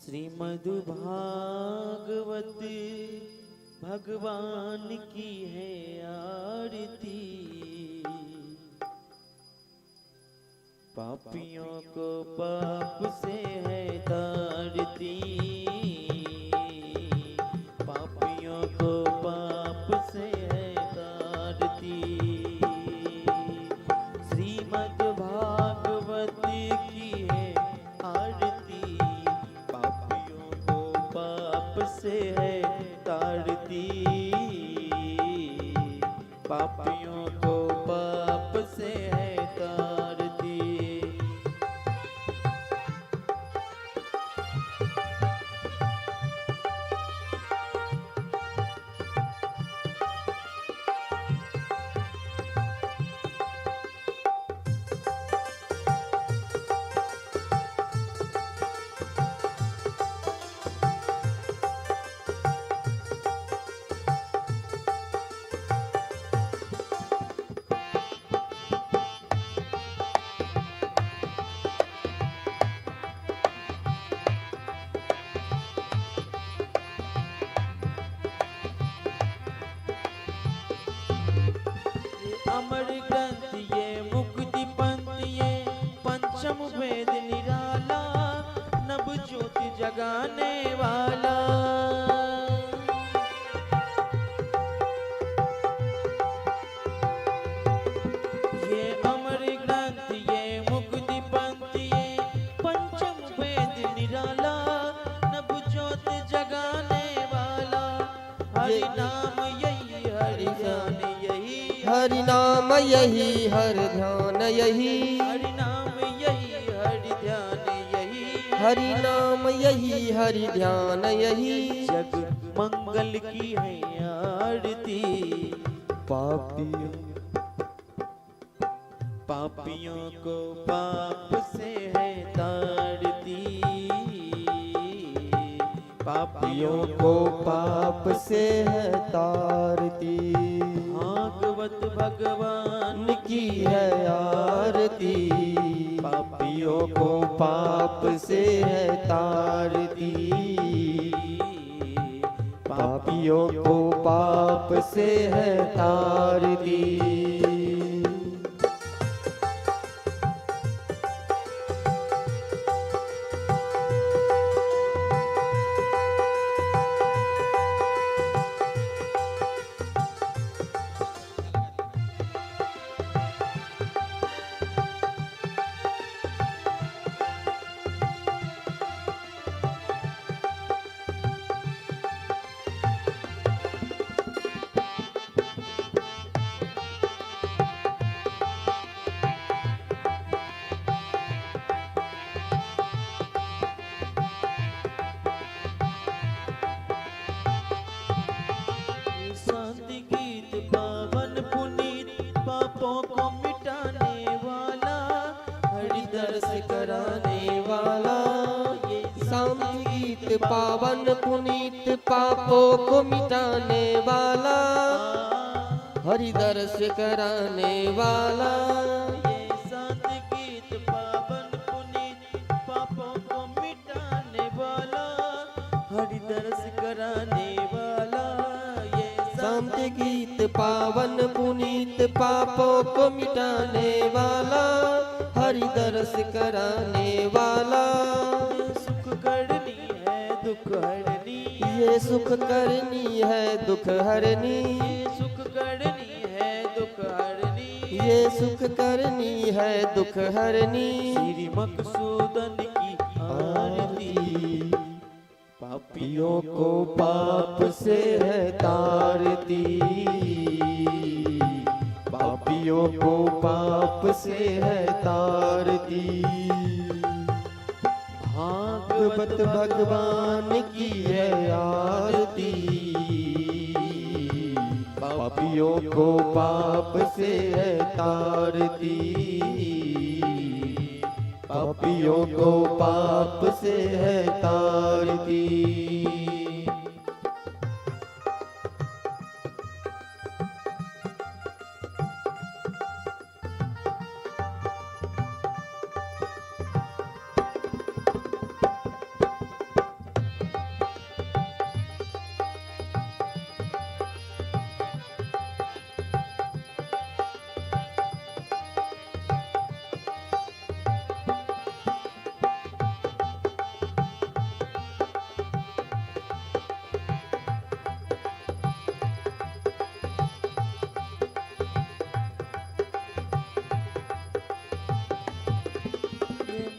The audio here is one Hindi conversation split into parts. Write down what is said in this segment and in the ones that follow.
श्रीमद्भागवत भगवान की है आरती। पापियों को पाप से है तारती। पापियों को पाप से है तारती। श्रीमद्भागवत की है आरती। पापियों को पाप से है तारती। पापियों को पाप से है तारती। अमर ग्रंथ ये मुक्ति पंथ ये पंचम वेद निराला। नव ज्योति जगाने वाला। ये अमर ग्रंथ ये मुक्ति पंथ ये पंचम वेद निराला। नव ज्योति जगाने वाला। हरि नाम यही हरि ध्यान यही। हरि नाम यही हर ध्यान यही। हरि नाम यही हरि ध्यान यही। हरि नाम यही हरि ध्यान यही। जग मंगल की है आरती। पापियों पापियों को पाप से है तारती। पापियों को पाप से है तारती। भागवत भगवान की है आरती। पापियों को पाप से है तारती। पापियों को पाप से है तारती। शांति गीत पावन पुनीत पापों को मिटाने वाला। हरि दर्श कराने वाला। ये शांति गीत पावन पुनीत पापों को मिटाने वाला। हरि दर्श कराने वाला। ये शांति गीत पावन पुनीत पापों को मिटाने वाला। हरि दर्श कराने वाला। ये शांति गीत पावन पुनीत पापों को मिटाने वाला। हरि दर्श कराने वाला। सुख करनी है दुख हरनी। ये सुख करनी है दुख हरनी। ये सुख करनी है दुख हरनी। ये सुख करनी है दुख हरनी। श्री मकसूदन की आरती। पापियों को पाप से है तारती। पापियों को पाप से है तारती। भागवत भगवान की है आरती। पापियों को पाप से है तारती। पापियों को पाप से है तारती।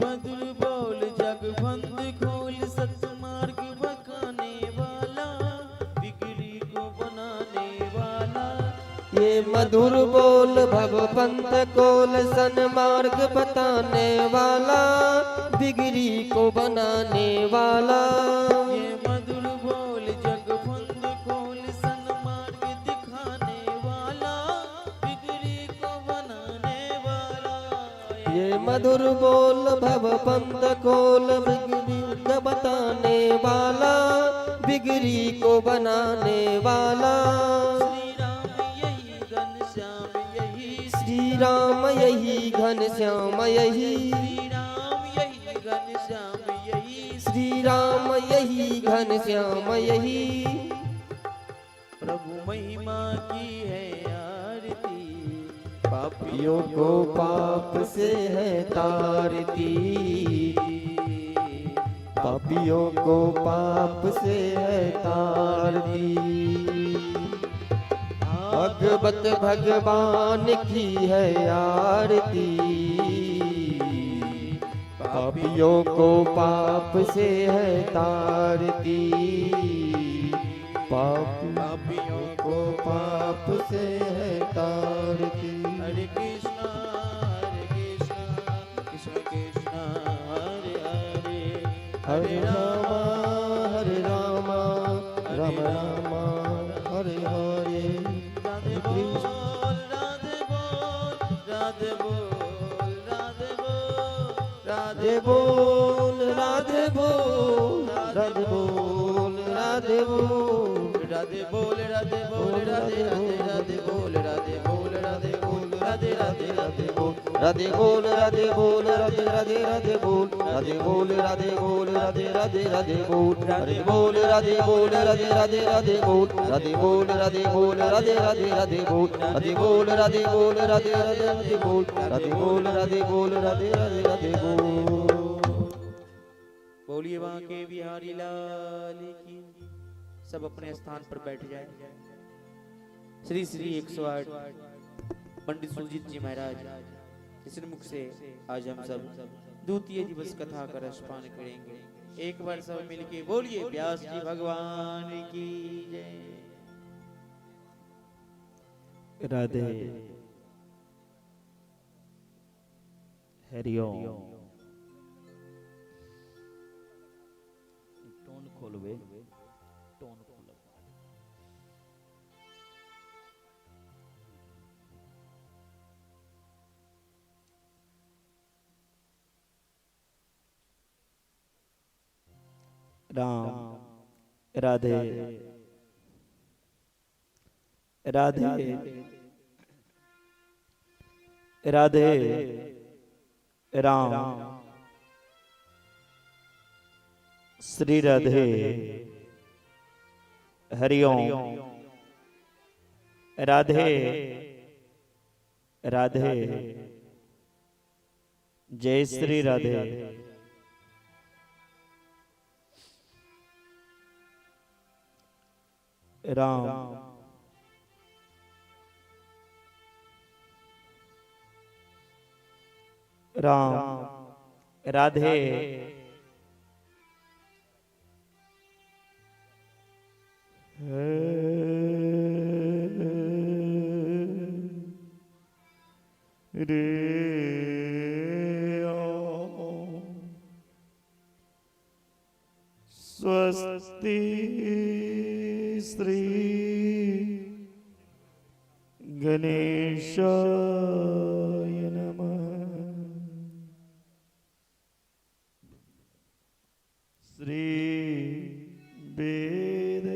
मधुर बोल जगबंद खोल, सतमार्ग बकाने वाला, बिगड़ी को बनाने वाला। ये मधुर बोल भवपंथ खोल, सन्मार्ग बताने वाला, बिगड़ी को बनाने वाला। ये मधुर बोल जगबंद खोल, सन्मार्ग दिखाने वाला, बिगड़ी को बनाने वाला। ये मधुर बोल भवपंथ खोल, बिगड़ी को बताने वाला, बिगड़ी को बनाने वाला। श्री राम यही श्री राम घनश्याम यही, यही घनश्याम यही, श्री राम यही श्री राम यही घनश्याम यही, घनश्याम यही। प्रभु महिमा की है आरती, पापियों को पाप से है तारती, पापियों को पाप से है तारती। भगवत भगवान की है आरती, पापियों को पाप से है तारती, पापियों को पाप से है तारती। हरे कृष्णा कृष्ण कृष्ण हरे हरे, हरे रामा राम राम हरे हरे। राधे बोल राधे बोल राधे बोल राधे बोल राधे बोल राधे बोल राधे बोल राधे बोल राधे बोल राधे बोल राधे राधे राधे बोल राधे बोल राधे बोल राधे राधे राधे बोल राधे बोल राधे बोल राधे राधे राधे बोल राधे बोल राधे बोल राधे राधे राधे बोल राधे बोल राधे बोल राधे राधे राधे बोल राधे बोल राधे बोल राधे राधे राधे बोल राधे बोल राधे बोल राधे राधे राधे बोल राधे बोल राधे बोल राधे राधे राधे बोल। बोलिए वहां के बिहारी लाल की। सब अपने स्थान पर बैठ जाए। श्री श्री 108 पंडित सुरजीत जी महाराज के श्रीमुख से आज हम सब द्वितीय दिवस कथा का रसपान करेंगे। एक बार सब मिलके बोलिए व्यास जी भगवान की जय। राधे हरिओम। टोन खोलवे, टोन खोलो। राम राधे राधे राधे राम श्री राधे हरिओम। राधे राधे जय श्री राधे। राम राम राधे रे स्वस्ति श्री गणेशाय नमः। श्री वेद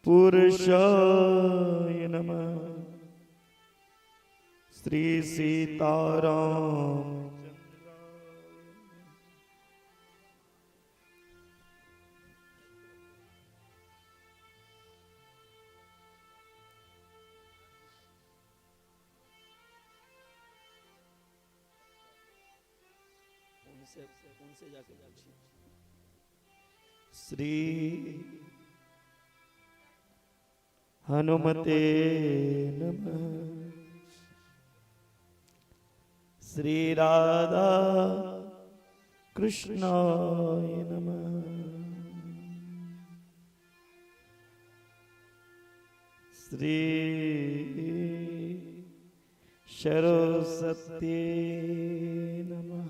पुरुषाय नमः। श्री सीताराम उनसे जाके पूछिए। श्री हनुमते नमः। श्री राधा कृष्णाय नमः। श्री सरस्वती नमः।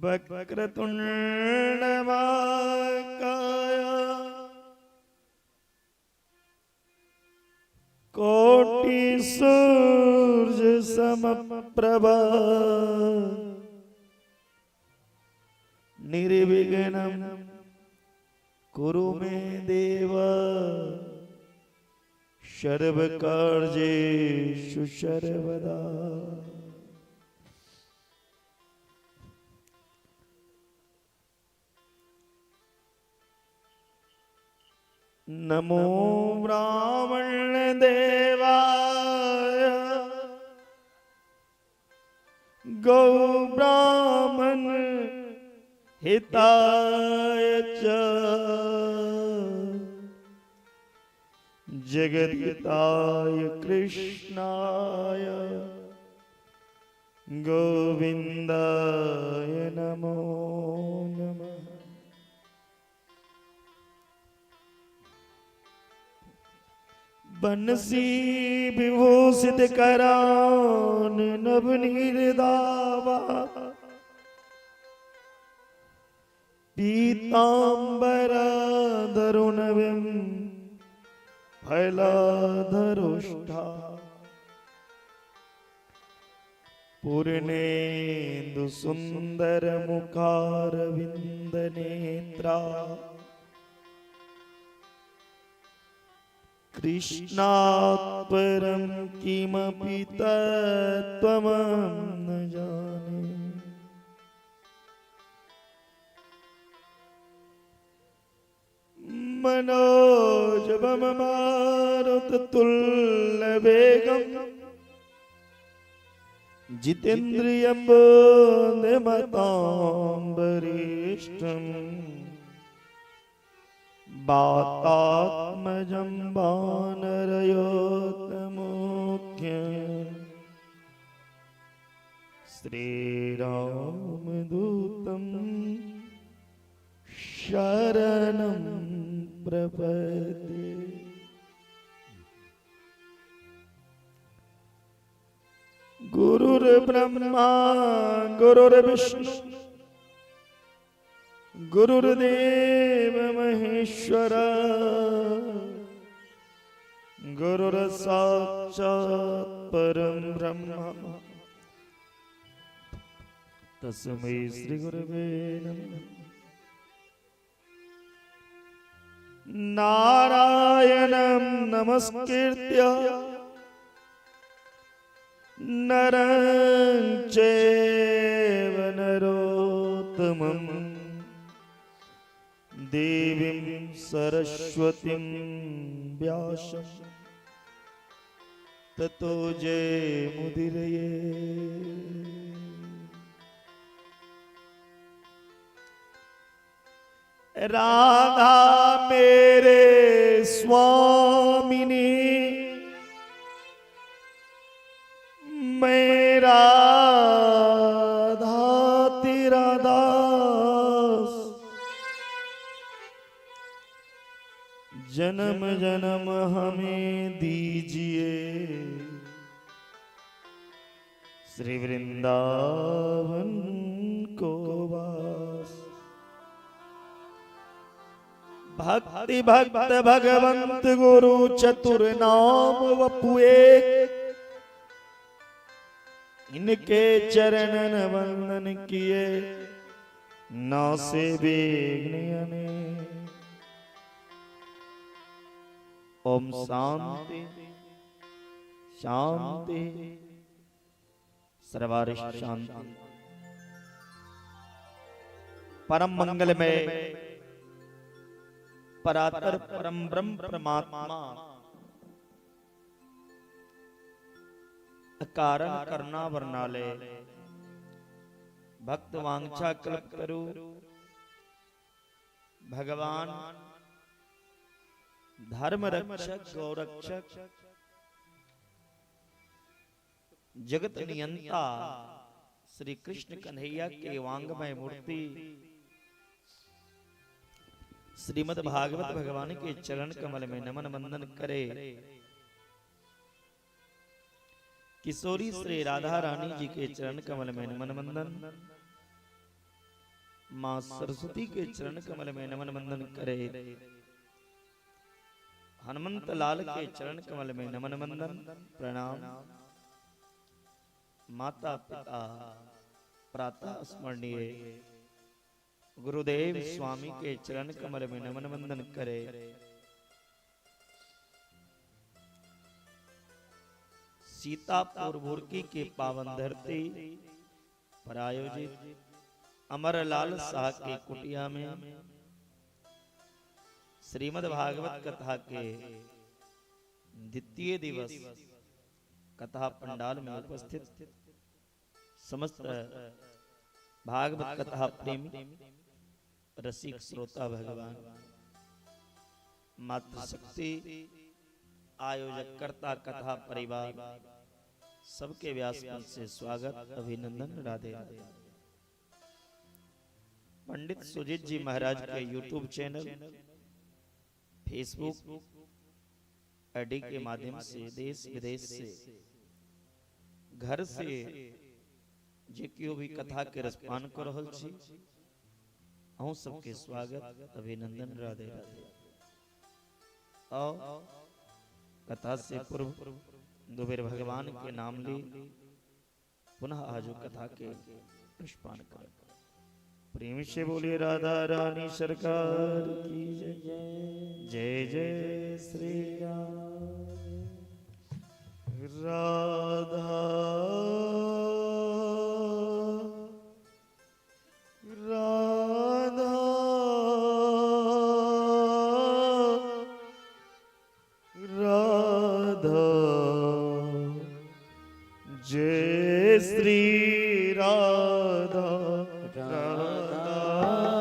वक्रतुंड महाकाय कोटि सूर्य समप्रभा निर्विघ्नं कुरु मे देव सर्वकार्येषु सर्वदा। नमो ब्राह्मण देवाय गौ ब्राह्मण हिताय च जगद्गीताय कृष्णाय गोविंदाय नमो नमः। बंसी विभूषित करान नवनीर दावा पीतांबर धरुणविम फैलाधरुष्ठा पूर्णेन्दु सुंदर मुखार विंद नेत्रा कृष्णात् परं किमपि तत्त्वमहं न जाने। मनोजवम मारुततुल्यवेगं जितेन्द्रियं बुद्धिमतां वरिष्ठम् वातात्मजं वानरयोत्तमोख्यं श्रीरामदूतं शरणं प्रपद्ये। गुरुर्ब्रह्मा गुरुर्विष्णु गुरुर्देव महेश्वर गुरुर्साक्षात् परं ब्रह्म तस्मै श्री गुरवे नमः। नारायणं नमस्कृत्य नरं चैव नरोत्तमं देवीं सरस्वतीं व्यासं ततो जयमुदीरये। राधा मेरे स्वामिनी मैं राधा तेरा दास जन्म जन्म हमें दीजिए श्री वृंदावन को वास। भक्ति भक्त भगवंत गुरु चतुर नाम वपुए इनके चरणन वंदन किए नासे बेगने। ओम शांति शांति सर्वारिष्ट शांति। परम मंगल में परात्पर परम ब्रह्म परमात्मा कारण करना वर्णाले भक्त वांछा कल्प तरु भगवान धर्म रक्षक गौरक्षक जगत नियंता श्री कृष्ण कन्हैया के वांगमय मूर्ति श्रीमद् भागवत भगवान के चरण कमल में नमन वंदन करे। किशोरी श्री राधा रानी जी के चरण कमल में नमन वंदन, मां सरस्वती के चरण कमल में नमन वंदन करे। हनुमंत लाल के चरण कमल में नमन वंदन प्रणाम। माता पिता प्रातः स्मरणीय गुरुदेव स्वामी के चरण कमल में नमन वंदन करे। सीतापुर बुर्की के पावन धरती पर आयोजित अमरलाल शाह के कुटिया में श्रीमद् भागवत कथा के द्वितीय दिवस कथा पंडाल में उपस्थित समस्त भागवत कथा प्रेमी रसिक श्रोता भगवान मातृशक्ति आयोजक कर्ता कथा परिवार सबके व्यासपीठ से स्वागत अभिनंदन राधे राधे। पंडित सुजीत जी महाराज के यूट्यूब चैनल फेसबुक आईडी के माध्यम से देश विदेश से घर से जे कियो भी कथा के रसपान कर रहल छी अहूँ सबके स्वागत अभिनंदन राधे राधे। और कथा से पूर्व दो बेर भगवान के नाम ली पुनः आजो कथा के रसपान कर। प्रेम से बोलिए राधा रानी सरकार की जय। जय जय श्री राम। राधा राधा राधा जय श्री राधा राधा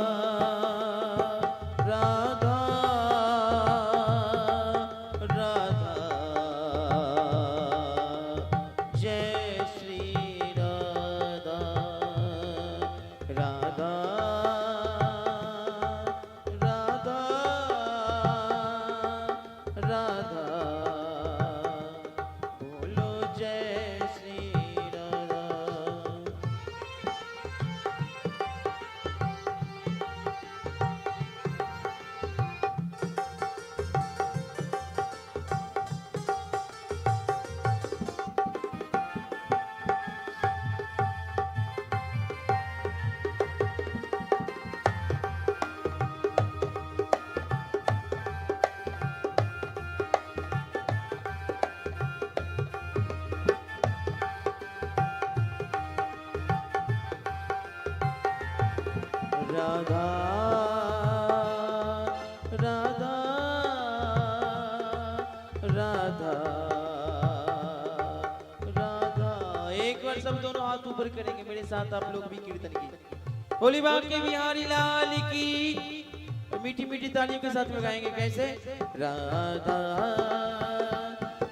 राधा राधा राधा। एक बार सब दोनों हाथ ऊपर करेंगे मेरे साथ आप लोग भी कीर्तन की। होली बाग के बिहारी लाल की मीठी मीठी तालियों के साथ में गाएंगे। कैसे? राधा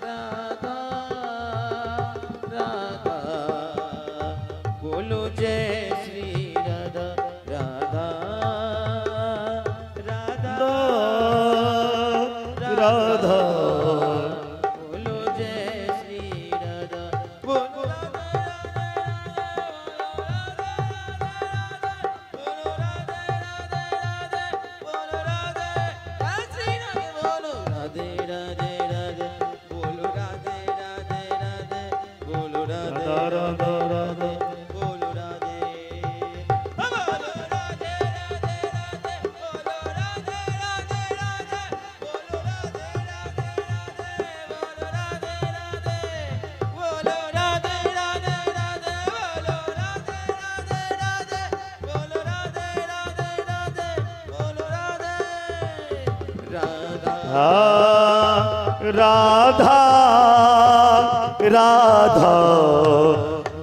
राधा राधा बोलो जय श्री राधा राधा राधा राधा बोलो जय श्री राधा बोलो राधे राधे राधे बोलो राधे राधे राधे बोलो राधे राधा राधा बोलो राधे बोलो राधे राधे राधे बोलो राधे राधे राधे बोलो राधे राधे राधे बोलो राधे राधे राधे बोलो राधे राधे राधे बोलो राधे राधे राधे बोलो राधे राधा राधा राधा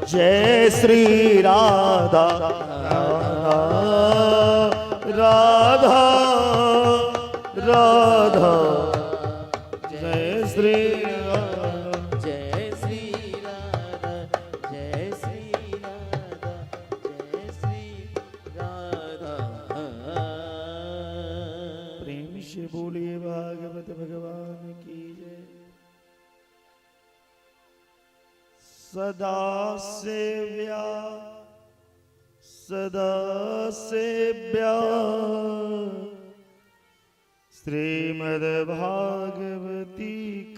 जय श्री राधा राधा राधा जय श्री राधा जय श्री राधा जय श्री राधा सदा सेव्या सदा सेव्या श्रीमद्भागवती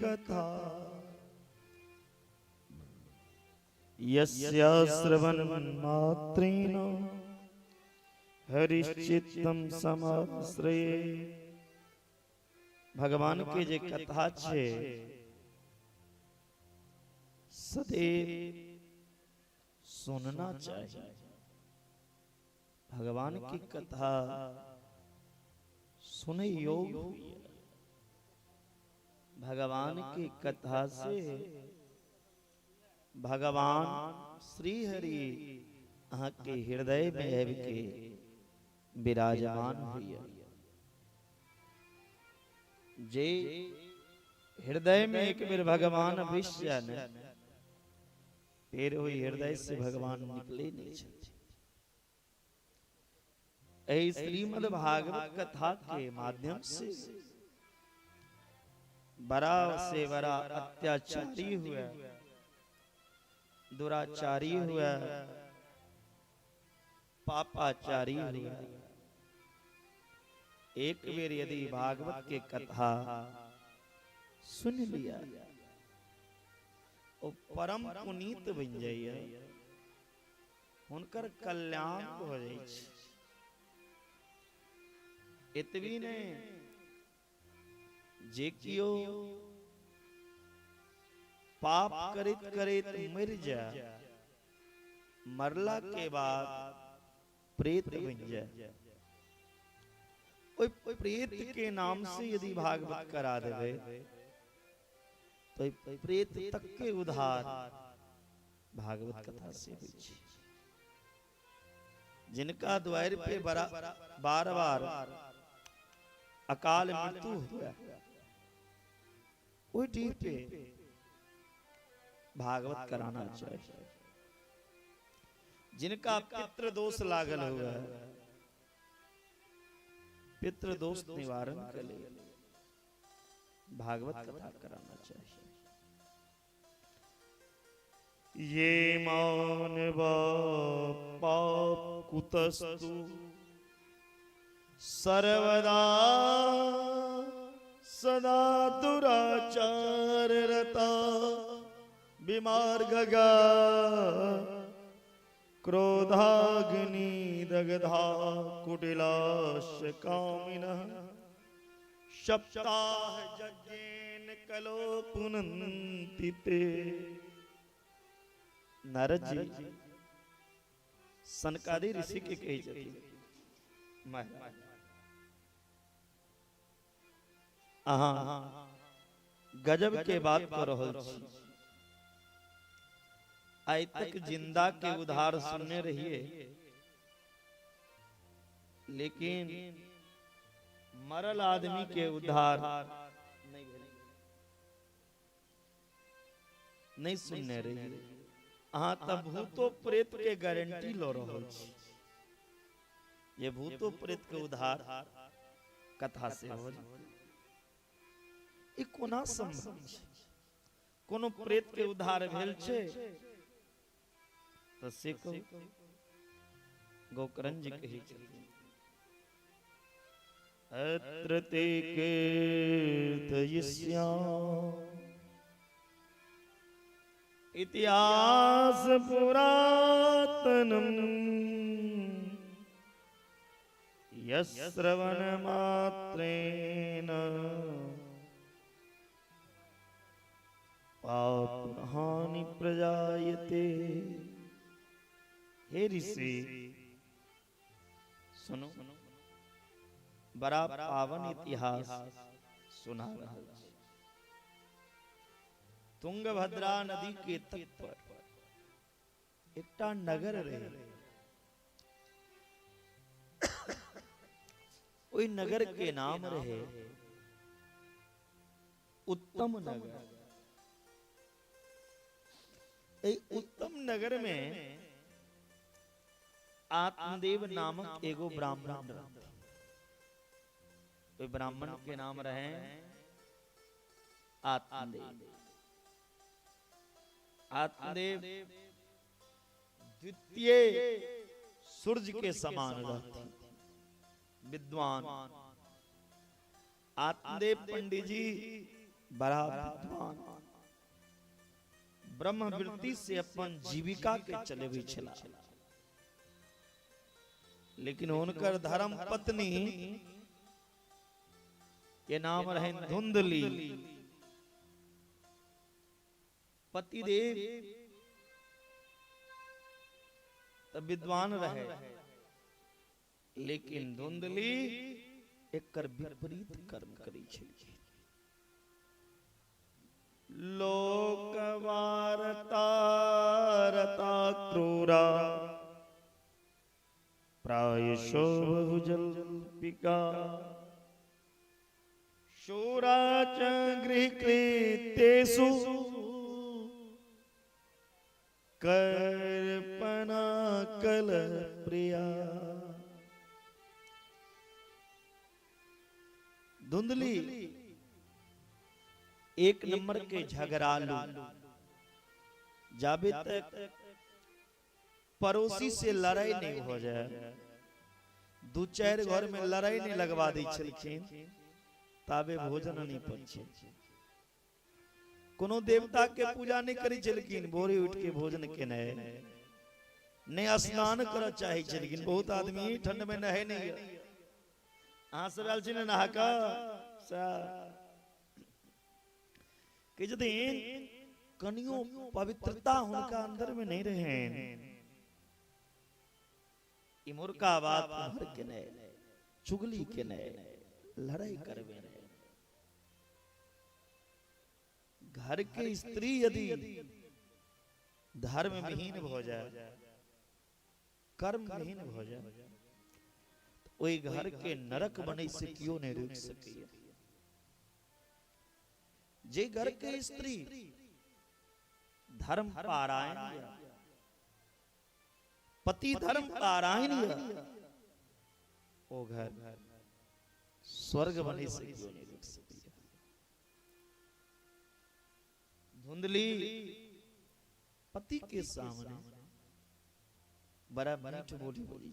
कथा यस्या श्रवणमात्रेण हरिश्चित्तम समाश्रये। भगवान के जे कथा छे सदैव सुनना चाहिए। भगवान की कथा सुने योग हुई है। भगवान की कथा से भगवान श्री हरि अहाँ के हृदय में आबि के विराजमान हुई है। जे हृदय में एक बेर भगवान अवश्य न फिर वही हृदय से भगवान निकले नहीं छथि। ऐ श्रीमद् भागवत कथा के माध्यम से बड़ा से बड़ा अत्याचारी हुआ, दुराचारी हुआ, पापाचारी हुआ, एक बेर यदि भागवत के कथा सुन लिया ओ परम पुनीत बन जाइए, हुनकर कल्याण हो जाए। इतवी ने जे कियो पाप करित करित मर जा, मरला के बाद प्रेत बन जाए। ओई प्रेत के नाम से यदि भागवत करा देवे तो प्रेत तक के उद्धार भागवत कथा से हुई छे। जिनका द्वार पे बार बार अकाल मृत्यु हुआ, ओई पे भागवत कराना चाहिए। जिनका पितृ दोष लागल हुआ है, पितृ दोष निवारण के लिए भागवत कथा कराना चाहिए। ये मानवा पाप कुतस्तु सर्वदा सदा दुराचार रता विमार्गगा क्रोधाग्नि दग्धा कुटिलाश कामिनः सप्ताह यज्ञेन कलो पुनन्ति ते। नारद जी सनकादि ऋषि के कही जाती गजब के बात कर रहल छी। आज तक जिंदा के उधार सुनने रहिए, लेकिन मरल आदमी के उधार नहीं सुनने रहिए। अहाँ तब भूतो प्रेत के गारंटी लो रहल छी। ये भूतो प्रेत के उधार कथा से हो ई कोना संभव छै? कोनो प्रेत के उधार भेल छै तो से को गोकर्ण जी कही छथिन, अत्र ते कीर्तयिष्यामि इतिहास पुरातनम यश्रवण मात्रेण पाप हानि प्रजायते। हे ऋषि सुनो, बड़ा पावन इतिहास सुना रहा है। तुंगभद्रा नदी के तट पर एकटा नगर रहे। ओई नगर के नाम रहे उत्तम नगर। उत्तम नगर में आत्मदेव नामक एगो ब्राह्मण रहते। ब्राह्मण के नाम रहे आत्मदेव। आत्मदेव द्वितीय सूरज के समान रहते, विद्वान। आत्मदेव पंडित जी बड़ा विद्वान, ब्रह्मवृत्ति से अपन जीविका के चले हुए छला, लेकिन उनकर धर्म पत्नी के नाम रहे धुंधली। पतिदेव तब विद्वान रहे, लेकिन धुंधली एकर विपरीत कर्म करी छे। लोक वारता रता क्रूरा प्रायशो बहुजल्पिका शूरा च गृहकृतेषु कर्पणा कल प्रिया। धुंधली एक नंबर के झगड़ालू, जाबे तक पड़ोसी से लड़ाई नहीं हो जाए, दो चार घर में लड़ाई नहीं लगवा दी छलखिन, ताबे भोजन नहीं पचे। कोनो देवता के पूजा नहीं करी छलखिन, भोरे उठ के भोजन के नहीं स्नान कर चाहे छलखिन। बहुत आदमी ठंड में नहे नहीं, अहाँ सब आयल छी नहा का कनियो पवित्रता उनका अंदर में नहीं रहे। इमुर्का बात भर के नए, चुगली के नए, लड़ाई करवे नए। घर के स्त्री यदि धर्म विहीन हो जाए, कर्म विहीन हो जाए, ओई घर के नरक बने से क्यों नहीं रोक सके। जे घर के स्त्री धर्म पारायण, पति धर्म पारायण, वो घर स्वर्ग बने से क्यों नहीं रोक सके। धुंधली पति के सामने बड़ा मीठ बोली बोली,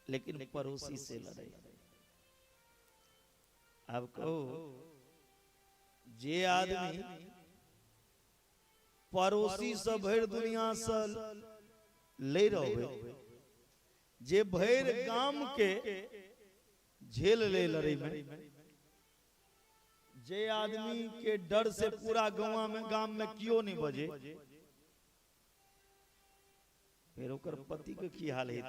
लेकिन पड़ोसी से लड़े। अब कहो, जे आदमी पड़ोसी से भर दुनिया से ले रहे, जे भर गांव के झेल ले लड़े में, जे आदमी के डर से पूरा गांव में क्यों नहीं बजे, फिर ओकर पति के की हाल है।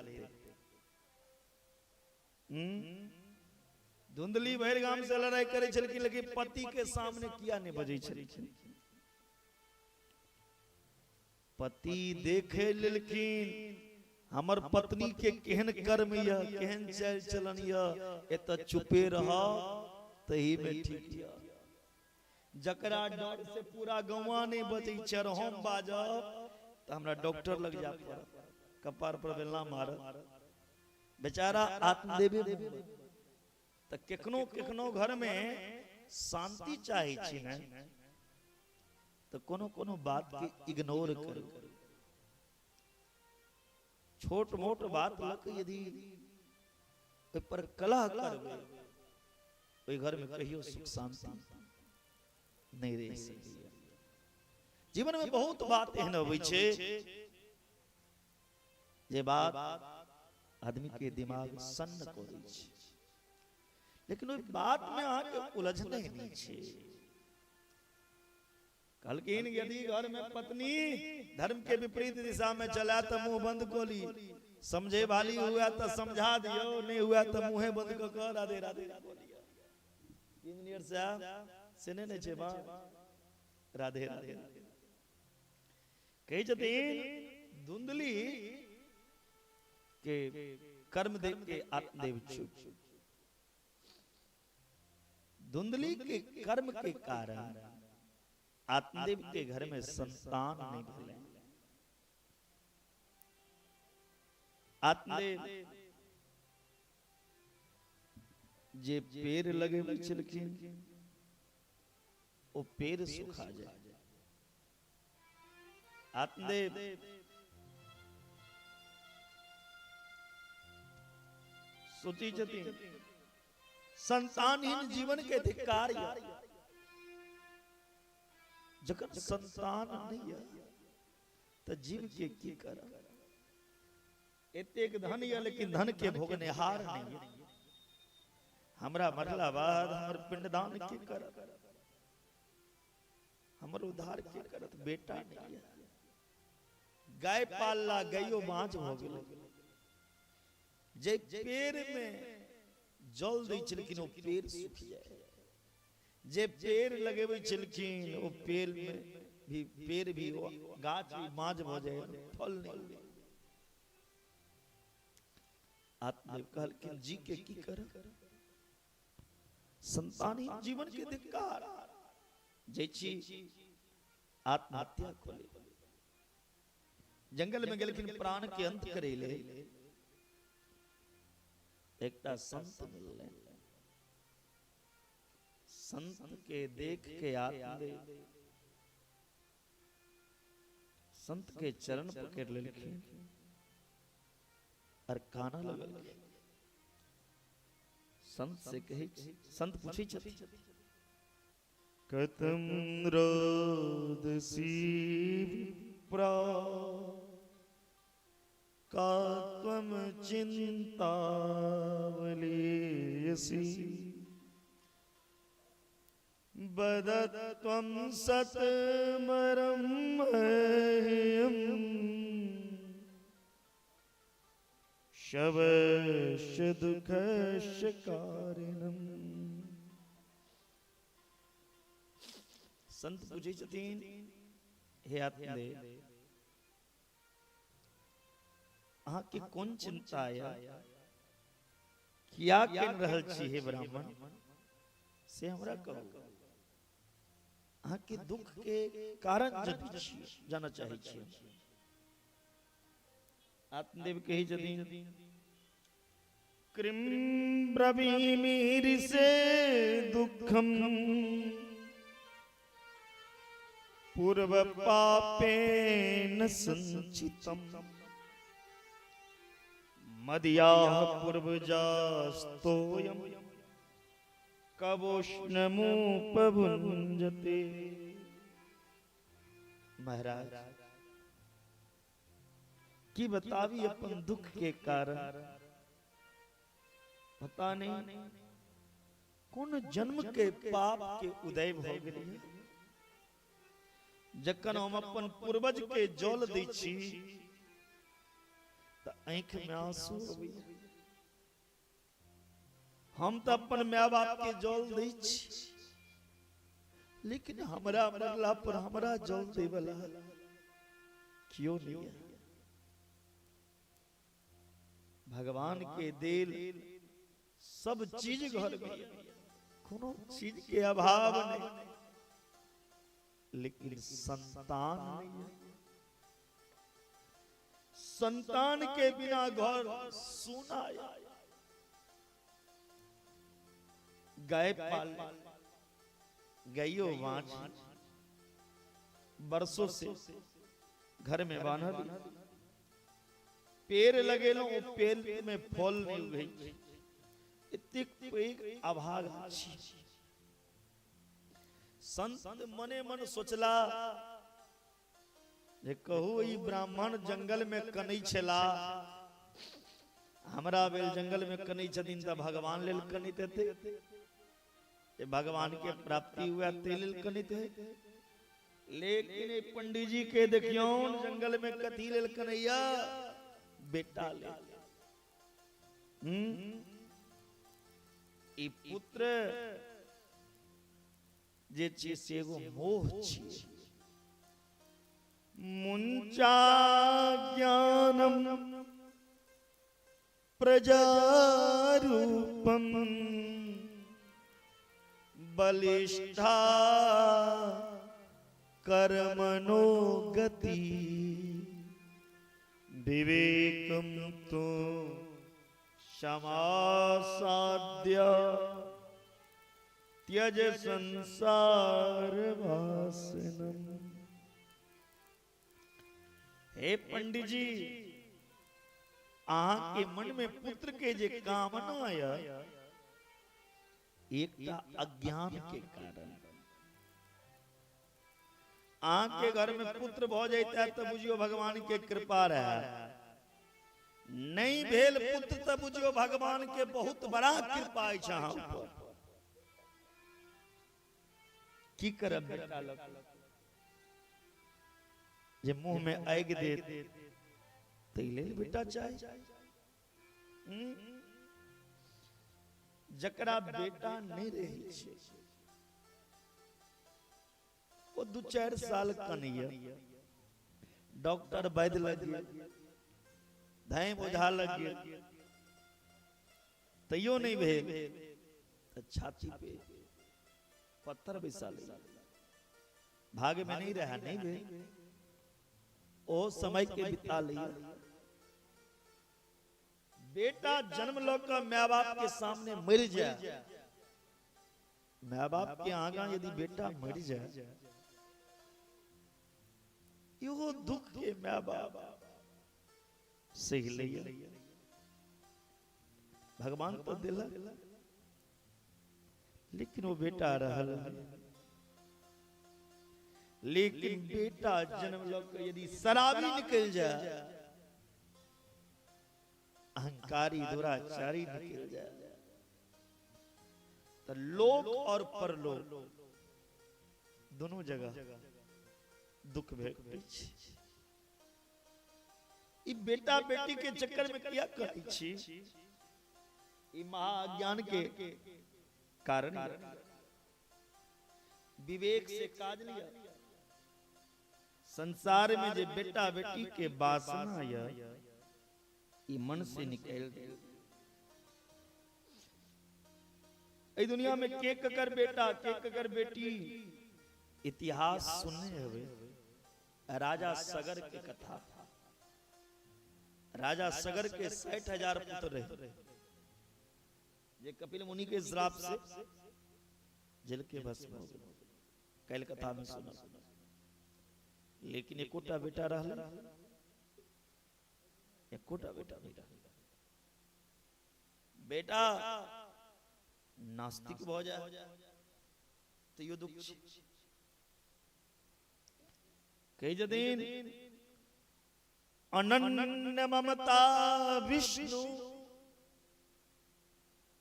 धुंधली भर गांव से लड़ाई करे छलखिन, लेकिन पति के सामने किया नहीं बजे छलखिन। पति देखे लेलखिन हमर पत्नी के केहन कर्म या, केहन चल चलन या, एत चुपे रहा तही में ठीक या। जकरा डर से पूरा गौवा नहीं बचे चर हम बाजब तो हमरा डॉक्टर लग जा पर, कपार पर बेलना मार, बेचारा आत्मदेव। तो केकनो केकनो घर में शांति चाहे छी न, तो कोनो कोनो बात के इग्नोर करो। छोट मोट बात लक यदि पर कलह करबे, ओई घर में कहियो सुख शांति नहीं रह सके। जीवन में बहुत बात एहन होई छे जे बात आदमी के दिमाग सन्न को दै छे, लेकिन ओई बात में अहाँ के उलझने नहीं छे। कहलकिन यदि घर में पत्नी धर्म के विपरीत दिशा में चला तो मुंह बंद को ली, समझे वाली हुआ तो समझा दियो, नहीं हुआ तो मुंह बंद को कर राधे राधे बोलिया। इंजीनियर साहब सुने ने छे मां राधे राधे कही जतीन धुंधली के कर्म देव के आत्मदेव चुप। धुंधली के कर्म के कारण आत्मदेव के घर में संतान नहीं भले। आत्मदेव जे पेड़ लगे छलखिन, वो पेड़ सुखा जाए, आत्मदेव सोची जती संतानहीन जीवन के धिक्कार जगत संतान नहीं है तो जीव के की कर एतेक धन है लेकिन धन के भोगने हार नहीं है हमरा मरला बाद हमर पिंडदान के कर हमर उद्धार के करत बेटा नहीं है गाय पालला गयो बाँझ हो गेल जे पेड़ में जल दै छलखिन ओ पेड़ सूख जाए जे पेड़ लगेबै छलखिन ओ पेड़ में भी पेड़ भी गाछ भी बाँझ भ जाए फल नहीं आत्मदेव कहलखिन जी के की कर संतानी जीवन के धिक्कार जे छी आत्महत्या खोले जंगल में गेलखिन प्राण के अंत करे ले एकटा संत मिलले संत के देख के आत्मदेव संत के चरण पकड़ लेलखिन और काना लगल संत से कहे संत पूछे छथि कतम रोदसी प्रा का त्वम चिंतावलीयसी बदत त्वम सतमरम मह्यम शवश दुःखश कारिणम संत पूछे छथिन हे आत्मदेव अहाँ के कौन चिंता है किया कन रहल छी हे ब्राह्मण से हमरा कहू अहाँ के दुख के कारण जाना चाहे छी आत्मदेव कही छथिन कृम ब्रवीमि से दुखम पूर्व पापेन संचितम मदयाः पूर्वजास्तोयम् कवोष्णमुपभुञ्जते महाराज की बतावी अपन दुख के कारण पता नहीं कौन जन्म के पाप के उदय भ गेलै जखन हम अपन पूर्वज के जल दै छी त आंख में आंसू अबैया हम तो अपन माय बाप के जल दै छी लेकिन हमरा मरला पर हमरा जल दै वाला क्यों नहीं है भगवान के देल सब चीज घर में कोनो चीज के अभाव नहीं लेकिन संतान नहीं है संतान के बिना घर सूना है गाय पाल गयो बाँझ बरसों से घर में बांधल पेड़ लगेलो पेड़ में फल नहीं उगे एतेक अभाग छी संत मने मन सोचला जे कहू ई ब्राह्मण जंगल में कनै छला हमरा बेल जंगल में कनै छथिन त भगवान लेल कनित हेतै जे भगवान के प्राप्ति हुआ ते लेल कनित है लेकिन पंडित जी के देखियौन जंगल में कथी लेल कन्हैया बेटा ले ई पुत्र जे छी से एगो मोह छी मुंचा ज्ञानम प्रजारूपम बलिष्ठा कर्मणो गति विवेकम तो क्षमासाद्य त्यज संसार वासनम हे पंडित जी अहाँ के मन में पुत्र के जे कामना आया एकटा अज्ञान के कारण अहाँ के घर में पुत्र भ जाता तो बुझियो भगवान के कृपा रहे, नहीं भेल पुत्र तो बुझियो भगवान के बहुत बड़ा कृपा है अहाँ ऊपर। की करब बेटा लोग जे मुंह में आग दे तैले बेटा चाहे जकरा बेटा नहीं रही छे वो 2-4 साल कन्हैया डॉक्टर वैद्य लगे धाई बुझा लगे तैयो नहीं भेल तो छाती पे पत्थर बिसा ले, भाग्य में नहीं रहा, नहीं भेल ओ समय के बिता लिया। बेटा जन्म लोका माँ बाप के सामने मर जाए, माँ बाप के आगा यदि बेटा मर जाए यो दुख के माँ बाप सही लिया। भगवान तो दिला लेकिन वो बेटा रहल, लेकिन बेटा जन्म लोक यदि शराबी निकल जाए, अहंकारी दुराचारी निकल जाए तो लोक और परलोक दोनों जगह दुख भेटे छी। ई बेटा बेटी के चक्कर में क्या करी छी, ई महाज्ञान के कारण विवेक से काज लिया। संसार में जे बेटा बेटी के वासना या ये मन से निकल दे। इस दुनिया में के ककर बेटा के ककर बेटी इतिहास सुनने हुए राजा सगर के कथा। राजा सगर के 60,000 पुत्र रहे, ये कपिल मुनि के श्राप से जल के भस्म हो गए, कल कथा में सुना। लेकिन एकोटा बेटा रहला, एकोटा बेटा नहीं रहला। बेटा नास्तिक हो जाए तो यो दुख कई जदीन अनन्य ममता विष्णु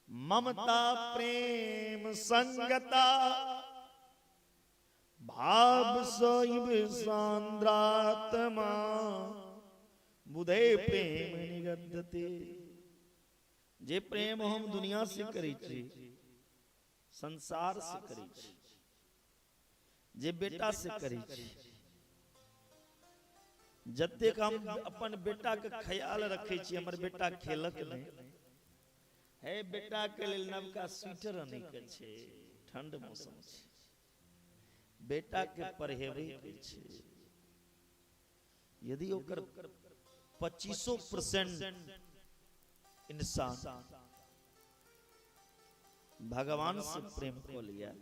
ममता प्रेम संगता भाव सोइब सांद्रात्मा बुधे प्रेम निगद्धते। जे प्रेम हम दुनिया से करी छी, संसार से करी छी, जे बेटा से करी छी, जतेक हम अपन बेटा के ख्याल रखे छी, हमर बेटा खेलक नहीं है, बेटा के लेल नवका स्वेटर नहीं के छे, ठंड मौसम छे, बेटा के परहेबे के छे। यदि ओकर 25% इंसान भगवान से प्रेम को लिया,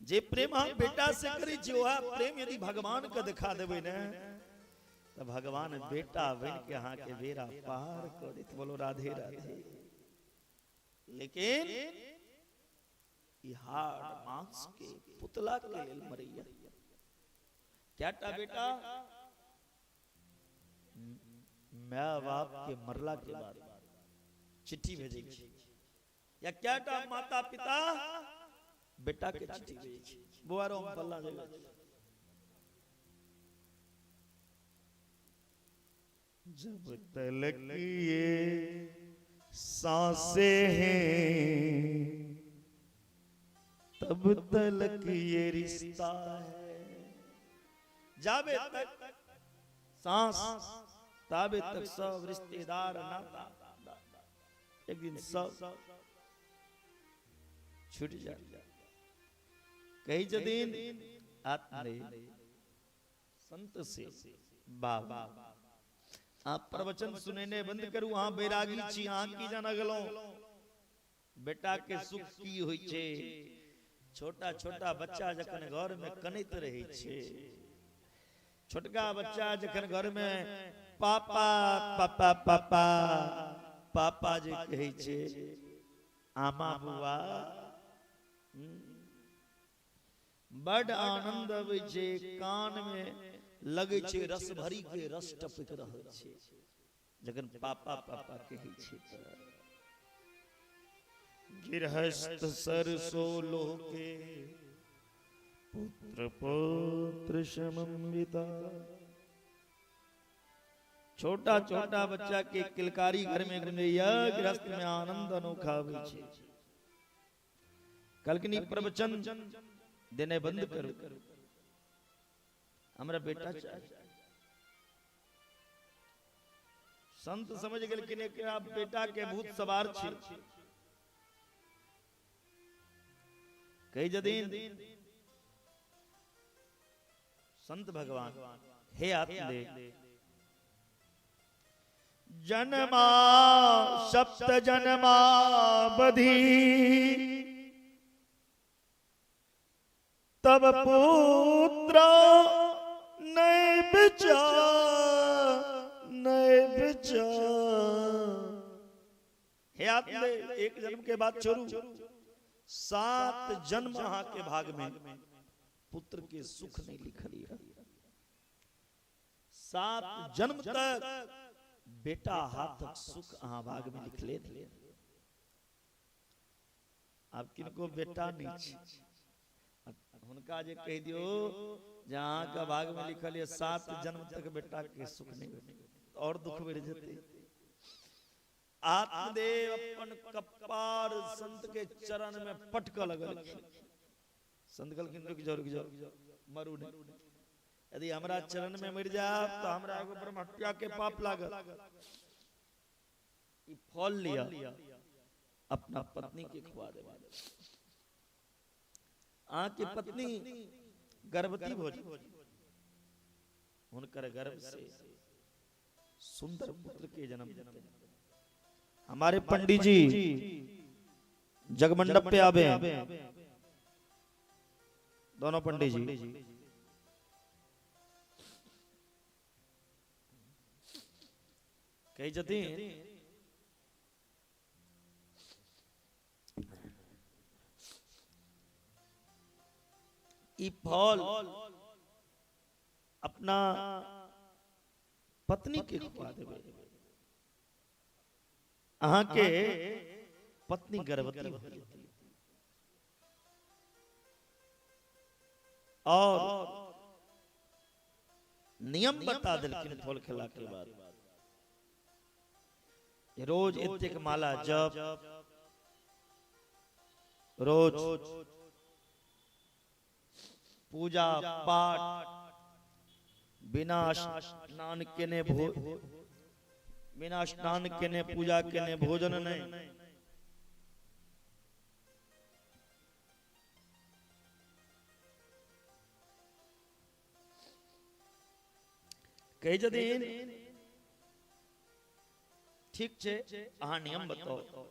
जे प्रेम हम बेटा से करी जो प्रेम यदि भगवान का दिखा देवे न तो भगवान बेटा बन के यहाँ के बेरा पार कर देते। बोलो राधे राधे। लेकिन हाड़ मांस के पुतला के लेल मरैया क्याटा बेटा माँ बाप के मरला के बाद चिट्ठी भेजे या क्याटा माता पिता बेटा के चिट्ठी भेजे बुआरो पल्ला जगह जब तलक ये सांसें हैं तब तलक ये रिश्ता है। जाबे तक सांस ताबे तक सब रिश्तेदार नाता, एक दिन सब छूट जाए। कई जदीन आत्मे संत से बाबा आप प्रवचन सुनने बंद करू, हाँ बैरागी छी, हाँ की जाना गलो बेटा के सुख की होई छे। छोटा छोटा बच्चा जखन घर में कनैत रहे छे छोटका बच्चा जखन घर में पापा पापा पापा पापा जे कहै छै आमा बुआ बड़ आनंद अबै छै, कान में लगे छै रस भरी के रस टपक रहल छै जखन पापा पापा कहै छै त। गिरहस्थ सरसो लोके पुत्र पुत्र समन्विता। छोटा छोटा बच्चा के किलकारी घर में गृहैया गृहस्थ में आनंद अनोखा होइ छै। कलकनी प्रवचन देने बंद करो, हमरा बेटा चाहिए। संत समझ गेलखिन कि आप बेटा के भूत सवार छी। कई जदीन संत भगवान हे आत्मदेव जन्मा सप्त जन्मा बधी तब पुत्र नहीं बिचा नहीं बिचा। हे आत्मदेव एक जन्म के बाद छोड़ू 7 जन्म अहाँ के भाग में पुत्र के सुख नहीं लिखल है। 7 जन्म तक बेटा हाथक सुख अहाँ भाग में लिखले थे। आप किनको बेटा नहीं छी, हुनका जे कह दियो जहाँ का भाग में लिखल है 7 जन्म तक बेटा के सुख नहीं और दुख बढ़ जते। आत्मदेव अपन कपार संत के चरण में पटक लगल। संत कहलखिन रुक जाओ मरू नहीं, यदि हमरा चरण में मर जाए तो हमरा एगो ब्रह्महत्या के पाप लागल। ई फल लिया अपना पत्नी के खुआ दे। की पत्नी गर्भवती भोजी, हुनकर गर्भ से सुंदर पुत्र के जन्म देते। हमारे पंडित जी जगमंडप पे आवे दोनों पंडित जी। कही जती ई फल अपना पत्नी के खुआ देवे। अहाँ के पत्नी गर्भवती होती और नियम बता दिलखिन फल खेला के बाद रोज एतेक माला जप, रोज पूजा पाठ, बिना स्नान केने बिना स्नान केने पूजा केने भोजन नहीं। कई जदीन ठीक छे अहाँ नियम बताओ।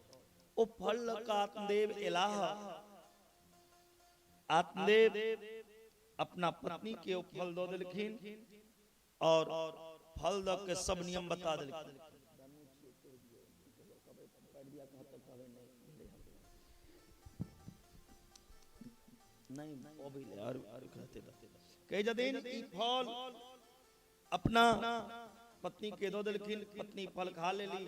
ओ फल का आत्मदेव इलाह आत्मदेव अपना पत्नी के फल दो दिलखिन और फल दो के सब नियम बता दिलखिन। नहीं और कहते कई जदीन ई फल अपना पत्नी के दो दिलखिन। पत्नी फल खा लेली।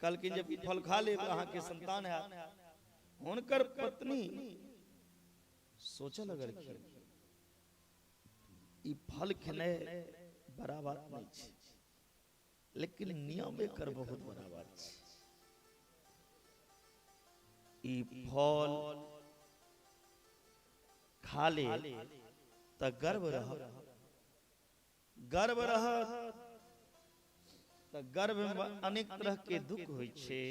कल की जब फल खा ले अहाँ के संतान है। हुनकर पत्नी सोचा लगल ई फल खेने बड़ा बात नहीं छे, लेकिन नियम एकर बहुत बड़ा बात छे। ई फल खा ले त गर्भ रह त गर्भ में अनेक तरह के दुख होय छे।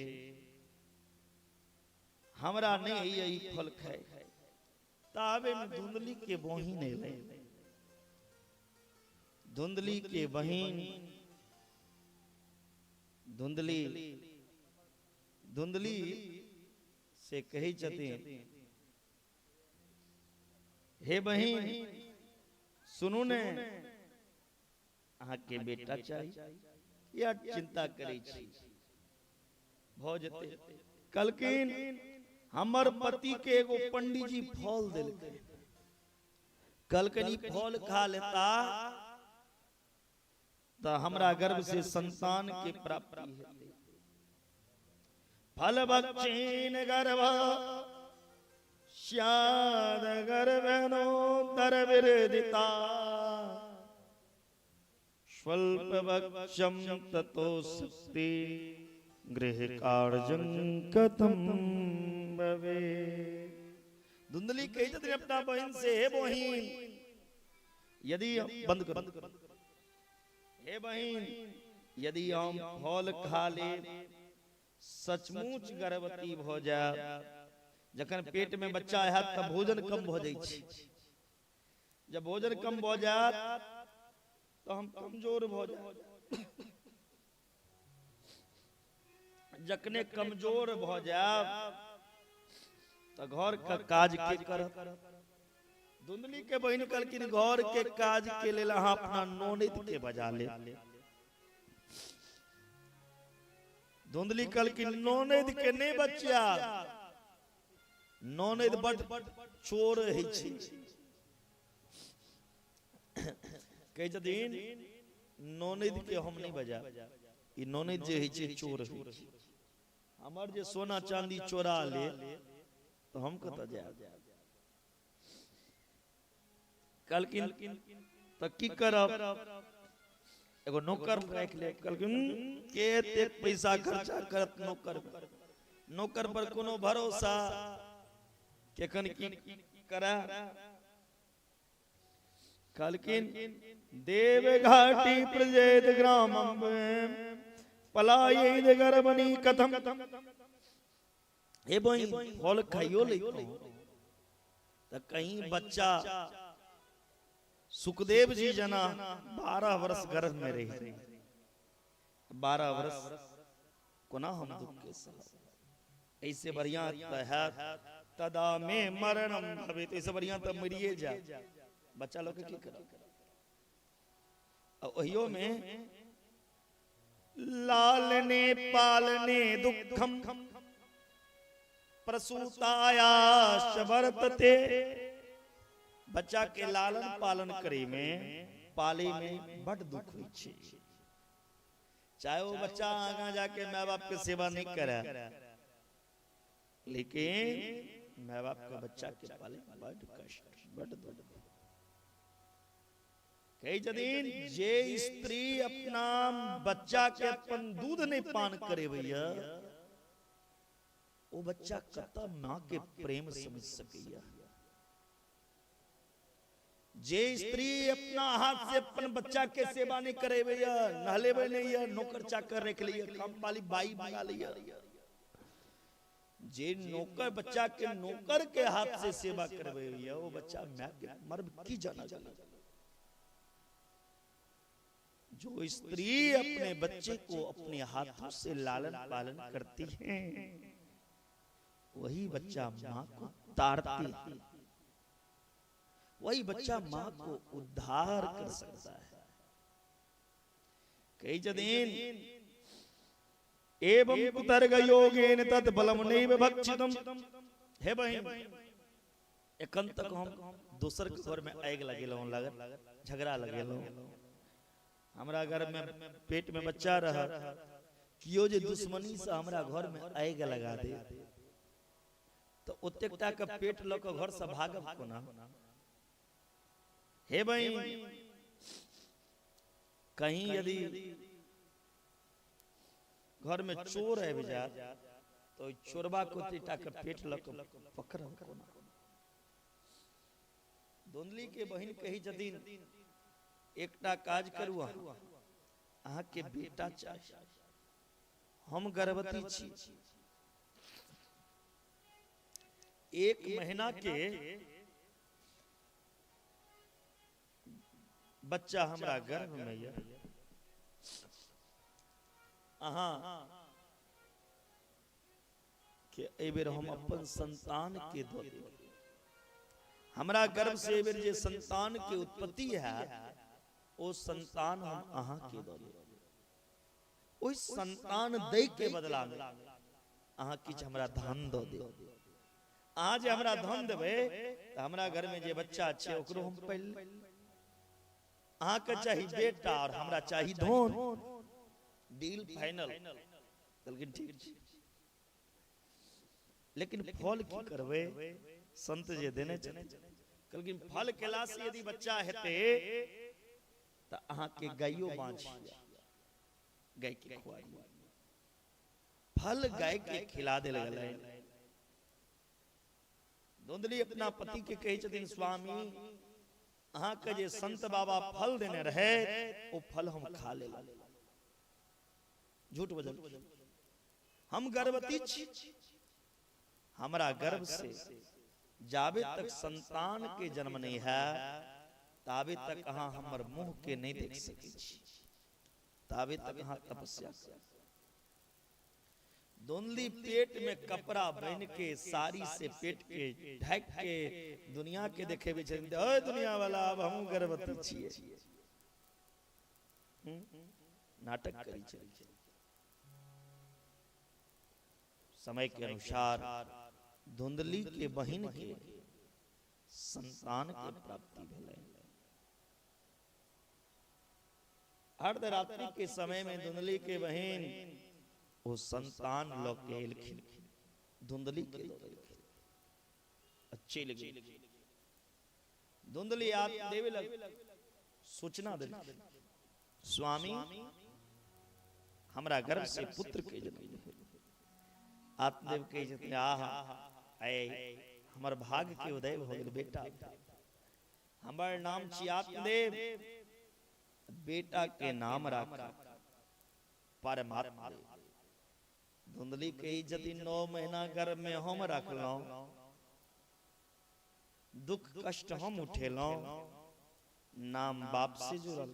हमरा नहीं है ई फल खाए ताबे में धुंधली के बहिन एले। धुंधली के बहिन धुंधली से कही छथिन हे बहिन सुनू ने अहाँ के बेटा चाहिए या चिंता करे छी भ जेते। कलकिन हमर पति के एगो पंडित जी फल देलकै, कलकनी फल खा लेता तो हमरा गर्भ से संतान के प्राप्ति हेतै। फल भक्षीन गर्भ श्याद गर्भनो दरविरदिता स्वल्प भक्षम ततो शक्ति गृह कार्जं कथम भवे। धुंधली कही जाती अपना बहन से, हे बहन यदि बंद करो, हे बहन यदि हम फल खा ले सचमुच गर्भवती भ जाए। जखन पेट में बच्चा है तब भोजन कम भ जाय छै, जब भोजन कम भ जाए तो हम कमजोर भ जाए। जखने कमजोर भ जाए तो घर का काज के करत। धुंधली के बहन कहलखिन घर के काज के लेल अहाँ अपना ननद के बजा ले। धुंधली कहलखिन ननद के नहीं बच्चा, ननद बड़ चोर है छै। कहे छथिन ननद के हम नहीं बजा, ई ननद जे है छै चोर है। हमर जे सोना चांदी चोरा ले तो हम कत जाए। कहलखिन तो की करब, एगो नौकर राख ले। कहलखिन के पैसा खर्चा करत नौकर पर, नौकर पर कोनो भरोसा केखन की करा। कहलखिन देव घाटी प्रजेत ग्रामम पलायेद गर्भनी कथम। हे बहन फल खाइयो ले तो कहीं बच्चा सुखदेव जी जना 12 वर्ष गर्भ में रही, 12 वर्ष कोना हम दुख के साथ। ऐसे बढ़िया है तदा में मरणम भवे, ऐसे बढ़िया तो मरिए जा। बच्चा लोग की करे ओहियो में लालने पालने दुखम प्रसूताया वर्तते। बच्चा के लालन पालन करे में पाले में बड़ दुख होई छै। चाहे वो बच्चा आगा जाके माँ बाप के सेवा नहीं करे, लेकिन माँ बाप का बच्चा के पाले बड़ कष्ट बड़ दुख। कई जदीन जे स्त्री अपना बच्चा के अपन दूध नहीं पान करे भैया, वो बच्चा कत माँ के प्रेम समझ सकैया। जे स्त्री अपना हाथ से अपन बच्चा के सेवा नहीं करे भैया, नहले नहीं है, नौकर चाकर रख लिया, काम वाली बाई मंगा लिया। जे नौकर बच्चा के नौकर के हाथ से सेवा करे भैया, वो बच्चा माँ के मर्म की जाना जाना। जो स्त्री अपने बच्चे को अपने हाथों से लालन पालन करती है, वही बच्चा माँ को तारती है, वही बच्चा माँ को उद्धार कर सकता है। कई जदीन एवं कुतर्ग योगेन तत् बलम नैव भक्षितम। हे बहन एखन तक हम दोसर के घर में आग लगेलौं, झगड़ा लगेलौं। हमरा घर में पेट में बच्चा रह, कियो जे दुश्मनी से हमरा घर में आग लगा दे तो ओतेकटा के पेट ल के घर से भागब कोना। हे बहन कहीं यदि घर में चोर आबि जात तो चोरबा को तीटा के पेट ल के पकड़ब कोना। धुंधली के बहन कही जदीन एकटा काज करू, अहाँ के बेटा चाहिए, हम गर्भवती छी, 1 महीना के बच्चा हमरा गर्भ में है, अहाँ के एहि बेर हम अपन संतान के दो दे। हमरा गर्भ से बेर जे संतान के उत्पत्ति है ओ संतान हम अहाँ के दो दे ओइ संतान दे के बदला में अहाँ किछ हमरा धन दो दे अहाँ जे हमरा धन देबे त हमरा घर में जे बच्चा छै ओकरो हम पाल अहाँ के चाही बेटा और हमरा चाही धन डील फाइनल लेकिन ठीक छै लेकिन फल की करबे संत जे देने छथि लेकिन फल केला से यदि बच्चा हेते त अहाँ के गायो बाँझ गाय के खुआई फल गाय के खिला दे लगले धुंधली अपना पति के कहे छथिन स्वामी अहाँ के जे संत बाबा फल देने रहे ओ फल हम खा ले झूठ बजल हम गर्भवती छी हमरा गर्भ से जाबे तक संतान के जन्म नहीं है ताबे तक अहाँ हमर मुंह के नहीं देख सकै छी ताबे तक अहाँ तपस्या कर धुंधली पेट में कपड़ा बन के साड़ी से पेट के ढक के दुनिया के देखेबे छथिन ओए दुनिया वाला अब हम गर्भवती छिए नाटक करी छै समय के अनुसार धुंधली के बहिन के संतान के प्राप्ति भेलै अर्धरात्रि के समय में धुंधली के बहिन वो संतान लोग के एलखिन धुंधली के अच्छे लगे धुंधली आप देवे लग सूचना दे स्वामी हमरा गर्भ से पुत्र के जन्म आत्मदेव के जतने आहा आए हमर भाग के उदय हो गेल बेटा हमर नाम छी आत्मदेव बेटा के नाम राखा परमात्मा धुंधली के जति 9 महीना गर्भ में हम रखलो दुख कष्ट हम उठेलो नाम बाप से जुड़ल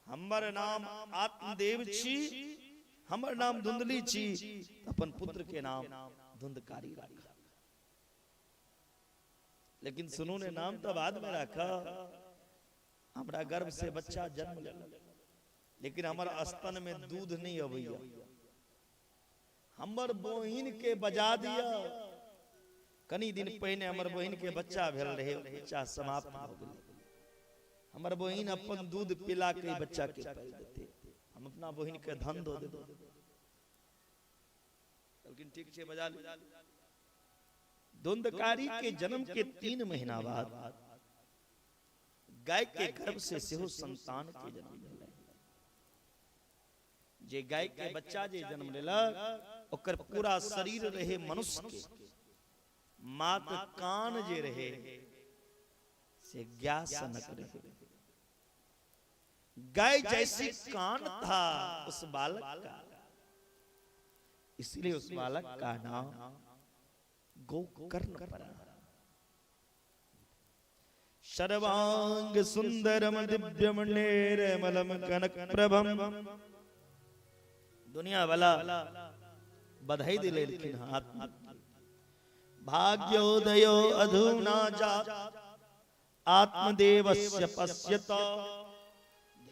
हमर नाम आत्मदेव छी हमर नाम धुंधली छी अपन पुत्र के नाम धुंधकारी रखा लेकिन सुनो ने नाम तो बाद में रखा हमरा गर्भ से बच्चा जन्म ले लेकिन हमर स्तन में दूध नहीं अबैया हमर बहिन के बजा दिया कनी दिन पहले हमर बहिन के बच्चा भेल रहे बच्चा समाप्त हो गेल हमर बहिन अपन दूध पिला के बच्चा के पाल देते हम अपना बहिन के धन दो दे लेकिन ठीक छे बजा ले धुंधकारी के जन्म के 3 महीना बाद गाय के गर्भ से सेहो संतान के जन्म भेलै जे गाय के बच्चा जे जन्म लेलक ओकर पूरा शरीर रहे मनुष्य के मात कान जे रहे से ग्यासनक रहे गाय जैसी कान था उस बालक का इसलिए उस बालक का नाम गोकर्ण पड़ा सर्वांग सुंदरम दिव्यम निर्मलम कनक प्रभम दुनिया वाला बधाई दिले लेकिन हाथ भाग्योदयो अधुना जात आत्मदेवस्य पश्यत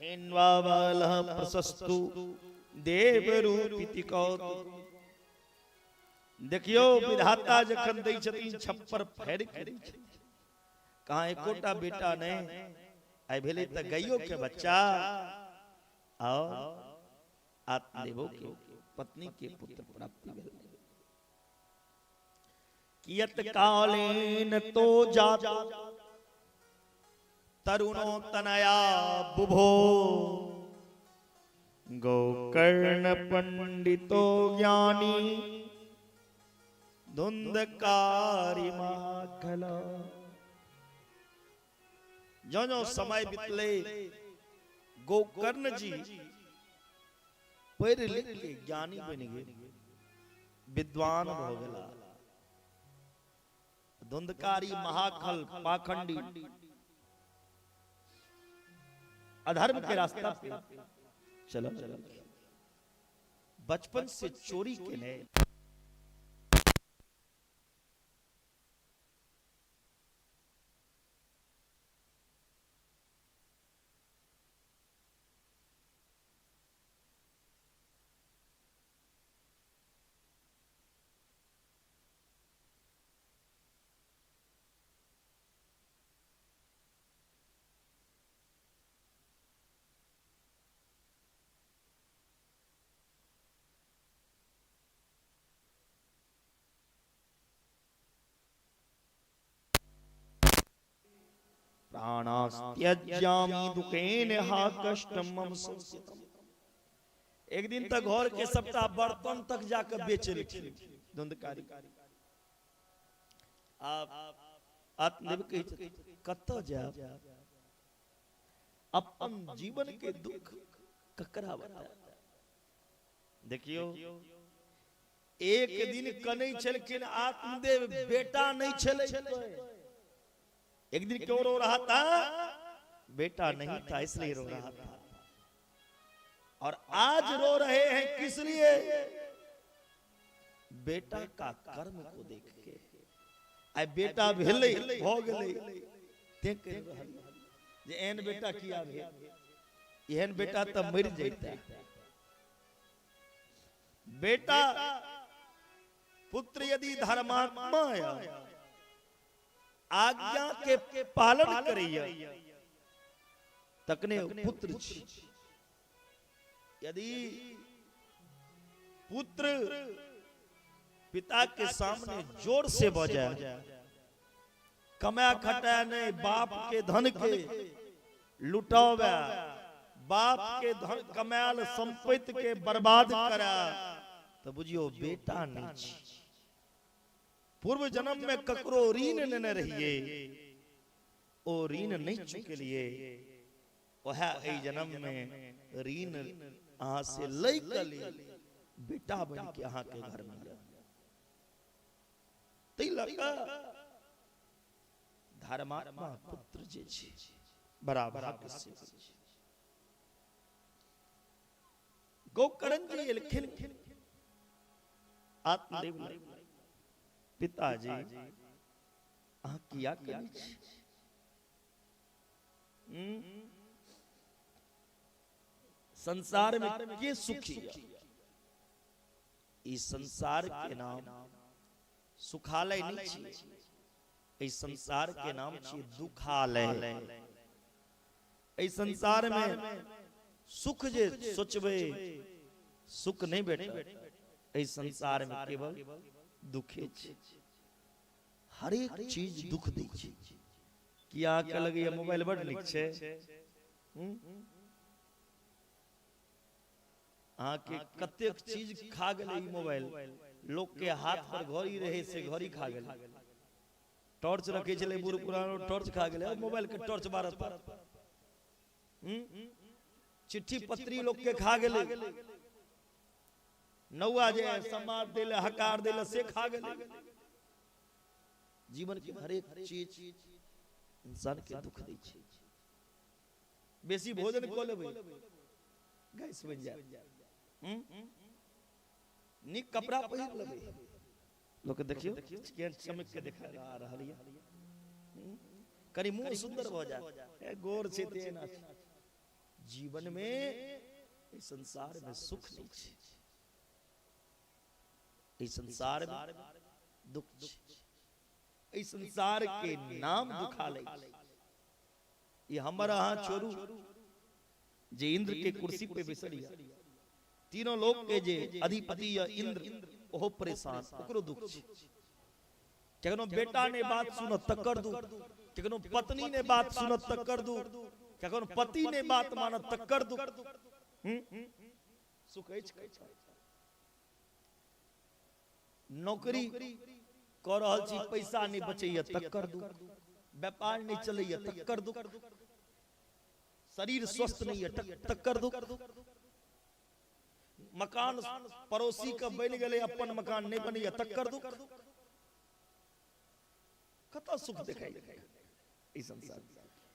धेन्वा बालः प्रशस्तु देवरूपिति कौतुक देखियो विधाता जखन दै छथिन छप्पर फेर के दै छथिन कहाँ एकोटा बेटा नहीं आई भेले त गाइयो के बच्चा और आत्मदेवो के पत्नी के पुत्र प्राप्ति भेल कियत कालेन तो जात तरुणो तनया बुभो गोकर्ण पंडितो ज्ञानी धुंधकारी महाकला जो जो समय बितले गोकर्ण जी पढ़ लिख के ज्ञानी बन गए विद्वान हो गया धुंधकारी महाखल पाखंडी अधर्म के रास्ता पे चलो बचपन से चोरी के लिए प्राणास्त्यज्यामि दुखेन हा कष्टम मम संस्थितम। एक दिन तक घर के सबटा बर्तन तक जाकर बेच लेखिन धुंधकारी। आप आत्मदेव के कत जाब, अपन जीवन के दुख ककरा बता। देखियो एक दिन कनै छलखिन आत्मदेव, बेटा नहीं छले। एक दिन क्यों रो रहा था? बेटा नहीं था इसलिए रो रहा था। और आज रो रहे हैं किस लिए? बेटा का कर्म को देख के। आई बेटा भेले हो गेले देख के जे एहन बेटा किया भेल, एहन बेटा तो मर जैता। बेटा पुत्र यदि धर्मात्मा आज्ञा के पालन करैया तकने पुत्र छी। यदि पुत्र पिता के सामने जोर से बजाए, कमा खटा नहीं, बाप के धन के लुटावे, बाप के धन कमाल संपत्ति के बर्बाद करा, तो बुझियो बेटा नहीं छी। पूर्व जन्म में ककरो ऋण न रहिए, ओ ऋण नहीं चुकलिए, वह ए जन्म में ऋण अहाँ से लई कली बेटा बन के अहाँ के घर में तई लगा। धर्मात्मा पुत्र जे छै बराबर से गोकर्ण जी लिखिन आत्मदेव पिताजी अहाँ किया करी छी? संसार में के सुखी? इस संसार के नाम सुखालय नहीं छी, इस संसार के नाम छी दुखालय। इस संसार में सुख जे सोचबे सुख नहीं बेटा। इस संसार में केवल दुखे छै। हर एक चीज दुख दै छै। किया के लगे मोबाइल बड़ नीक छै, आके कतेक चीज खा गेलै ई मोबाइल। लोग के हाथ पर घड़ी रहे से घड़ी खा गेलै, टॉर्च रखे छले बूढ़ पुरानो टॉर्च खा गेलै, मोबाइल के टॉर्च बारत पर। चिट्ठी पत्री लोग के खा गेलै, नौआ जे समाज देले हकार देले से खा गेलै। जीवन के हर एक चीज इंसान के दुख दै छै। बेसी भोजन को लेबै गैस बन जाए, निक कपड़ा पहिर लेबै, लोग देखियो केहन चमक के देखा आ रहल है, कनी मुंह सुंदर भ जाए, गोर छै तेना। जीवन में इस संसार में सुख नहीं छै, इस संसार में दुख छै। इस संसार के नाम दुखालय। ये हमर अहाँ छोड़ू जे इंद्र के कुर्सी पे बैसलिया, तीनों लोग के जे अधिपति या इंद्र ओहो परेशान, ओकरो दुख छै। केकनो बेटा ने बात सुनत त कर दू, केकनो पत्नी ने बात सुनत त कर दू, केकनो पति ने बात मानत त कर दू। सुख अछि। नौकरी क रहल छी, पैसा नहीं बचैया त कर दू, व्यापार नहीं चलैया त कर दू, शरीर स्वस्थ नहीं है त कर दू, मकान पड़ोसी का बन गए अपन मकान नहीं बनैया त कर दू। कत सुख दिखाई इस संसार।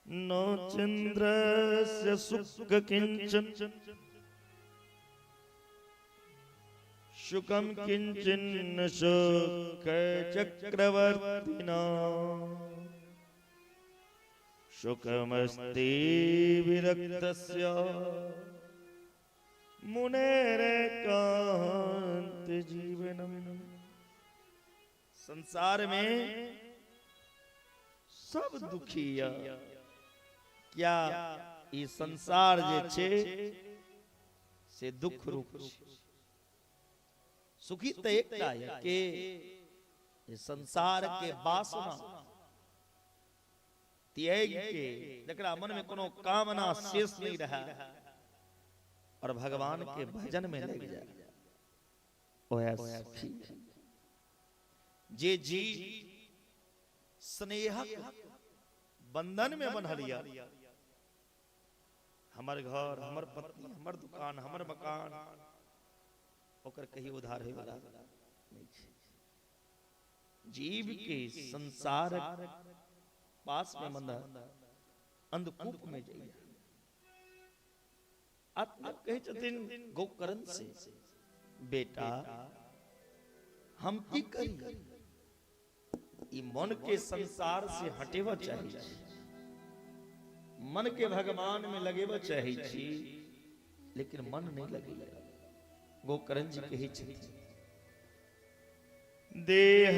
न चंद्रस्य सुख किंचन शुकम किंचन शोक चक्रवर्तिना शुकमस्ति विरक्तस्य मुनेरेकांत जीवनम। संसार में सब दुखी है। क्या ये संसार जे छे से दुख रूप छे। सुखी तो एकटा है कि संसार के वासना त्याग के जकरा मन में कोनो कामना शेष नहीं रहा और भगवान के भजन में लग जाए ओया सुखी। जे जी स्नेहक बंधन में बंधलिया, हमर घर, हमर पत्नी, हमर दुकान, हमर मकान, ओकर कहीं उधार है वाला नहीं छै। जीव के संसार पास में बंधा अंधकूप में जाइए। आत्मा कहे छथिन गोकर्ण से, बेटा हम की करी, ई मन के संसार से हटेवा चाहिए, मन के भगवान में लगेवा चाहिए, लेकिन मन नहीं लगेगा। गोकर्ण जी कही छथिन देह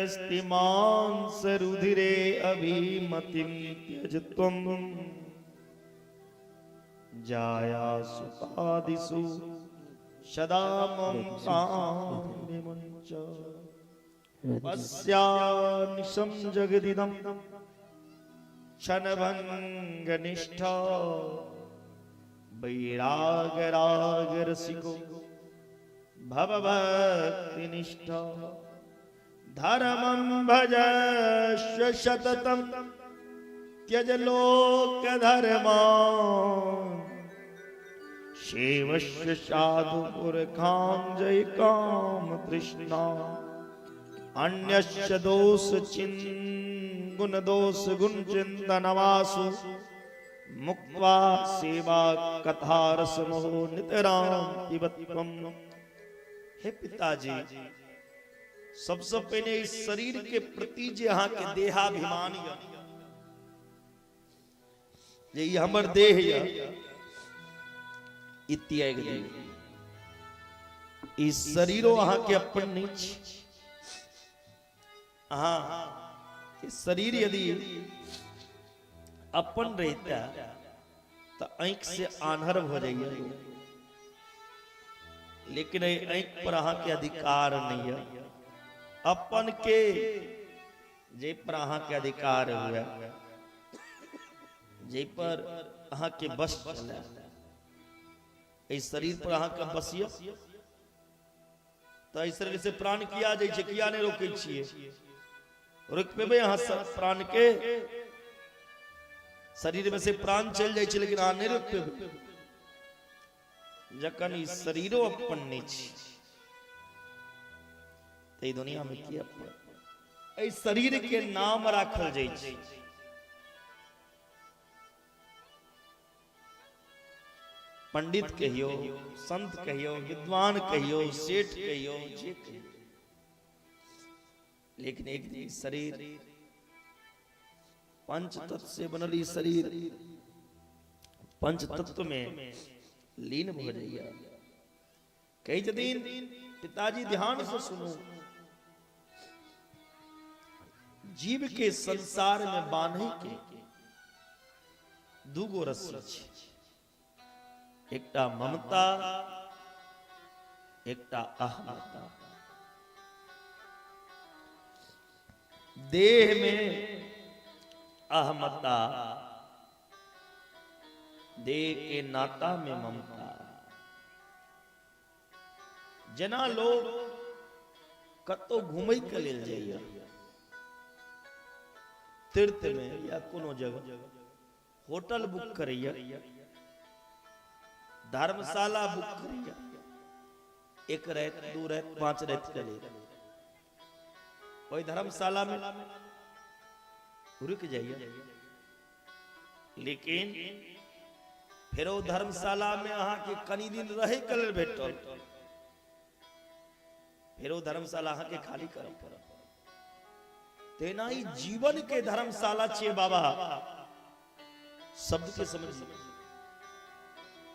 स्तिमांस रुधिरे अभिमतिं त्यजत्वं जाया सुपादिषु सदा ममतां विमुञ्च पश्यानिशं जगदिदं क्षणभङ्गनिष्ठा वैरागरागरसिको भवभक्तिनिष्ठा धर्मं भजस्व सततं त्यज लोकधर्मान् सेवस्व साधुपुरखां जय काम तृष्णा अन्यस्य दोष गुण दोष गुण चिंतनवासु मुक्त्वा सेवा कथा रसमो नितरां पिबत्वम्। हे पिताजी, सबसे पहले इस शरीर के प्रति जे यहाँ के देहाभिमान ये हमर देह त्याग दी। इस शरीरो अहाँ के अपन नहीं छी। हाँ, इस शरीर यदि अपन रहता तो आंख से आन्हर हो जाइए, लेकिन आंख पर अहाँ के अधिकार नहीं है। अपन के जे पर अहाँ के अधिकार हुआ, जे पर अहाँ के बस चला, इस शरीर पर अहाँ का बसिया तो इस शरीर से प्राण किया जाए, किया नहीं रोके छिए, रोक पे यहाँ प्राण के शरीर में से प्राण चल जाए, लेकिन अहाँ नहीं रोक पे। जखन इस शरीरो अपन नहीं छी तो दुनिया में किया इस शरीर के नाम राखल जाए। पंडित कहियो, संत कहियो, विद्वान कहियो, सेठ कहियो, जे कहियो, लेकिन एक दिन शरीर पंच तत्व से बनली शरीर पंच तत्व में लीन हो जाइए। कई दिन पिताजी ध्यान से सुनो, जीव के संसार में बांधे के दूगो रस्सी छै, एकटा ममता, एकटा अहमता। देह में अहमता, देह के नाता में ममता। जना लोग कतो घूमे के लेल जाइए, तीर्थ में या कोनो जगह होटल बुक करिए, धर्मशाला बुक करिए, एक रात, दो रात, 5 रात के लिए कोई धर्मशाला में रुक जाइए, लेकिन फिर वो धर्मशाला में अहाँ के कनी दिन रहे के लेल भेटल, फिर वो धर्मशाला अहाँ के खाली करब पड़त। तेना ही जीवन के धर्मशाला छे बाबा, शब्द के समझ।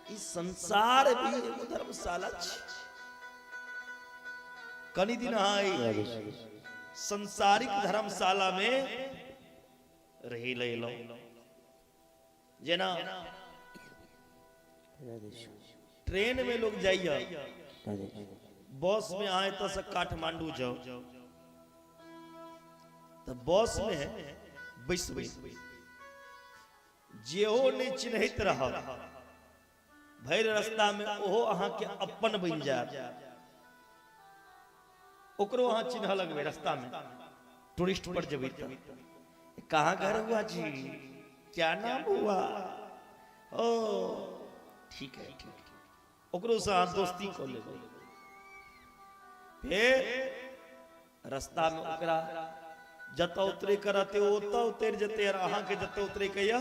इस संसार भी एगो धर्मशाला छे। कनी दिन आई संसारिक धर्मशाला में रही ले लो। जना ट्रेन में लोग जाइए, बस में आए तो से काठमांडू जाओ, तो बस में बैस जेहो नहीं चिन्हित रह भैर रास्ता में ओहो अहाँ के अपन बन जाए, ओकरो अहाँ चिन्ह लगबे रास्ता में। टूरिस्ट पर जब कहाँ घर हुआ जी, क्या नाम हुआ, ओ ठीक है ठीक है, ओकरो से अहाँ दोस्ती कर ले। फिर रास्ता में ओकरा जत उतरे करते ओता उतर जते, और अहाँ के जते उतरे कहिया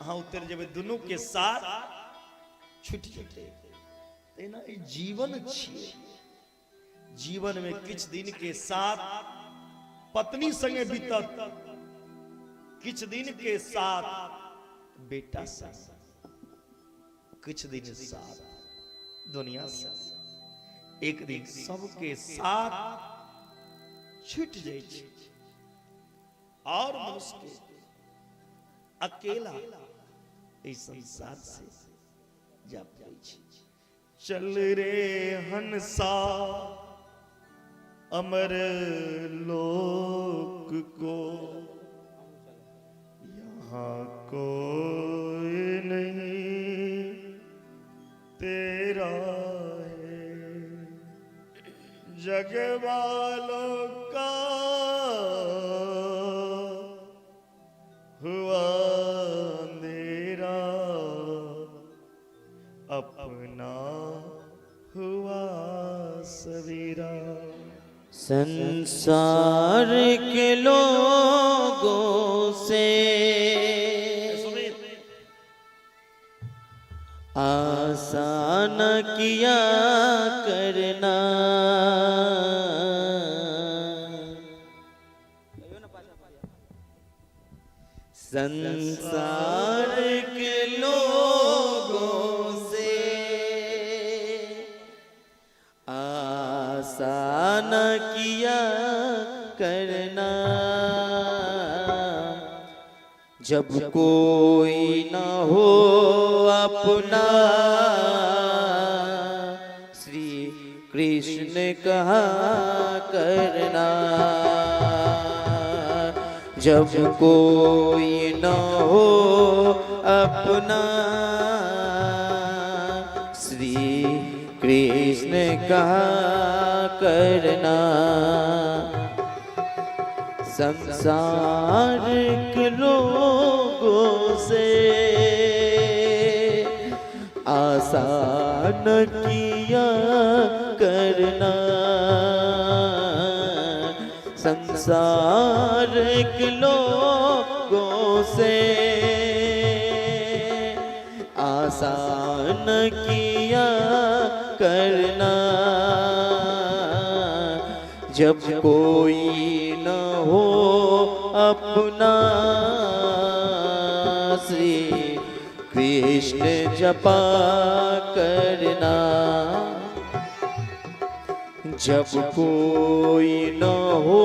अहाँ उतर जेबे, दोनों के साथ छुट जते। तेना ई जीवन छिए, जीवन में किछ दिन के साथ पत्नी संगे बीतत, किछ दिन के साथ बेटा संग, किछ दिन साथ दुनिया से, एक दिन सबके साथ छूट जाए छै। और मनुष्य के अकेला इस संसार से जा पाए छै। चल रे हंसा अमर लोक को, यहाँ कोई नहीं तेरा है, जग वालों का हुआ अंधेरा, अपना हुआ सवेरा। संसार के लोगों से आसान किया करना, संसार के लोगों से आसान किया करना, जब कोई न हो अपना श्री कृष्ण कहा करना, जब कोई न हो अपना श्री कृष्ण कहा करना। संसार के लोगों से आसान किया करना, संसार के लोगों से आसान किया करना, जब कोई न हो अपना श्री कृष्ण जपा करना, जब कोई न हो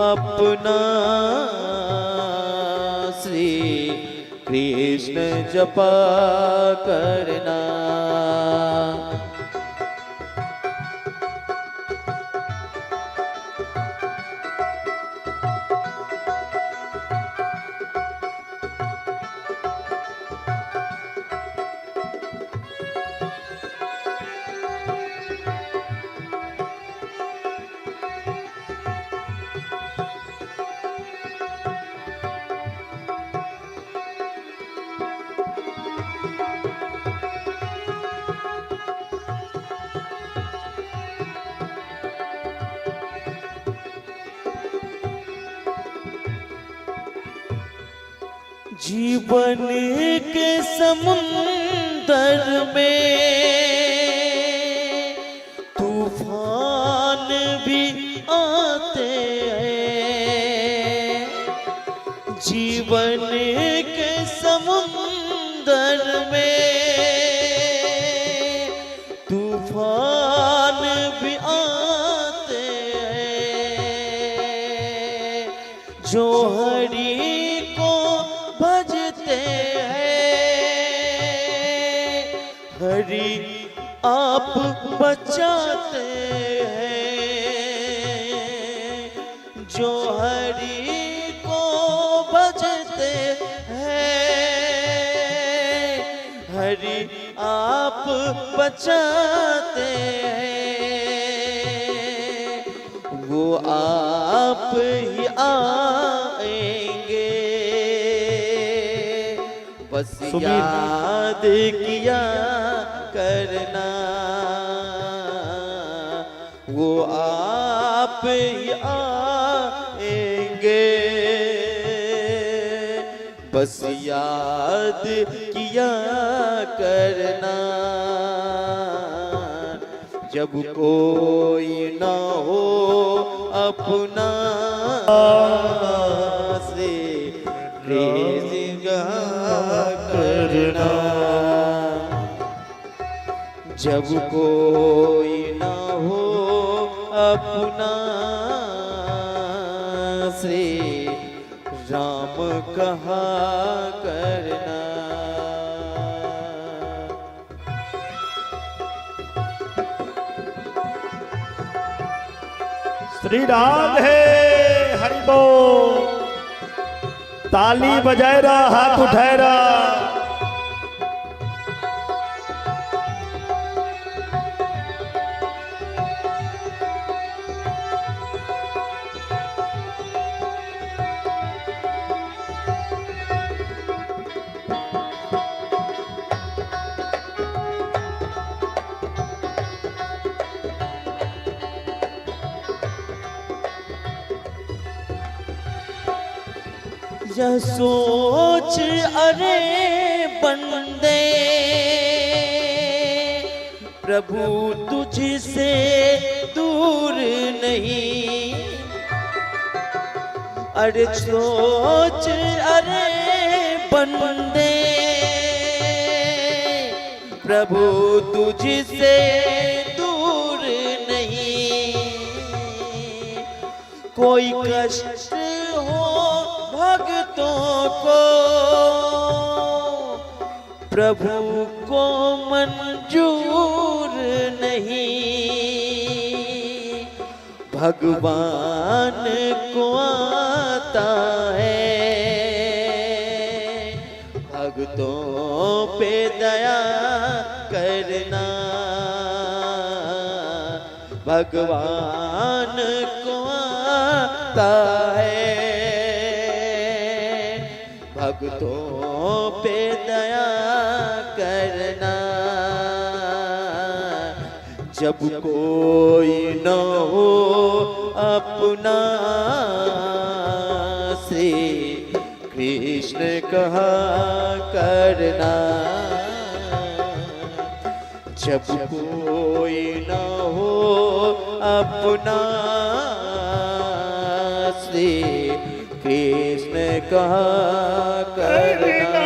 अपना श्री कृष्ण जपा करना। जीवन के समुंदर में तूफान भी आते हैं, जीवन के समुंदर में तूफान भी आते हैं, जो हरि हरि आप बचाते हैं, जो हरि को भजते हैं आप बचाते हैं, वो आप ही आएंगे। बस याद किया करना, वो आप ही आएंगे। बस याद किया करना, जब कोई ना हो अपना से रेज़िंगा करना। जब कोई ना हो अपना से राम कहा करना। श्री राधे हरि बोल। ताली बजाए रहा, हाथ उठाए रहा। यह सोच अरे बंदे, प्रभु तुझसे दूर नहीं। अरे सोच अरे बंदे, प्रभु तुझसे दूर नहीं। कोई कष्ट हो भक्तों को, प्रभु को मंजूर नहीं। भगवान को आता है भक्तों पे दया करना। भगवान को आता है भक्तों पे दया करना। जब कोई न हो अपना श्री कृष्ण कहा करना। जब कोई न हो अपना श्री कृष्ण कहा करना।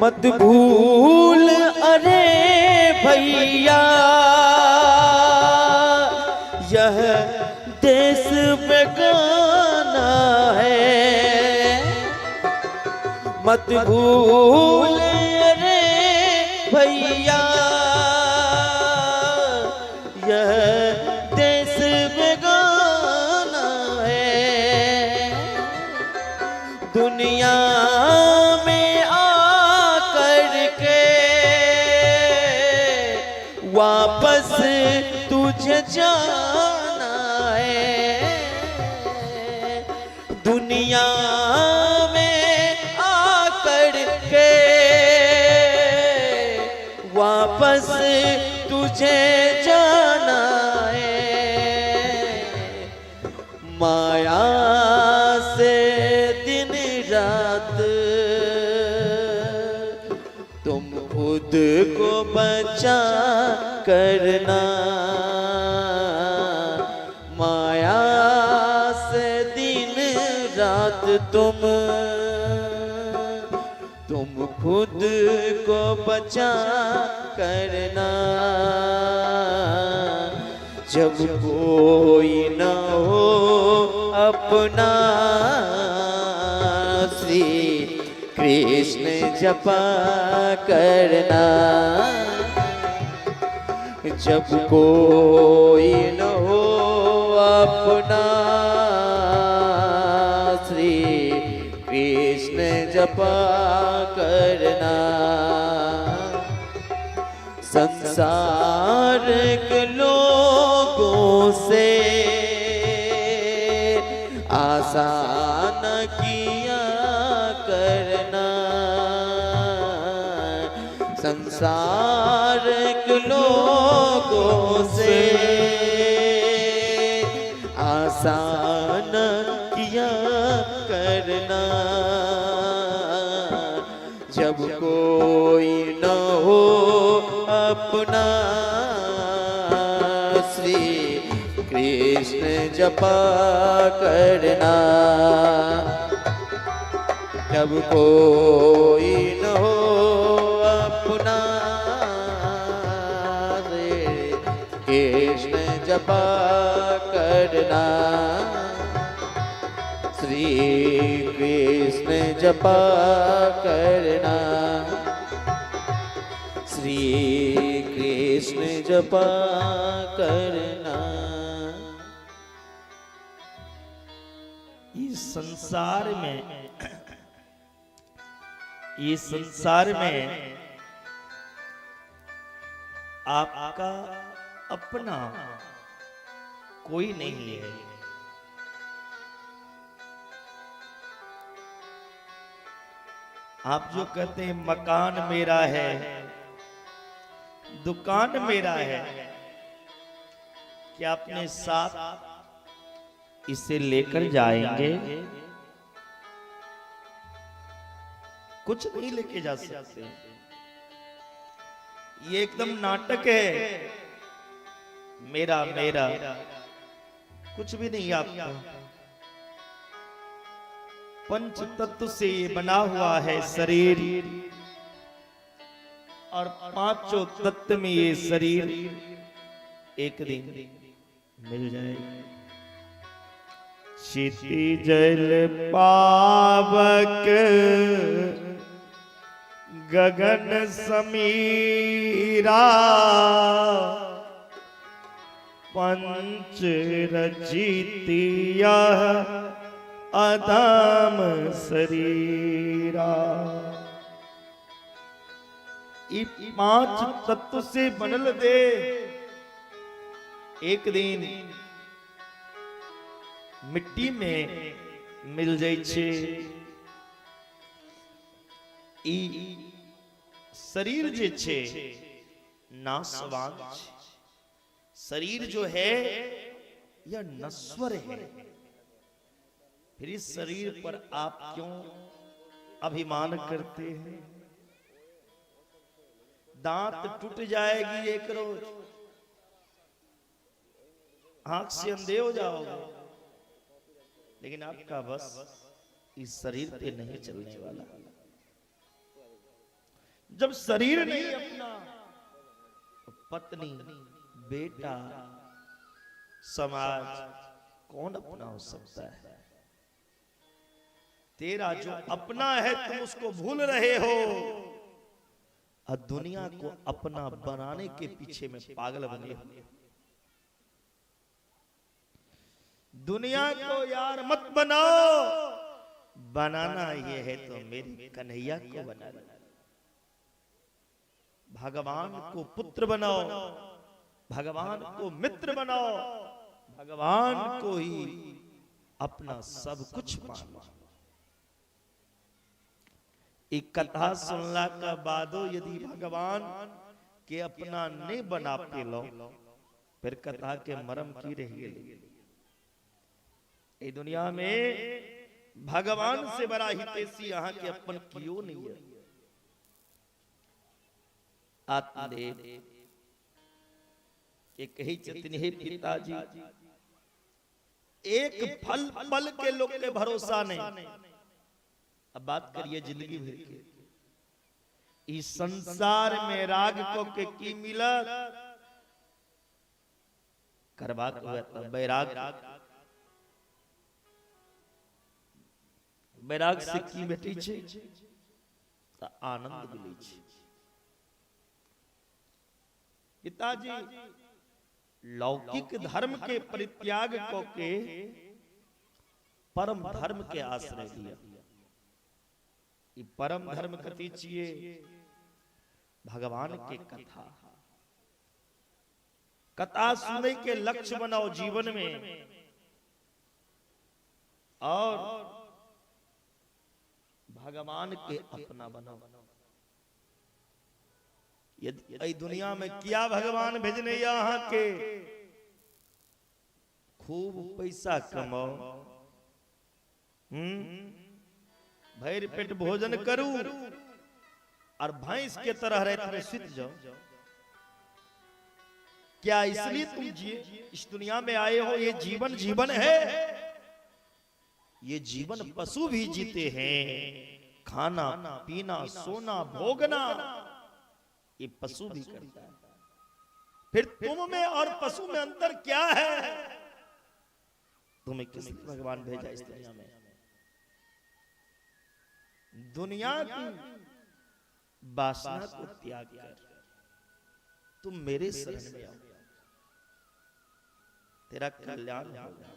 मत भूल अरे भैया यह देश बेगाना है। मत भूल अरे भैया यह देश बेगाना है। दुनिया वापस तुझे जाना है। दुनिया में आकर के वापस तुझे जाना है। माया माया से दिन रात तुम खुद को बचा करना, माया से दिन रात तुम खुद को बचा करना। जब कोई न हो अपना श्री कृष्ण जपा करना। जब कोई न हो अपना श्री कृष्ण जपा करना। संसार के लोगों से आसान किया करना। संसार के लोगों से आसान किया करना। जब कोई न हो अपना श्री कृष्ण जपा करना। जब कोई न हो अपना श्री कृष्ण जपा करना। श्री कृष्ण जपा करना। श्री कृष्ण जपा करना। इस संसार में आपका अपना कोई नहीं है। आप जो कहते हैं मकान मेरा है, दुकान मेरा है, क्या अपने साथ इसे लेकर जाएंगे? कुछ नहीं लेके जा सकते। ये एकदम नाटक है। मेरा मेरा कुछ भी नहीं आपका। पंच तत्व से बना हुआ है शरीर, और पांचों तत्व में ये शरीर एक दिन मिल जाएगा। क्षिति जल पावक गगन समीरा, पंच रचितिया अधम शरीरा। ये पांच तत्व से बनल दे एक दिन मिट्टी में मिल जाए छे। ई शरीर जे छे नासवान छे। शरीर जो है यह नश्वर है। फिर इस शरीर पर आप क्यों अभिमान करते हैं? दांत टूट जाएगी एक रोज, आंख से अंधे हो जाओगे, लेकिन आपका बस इस शरीर पे नहीं चलने वाला। जब शरीर नहीं अपना तो पत्नी, बेटा, समाज कौन अपना हो सकता है? तेरा जो अपना है तुम उसको भूल रहे हो, और दुनिया को अपना बनाने के पीछे में पागल बने हो। दुनिया को यार मत बनाओ, बनाना ये है तो मेरे कन्हैया को बनाना। भगवान को पुत्र बनाओ, भगवान को मित्र बनाओ, भगवान को ही अपना सब कुछ मानो। एक कथा सुनला का बादो यदि भगवान के अपना नहीं बना पे लो, फिर कथा के मरम की रही। ये दुनिया में भगवान से बड़ा हितैषी यहाँ के अपन क्यों नहीं है। आत्मदेव के कही चतन हे पिताजी, एक फल पल के लोग के भरोसा नहीं। अब बात करिए जिंदगी भर के, इस संसार में राग को के की मिला करवा बैराग, बैराग से की बेटी छे त आनंद मिली छे। पिताजी लौकिक धर्म के परित्याग को के परम धर्म के आश्रय दिया। ये परम धर्म कथी छिए? भगवान के कथा। कथा सुने के लक्ष्य बनाओ जीवन में, और भगवान के अपना बनाओ। यदि दुनिया में क्या भगवान भेजने यहाँ के खूब पैसा कमाओ, भैर पेट भोजन करूं और भैंस के तरह रहते में सुत जाओ। क्या इसलिए तुम इस दुनिया में आए हो? ये जीवन जीवन है, ये जीवन पशु भी जीते हैं। खाना पीना सोना भोगना ये पशु भी करता है। फिर तुम में और पशु में अंतर क्या है? तुम्हें किस भगवान भेजा इस दुनिया में? दुनिया की वासना को त्याग कर तुम मेरे शरण में आओ, तेरा कल्याण होगा।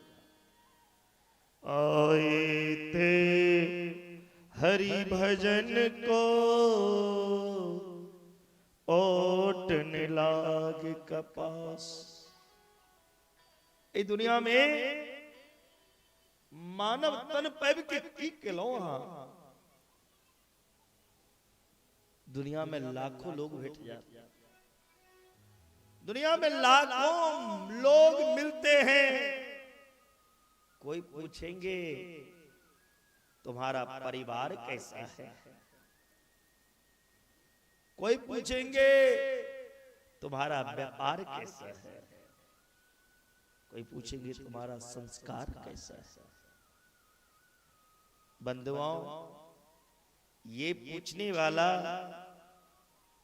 आए थे हरि भजन को ओटने लाग कपास। इस दुनिया में मानव तन पैब के किलो। दुनिया में लाखों लोग भेट जाते हैं, दुनिया में लाखों लोग मिलते हैं। कोई पूछेंगे तुम्हारा परिवार कैसा है, कोई पूछेंगे तुम्हारा व्यापार कैसा है, कोई पूछेंगे तुम्हारा संस्कार कैसा है। बंधुओं, ये पूछने वाला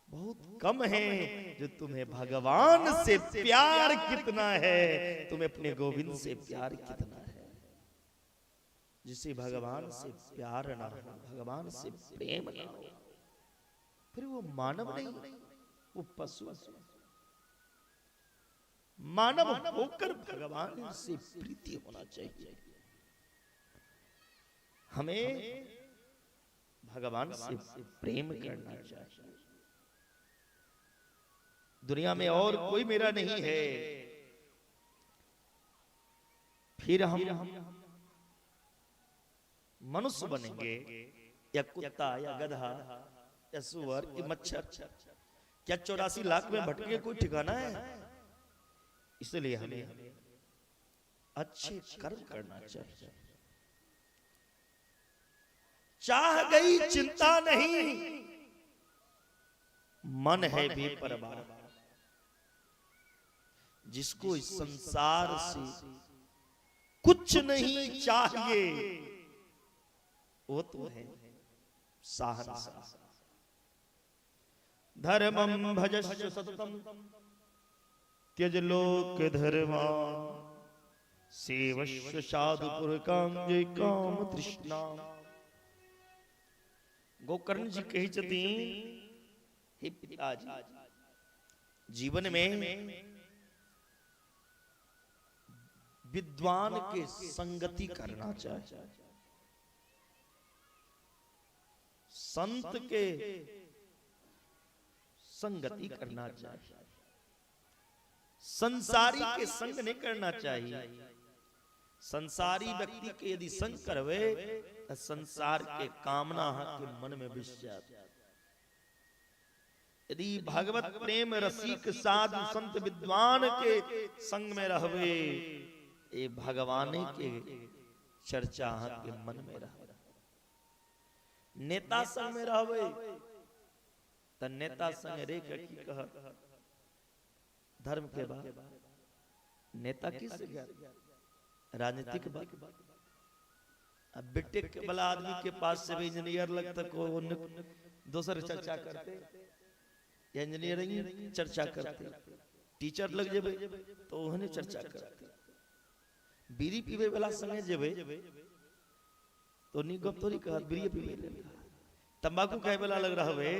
बहुत कम है जो तुम्हें भगवान से प्यार कितना है, तुम्हें अपने गोविंद से प्यार कितना है। जिसे भगवान से प्यार ना हो, भगवान से प्रेम ना हो, फिर वो मानव नहीं, वो पशु। मानव होकर भगवान से प्रीति होना चाहिए। हमें भगवान से प्रेम करना चाहिए। दुनिया में और कोई मेरा नहीं है। फिर हम मनुष्य बनेंगे या कुत्ता या गधा या सुअर या मच्छर? क्या 84 लाख में भटके कोई ठिकाना है? इसलिए हमें अच्छे कर्म करना चाहिए। चाह गई चिंता नहीं, मन है बेपरवाह। जिसको इस संसार से कुछ नहीं चाहिए, वो तो है साहस। धर्मं भजस्व सततम त्यज लोक धर्मा सेवस्व साधुपुर कांजे काम तृष्णा। गोकर्ण जी कही चती, हे पिताजी, जीवन में विद्वान के संगति करना चाहिए, संत के संगति करना चाहिए, संसारी के संग नहीं करना चाहिए। संसारी व्यक्ति के यदि संग करवे तो संसार के कामना के मन में विष जाती। यदि भगवत प्रेम रसिक साधु संत विद्वान के संग में रहवे, ये भगवान के चर्चा अहाँ के मन में रह। नेता संग में रहबे त नेता संग रे के की कह धर्म के बात, नेता किस राजनीतिक बात। अब बेटे के वाला आदमी के पास से भी इंजीनियर लगता को दोसर चर्चा करते, इंजीनियरिंग चर्चा करते, टीचर लग जेबे तो ओहने चर्चा करते, बीड़ी पीवे वाला संगे जेबे तो नी गप तोरी कहत बीड़ी पीवे ले, तंबाकू खाए वाला लग रहबे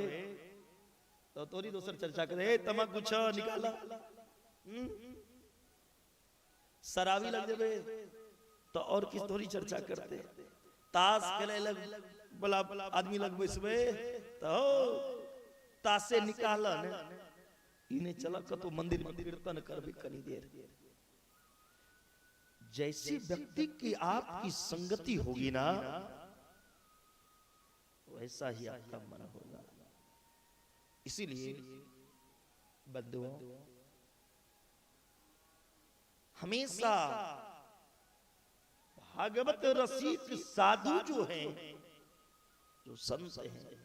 तो तोरी दोसर चर्चा करे, ए तंबाकू छ निकाला। शराबी लग जेबे तो और किस तोरी चर्चा करते, ताश खेले लग बला आदमी लग बैसबे तो ताशे निकालन इने चला कतो मंदिर में कीर्तन करबे कनी देर। जैसी व्यक्ति की आपकी संगति होगी ना वैसा ही आपका मन होगा। इसीलिए बंधुओं हमेशा भागवत रसिक साधु जो हैं, जो संत हैं,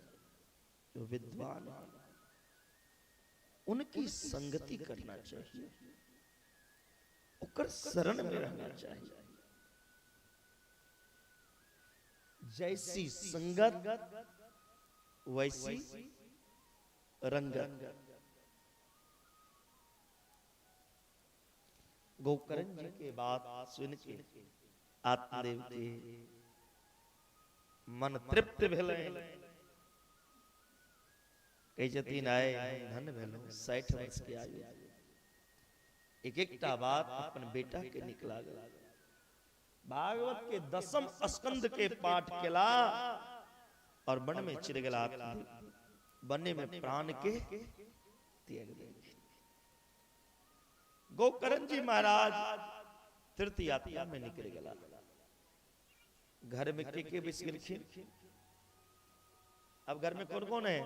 जो विद्वान हैं, उनकी संगति करना चाहिए, उकर शरण में रहना चाहिए। जैसी संगत वैसी रंगत। गोकर्ण जी के बात सुन के आत्मदेव के मन तृप्त भेलै। कई जतीन आए धन भेलो 60 वर्ष के आयु। एक एकटा बात अपन बेटा के निकला गया। भागवत के 10म स्कंद के पाठ केला और वन में चिर गला, बनने में प्राण के त्याग दिए। गोकर्ण जी महाराज तीर्थ यात्रा में निकल गया। घर में के बिस गिलखिन। अब घर में कौन कौन है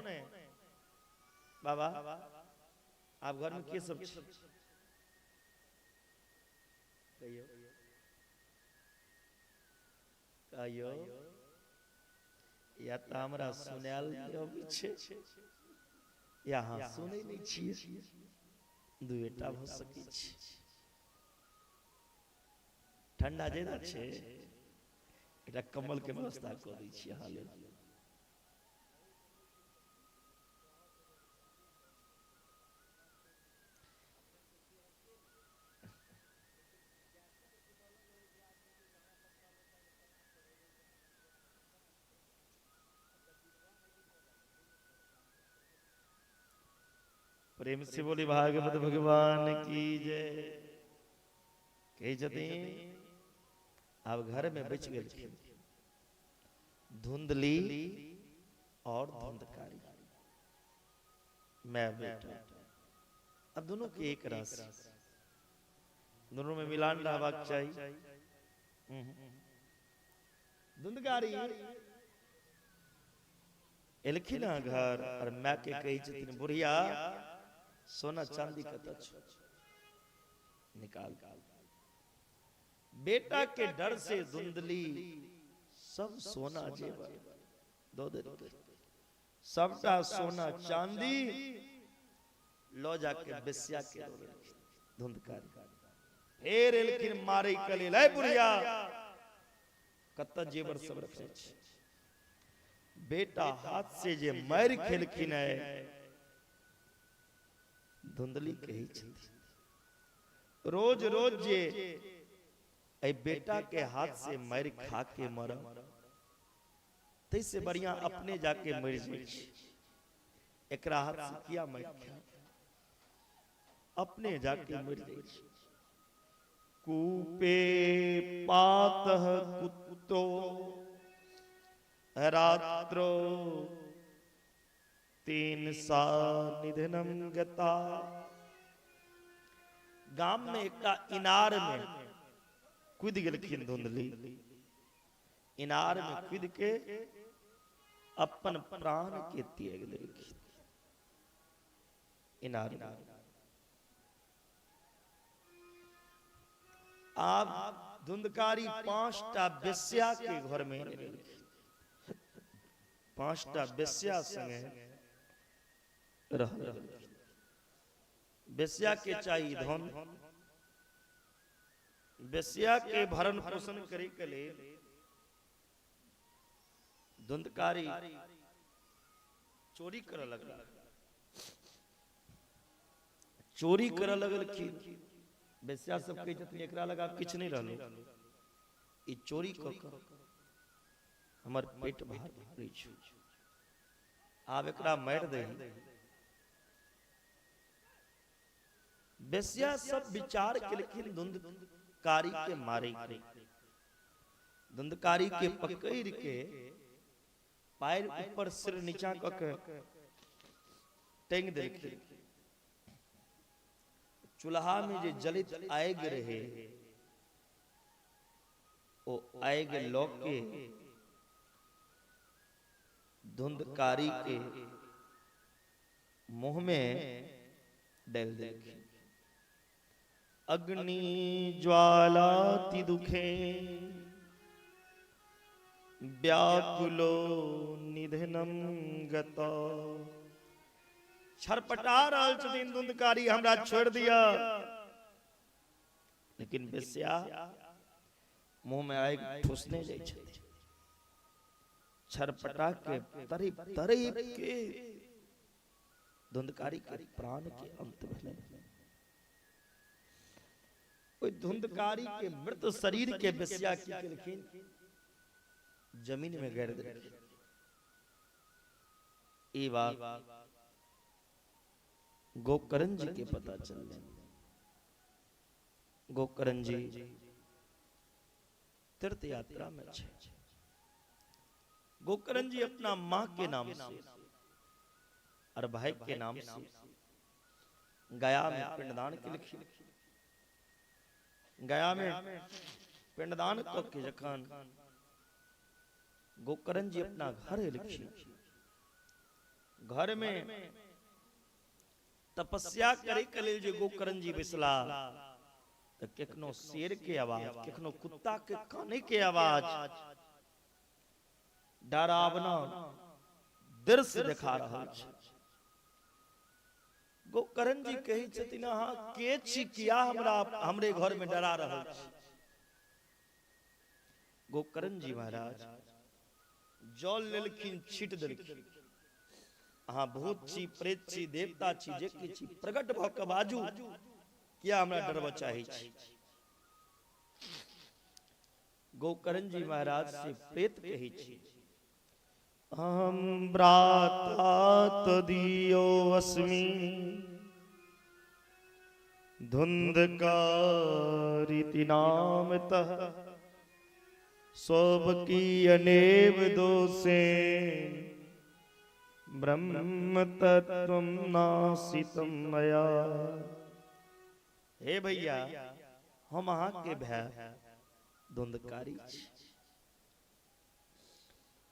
बाबा? आप घर में के सब कहियो या तो हमरा सुनाल छे यहाँ सुनै नहीं छियै। दुएटा भ सकै छै। ठंडा ज्यादा छै, एकटा कम्बल के व्यवस्था कर दै छी अहाँ लेल। प्रेम से बोली भागवत भगवान की जय। कही जतीन अब घर में बच गए धुंधली और धुंधकारी, मैं बेटा। अब दोनों की एक रस, दोनों में मिलान रहबाक चाहिए। धुंधकारी एलखिन घर और मैं के कही जतीन बुढ़िया सोना चांदी कत निकाल। बेटा के डर से धुंधली सब सोना जेवर दो दे, सबटा सोना चांदी लो जाके बेस्या के धुंधकारी। फिर एलखिन मारे कले लै बुढ़िया कत जेवर सब रखे। बेटा हाथ से जे मार खेलखिन है धुंधली कही छथि रोज रोज जे ऐ बेटा के हाथ से मार खा के मर तैसे बढ़िया अपने जाके मर जाए। एकरा हाथ से किया मार खा, अपने जाके मर जाए। कूपे पातः कुत्तो रात्रो 3 सा निधनम गता। गांव में एक इनार में कूद गेलखिन धुंधली। इनार में कूद के अपन प्राण के त्याग देलखिन। इनार में आप धुंधकारी 5टा बेस्या के घर में रहलखिन। 5टा बेस्या संगे रहल। बेस्या के चाहिए धन, बेस्या के भरण पोषण करे के लेल धुंधकारी चोरी कर लगल। चोरी कर लगल कि बेस्या सब कह जतन एकरा लगा किछ नहीं रहलो, ई चोरी क के हमर पेट भर रही छु, आब एकरा मार दे। बेस्या सब विचार केलखिन धुंधकारी के मारे के। धुंधकारी के पकड़ के पैर ऊपर सिर नीचा क के टेंग देलखिन। चूल्हा में जे जलित आग रहे, ओ आग लौ के धुंधकारी के मुंह में डाल देलखिन। अग्नि ज्वालाति दुखे व्याकुलो निधनम गता। छरपटा रहल छथिन धुंधकारी, हमरा छोड़ दिया। लेकिन बेस्या मुंह में आग ठूसने जाय छथिन। छरपटा के तरीब तरीब के धुंधकारी के प्राण के अंत भेलै। ओइ धुंधकारी के मृत शरीर के बेस्या की केलखिन, जमीन में गाड़ देलखिन। ई बात गोकर्ण जी के पता चल। गोकर्ण जी तीर्थ यात्रा में छे। गोकर्ण जी अपना मां के नाम से और भाई के नाम से गया में पिंडदान केलखिन। गया में पिंडदान क के जखन गोकर्ण जी अपना घर एलखिन, घर में तपस्या करे के लेल जे गोकर्ण जी बैसला, त केखनो शेर के आवाज, केखनो कुत्ता के काने के आवाज, डरावना दृश्य देखा रहल छै। गोकर्ण जी कहे छथिन, अहाँ के छी, किया हमरा हमरे घर में डरा रहल छी। गोकर्ण जी महाराज जल लेलखिन, छीट देलखिन। अहाँ भूत छी, प्रेत छी, देवता छी, जे कि छी, प्रकट भ के बाजू, किया हमरा डरब चाहै छी। गोकर्ण जी महाराज से प्रेत कहे छी, हम भ्राता तदीयो अस्मि धुंधकारिति नामतः स्वकी अनेव दोषे ब्रह्म तत्वं नासितम मया। हे भैया, हम अहाँ के भाई धुंधकारी छी।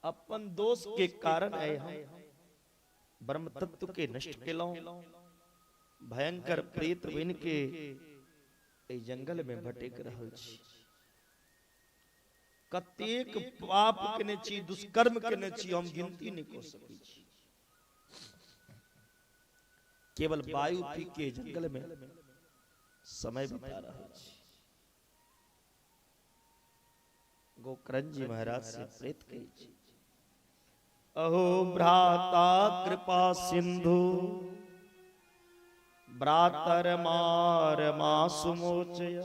अपन दोष के कारण आए हम ब्रह्म तत्व के नष्ट केलौं। भयंकर प्रेत बन के ए जंगल में भटक रहल छी। कतेक पाप केने छी, दुष्कर्म केने छी, हम गिनती नहीं कर सकै छी। केवल वायु पी के जंगल में समय बिता रहल छी। गोकर्ण जी महाराज से प्रेत कहे छी, अहो भ्राता कृपा सिंधु भ्रातर मार मासु मोचय।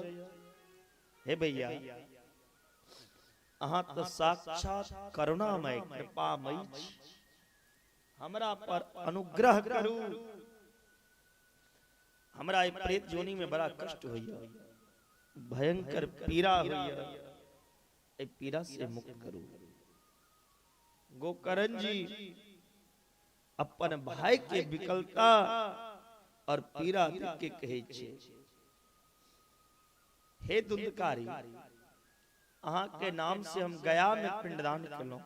हे भैया, अहाँ तो साक्षात करुणामय कृपामय छी, हमरा पर अनुग्रह करू। हमरा ई प्रेत जोनी में बड़ा कष्ट होइया, भयंकर पीड़ा होइया, ए पीड़ा से मुक्त करू। गोकर्ण जी अपन भाई के विकलता और पीड़ा देख के कहे छे, हे धुंधकारी, अहाँ के नाम से हम गया में पिंडदान केलौं,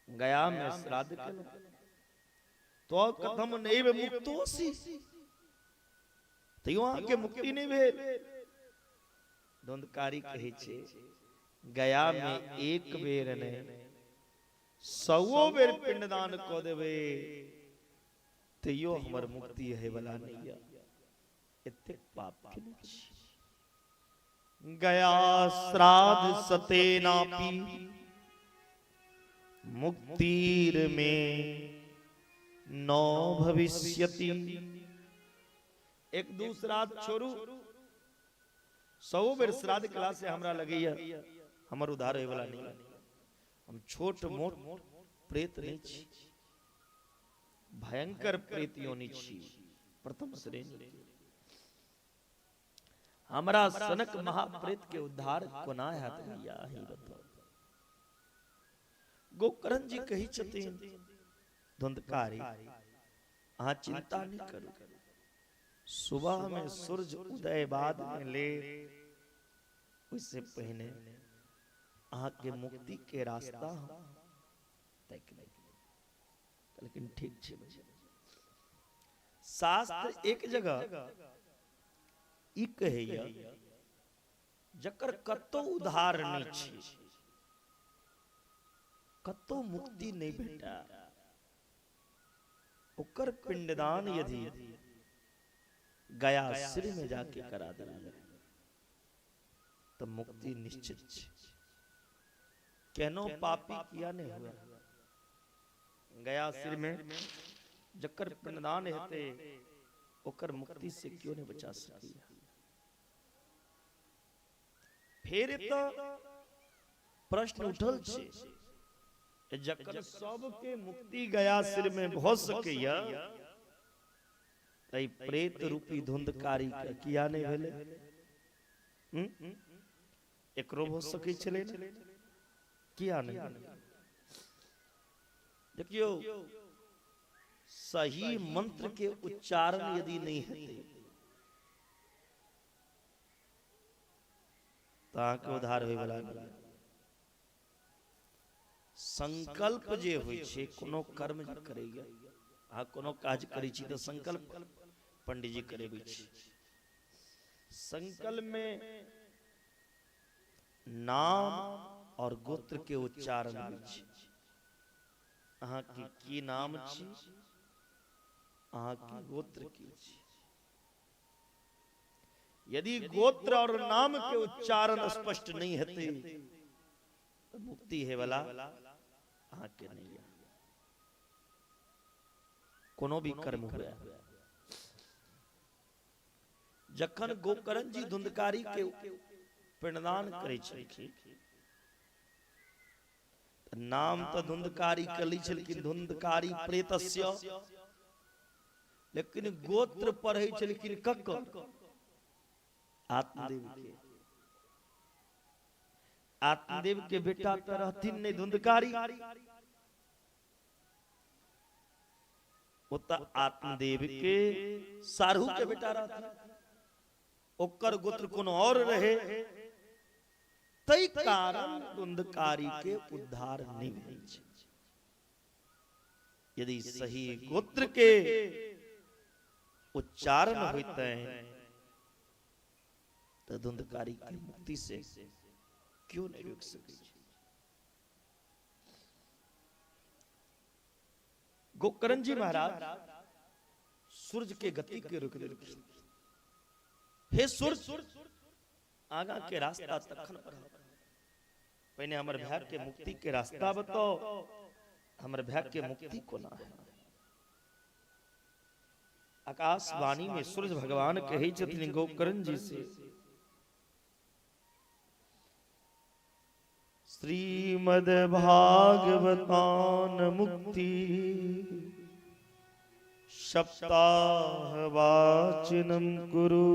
गया में श्राद्ध केलौं, तो कथम नैव मुक्तोसी, तैयो अहाँ के मुक्ति नहीं भेल। धुंधकारी कहे छे गया में एक बेर ने 100 बेर पिंडदान को देवे तैयो हमर मुक्ति है वाला नहीं एते पाप केने छी गया श्राद्ध सते नापी मुक्तिर में नौ भविष्यति एक दूसरा छोड़ू 100 बेर श्राद्ध कला से हमरा लगैया हमर उद्धार होय वाला नहीं हम छोट मोट प्रेत नहीं छी भयंकर प्रेत योनि छी प्रथम श्रेणी हमरा सनक महाप्रेत के उद्धार कोना हैत भैया ही बताओ गोकर्ण जी कही छथिन धुंधकारी अहाँ चिंता नहीं करू सुबह में सूरज उदय बाद में ले उससे पहले अहाँ के मुक्ति के रास्ता तय नहीं लेकिन ठीक छे शास्त्र एक जगह ई कहैया जकर कतो उद्धार नहीं छी कतो मुक्ति नहीं भेटा ओकर पिंडदान यदि गया सिर में जाके करा देना तो मुक्ति निश्चित छे केनो पापी किया नहीं हुआ गया सिर में जकर पिंडदान हेते ओकर मुक्ति से क्यों नहीं बचा सकी फिर तो प्रश्न उठल छे जकर सब के मुक्ति गया सिर में भ सकैया तई प्रेत रूपी धुंधकारी के किया नहीं भेले एकरो भ सकै छले किया नहीं देखियो सही मंत्र के उच्चारण यदि नहीं हेते ताके उद्धार होय वाला नहीं संकल्प जे होय छे कोनो कर्म जे करैया आ कोनो काज करै छी त संकल्प पंडित जी करेबै छी संकल्प में नाम और गोत्र के उच्चारण होय छै अहाँ की नाम छी अहाँ की गोत्र की छी यदि गोत्र और नाम के उच्चारण स्पष्ट नहीं हेते तो मुक्ति है वाला अहाँ के नहीं है कोनो भी कर्म हुआ जखन गोकर्ण जी धुंधकारी के पिंडदान करे छलखिन नाम तो धुंधकारी कली छलखिन धुंधकारी प्रेतस्य लेकिन गोत्र पढ़ै छलखिन कक्कर आत्मदेव के आत्मदेव के बेटा तो रहथिन नहीं धुंधकारी उता आत्मदेव के सारहू के बेटा रहथिन ओकर गोत्र कोनो और रहे तई कारण धुंधकारी के उद्धार नहीं भेल छै यदि सही गोत्र के उच्चारण होते तो धुंधकारी की मुक्ति से क्यों नहीं रुक सके गोकर्ण जी महाराज सूरज के गति के रोक देलखिन हे सूरज आगा के रास्ता तखन बढ़ा पहले हमर भाई के मुक्ति के रास्ता बताओ हमर भाई के मुक्ति कोना है आकाशवाणी में सूरज भगवान कहे छथिन गोकर्ण जी से श्रीमद् भागवतान मुक्ति सप्ताह वाचनम कुरु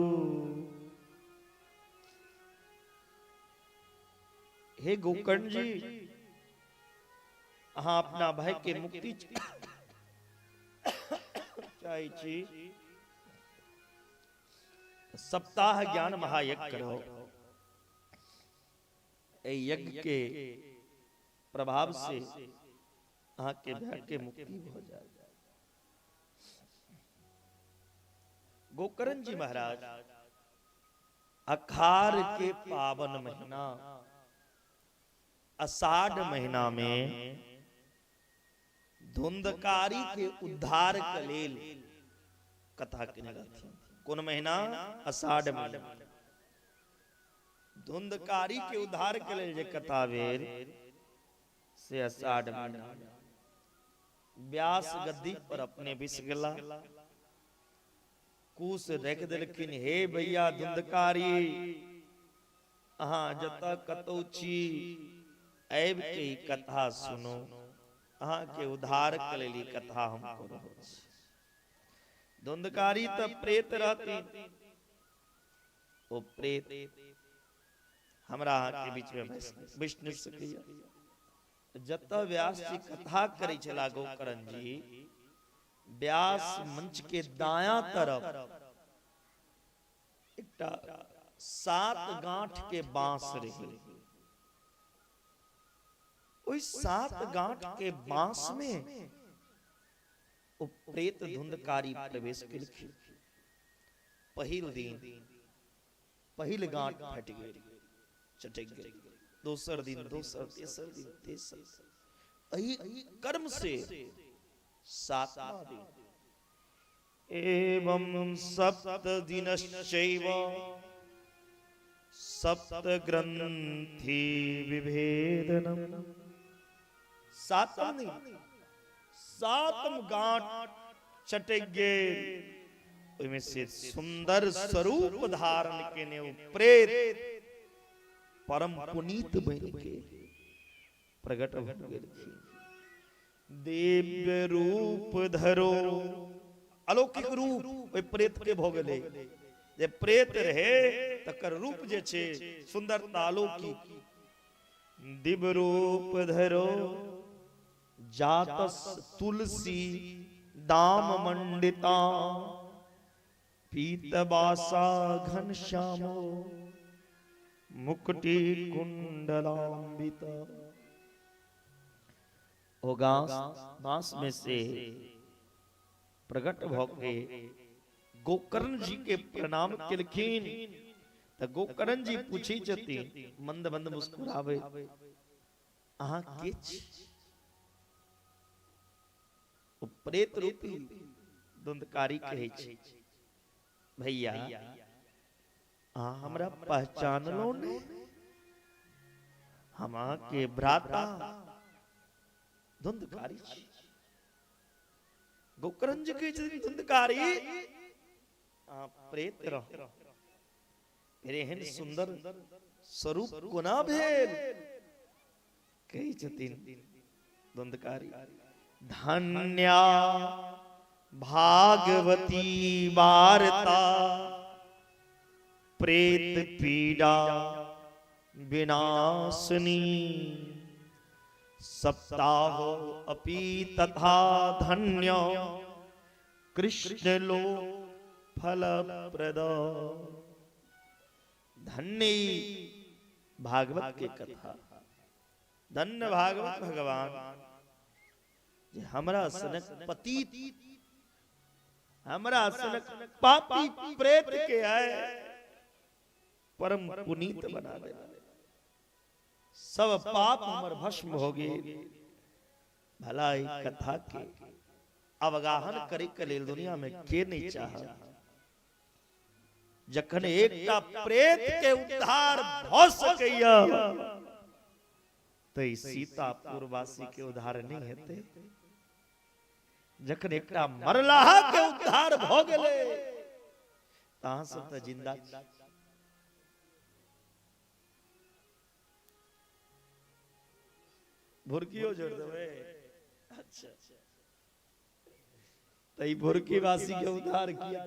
हे गोकर्ण जी अहाँ अपना भाई के मुक्ति चाहे छी सप्ताह ज्ञान महायज्ञ करो ए यज्ञ के प्रभाव से अहाँ के भाई के मुक्ति हो जाए गोकर्ण जी महाराज अखार के पावन महीना आषाढ़ महीना में धुंधकारी के उद्धार के लेल कथा केने रहथिन। कौन महीना? आषाढ़ महीना। धुंधकारी के उद्धार के लेल जे कथा भेल से आषाढ़ महीना। व्यास गद्दी पर अपने बिस गेला, कुश रख देलखिन, हे भैया धुंधकारी, अहाँ जतऽ कतौ छी आबि के ई कथा सुनो, अहाँ के उद्धार के लेल ई कथा हम कह रहल छी। धुंधकारी तो प्रेत रहती, ओ प्रेत हमरा अहाँ के बीच में विष्णु सकैया। जतऽ व्यास जी कथा करै छला गोकर्ण जी, व्यास मंच के दायां तरफ एकटा 7 गांठ के बांस रही। ओई 7 गांठ के बांस में ओ प्रेत धुंधकारी प्रवेश केलखिन। पहिल दिन पहिल गांठ फट गेल, चटक गेल। दोसर दिन, दोसर, तेसर दिन, तेसर, एही कर्म से 7वां दिन। एवं सप्त दिनश्चैव सप्त ग्रंथि विभेदनम। 7वां दिन 7 गांठ चटक गेल। ओइमे से सुंदर स्वरूप धारण केने ओ प्रेत परम पुनीत बन के प्रकट भ गेलखिन। दिव्य रूप धरो, अलौकिक रूप ओइ प्रेत के भ गेलै। जे प्रेत रहे तकर रूप जे छै सुंदरता अलौकिक। दिव्य रूप धरो जातस तुलसी दाम मंडिता, पीतवासा घनश्यामो मुकुटि कुंडलांबिता। ओ बांस में से प्रकट भके गोकर्ण जी के प्रणाम केलखिन। त गोकर्ण जी पूछै छथिन, मंद मंद मुस्कुरावे, अहाँ के छी? ओ प्रेत रूपी धुंधकारी कहै छै, भैया अहाँ हमरा पहचानलो ने? हम के भ्राता धुंधकारी छी। गोकर्ण जी कहै छथिन, धुंधकारी अहाँ प्रेत रह, फिर एहन सुंदर स्वरूप कोना भेल? कहै छथिन धुंधकारी, धन्या भागवती वार्ता प्रेत पीड़ा विनाशनी, सप्ताहो अपि तथा धन्य कृष्ण लो फल प्रद। धन्य भागवत के कथा, धन्य भागवत भगवान जे हमरा सनक पतित, हमरा सनक पापी प्रेत के आए परम पुनीत बना दे। सब पाप हमर भस्म हो गए। भलाई कथा के अवगाहन करे के लेल दुनिया में के नहीं चाह। जखन एकटा प्रेत के उद्धार भ सकैया त सीतापुर वासी के उद्धार नहीं हेते। जखन एकटा मरलाहा के उद्धार भ गेले तहां सब त जिंदा। भुरकियो जोड़ देवे। अच्छा तई भुरकी वासी के उद्धार किया।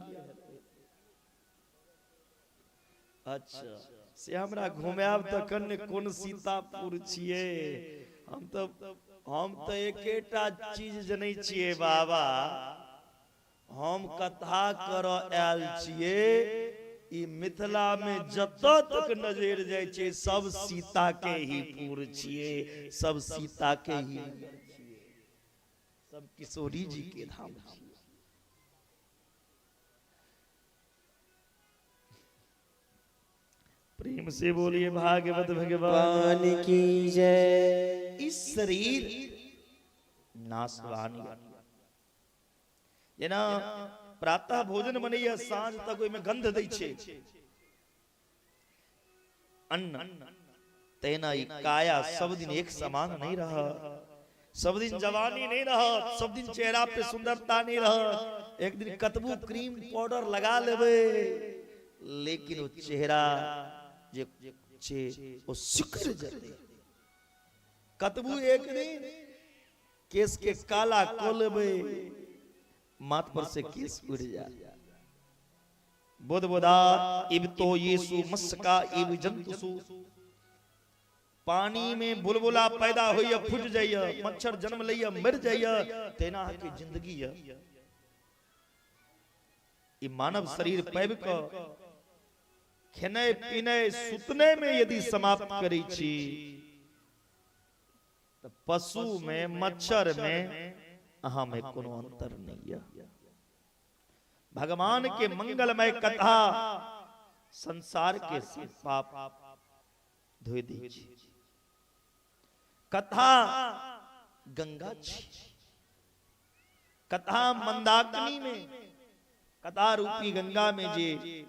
अच्छा से हमरा घुमाब तखन ने कोन सीतापुर छिए। हम तो एकेटा चीज जनै छिए बाबा, हम कथा कर आयल छिए। ई मिथिला में जतऽ तक नजर जाय छै सब सीता के ही पुर छिए, सब सीता के ही नगर छिए, सब किशोरी जी के धाम छिए। प्रेम से बोलिए भागवत भगवान भगवान की जय। इस शरीर नाशवान जेना प्रातः भोजन बनैया साँझ तक ओहिमे गंध दै छै अन्न, तेना ई काया सब दिन एक समान नहीं रहा, सब दिन जवानी नहीं रहा, सब दिन चेहरा पे सुंदरता नहीं रहा। एक दिन कतबू क्रीम पाउडर लगा लेबे लेकिन वो चेहरा जे छे वो सिकुड़ जाए। कतबू एक दिन केस के काला को लेबे माथ पर से केस उड़ जाए। बुध बुधा इब तो यीशु मस्का इब जंतुसु, पानी में बुलबुला पैदा होइया फुट जाइया, मच्छर जन्म लइया मर जाइया, तेना की जिंदगी है। ई मानव शरीर पैब क खेने पीने सुतने में यदि समाप्त करी छी तो पशु में मच्छर में अहाँ में कोनो अंतर नहीं है। भगवान के मंगलमय कथा संसार के सब पाप धोई दी छी। कथा गंगा छी, कथा मंदाकिनी में, कथा रूपी गंगा में जे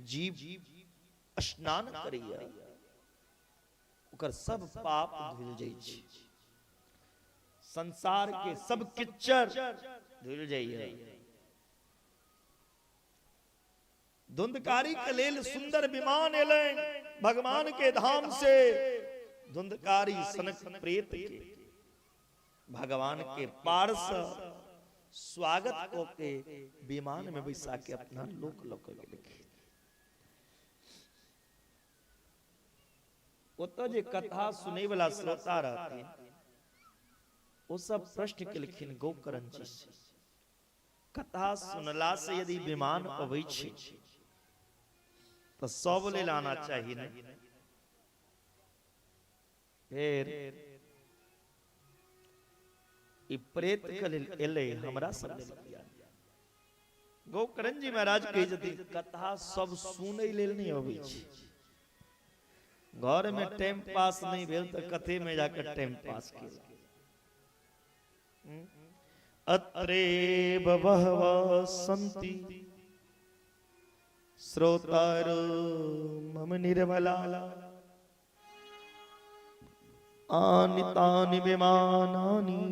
जीव स्नान करिया ओकर सब पाप धुल जाई छी। संसार के सब किच्चर धुल जाइए। धुंधकारी के लेल सुंदर विमान एले भगवान के धाम से। धुंधकारी सनक प्रेत के भगवान के पार्श स्वागत को के विमान में बैसा के अपना लोक लोक लिखे। ओतो जे कथा सुने वाला श्रोता रहते वो सब प्रश्न केलखिन गोकर्ण जी से। कथा सुनला से यदि विमान अबै छै तो सब ले लाना चाहिए ना। फिर ई प्रेत के लेल एले हमरा सब गोकर्ण जी महाराज कहे जति कथा सब सुनै लेल नहीं अबै छै। घर में टाइम पास नहीं भेल तो कथे में जाकर टाइम पास किया। अत्रे बहवः सन्ति श्रोतारो मम निर्मला, आनितानि विमानानि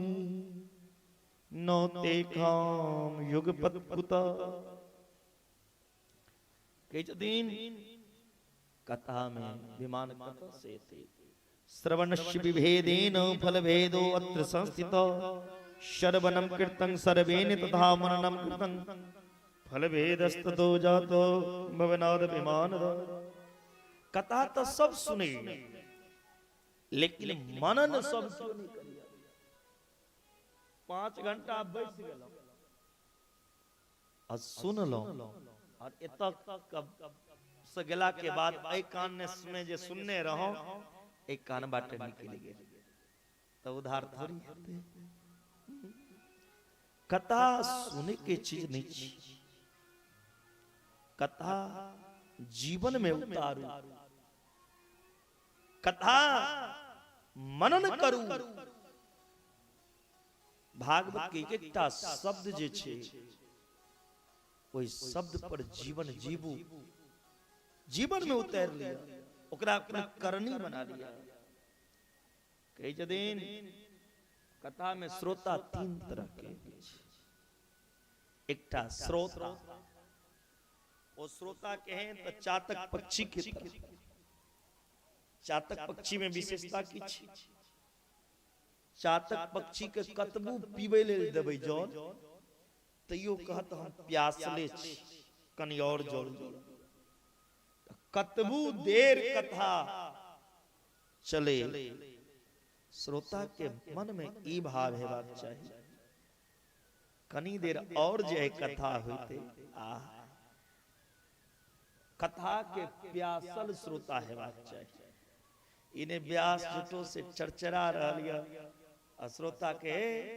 नो तेषां युगपत्कुता। दिन कथा में विमान कथा से थे। श्रवणस्य विभेदेन फलभेदो अत्र संस्थितो, श्रवणं कृतं सर्वेण तथा मननं कृतं फलभेदस्ततो जातो भवनाद विमानद। कथा तो सब सुने लेकिन मनन सब क्यों नहीं करिया। 5 घंटा बैठ गेलो और सुन लो और एतक से गेला के बाद ए कान में जे सुनने रहो एक कान बाटे निकल गए तो उधार थोड़ी होते। कथा सुने के चीज नहीं छी, कथा जीवन में उतारू, कथा मनन करू। भागवत के एकटा शब्द जे छे ओई शब्द पर जीवन जीवू, जीवन में उतार लिया, ओकरा अपना करनी बना लिया। कई जदिन कथा में श्रोता 3 तरह के एकटा श्रोता, वो श्रोता कहें तो चातक पक्षी के तरह। चातक पक्षी में विशेषता की छी, चातक पक्षी के कतबू पीबे लेल देबै जल तैयो कहत हम प्यासले छी, कनी और जल दो। कतबू देर कथा चले श्रोता के मन में ई भाव हेबाक चाहिए कनी देर और जे कथा होते आ कथा के प्यासल श्रोता हेबाक चाहिए। इन्हें व्यास जुटो से चरचरा रहा श्रोता के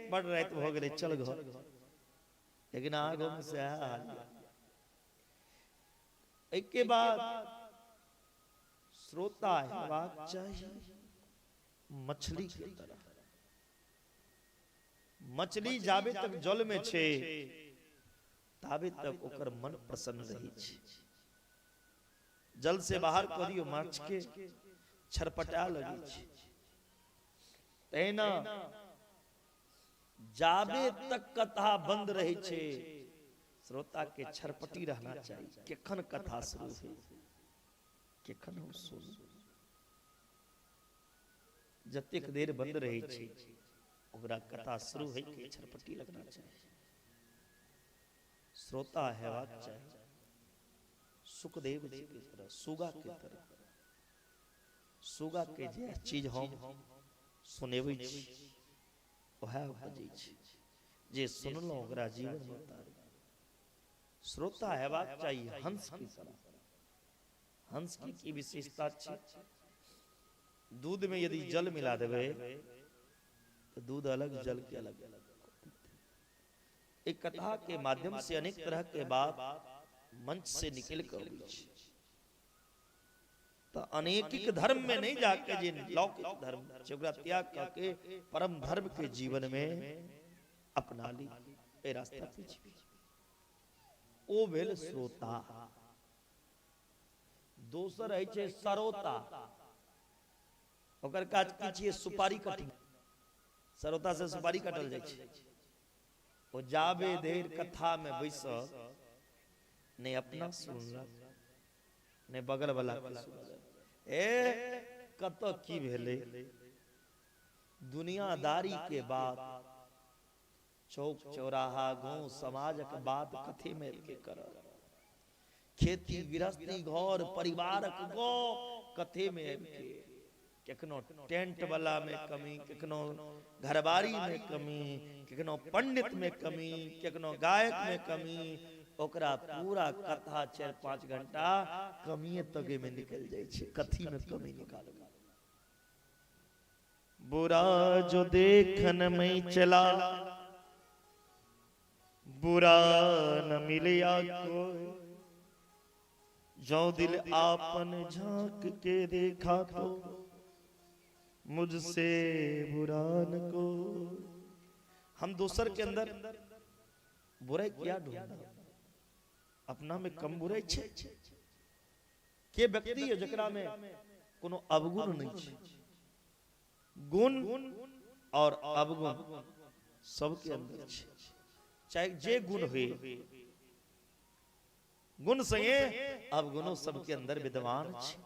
बड़ रात हो गए चल घर, लेकिन आगो में से एक के बाद श्रोता हेबाक चाहिए मछली के तरह। मछली जाबे तक जल में छे ताबे तक ओकर मन प्रसन्न रही छे। जल से बाहर करियो माछ के छरपटा लगी छे। तैना जाबे तक कथा बंद रही छे श्रोता के छरपटी रहना चाहिए। केखन कथा शुरू है, केखन हम सुन। जतेक देर बंद रही छे ओकरा कथा शुरू है के छरपटी लगना चाहिए। श्रोता हेबाक चाहिए सुखदेव जी के तरह, सुगा के तरह। सुगा के जे चीज हम सुनेबै छी ओहे बजै छी, जे सुनलहुं ओकरा जीवन में उतारू। श्रोता हेबाक चाहिए हंस की तरह। हंस की विशेषता छै दूध में यदि जल मिला देबै तो दूध अलग जल के अलग। एक कथा के माध्यम से अनेक तरह के बात मंच से निकल कर तो अनेकिक धर्म में नहीं जाके जे लौकिक धर्म ओकरा त्याग करके परम धर्म के जीवन में अपना ली ए रास्ता पे जी। ओ भेल श्रोता। दोसर है छे सरोता। ओकर काज की छिए सुपारी कटिंग। सरोता से सुपारी कटल जाय छे। ओ जाबे देर कथा में बैसल ने अपना सुनलक ने बगल वाला के सुनलक। ए कत की भेले दुनियादारी के बात चौक चौराहा गांव समाजक बात कथे में के कर। खेती गृहस्थी घर परिवारक गो कथे में के केकनो टेंट वाला में कमी, केकनो घरबारी में कमी, केकनो पंडित में कमी, केकनो गायक में कमी। ओकरा पूरा कथा 4-5 घंटा कमिए तगे में निकल जाए छे। कथी में कमी निकाल। बुरा जो देखन में चला बुरा न मिलिया कोई। जो दिल आपन झांक के देखा तो मुझसे बुरा न को। हम दूसर के अंदर बुराई क्या ढूंढना, अपना में कम बुराई छे। के व्यक्ति है जकरा में कोनो अवगुण नहीं छे। गुण और अवगुण सबके अंदर छे। चाहे जे गुण हुए गुण संगे अवगुणों सबके अंदर विद्यमान छे।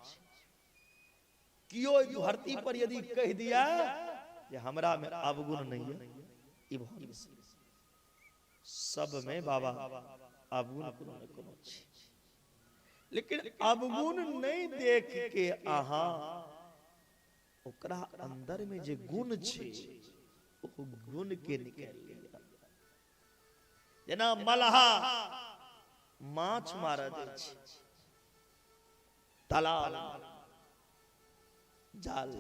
कियो धरती पर यदि कह दिया कि हमरा में अवगुण नहीं है, ई भूल सब में बाबा अवगुण कोनो छे। लेकिन अवगुण नहीं देख के आहा ओकरा अंदर में जे गुण छे ओ गुण के निकाल लिया। जना मलहा माछ मारा दे छे तालाब जाल,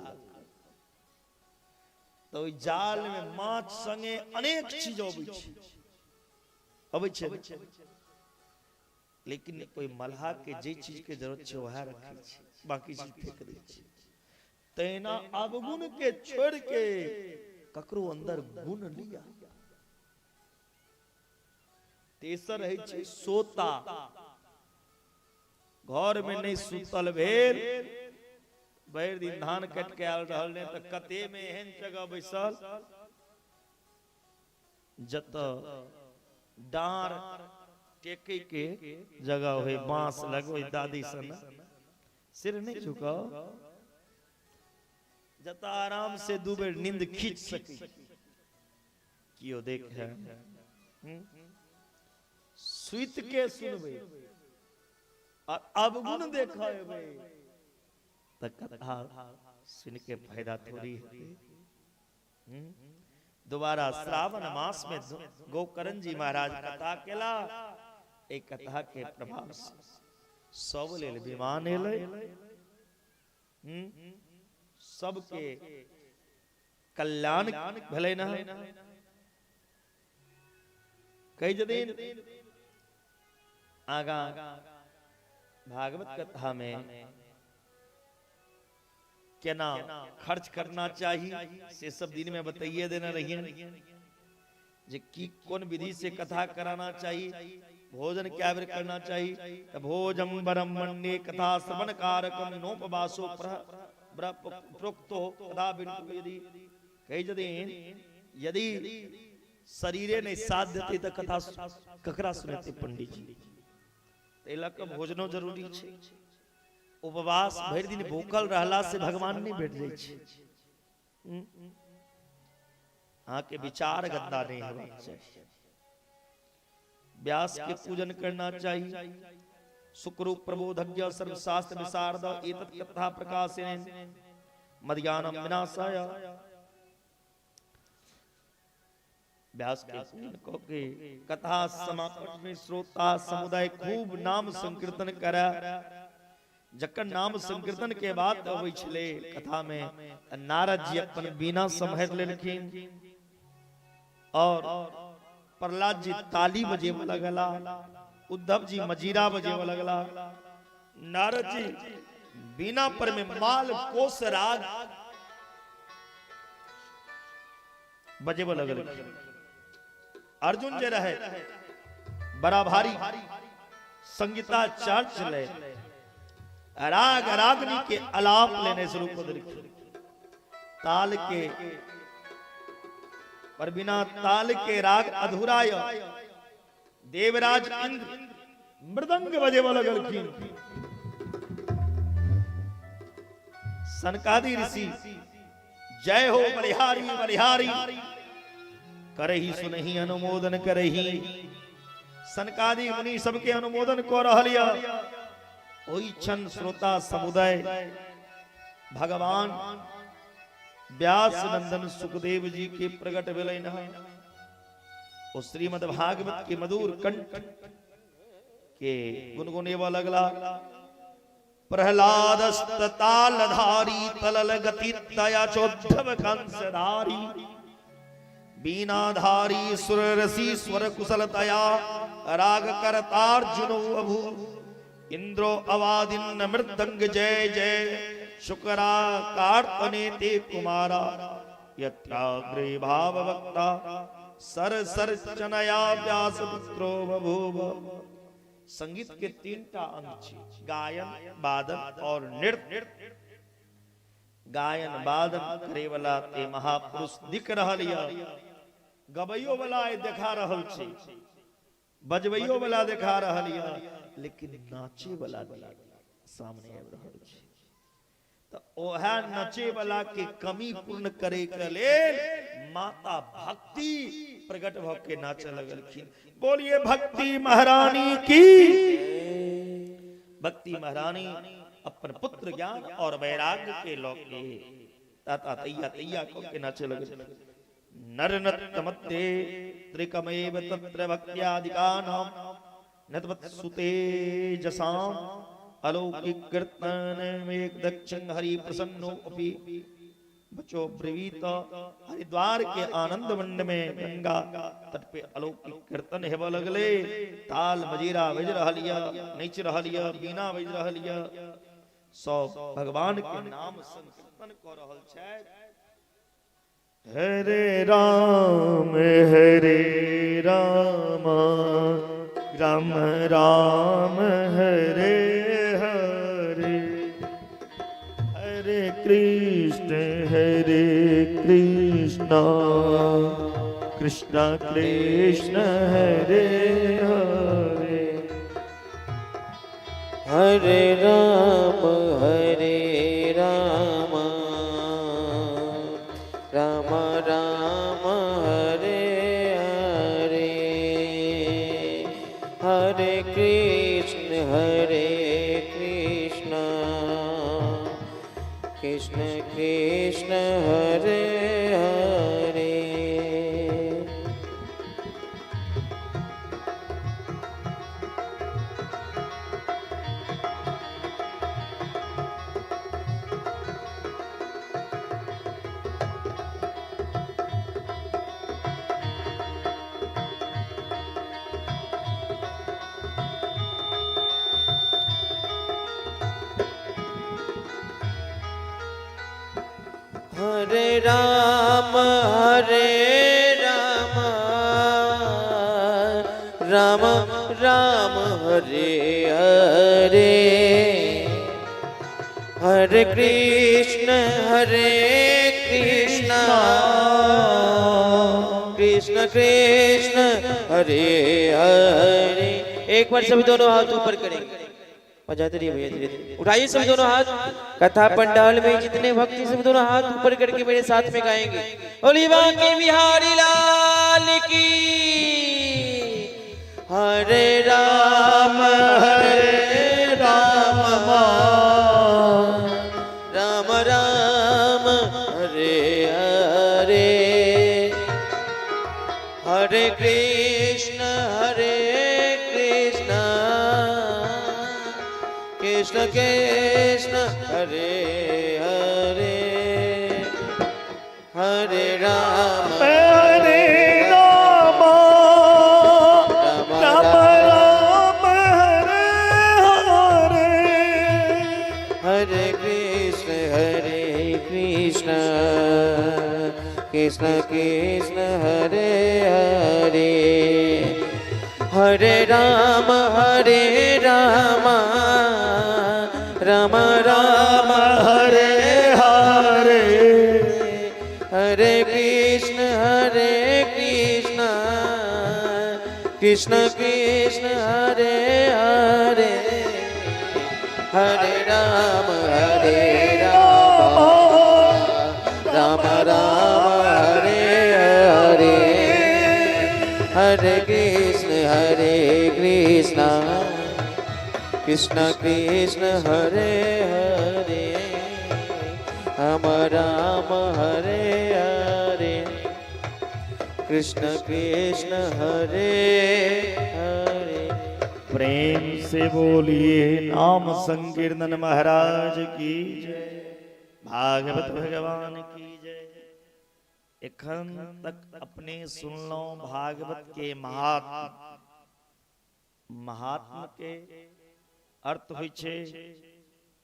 तो जाल में माछ संगे अनेक चीज अबै छे। लेकिन कोई मलहा के जे चीज के जरूरत छे वह रखे छे, बाकी चीज फेंक दे छे। तैना अवगुण के छोड़ के ककरो अंदर गुण लिया। तेसर है छे सोता। घर में नहीं सुतल भेल, भर दिन धान कट के आल रहल ने तो कते में एहन जगह बैसल जत डार टेके के जगह होय, बांस लगो दादी सन सिर नहीं झुकाओ, जत आराम से दू बेर नींद खींच सकी। कियो देख है सुइत के सुनबे और अवगुण देखाबे त कथा सुन के फायदा थोड़ी है। दोबारा श्रावण मास में गोकर्ण जी महाराज कथा केला। एक कथा के प्रभाव से सब लेल विमान एले। सबके कल्याण भले ना। कई दिन आगा भागवत कथा में केना खर्च करना चाहिए से सब दिन में बताइए देना रहिए जे की कौन विधि से कथा कराना चाहिए, भोजन क्या बेर करना चाहिए। भोजम बरम मन्ये कथा श्रवण कारकम नोपवासो प्रोक्तो कदा बिंदु यदि कही यदि शरीरे नहीं साथ देते तो कथा ककरा सुनते पंडित जी। तेलक भोजनो जरूरी है। उपवास भर दिन भूखल रहला से भगवान नहीं भेट जाय छै। के विचार गंदा नहीं होना चाहिए। व्यास के पूजन करना चाहिए। शुक्र प्रबोधज्ञ सर्वशास्त्र विशारद एतत् कथा प्रकाशेन मध्याह्नम विनाशाय। व्यास के पूजन को के कथा समापन में श्रोता समुदाय खूब नाम संकीर्तन करा। जकर नाम संकीर्तन के बाद अबै छले कथा में नारद जी अपन बीना सम्हर लेलखिन और प्रहलाद जी ताली बजे लगला, उद्धव जी मजीरा बजे लगला, नारद जी बीना पर में माल कोस राग बजे लगल। अर्जुन जे रहे बड़ा भारी संगीता चार्ज चले, राग रागनी के आलाप लेने शुरू कर दिए। ताल के पर बिना ताल के राग अधूरा। देवराज इंद्र मृदंग बजे लगलखिन। सनकादि ऋषि जय हो बलिहारी बलिहारी करही सुनही अनुमोदन करही। सनकादि मुनि सबके अनुमोदन को रहलिया। ओई क्षण श्रोता समुदाय भगवान व्यास नंदन सुखदेव जी के प्रकट भेलै न। ओ श्रीमद् भागवत के मधुर कंठ के गुनगुनेवा लगला। प्रहलादस्ततालधारी तलल गति तया चोद्धव कंसधारी। बीनाधारी सुर रसी स्वर कुशलतया राग करतार्जुनो अभू। इंद्रो अवादिन मृदंग जय जय शुक्रा कार्तने ते कुमारा। यत्राग्रे भाव वक्ता सर सर चनया व्यास पुत्रो बभूव। संगीत के तीनटा अंग छे, गायन वादन और नृत्य। गायन वादन करे वाला ते महापुरुष दिख रहल या। गबैयो वाला देखा रहल छे, बजबैयो वाला देखा रहल या, लेकिन नाचे वाला सामने आबि रहल छे। तो ओहा नचे वाला के कमी पूर्ण करे के लेल माता भक्ति प्रकट भ के नाचे लगलखिन। बोलिए भक्ति महारानी की। भक्ति महारानी अपन पुत्र ज्ञान और वैराग्य के लोके ताता तैया तैया को के नाचे लगे। नर नत्तमत्ते त्रिकमेव तत्र भक्त्यादिकानाम नतवत्सुते जसाम। अलौकिक कीर्तन में दक्षिण हरि प्रसन्नो अपि बचो ब्रवीत। हरिद्वार के आनंद मंड में गंगा तट पे अलौकिक कीर्तन हेब लगले। ताल मजीरा बज रहलिया, नच रहलिया, बीना बज रहलिया। सब भगवान के नाम संकीर्तन को रहल छै। हरे राम राम राम हरे हरे। हरे कृष्ण कृष्ण कृष्ण हरे हरे। हरे राम राम राम हरे हरे। हरे कृष्ण कृष्ण कृष्ण हरे हरे। हरे राम राम राम हरे हरे, हरे कृष्ण कृष्ण कृष्ण हरे हरे। एक बार सभी दोनों हाथ ऊपर करेंगे, बजाते रहिए भैया धीरे धीरे। उठाइए सभी दोनों हाथ। कथा पंडाल में जितने भक्ति सभी दोनों हाथ ऊपर करके मेरे साथ में गाएंगे। बोली बांके बिहारी लाल की। हरे राम राम राम हरे हरे, हरे कृष्ण कृष्ण कृष्ण हरे हरे, हरे राम राम राम राम हरे हरे, हरे कृष्ण कृष्ण कृष्ण हरे हरे, हरे राम राम राम हरे हरे, हरे कृष्ण कृष्ण कृष्ण हरे हरे, हरे राम राम राम हरे हरे, हरे कृष्ण कृष्ण कृष्ण हरे हरे, हम राम हरे हरे, कृष्ण कृष्ण हरे हरे। प्रेम से बोलिए नाम संकीर्तन महाराज की जय, भागवत भगवान की जय। एखन तक अपने सुन लो भागवत के महात्म के अर्थ होइ छे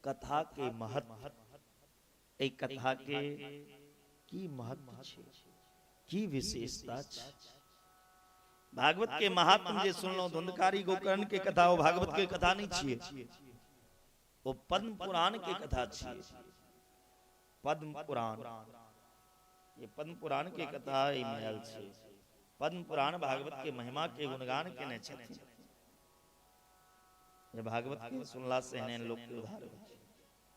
कथा के महत्व। ए कथा के की महत्व छे, की विशेषता छे। भागवत के महात्म जे सुन लो, धुंधकारी गोकर्ण के कथा वो भागवत के कथा नहीं छिए, वो पद्म पुराण के कथा छिए। पद्म पुराण, ये पद्म पुराण के कथा में आयल छे। पद्म पुराण भागवत के महिमा के गुणगान केने छथिन। ये भागवत के सुनला से ने लोक के उद्धार होय छे।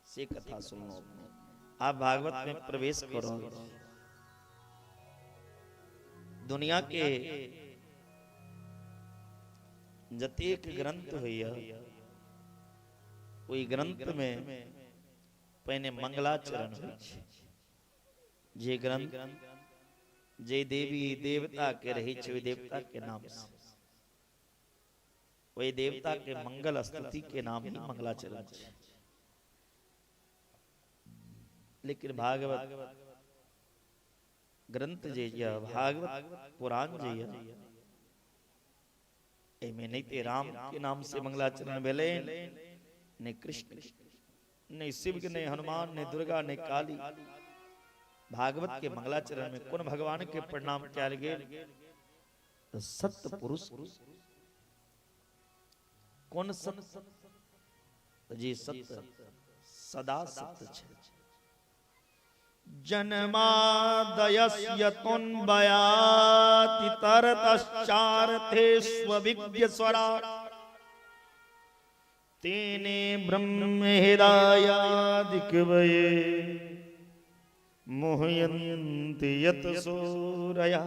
से कथा सुनो, आप भागवत में प्रवेश करो। दुनिया के जतेक ग्रंथ होइया, ओई ग्रंथ में पहले मंगलाचरण होय छे। जे ग्रंथ जे देवी देवता के रही छे, ओई देवता के नाम से, ओई देवता के मंगल स्तुति के नाम ही मंगलाचरण छे। लेकिन भागवत ग्रंथ जे या भागवत पुराण जे या, एमे नहीं ते राम के नाम से मंगलाचरण भेले, ने कृष्ण, ने शिव के, ने हनुमान, ने दुर्गा, ने काली। भागवत के मंगलाचरण में कौन भगवान के प्रणाम किया गेल? सत्य पुरुष। कौन सत्य? जी सत्य सदा सत्य छे। जन्मादयस्य तुन्बयाति तरतश्चार्थे स्वविज्ञ स्वरा, तेने ब्रह्म हृदयादिकवये मोहयन्ति यत सूरया,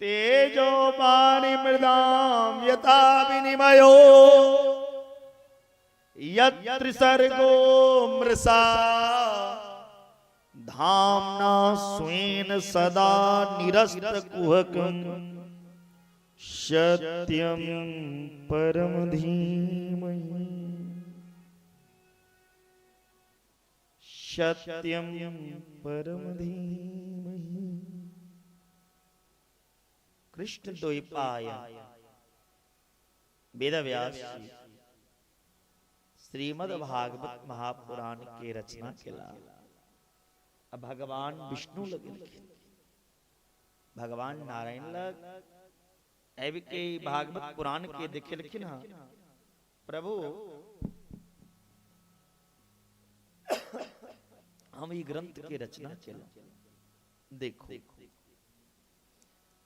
तेजो वाणी मृदाम यथा विनिमयो यत्र सर्गो मृषा, धाम्ना स्वेन सदा निरस्तकुहकं सत्यं परम धीमहि, सत्यं परम धीमहि। कृष्ण द्वैपाय वेदव्यास श्रीमद् भागवत महापुराण के रचना केला। अब भगवान विष्णु लगे, भगवान नारायण लग ऐब के भागवत पुराण के देखे लिखिन हा प्रभु हम ये ग्रंथ के रचना चला देखो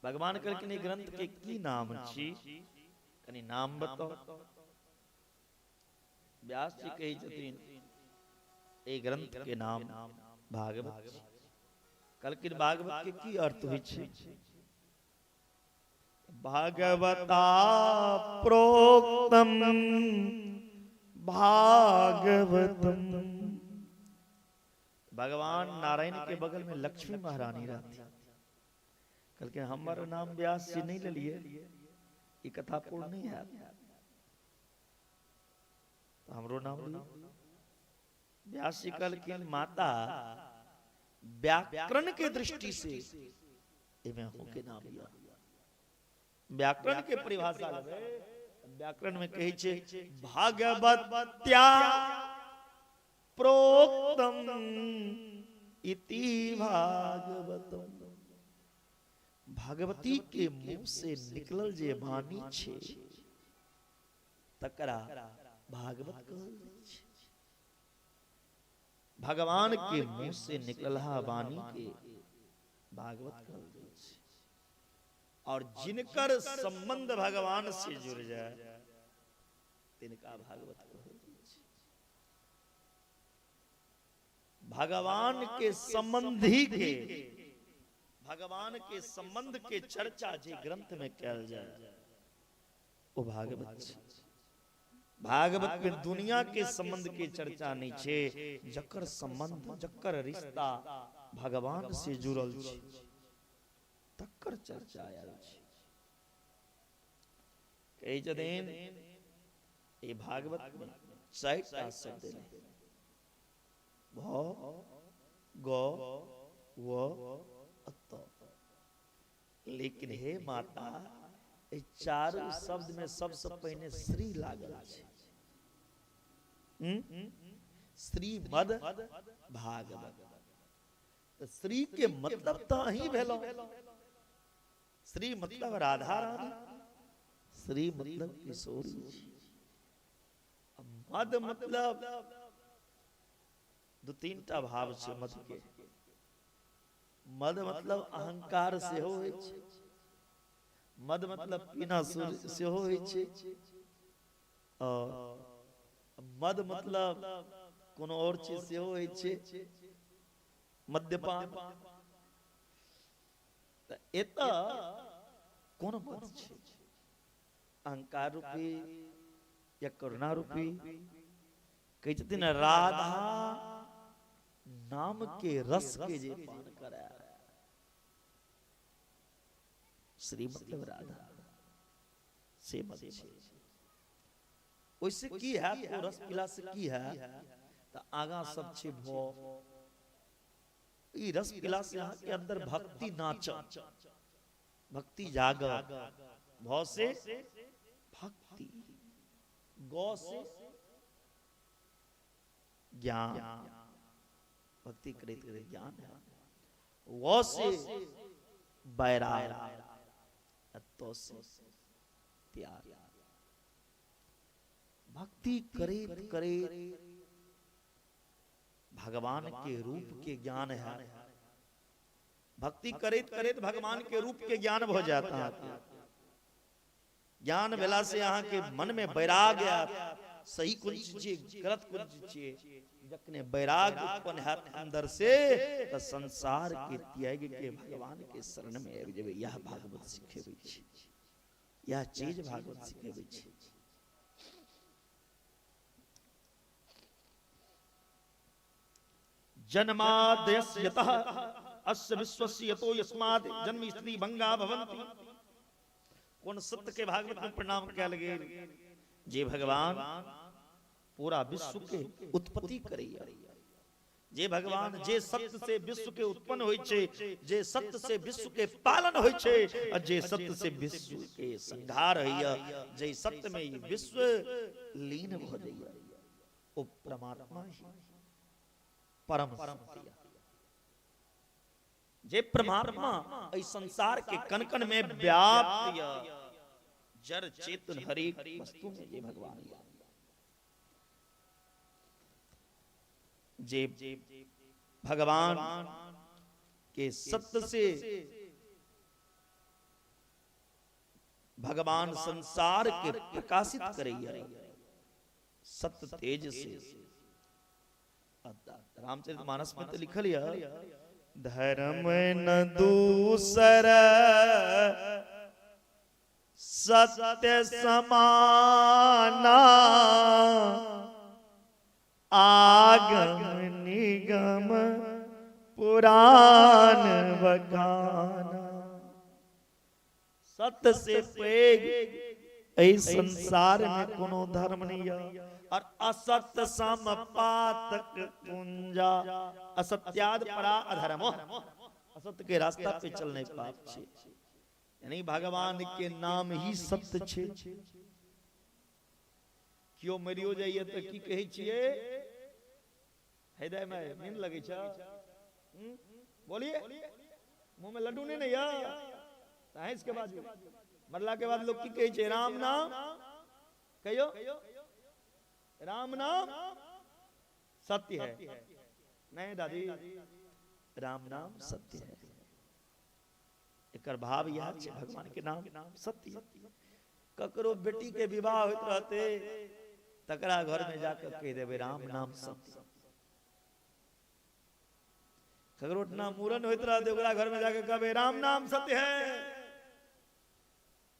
भगवान करके ग्रंथ के की नाम छी कनी नाम बताओ। व्यास जी कही जतीन ए ग्रंथ के नाम भागवत छी। कलकिन भागवत के की अर्थ हुई छे? भागवता प्रोक्तम भागवतम। भगवान नारायण के बगल में लक्ष्मी महारानी रहती। कल के हमारा नाम व्यास जी नहीं ले लिए, ये कथा पूर्ण नहीं है तो हमरो नाम लियो व्यास जी। कल के माता व्याकरण के दृष्टि से इमे हो के नाम लिया। व्याकरण के परिभाषा लगे व्याकरण में कही छे भागवत्या प्रोक्तम इति भागवतम। भगवती के मुंह से निकलल जे वाणी छे तकरा भागवत कहल छे। भगवान के मुंह से निकलहा वाणी के भागवत कहल छे। और जिनकर संबंध भगवान से जुड़ जाए तिनका भागवत कहल छे। भगवान के संबंधी के भगवान के संबंध के चर्चा जे ग्रंथ में कल जाए वो भागवत छे। भागवत में दुनिया के संबंध के चर्चा नहीं छे। जकर संबंध जकर रिश्ता भगवान से जुड़ल छे तकर चर्चा आयल छे। कई जदेन ये भागवत में 4टा शब्द है भ ग व अत। लेकिन हे माता ये चारों शब्द में सबसे पहले श्री लागल छे। श्री मद भागवत। तो श्री के मतलब तो ही भेलो। श्री मतलब राधा रानी, श्री मतलब किशोरी, मद मतलब 2-3टा भाव छे मद के। मद मतलब अहंकार से हो छे, मद मतलब पीना से हो छे, और मद मतलब कोनो और चीज से हो छे, मद्यपान। एता कौन मद छे? अहंकार रूपी या करुणा रूपी? कही छथिन राधा नाम के रस के जे पान कराया। श्री मतलब राधा से मद छे। ओइसे की है तो रस पिला से की है तो आगा सब छे भो। ई रस पिला से यहाँ के अंदर भक्ति नाच, भक्ति जाग, भौ से भक्ति, गौ से ज्ञान, भक्ति करेत करे ज्ञान है, वो से बैराग, तो से त्याग। भक्ति करेत करेत भगवान के रूप के ज्ञान है। भक्ति करेत करेत भगवान के रूप के ज्ञान हो जाता है। ज्ञान वेला से यहाँ के मन में बैराग सही कुछ गलत कुछ जखने बैराग उत्पन्न है अंदर से तो संसार के त्याग के भगवान के शरण में आबि जेबे। यह भागवत सिखेबे छै, यह चीज भागवत सिखेबे छै। जन्माद्यस्य यतः अस्य विश्वस्य यतो यस्मात् जन्म स्त्री भंगा भवन्ति। कौन सत्य के भागवत में प्रणाम कयल गेल जे भगवान पूरा विश्व के उत्पत्ति करैया। जे भगवान जे सत्य से विश्व के उत्पन्न होय छे, जे सत्य से विश्व के पालन होय छे, और जे सत्य से विश्व के संहार होइया, जे सत्य में विश्व लीन भ जाइया, ओ परमात्मा ही परम सत्य। जे परमात्मा इस संसार के कण कण में व्याप्त या जड़ चेतन हर एक वस्तु में जे भगवान या जे भगवान के सत्य से भगवान संसार के प्रकाशित करैया सत्य तेज से। रामचरितमानस में तो लिखल या धर्म न दूसर सत्य समाना आगम निगम पुराण बखाना। सत्य से पेग इस संसार में कोनो धर्म नहीं है और असत्य समपातक कुंजा असत्याद परा अधर्मो। असत्य के रास्ता पे चलने पाप छे यानी भगवान के नाम ही सत्य छे। क्यों मरियो जाइए तो की कहे छिए हृदय में नींद लगे छ बोलिए मुंह में लड्डू नहीं यार इसके बाद मरला के बाद लोग की कहे छे राम नाम कहियो राम नाम सत्य है। नहीं दादी राम नाम सत्य है। एकर भाव यह छे भगवान के नाम सत्य। ककरो बेटी के विवाह होत रहते तकरा घर में जाकर कह देवे राम नाम सत्य। ककरो ना मूरन होत रहते ओकरा घर में जाकर कहवे राम नाम सत्य है।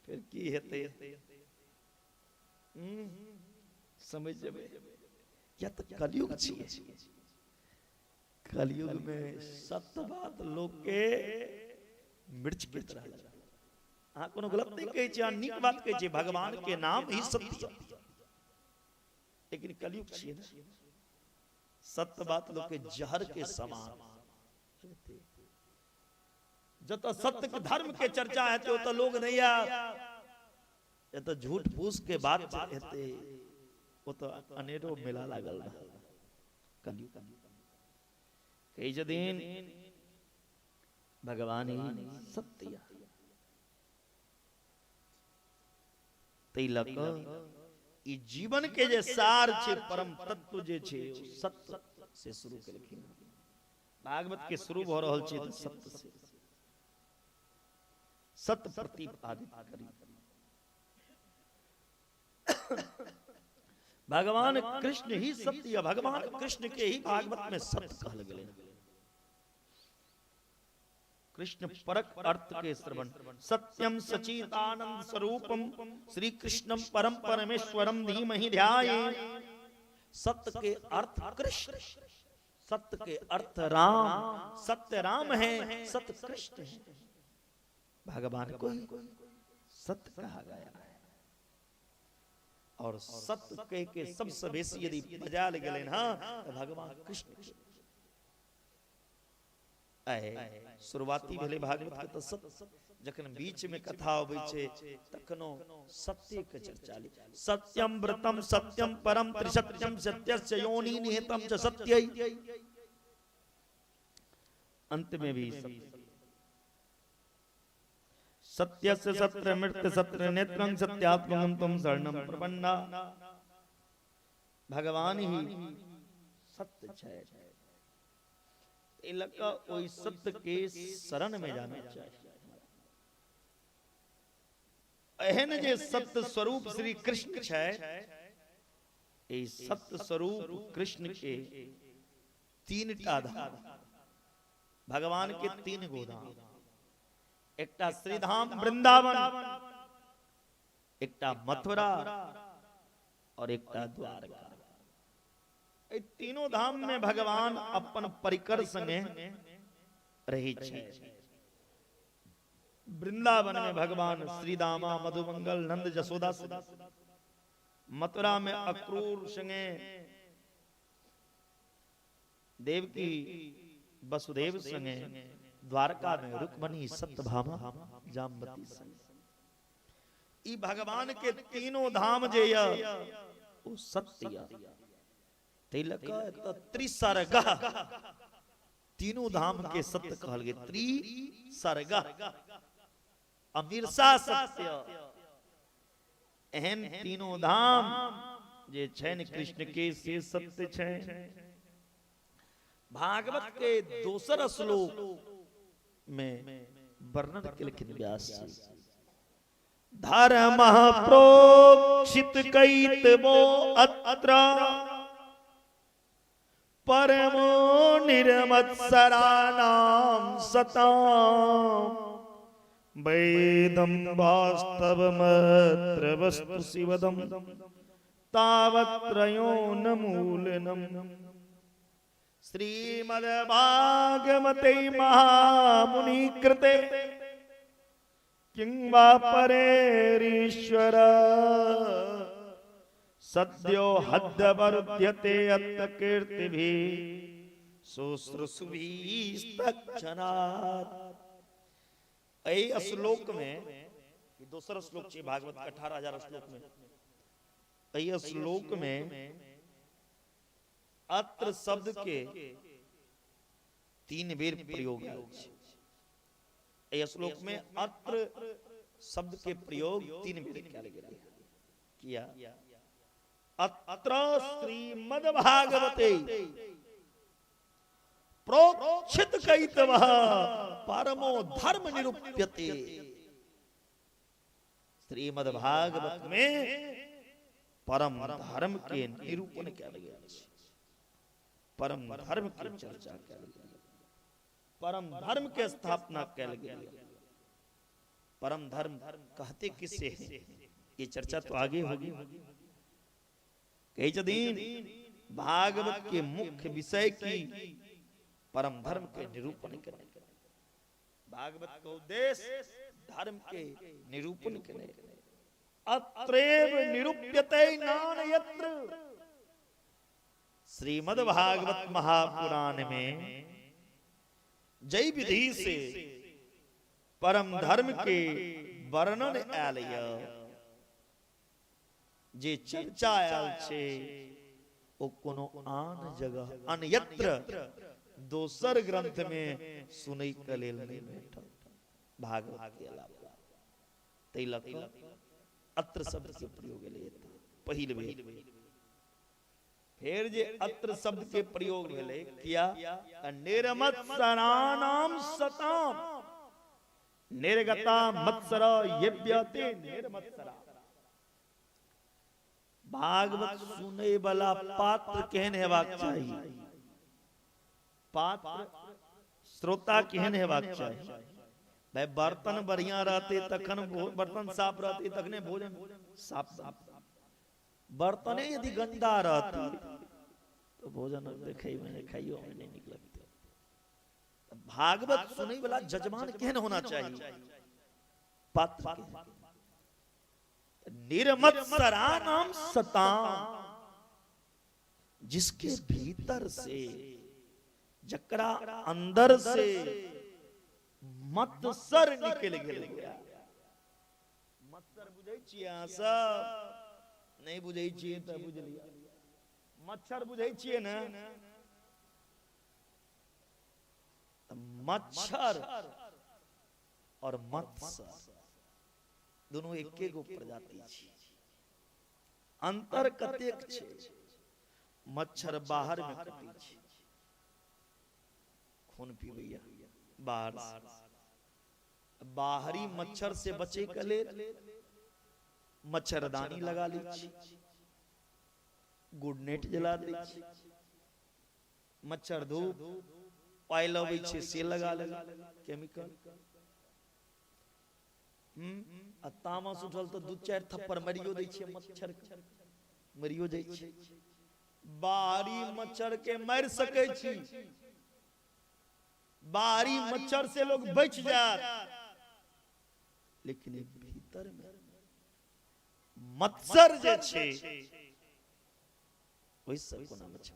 फिर की हेते समझ जबे या तो कलयुग छिए। कलयुग में सत्य बात लोग के मिर्च के तरह लगा। कोनो गलत नहीं कहे छे नीक बात कहे छे भगवान के नाम ही सत्य। लेकिन कलयुग छिए ना सत्य बात लोग के जहर के समान। जब तो सत्य के धर्म के चर्चा है तो लोग नहीं या तो झूठ फूस के बात कहते वो तो अनेरो मिला लागल कलयुग कई दिन भगवान ही सत्य तिलक ई जीवन के जे सार छे परम तत्व जे छे सत्य से शुरू केलखिन। भागवत के शुरू भ रहल छे त सत्य से सत्य प्रतिपादित करी। भगवान कृष्ण ही सत्य है। भगवान कृष्ण के ही भागवत में सत्य कहल गेलै। कृष्ण परक अर्थ के श्रवण सत्यम सचिदानंद स्वरूपम श्री कृष्णम परम परमेश्वरम धीमहि ध्याये। सत्य के अर्थ कृष्ण सत्य के अर्थ राम। सत्य राम है सत्य कृष्ण है। भगवान को सत्य कहा गया है और सत्य कह के सबसे बेसी यदि बजाल गेलै ना तो भगवान कृष्ण शुरुआती भेले भागवत के तो सत्य जखन बीच में कथा होबै छे तखनो सत्य के चर्चा ली। सत्यम व्रतम सत्यम परम त्रिसत्यम सत्यस्य योनि निहितम च सत्यै। अंत में भी सत्यस्य सत्य मृत्य सत्य नेत्रं सत्यात्मकं त्वं शरणं प्रपन्ना। भगवान ही सत्य है। तिलक ओई सत्य के शरण में जाना चाहिए। एहन जे सत्य स्वरूप श्री कृष्ण है ए सत्य स्वरूप कृष्ण के तीन टा धाम भगवान के तीन गो धाम एकटा श्रीधाम वृंदावन एकटा मथुरा और एकटा द्वारका। ए तीनों धाम में भगवान अपन परिकर संगे रही छे। वृंदावन में भगवान श्रीदामा मधुमंगल नंद जसोदा से, मथुरा में अक्रूर संगे देवकी वसुदेव संगे, द्वारका में रुक्मणी सत्यभामा जाम्बती संगे। ई भगवान के तीनों धाम जे ओ सत्य तिलक तो त्रिसर्ग तीनों धाम के सत्य कहल गए। त्रि सर्ग अमीरसा सत्य, एहन तीनों धाम जे छैन कृष्ण के से सत्य छैन। भागवत के दोसर श्लोक में वर्णन केलखिन व्यास जी। धर्म प्रोक्षित कैतवो अत्र परमो निर्मत्सराणां सताम् वेदं वास्तवमत्र वस्तु शिवदं तावत्रयो न मूलनम्। श्रीमद्भागवते महामुनि कृते किं वा परेरीश्वर सद्यो हद्यवर्ध्यते अत्र कीर्तिभिः शुश्रूषुभिस्तक्षणात्। ऐ श्लोक में, दूसरा श्लोक छे भागवत 18,000 श्लोक में, ऐ श्लोक में अत्र शब्द के 3 बेर प्रयोग है। ऐ श्लोक में अत्र शब्द के प्रयोग 3 बेर किया। अत्र श्रीमद्भागवते प्रोक्षित कैतवः परमो धर्म निरूप्यते। श्रीमद्भागवत में परम धर्म के निरूपण किया गया, परम धर्म की चर्चा किया गया, परम धर्म के स्थापना किया गया। परम धर्म कहते किससे है, ये चर्चा तो आगे होगी। कई दिन भागवत के मुख्य विषय की परम धर्म के निरूपण करने, भागवत का उद्देश्य धर्म के निरूपण करने। अत्रैव निरूप्यते नान्यत्र। श्रीमद् भागवत महापुराण में जय विधि से परम धर्म के वर्णन आयल जे चर्चा आयल छे ओ कोनो आन जगह अन्यत्र दोसर ग्रंथ में सुनै के लेल नहीं भेटल भागवत के अलावा। तै लक अत्र शब्द के प्रयोग भेलै पहिल बेर। फिर जे अत्र शब्द के प्रयोग भेलै किया निर्मत्सराणां सताम् निर्गता मत्सर येभ्यते निर्मत्सरा। भागवत सुने वाला पात्र केहन हेबाक चाहिए, पात्र श्रोता केहन हेबाक चाहिए। भाई बर्तन बढ़िया रहते तखन बर्तन साफ रहते तखने भोजन साफ। बर्तने यदि गंदा रहते तो भोजन देखे में खाइयो में नहीं निक लगते। भागवत सुने वाला जजमान केहन होना चाहिए, पात्र निर्मत्सराणां सताम्, जिसके भीतर से जकरा अंदर से मत्सर निकल गया। मत्सर बुझै छियै अहाँ सब? नहीं बुझै छियै त बुझ लिया। मच्छर बुझै छियै ना? मच्छर और मत्सर दोनों एके गो प्रजाति छै। अंतर कतेक छै? मच्छर बाहर में कटै छै, खून पीबैया बाहर से। बाहरी मच्छर से बचे के लेल मच्छरदानी लगा ली, गुड नेट जला ली, मच्छर धूप ऑयल अबै छै से लगा ले, केमिकल। आ तामस उठल तो 2-4 थप्पड़ मारियो दै छै मच्छर के, मरियो जाइ छै। बाहरी मच्छर के मार सकै छी, बाहरी मच्छर से लोग बच जात, लेकिन भीतर में मत्सर जे छै ओइ सब को नाम छै।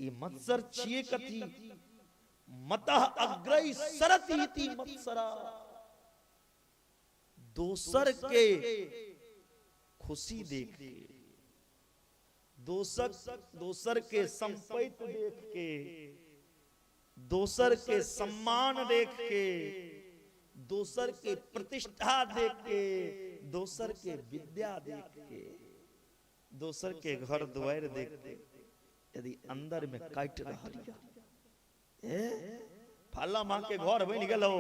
ई मत्सर छिए कथी? मतः अग्रै सरति इति मत्सरा। दोसर के खुशी देख के, दोसर के संपत्ति देख के दोसर के सम्मान देख के, दोसर के प्रतिष्ठा देख के, दोसर के विद्या देख के, दोसर के घर द्वार देख के यदि अंदर में काट रहा फला माँ के घर बन गेलो,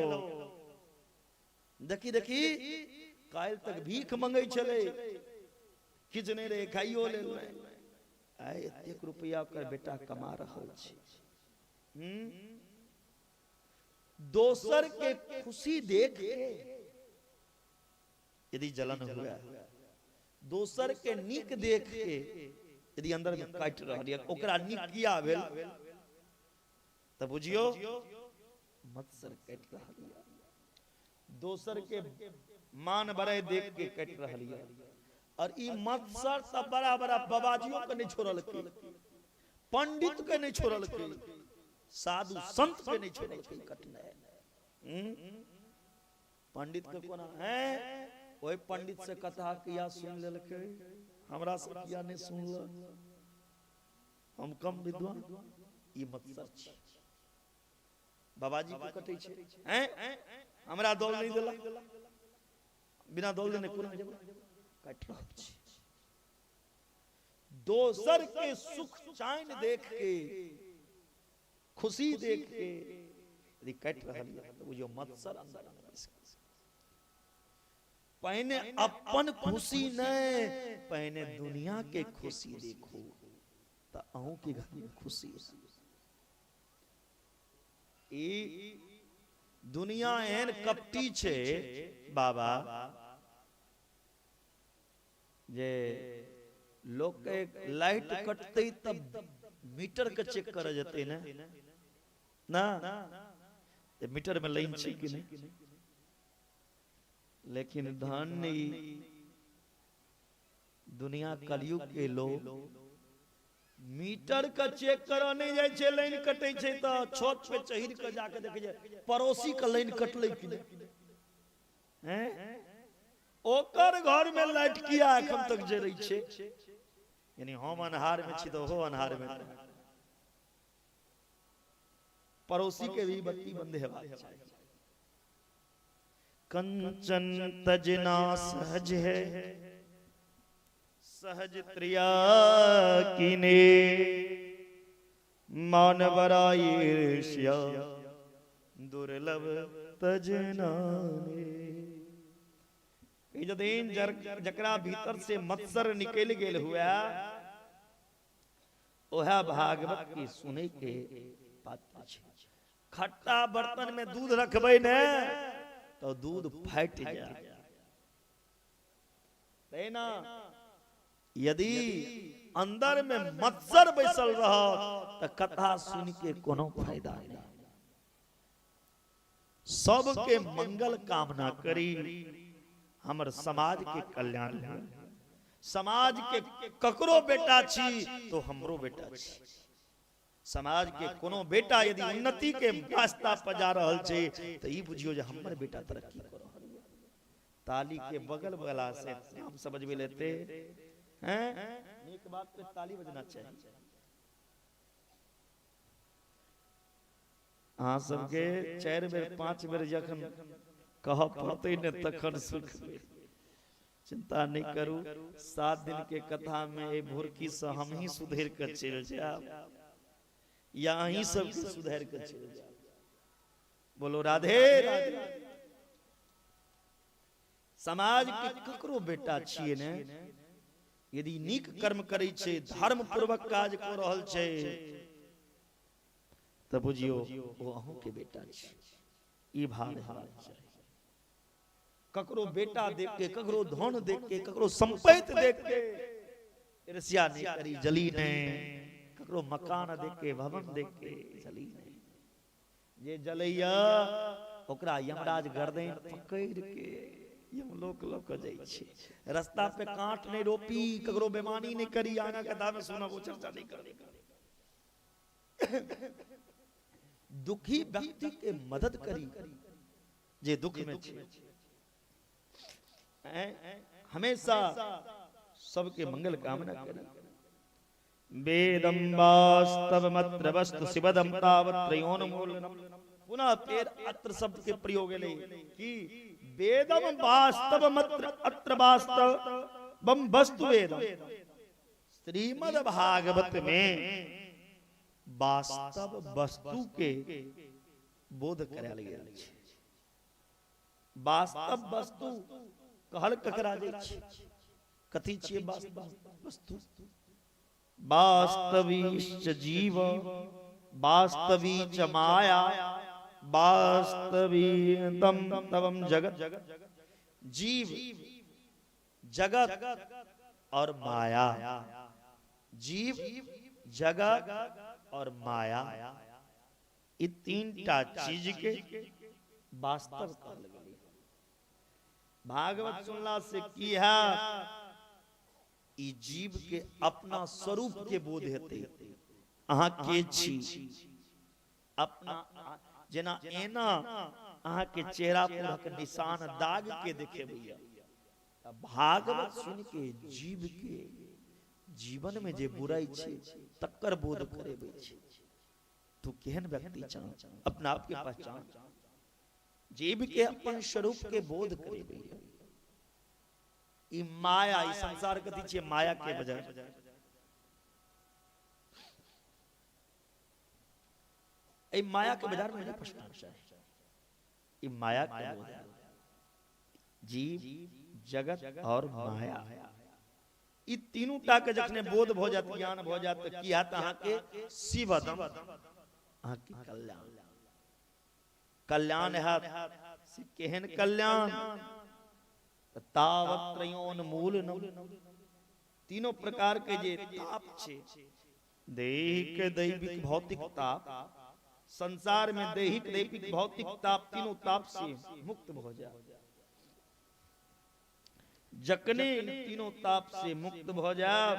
देखी देखी काल तक भीख मंगै छले, किछ नहीं रे खाइयो ले आय एतेक रुपया कर बेटा कमा रहल छी। दोसर के खुशी देख के यदि जलन हुआ, दोसर के नीक देख के यदि अंदर में काट रहल ओकरा नीक किया भेल त बुझियो मत्सर काट रहल। दोसर के मान बड़े देख के काट रहल और ई मत्सर सब बड़ा बड़ा बाबाजियों के नहीं छोड़ल के, पंडित के नहीं छोड़ल के, साधु संत के नहीं छोड़ल के कटना है। पंडित के कोना है वही पंडित से कथा किया सुन लेलके, हमरा से किया नहीं सुनल, हम कम विद्वान, ई मत्सर छी। बाबाजी को कटै छै हैं, हमरा दौल नहीं देला, बिना दौल देने कोना जेब काट रहल छी। दोसर के सुख चैन देख के, खुशी देख के यदि काट रहल है वो जो मत्सर अंदर पहने अपन खुशी नहीं, पहने दुनिया के खुशी देखो तो अहू के घर में खुशी। दुनिया एहन कपटी छे बाबा जे लोग के लाइट कटते तब मीटर के चेक कर जते ना मीटर में लाइन छे कि नहीं, लेकिन धन दुनिया कलयुग के लोग मीटर का चेक करा नहीं जाए छे, लाइन कटे छे तो छत पे चढ़ के जाके देखे जाए पड़ोसी का लाइन कटले कि नहीं हैं, ओकर घर में लाइट किया एखन तक जरै छे, यानी हम अन्हार में छी तो हो अन्हार में, पड़ोसी के भी बत्ती बंद हेबाक चाही। कंचन तजना सहज है सहज त्रिया कीने, मानवरा ईर्ष्या दुर्लभ तजना दिन जकरा भीतर से मत्सर निकल गेल हुआ ओहा भागवत की सुने के पात्र छे। खट्टा बर्तन में दूध रखबै ने तो दूध फट जाए ना, यदि अंदर में मत्सर बैसल रहा तो कथा सुन के कोनो फायदा नहीं। सबके मंगल कामना करी, हमर समाज के कल्याण हो, समाज के ककरो बेटा छी तो हमरो बेटा छी, समाज के कोनो बेटा यदि उन्नति के रास्ता पर जा रहल छे तो ई बुझियो जे हमर बेटा तरक्की कर रहल है। ताली के बगल वाला से हम समझ में लेते हैं, एक बात पे ताली बजना चाहिए। हाँ सबके 4 बेर 5 बेर जखन कह पड़ते न तखन सुख, चिंता नहीं करू, 7 दिन के कथा में ए भुरकी से हम ही सुधर कर चल जाब या ही सब सुधर कर चल जाब। बोलो राधे राधे। समाज के ककरो बेटा छिए ने यदि नीक कर्म करे छे, धर्म पूर्वक काज कर रहल छे त बुझियो वो अहू के बेटा छे। ई भाव हेबाक चाही। ककरो बेटा देख के, ककरो धन देख के, ककरो संपत्ति देख के ईर्ष्या नहीं करी, जली नहीं। ककरो मकान देख के, भवन देख के जली नहीं। जे जलैया ओकरा यमराज गर्दन पकड़ के यमलोक लऽ कऽ जाइ छै। रास्ता पे कांट नहीं रोपी, ककरो बेमानी नहीं करी, आगा कथा में सुना वो चर्चा नहीं करी। दुखी व्यक्ति के मदद करी जे दुख में छै। हमेशा सबके मंगल कामना करी। वेदम वास्तवमत्र वस्तु शिवदम तावत्रयोन्मूलनम। पुनः फिर अत्र शब्द के प्रयोग ले कि वेदम वास्तवमत्र अत्र वास्तवम वस्तु वेदम। श्रीमद् भागवत में वास्तव वस्तु के बोध करायल गेल छै। वास्तव वस्तु कहल ककरा जाइ छै, कथी छियै वास्तव वस्तु? वास्तवीच जीव वास्तवीच माया वास्तवीदम तवम जगत। जीव, जगत और माया, जीव, जगत और माया, ये तीनटा चीज के वास्तव कहल गेलै। भागवत सुनला से की है, ई जीव के अपना स्वरूप के बोध हेतै। अहाँ के छी, अपना जेना एना अहाँ के चेहरा पर के निशान दाग के देखेबैया। भागवत सुन के जीव के जीवन में जे बुराई छै तकर बोध करेबै छै। तू केहन व्यक्ति छह, अपना आप के पहचान। जीव के अपन स्वरूप के बोध करेबै। ई माया, ई संसार कथी छै? माया के बजाय ई माया के बाजार में नहीं पछताना चाहिए। ई माया के बोध, जीव, जगत और माया, ई तीनों टा के जखने बोध भ जात, ज्ञान भ जात, त की हैत? अहाँ के शिवदम, अहाँ के कल्याण, कल्याण हैत। से केहन कल्याण? तावत्रयोन्मूलनम। तीनों प्रकार के जे ताप छे, दैहिक दैविक भौतिक ताप, संसार में दैहिक दैविक भौतिक ताप, तीनों ताप से मुक्त हो जाए। जखने तीनों ताप से मुक्त हो जाए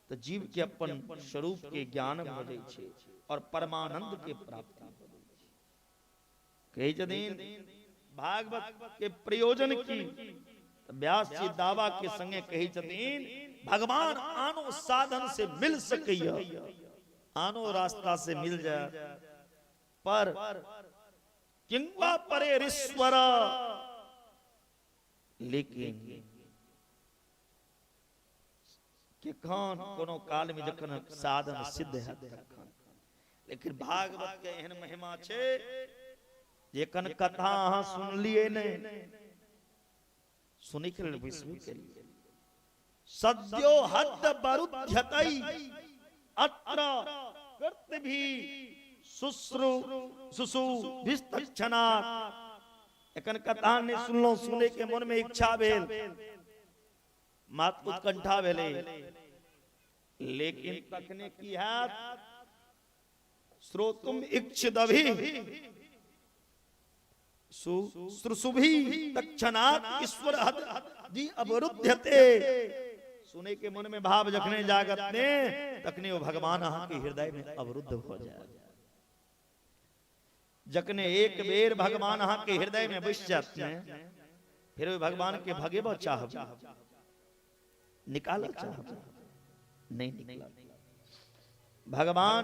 तो जीव के अपन स्वरूप के ज्ञान भ जाय छै और परमानंद के प्राप्ति भ जाय छै। कहि जदिन भागवत के प्रयोजन की व्यास जी दावा के संगे कही छथिन, भगवान आनो साधन से मिल सकैया, आनो रास्ता से मिल जाए, पर किंवा परेश्वर, लेकिन के खान कोनो काल में जखन साधन सिद्ध है तखन। लेकिन भागवत के एहन महिमा छे जेकन कथा अहाँ सुनलिए नहीं, सुनै के लेल विस्मय करिए। सद्यो हद बरुध्यतै अत्र कर्तभि शुश्रू सुसु विस्तक्षणा। एकन कथा ने सुनलो, सुने के मन में इच्छा भेल, मात उत्कंठा भेले, लेकिन तखने की हैत? श्रोतुम इच्छिदभि सुश्रुभि तक्षणात् ईश्वर हदि अवरुध्यते। सुने के मन में भाव जखने जागत ने, तखने वो भगवान अहाँ के हृदय में अवरुद्ध हो जाए। जखने एक बेर भगवान अहाँ के हृदय में बस जाते हैं, फिर वे भगवान के भगेबो चाहब, निकाला चाहब, नहीं निकला। भगवान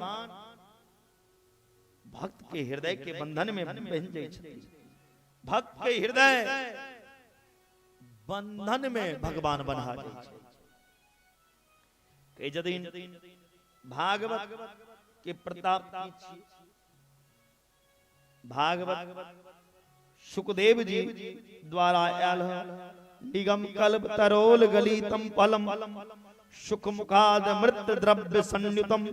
भक्त के हृदय के बंधन में बंध जाय छथिन। भक्त के हृदय बंधन में भगवान बन्हा जाय छै। कई जदिन भागवत के प्रताप की छी। भागवत सुखदेव जी द्वारा आयल है। निगम कल्प तरोल गलितम फलम सुख मुखाद मृत द्रव्य संयुतम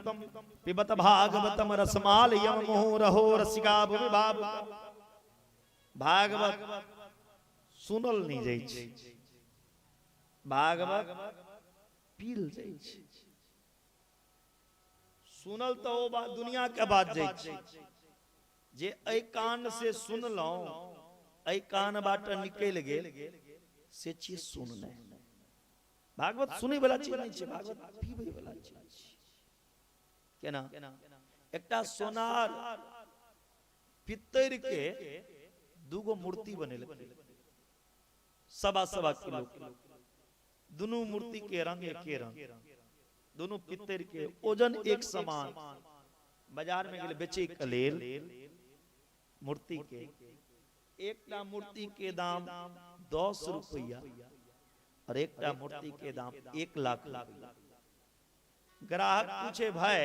पिबत भागवतम रसमाल यम मोह रहो रसिका विभाव। भागवत सुनल नहीं जाय छै, भागवत पील जाय छै। सुनल तो ओ बात दुनिया के बात जाय छै, जे ऐ कान से सुनलौ, ऐ कान बाट निकल गेल, से चीज सुनना। भागवत सुनै वाला चीज नहीं छै, भागवत पीबै वाला चीज। केना? एकटा सोनार पित्तर के दूगो मूर्ति बनेलकै, सवा किलो। दुनू मूर्ति के रंग एके रंग, दोनों पितर के ओजन एक समान। बाजार में गेले बेचे कलेल मूर्ति के, एकटा मूर्ति के दाम 10 रुपया और एकटा मूर्ति के दाम 1 लाख रुपया। ग्राहक पूछे भाई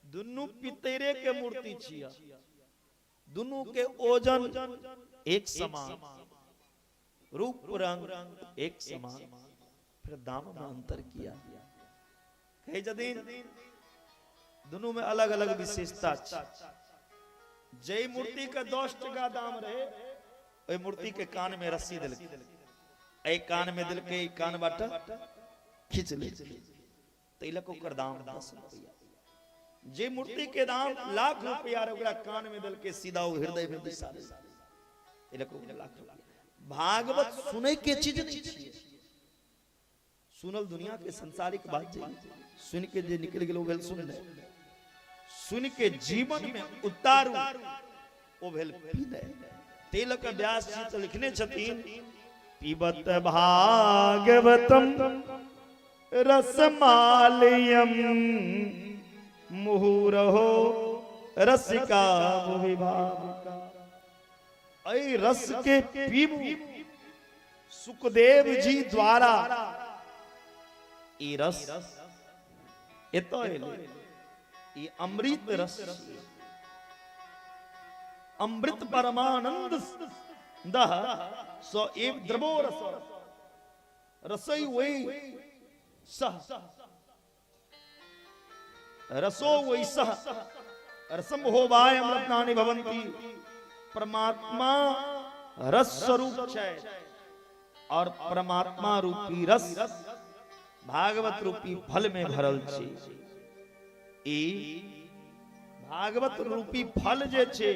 दुनू पितरे के मूर्ति छिया, दुनू के ओजन एक समान, रूप रंग एक समान, फिर दाम में अंतर किया। कहे जदीन दोनों में अलग अलग विशेषता। जय मूर्ति का 10 टका दाम रहे, ओई मूर्ति के कान में रस्सी दिल, एक कान में दिल के कान बाट खींच ले, तिलक ओकर दाम 10 रुपया। जे मूर्ति के दाम लाख रुपया ओकरा कान में दिल के सीधा हृदय में दिशा दे, तिलक ओकर लाख रुपया। भागवत सुने के चीज नहीं छिए, सुनल दुनिया के संसारिक बात जे सुन के जे निकल गेल ओ भेल सुन ले, सुन के जीवन में उतारू ओ भेल पी ले। तिलक व्यास जी तो लिखने छथिन पीबत भागवतम रसमालयम मुहुरहो रसिका विभाविका। ऐ रस के पीबू सुखदेव जी द्वारा ई रस एतो ई अमृत रस, अमृत परमानंद दह सो एव द्रवो रस रसई वही सह रसो वही सह रसम होवाय अमृतनानि भवन्ति। परमात्मा रस स्वरूप है और परमात्मा रूपी रस भागवत रूपी फल में भरल छे। ई भागवत रूपी फल जे छे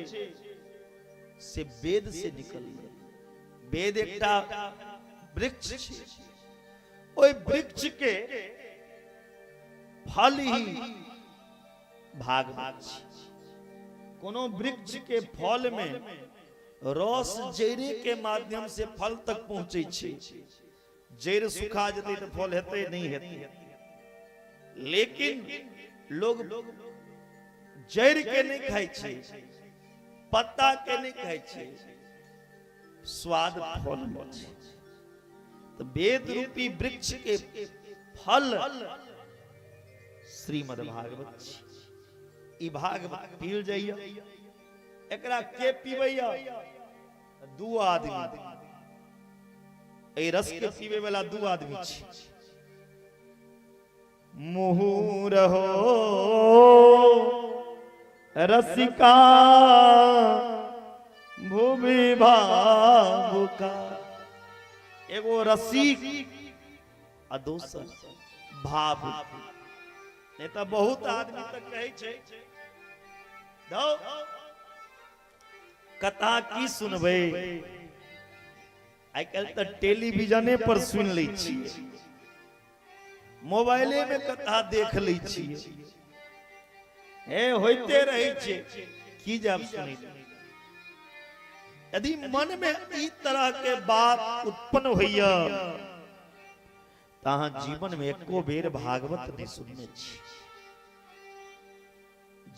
से वेद से निकल, वेद एकटा वृक्ष छे, ओई वृक्ष के फल ही भागवत छे। कोनो वृक्ष के फल में रस जैरे के माध्यम से फल तक पहुंचे छे। जैर सुखा जते तो फल हेते नहीं हेते, लेकिन लोग जैर के नहीं खाई छे, पत्ता के नहीं खाई छे, स्वाद फल में छे। तो वेद रूपी वृक्ष के फल श्रीमद् भागवत छी। ई भागवत पील जाइया, एकरा के पीबैया? 2 आदमी। ए रस के पीवे वाला 2 आदमी छी। मुहुर हो रसिका भूमि भावुका। एगो रसिक आ दोसर भावुक। नहीं तो बहुत आदमी तक कहे छे दो कथा की सुनबे, आई कल तो टेलीविजने पर सुन लै छियै, मोबाइले में कथा देख लै छियै, हे होते रहे छे की जब सुनी। यदि मन में ई तरह के बात उत्पन्न होइया तहाँ जीवन में एको बेर भागवत नहीं सुनने छी।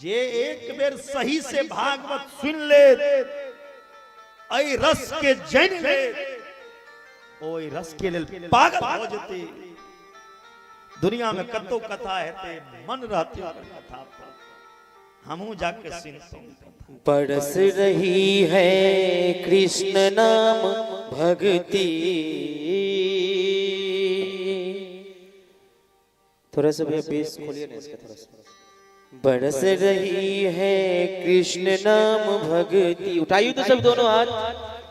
जे एक बेर सही से भागवत सुन ले, ऐ रस के जन ले, ओई रस के लेल पागल हो जते। दुनिया में कतो कथा हेते, मन रहते कथा पर हमहू जाके सुनते। बरस रही है कृष्ण नाम भक्ति। थोड़ा सा भैया बेस खोलिए ना इसका थोड़ा सा। बरस रही है कृष्ण नाम भक्ति। उठाइए तो सब दोनों हाथ,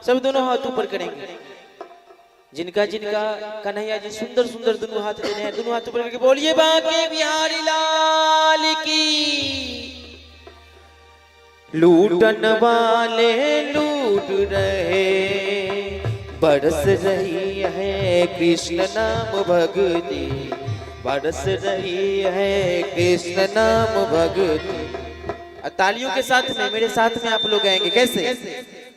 सब दोनों हाथ ऊपर करेंगे। जिनका जिनका कन्हैया जी सुंदर सुंदर दोनों हाथ देने हैं, दोनों हाथ ऊपर करके बोलिए बांके बिहारी लाल की। लूटन वाले लूट रहे, बरस रही है कृष्ण नाम भक्ति। बरस रही है कृष्ण नाम भक्ति। तालियों के साथ में मेरे साथ में आप लोग आएंगे कैसे?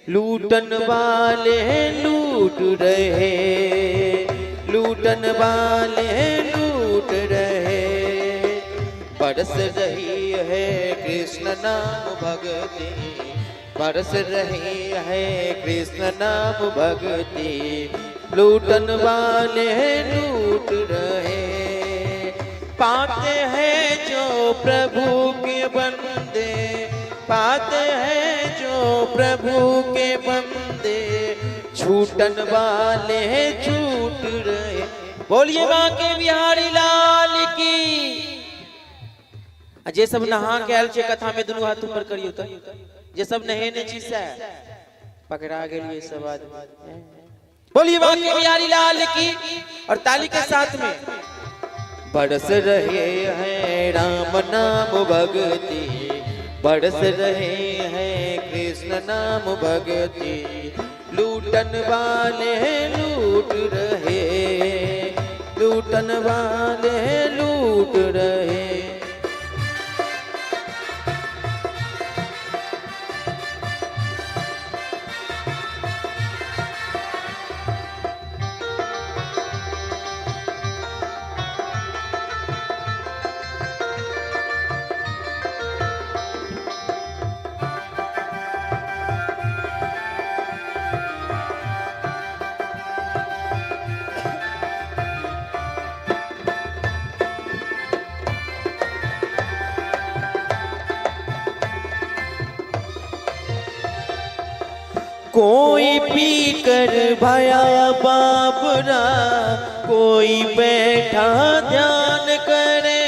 लूटन वाले लूट रहे, लूटन वाले लूट लूट रहे। बरस रही है कृष्ण नाम भक्ति, बरस रही है कृष्ण नाम भक्ति, लूटन वाले लूट रहे। पाते हैं जो प्रभु के बंदे, पाते हैं जो प्रभु के बंदे, छूटन वाले छूट रहे। बोलिए बांके बिहारी लाल की। जे सब नहा के आयल छे कथा में दुनू हाथ ऊपर करियो त, जे सब नहेने छी से पकड़ा गेलिए सब आदमी। बोलिए बांके बिहारी लाल की। और ताली के साथ में बरस रहे हैं राम नाम भक्ति, बरस रहे हैं कृष्ण नाम भक्ति, लूटन वाले लूट रहे, लूटन वाले लूट रहे। कोई पी कर भया बाबरा, कोई बैठा ध्यान करे,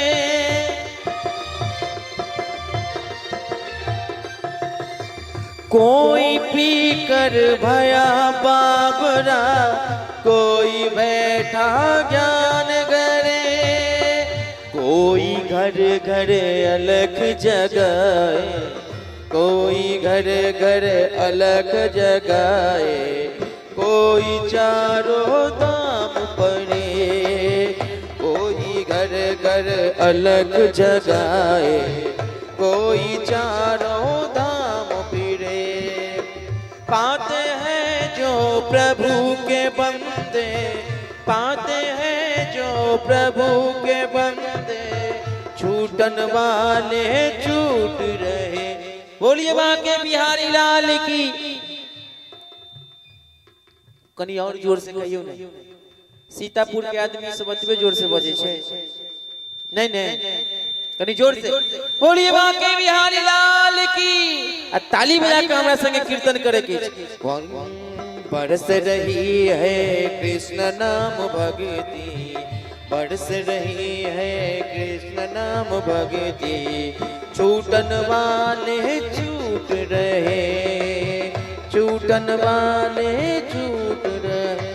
कोई पी कर भया बाबरा, कोई बैठा ज्ञान करे, कोई घर घर अलग जगाए, कोई घर घर अलग जगाए, कोई चारों धाम पड़े, कोई घर घर अलग जगाए, कोई चारों धाम फिरे। पाते हैं जो प्रभु के बंदे, पाते हैं जो प्रभु के बंदे, छूटन वाले छूट रहे। बोलिए बांके बिहारी लाल की। कनी और जोर से कहियो ना, सीतापुर के आदमी सब अतबे जोर से बजे छे। नहीं नहीं, कनी जोर से बोलिए बांके बिहारी लाल की। आ ताली बजा के हमरा संगे कीर्तन करे के। बरस रही है कृष्ण नाम भक्ति, बरस रही है कृष्ण नाम भक्ति, छूटन वाले छूट रहे, छूटन वाले छूट रहे।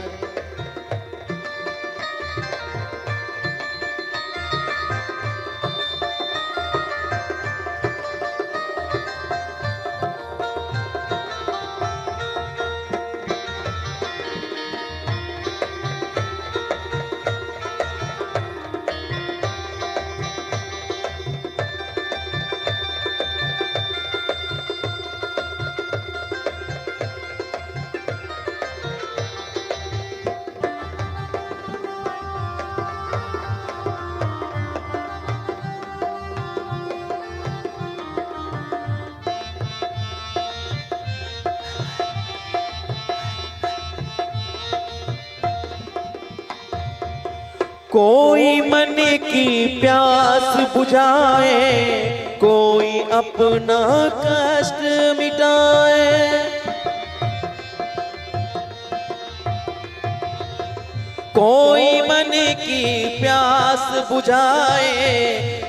कोई मन की प्यास बुझाए, कोई अपना कष्ट मिटाए, कोई मन की प्यास बुझाए,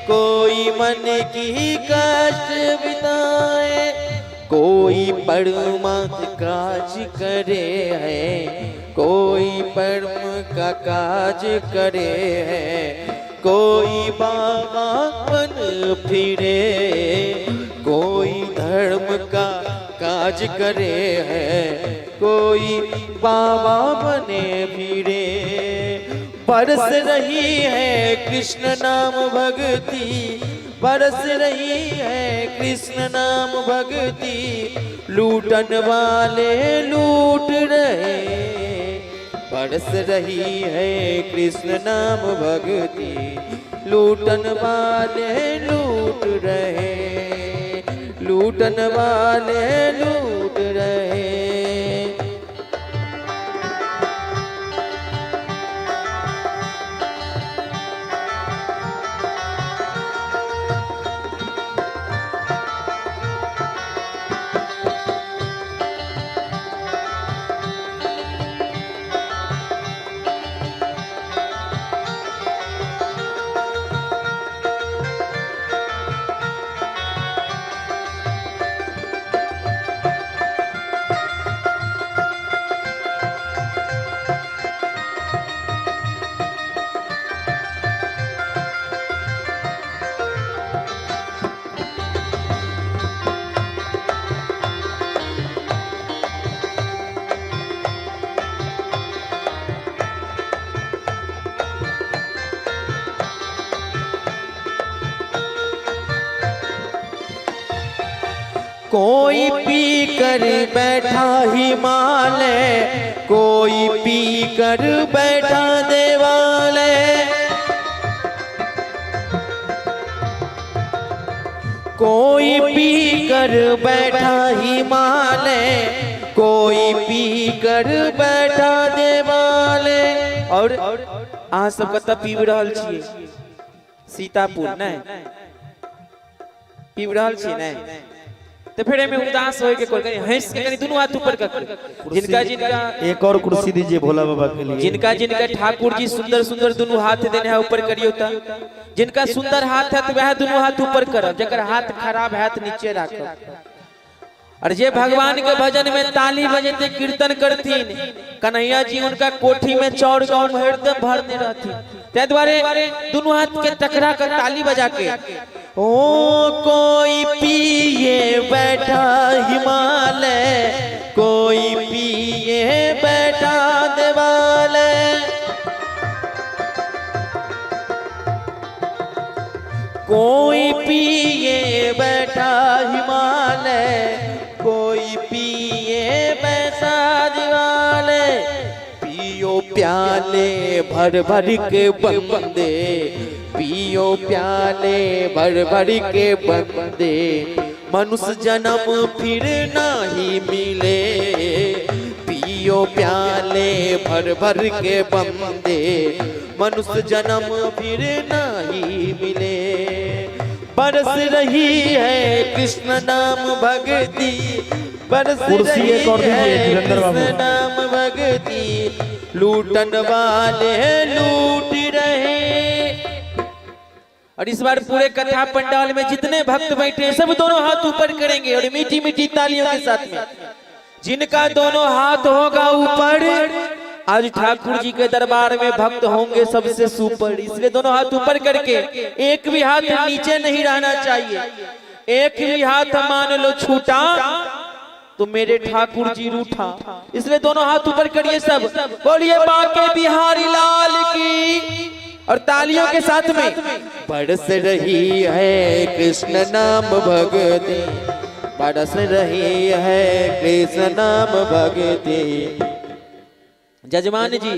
कोई मन की कष्ट बिताए, कोई परमार्थ काज करे है, कोई परम का काज करे है, कोई बाबा बन फिरे, कोई धर्म का काज करे है, कोई बाबा बने फिरे। बरस रही है कृष्ण नाम भक्ति, बरस रही है कृष्ण नाम भक्ति, लूटन वाले लूट रहे। बरस रही है कृष्ण नाम भक्ति, लूटन वाले लूट रहे, लूटन वाले लूट रहे। कोई पी कर बैठा हिमालय, कोई पी कर बैठा देवालय, कोई पी कर बैठा हिमालय, कोई पी कर बैठा देवालय। और अहाँ सब कतऽ पीब रहल छियै? सीतापुर नहीं पीब रहल छियै नहीं? तो फिर में उदास होए के कोई हंस के कनी दोनों हाथ ऊपर कर, जिनका जिनका एक और कुर्सी दीजिए भोला बाबा के लिए। जिनका जिनका ठाकुर जी सुंदर सुंदर दोनों हाथ देने हैं ऊपर करियो ता। जिनका सुंदर हाथ है तो वह दोनों हाथ ऊपर करब, जकर हाथ खराब हाथ नीचे राखब। और जे भगवान के भजन में ताली बजते कीर्तन करतीन, कन्हैया जी उनका कोठी में चौर गांव हरदम भरने रहती। ते द्वारे दोनों हाथ के टकरा कर ताली बजा के ओ कोई पिए बैठा हिमालय, कोई पिए बैठा देवालय, कोई पिए बैठा हिमालय, कोई पिए बैठा देवालय। पियो प्याले भर भर के बंदे, पियो प्याले भर भर के बंदे, मनुष्य जन्म फिर नहीं मिले। पियो प्याले भर भर के बंदे, मनुष्य जन्म फिर नहीं मिले। बरस रही है कृष्ण नाम भक्ति, बरस रही है कृष्ण नाम भक्ति, लूटन वाले लूट रहे। और इस बार पूरे कथा पंडाल में जितने भक्त बैठे सब दोनों हाथ ऊपर करेंगे और मीठी मीठी तालियों के साथ में। जिनका दोनों हाथ होगा ऊपर, आज ठाकुर जी के दरबार में भक्त होंगे सबसे सुपर। इसलिए दोनों हाथ ऊपर करके, एक भी हाथ नीचे नहीं रहना चाहिए। एक भी हाथ मान लो छूटा तो मेरे ठाकुर जी रूठा। इसलिए दोनों हाथ ऊपर करिए सब, बोलिए बांके बिहारी लाल की। और तालियों के साथ में बरस रही है कृष्ण नाम भक्ति, बरस रही है कृष्ण नाम भक्ति। जजमान जी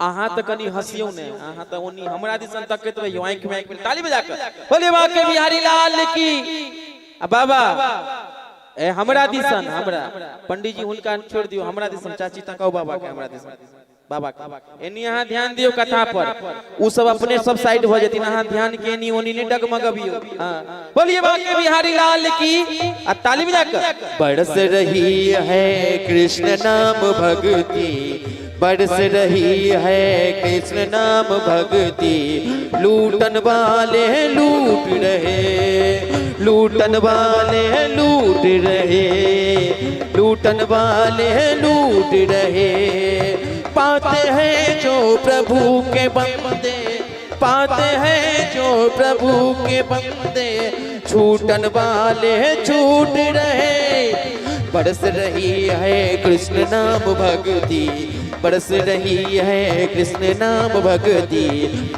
आहा तो कनी हंसियो ने, आहा तो ओनी हमरा दिसन तकत रहियो, आंख में ताली बजाकर बोले बांके बिहारी लाल की। बाबा ए हमरा दिसन, हमरा पंडित जी हुनका छोड़ दियो, हमरा दिसन चाची तकाओ बाबा के, हमरा दिसन बाबा के। एनी यहाँ ध्यान दियो कथा पर, उ सब अपने सब साइड हो जतिन, यहाँ ध्यान के एनी ओनी ने डगमगबियो। हां बोलिए बांके बिहारी लाल की। आ ताली बजाकर बरस रही है कृष्ण नाम भक्ति, बरस रही है कृष्ण नाम भक्ति, लूटन वाले लूट रहे, लूटन वाले लूट रहे, लूटन वाले लूट रहे। पाते हैं जो प्रभु के बंदे, पाते हैं जो प्रभु के बंदे, छूटन वाले छूट रहे। बरस रही है कृष्ण नाम भक्ति, बरस रही है कृष्ण नाम भक्ति,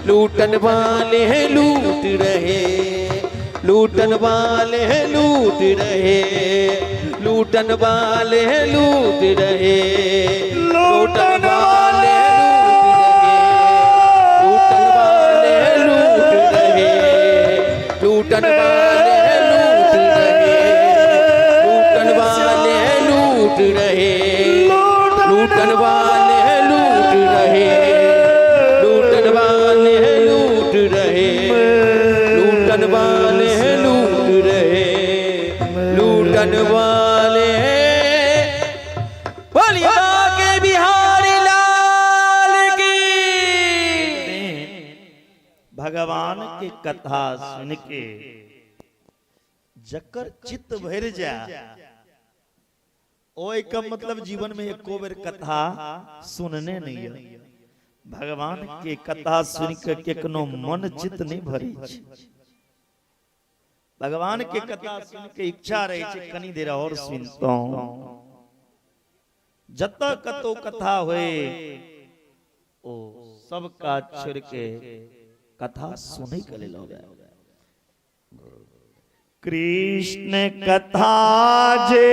लूटन वाले लूट रहे, लूटन वाले लूट रहे, लूटन वाले लूट रहे, लूटन वाले रहे, लूटन वाले लूट रहे, लूटन वाले लूट रहे, लूटन वाले लूट रहे, लूटन वाले। बोलिए बांके बिहारी लाल की। भगवान की कथा सुन के जकर चित्त भर जा, ओए का मतलब जीवन में एको बेर कथा सुनने नहीं है। भगवान के कथा सुन के केकनो मन चित्त नहीं भरी छै। भगवान के कथा सुन के इच्छा रहे छै कनी देर और सुनतो। जत कतो कथा होए ओ सब काज छोड़ के कथा सुने के लेल जाए। कृष्ण कथा जे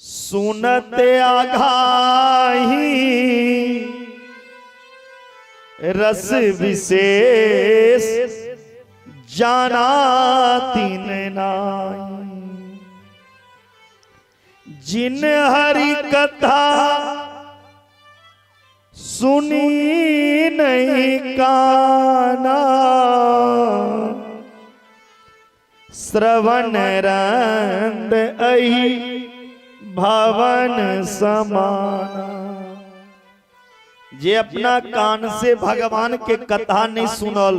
सुनते आघाही, रस विशेष जाना तीन नाई। जिन हरि कथा सुनी नहीं काना, श्रवण रंद अहि भवन समाना। जे अपना कान से भगवान के कथा नहीं सुनल,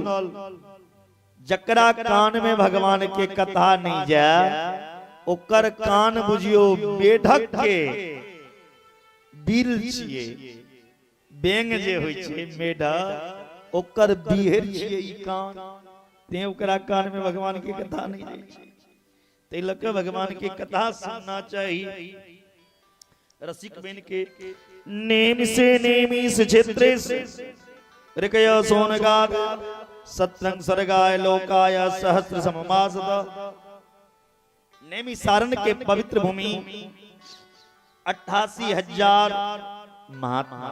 जकरा कान में भगवान के कथा नहीं जाए, ओकर कान बुझियो बेढक के बिल छिए। बेंग जे होय छै मेढक, ओकर बिहेर छिए ई कान। ते ओकरा कान में भगवान की कथा नहीं जाय छै। ते लक भगवान की कथा सुनना चाहिए। रसिक बेन के नेम से क्षेत्र से ऋकय सोनगाद सत्रंग स्वर्गाय लोकाय सहस्र सममासद। नेमी सारण के पवित्र भूमि 88,000 महात्मा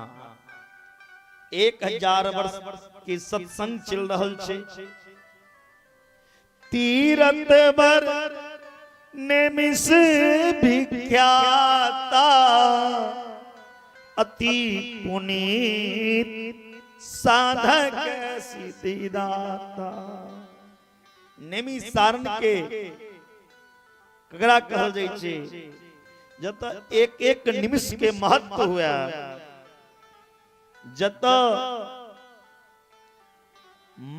1,000 वर्ष के सत्संग चल रहल छै। तीरथ बर नेमिस विख्याता, अति पुनीत साधक सिद्धिदाता। नेमी सारण के ककरा कहल जाय छै जत एक एक निमिष के महत्व हुआ, जत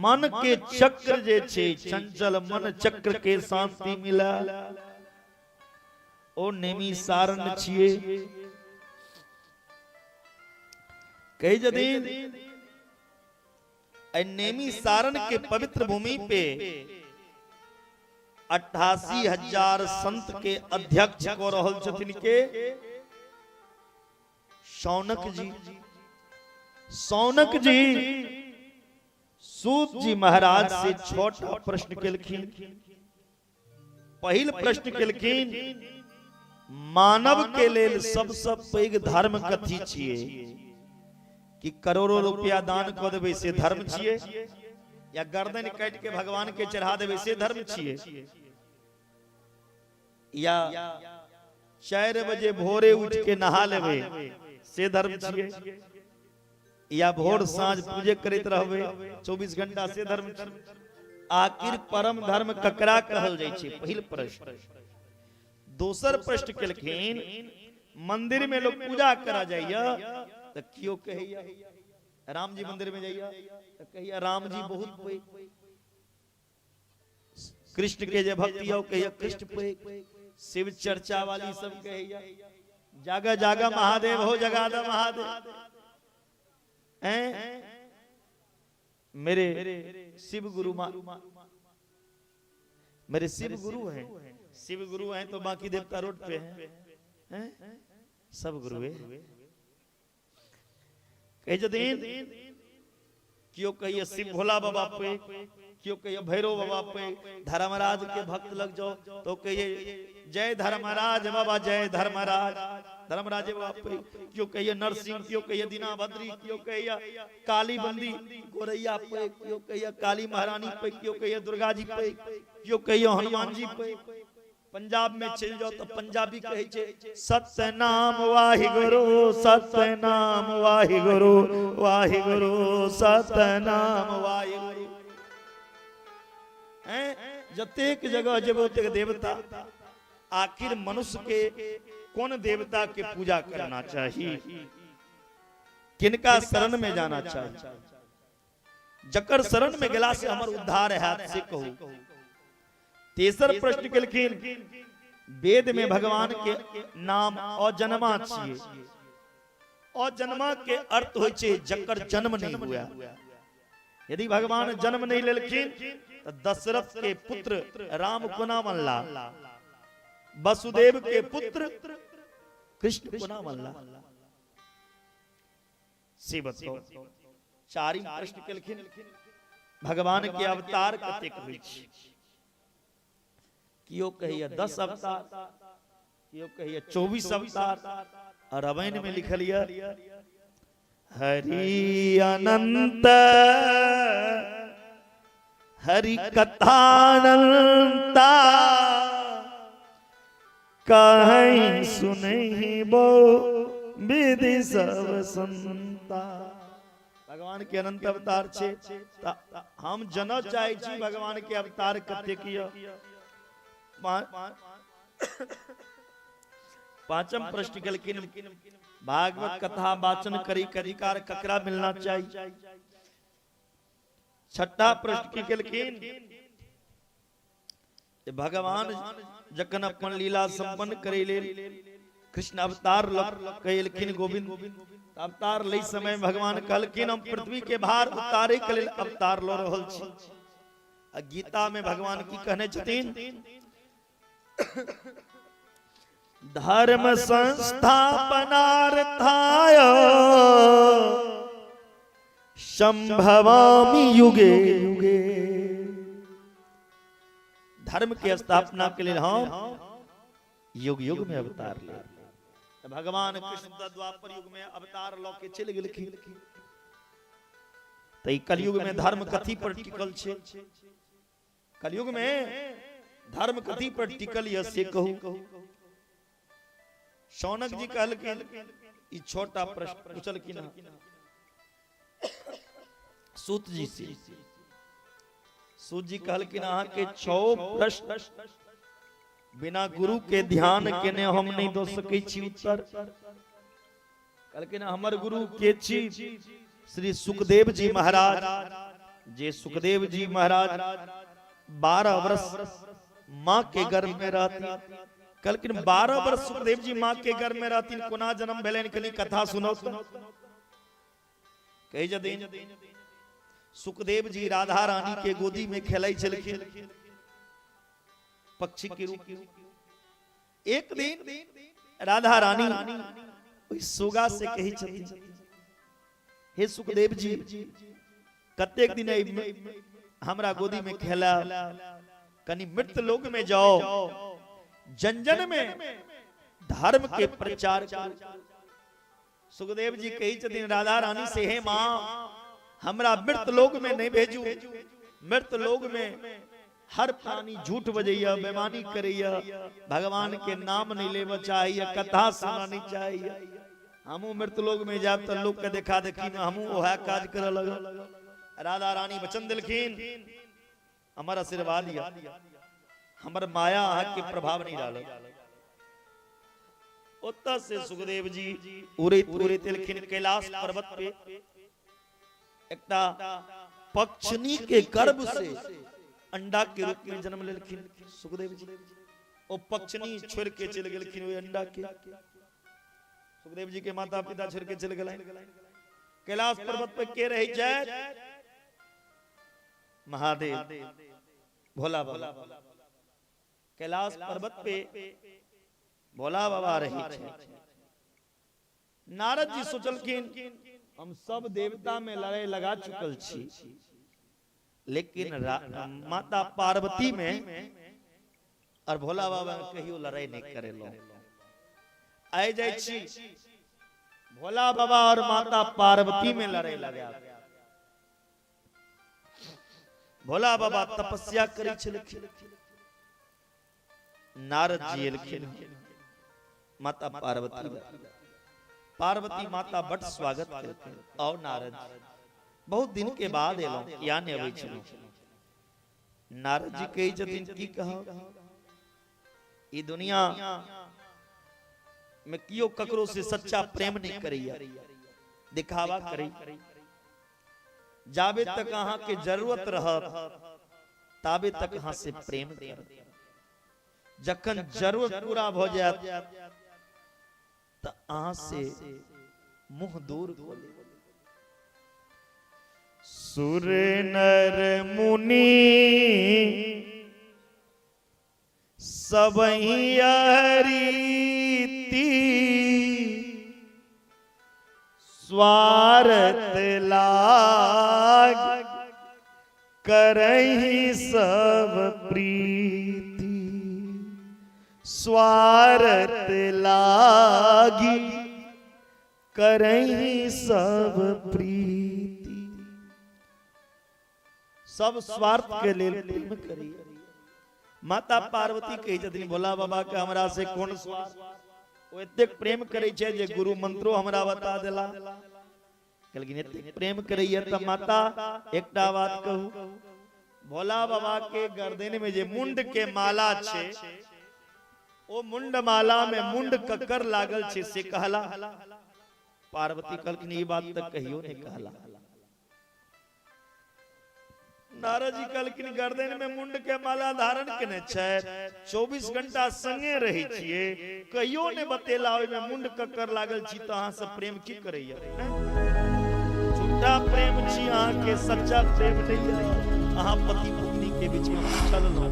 मन के चक्र जे छे चंचल मन चक्र के शांति मिला, ओ नेमी सारण छिए। कई जदीन नेमी सारण के पवित्र भूमि पे 88,000 संत के अध्यक्ष को रहल छथिन के शौनक जी। शौनक जी सूत जी महाराज से छोटा प्रश्न केलखिन। पहिल प्रश्न केलखिन, मानव के लेल सबसे पैघ धर्म कथी छिए? कि करोड़ों रुपया दान क देबे से धर्म छिए, या गर्दन काट के भगवान के चढ़ा देबे से धर्म छिए, या 4 बजे भोरे उठ के नहा लेबे से धर्म छिए, या भोर साँझ पूजे करते रहबे 24 घंटा से धर्म छिए? आखिर परम धर्म ककरा कहल जाय छै? पहिल प्रश्न। दोसर प्रश्न केलखिन, मंदिर में लोग पूजा करा जाइया तो क्यों कहिया राम जी मंदिर में जाइया तो कहिया राम जी बहुत पैघ, कृष्ण के जे भक्ति हो कहिया कृष्ण पैघ, शिव चर्चा वाली सब कहिया जागा जागा महादेव हो जगादा महादेव। मेरे शिव गुरु मेरे शिव गुरु हैं, शिव गुरु हैं तो बाकी देवता रोड पे हैं, सब गुरु है। कह जदीन क्यों कहिए शिव भोला बाबा पे, क्यों कहिए भैरव बाबा पे, धर्मराज के भक्त लग जाओ तो कहिए जय धर्मराज बाबा जय धर्मराज धर्मराज बाबा पे, क्यों कहिए नरसिंह, क्यों कहिए दीनाभद्री, क्यों कहिए काली बंदी गोरैया पे, क्यों कहिए काली महारानी पे, क्यों कहिए दुर्गा जी पे, क्यों कहिए हनुमान जी पे। पंजाब में चल जाओ तो पंजाबी कहे छे सतनाम वाहिगुरु सतनाम वाहिगुरु वाहिगुरु सतनाम वाहिगुरु। हैं जतेक जगह जेबो तेक देवता। आखिर मनुष्य के कौन देवता के पूजा करना चाहिए, किनका शरण में जाना चाहिए? जकर शरण में गेला से हमर उद्धार है से कहू। तेसर प्रश्न केलखिन वेद में भगवान के नाम अजन्मा छिए। अजन्मा के अर्थ होय छे जकर जन्म नहीं हुआ। यदि भगवान जन्म नहीं लेलखिन तो दशरथ के पुत्र राम कोना बनला, वसुदेव के पुत्र कृष्ण कोना बनला से बताओ। चारिम प्रश्न केलखिन भगवान के अवतार कतेक होय छै? कियो कहिए 10 अवतार, कियो कहिए 24 अवतार। और रामायण में लिखल है हरि अनंत हरि कथानंता कहीं सुनहि बो विधि सब संता। भगवान के अनंत अवतार छे। हम जानना चाहे छी भगवान के अवतार कतेक य। पांचम प्रश्न केलखिन भागवत कथा वाचन करी के अधिकार ककरा मिलना चाहिए? छठा प्रश्न केलखिन भगवान जखन अपन लीला संपन्न करे लेल कृष्ण अवतार कहलखिन गोविंद, अवतार ले समय भगवान कहलखिन हम पृथ्वी के भार उतारे के लेल अवतार ल रहल छी। गीता में भगवान की कहने छथिन धर्म संस्थापनार्थाय संभवामि युगे युगे। धर्म की स्थापना के लिए हम युग युग में अवतार ले। भगवान कृष्ण द्वापर युग में अवतार लौ के चल गेलखिन। तो कलयुग में धर्म कथी पर टिकल छे? कलयुग में धर्म कथी पर टिकल है से कहू। शौनक जी कहलखिन ई छोटा प्रश्न पूछलखिन सूत जी से। सूत जी कहलखिन अहाँ के 6 प्रश्न बिना गुरु के ध्यान केने हम नहीं दो सकै छी उत्तर। कहलखिन हमर गुरु के छी श्री सुखदेव जी महाराज। जे सुखदेव जी महाराज 12 वर्ष माँ के गर्भ में रहती। कहलखिन 12 वर्ष सुखदेव जी माँ के गर्भ में रहती, कोना जन्म भेलैन कनी कथा सुनो। कहि जदिन सुखदेव जी राधा रानी के गोदी में खेलै छलखिन पक्षी के रूप में। एक दिन राधा रानी ओइ सुगा से कही छथिन हे सुखदेव जी कतेक दिन हमरा गोदी में खेला, कनी मृत्यु लोक में जाओ, जन जन में धर्म के प्रचार करो। सुखदेव जी कही छथिन राधा रानी से हे माँ हमरा मृत्यु लोक में नहीं भेजू। मृत्यु लोक में हर प्राणी झूठ बजैया, बेमानी करैया, भगवान के नाम नहीं लेवा चाहिए, कथा सुनना नहीं चाहिए। हमू मृत्यु लोक में जाब तो लोग के देखा देखी में हमू ओहा काज करे लगल। राधा रानी वचन दिलखिन हमर आशीर्वाद दिया, हमर माया आह के प्रभाव नहीं डालो। उत्तर से सुखदेव जी उरे उरे तिलखिन कैलाश पर्वत पे एकटा पक्षनी के गर्भ से अंडा के रूप में जन्म लेलखिन सुखदेव जी। ओ पक्षनी छोड़ के चल गेलखिन ओइ अंडा के। सुखदेव जी के माता पिता छोड़ के चल गेलैन। कैलाश पर्वत पे के रही जाय? महादेव भोला बाबा। कैलाश पर्वत पे भोला बाबा रही छे। नारद जी सोचलखिन हम सब देवता में लड़ाई लगा चुकल छी, लेकिन माता पार्वती में और भोला बाबा में कहियो लड़ाई नहीं करेलो। आए जाय छी भोला बाबा और माता पार्वती में लड़ाई लगा। भोला बाबा तपस्या करै छलखिन, नारद जी एलखिन माता पार्वती पार्वती माता बड़ स्वागत करते और नारद बहुत दिन के बाद एलो या ने अबै छलो नारद जी कही जतिन की कहो ई दुनिया में कियो ककरो से सच्चा प्रेम नहीं करैया दिखावा करी जाबे तक अहाँ के जरूरत रहत ताबे तक अहाँ से प्रेम कर जखन जरूरत पूरा हो जात त अहाँ से मुंह दूर कर सुर नर मुनि सबहि रीति स्वार्थ लाग करहि सब प्रीति स्वार्थ लागी करहि सब प्रीति सब स्वार्थ के लिए प्रेम करी माता पार्वती कही छथिन भोला बाबा के हमरा से कोन स्वार्थ ओ एतेक प्रेम करे छे जे गुरु मंत्रो हमरा बता देला कहलखिन एतेक प्रेम करैया त माता एकटा बात कहू भोला बाबा के गर्दन में जे मुंड के माला छे ओ मुंड माला में मुंड कक्कर लागल छे से कहला पार्वती कहलखिन ई बात तक कहियो नहीं कहला नारद जी कहलखिन गर्दन में मुंड के माला धारण केने छै 24 घंटा संगे रही छिए कहियो ने बतेला ओय में मुंड कक्कर लागल छी त अहाँ से प्रेम की करैया झूठा प्रेम छी अहाँ के सच्चा प्रेम नहीं है अहाँ पति पत्नी के बीच में चल लो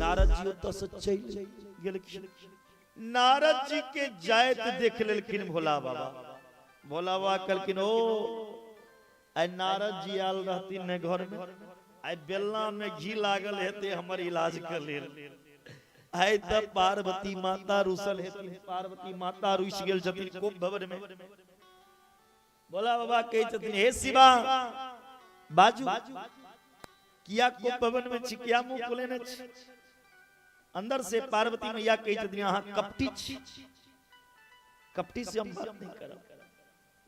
नारद जी तो सच्चाई गेलखिन नारद जी के जायत देख लेलखिन भोला बाबा कहलखिन ओ आई नारद जी आल रहती ने घर में आई बेलना में घी लागल हेते हमर इलाज कर लेल आई त पार्वती माता रुसल हेती पार्वती माता रुस गेल छथिन कोप भवन में भोला बाबा कहे छथिन हे शिवा बाजू किया कोप भवन में छिकिया मुंह खोलेने छी अंदर से पार्वती मैया कही छथिन अहाँ कपटी छी कपटी से हम बात नहीं करब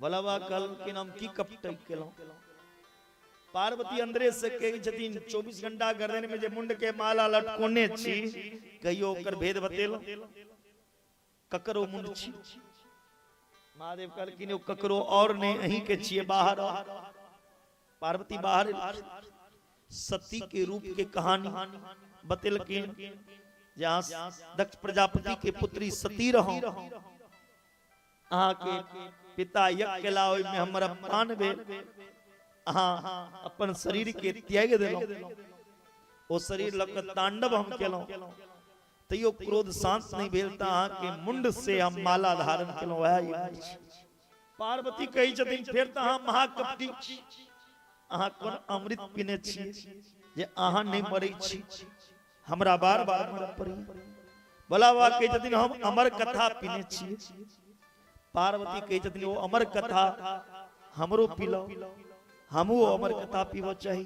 भोला बाबा कहलखिन हम की कपटी केलौं पार्वती अंदरे से कही छथिन 24 घंटा गर्दन में जे मुंड के माला लटकोने छी कहियो ओकर भेद बतेलो ककरो मुंड छी महादेव कहलखिन ओ ककरो और ने अहीं के छिए बाहर पार्वती बाहर सती के रूप के कहानी बतेलखिन जहां दक्ष प्रजापति के पुत्री सती रहो अहाँ के पिता यज्ञ केला ओय में हमर अपमान भेल अहाँ अपन शरीर के त्याग देलौ ओ शरीर लक तांडव हम केलौ तैयो क्रोध शांत नहीं भेल त अहाँ के मुंड से हम माला धारण केलौ वह पार्वती कही छथिन फिर त अहाँ महाकपटी अहाँ कोन अमृत पीने छी जे अहाँ नहीं मरै छी हमरा बार बार मरऽ पड़ी भोला बाबा कही छथिन हम अमर कथा पीने छी पार्वती कही छथिन ओ अमर कथा हमरो पिलो हमहू अमर कथा पीबो चाही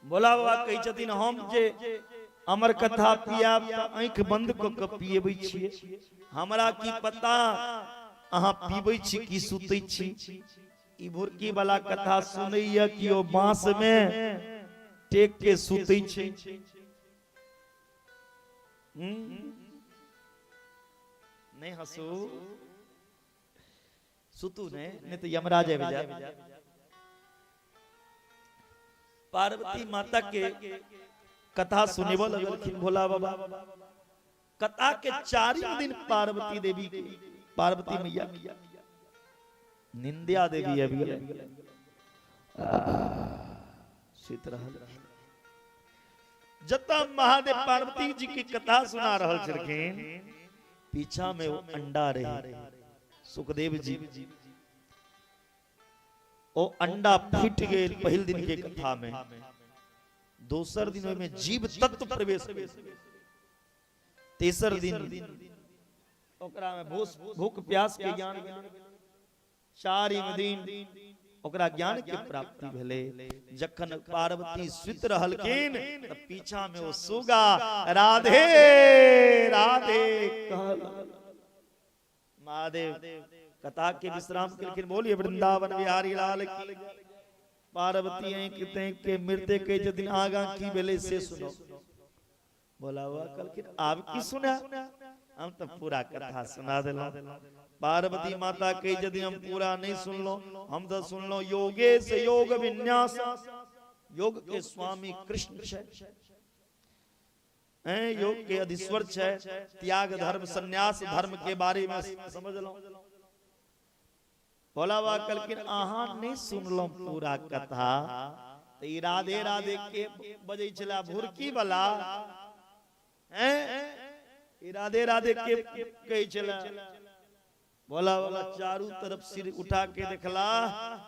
भोला बाबा कही छथिन हम जे अमर कथा पियाब त आंख बंद क के पिएबै छिए हमरा की पता अहाँ पीबै छी की सुतै छी ई भुरकी वाला कथा सुनैया कि ओ बांस में टेक के सुतै छै नहीं हंसू सुतू ने तो यमराज है विजय पार्वती माता के कथा सुनेबो लगलखिन भोला बाबा कथा के 4 दिन पार्वती देवी के पार्वती मैया निंदिया देवी अभी सुत रहल जता महादेव पार्वती जी की कथा सुना रहल छलखिन पीछा में वो अंडा रहे सुखदेव जी ओ अंडा फूट गए पहल दिन के कथा में दोसर दिन में जीव तत्व प्रवेश तेसर दिन ओकरा में भूख प्यास के ज्ञान चारिम दिन ओकरा ज्ञान के प्राप्ति भेले। जखन पार्वती सुत रहलखिन त पीछा में वो सुगा राधे राधे कहल। महादेव कथा के विश्राम केलखिन। बोलिए वृंदावन बिहारी लाल की। पार्वती कहते के मृत्यु के जदिन आगा की भेले से सुनो। बोला हुआ कहलखिन आप की सुना? हम तो पूरा कथा सुना देला। पार्वती माता के यदि हम पूरा नहीं सुन लो, हम तो सुन लो योगेश योग विन्यास। योग के स्वामी कृष्ण है, योग के अधीश्वर है। त्याग धर्म संन्यास धर्म के बारे में समझ लो। बोला हुआ कहलखिन अहाँ नहीं सुन लो पूरा कथा। तो राधे राधे के बजे चला भुरकी वाला राधे राधे के कही चला। बोला बोला चारों तरफ सिर उठा के देखला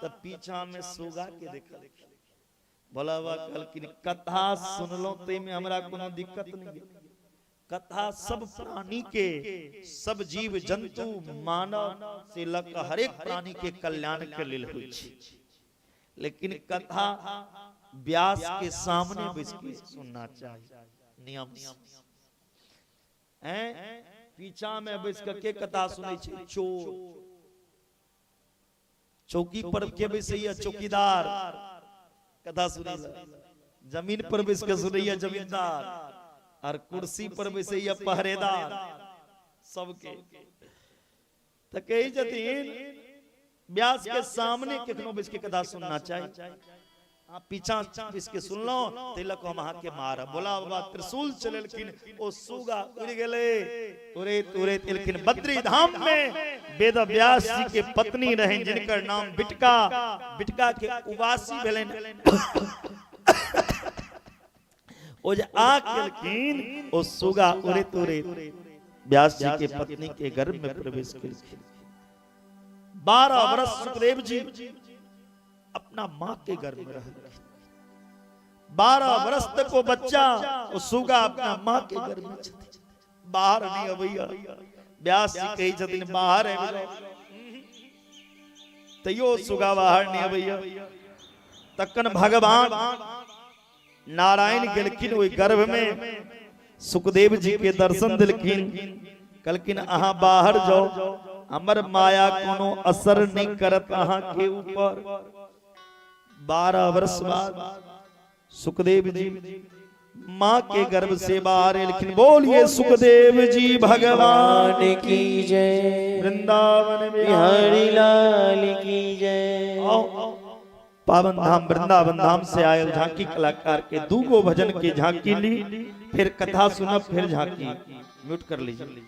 तब पीछा में सुगा के देखला। बोला हुआ कहलखिन कथा सुन लो ते में हमरा कोनो दिक्कत नहीं। कथा सब प्राणी के, सब जीव जंतु मानव से लक हर एक प्राणी के कल्याण के लिए हुई छै। लेकिन कथा व्यास के सामने बैठ के सुनना चाहिए नियम है। पीछा में बैठ के कथा सुनै छै चोर। चौकी पर के बैसैया चौकीदार कथा सुनै। जमीन पर बैठ के सुनैया जमींदार और कुर्सी पर बैसैया पहरेदार। सबके तो कही जतीन व्यास के सामने कितनो बैठ के कथा सुनना चाहिए। आप पीछा इसके सुन लो तिलक हम के मार। बोला बाबा त्रिशूल चलेलखिन ओ सुगा उड़ गेले। उरे तुरे तिलखिन बद्री धाम में वेद व्यास जी के पत्नी रहे जिनकर नाम बिटका। बिटका के उवासी भेलन। ओ जे आ केलखिन ओ सुगा उरे तुरे व्यास जी के पत्नी के गर्भ में प्रवेश केलखिन। 12 वर्ष सुखदेव जी अपना मां के गर्भ में रहे। 12 वर्ष तक वो बच्चा वो सुगा अपना मां के गर्भ में बाहर नहीं अबैया। व्यास जी कही जतिन बाहर है तैयो सुगा बाहर नहीं अबैया। तकन भगवान नारायण गेलखिन ओई गर्भ में सुखदेव जी के दर्शन दिलखिन। कहलखिन अहाँ बाहर जाओ, हमर माया कोनो असर नहीं करत अहाँ के ऊपर। 12 वर्ष बाद सुखदेव जी मां के गर्भ से बाहर लेकिन बोलिए सुखदेव जी भगवान की जय। वृंदावन बिहारी लाल की जय। पावन धाम वृंदावन धाम से आए झांकी कलाकार के दूगो भजन की झांकी ली। फिर कथा सुनब फिर झांकी। म्यूट कर लीजिए।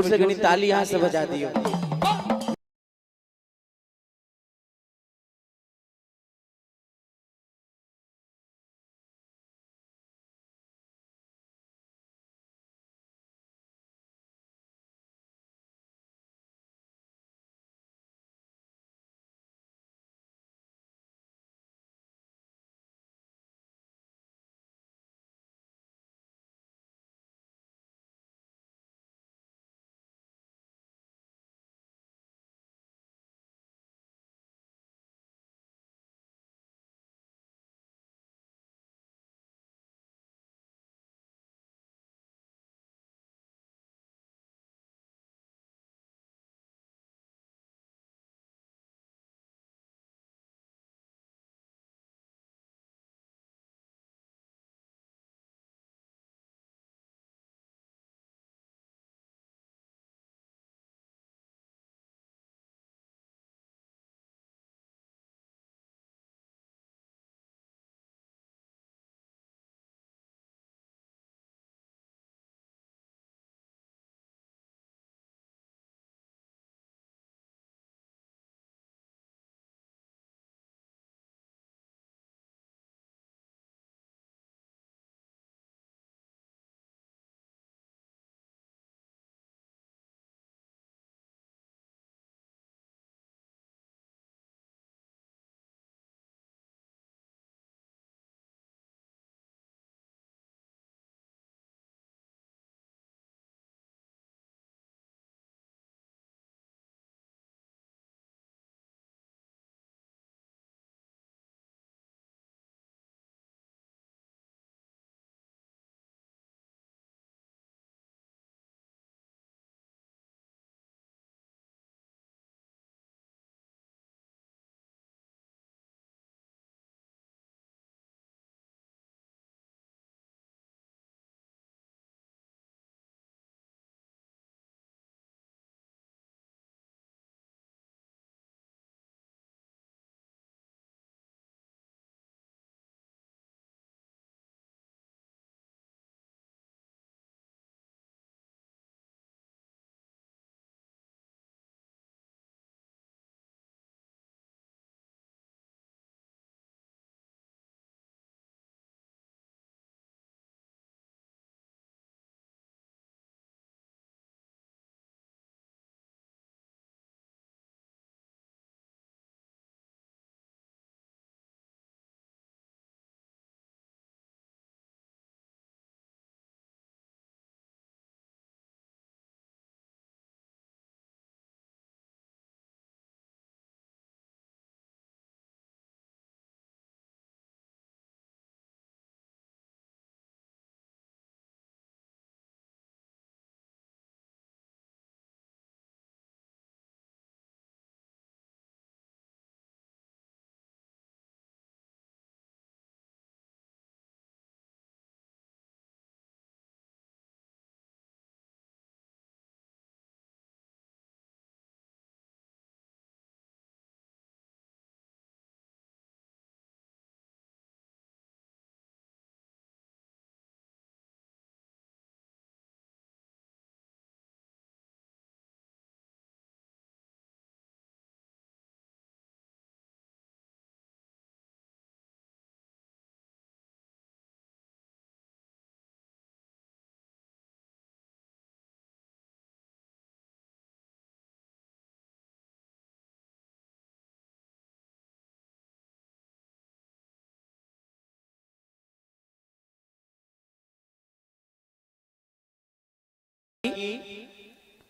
जोर से गणी ताली यहाँ से बजा दियो।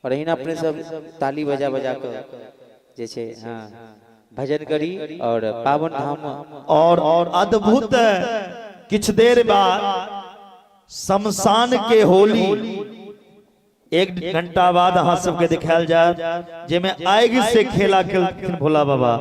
और अहिना अपने सब ताली बजा बजा कर जैसे हाँ भजन करी और पावन धाम और अद्भुत किछ देर बाद शमशान के होली 1 घंटा बाद अहाँ सबके दिखायल जाए जेमे आगि से खेला खेलखिन भोला बाबा।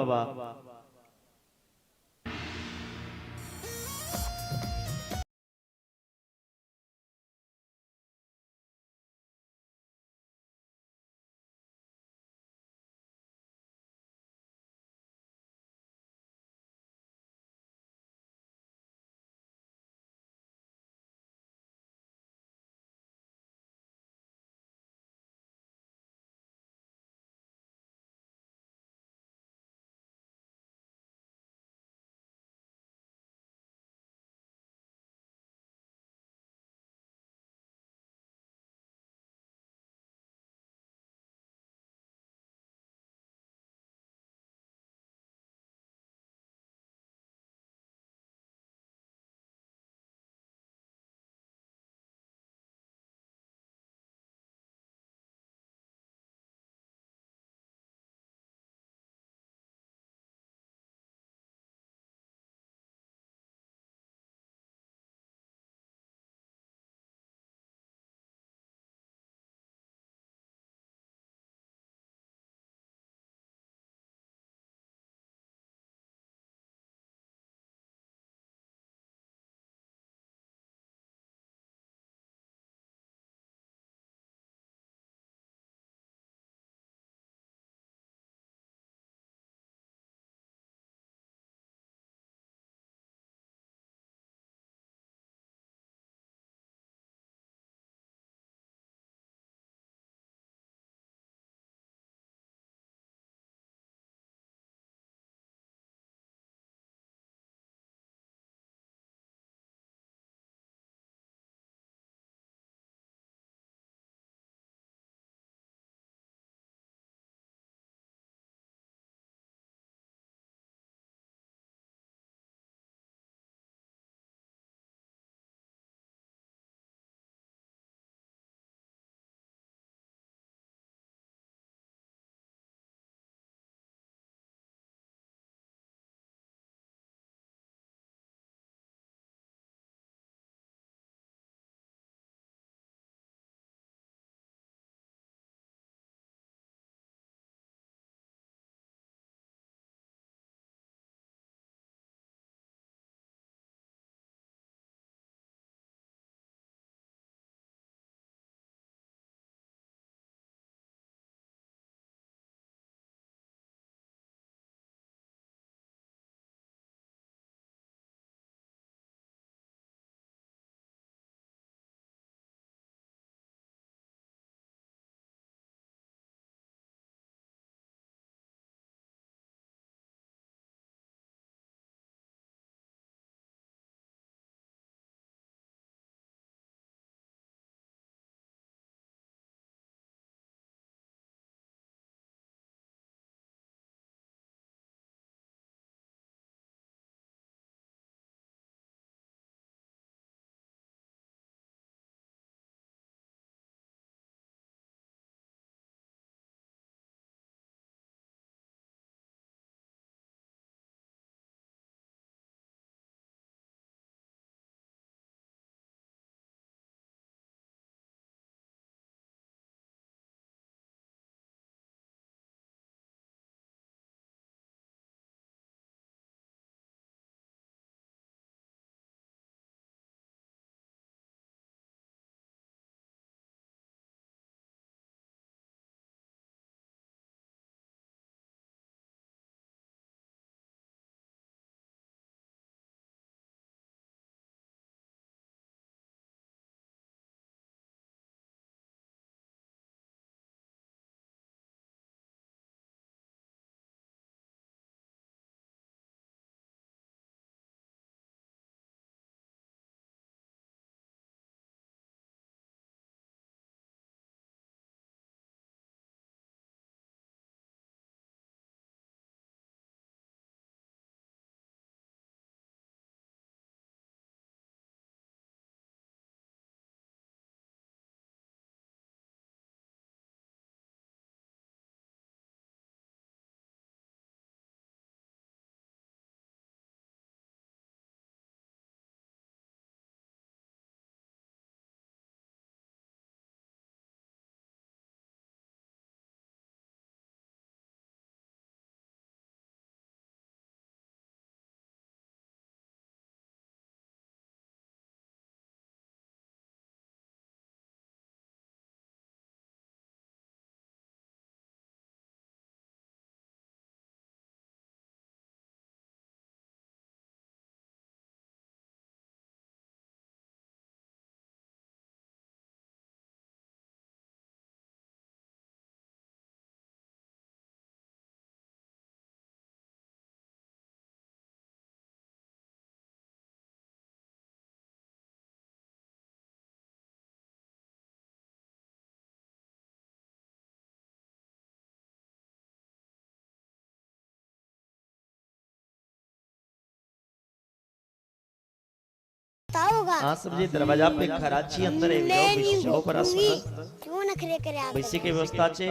कुत्ता होगा। हाँ समझे, दरवाजा पे खराची अंदर है, जाओ बीच जाओ बड़ा सुंदर क्यों नखरे करे आप? वैसे के व्यवस्था छे।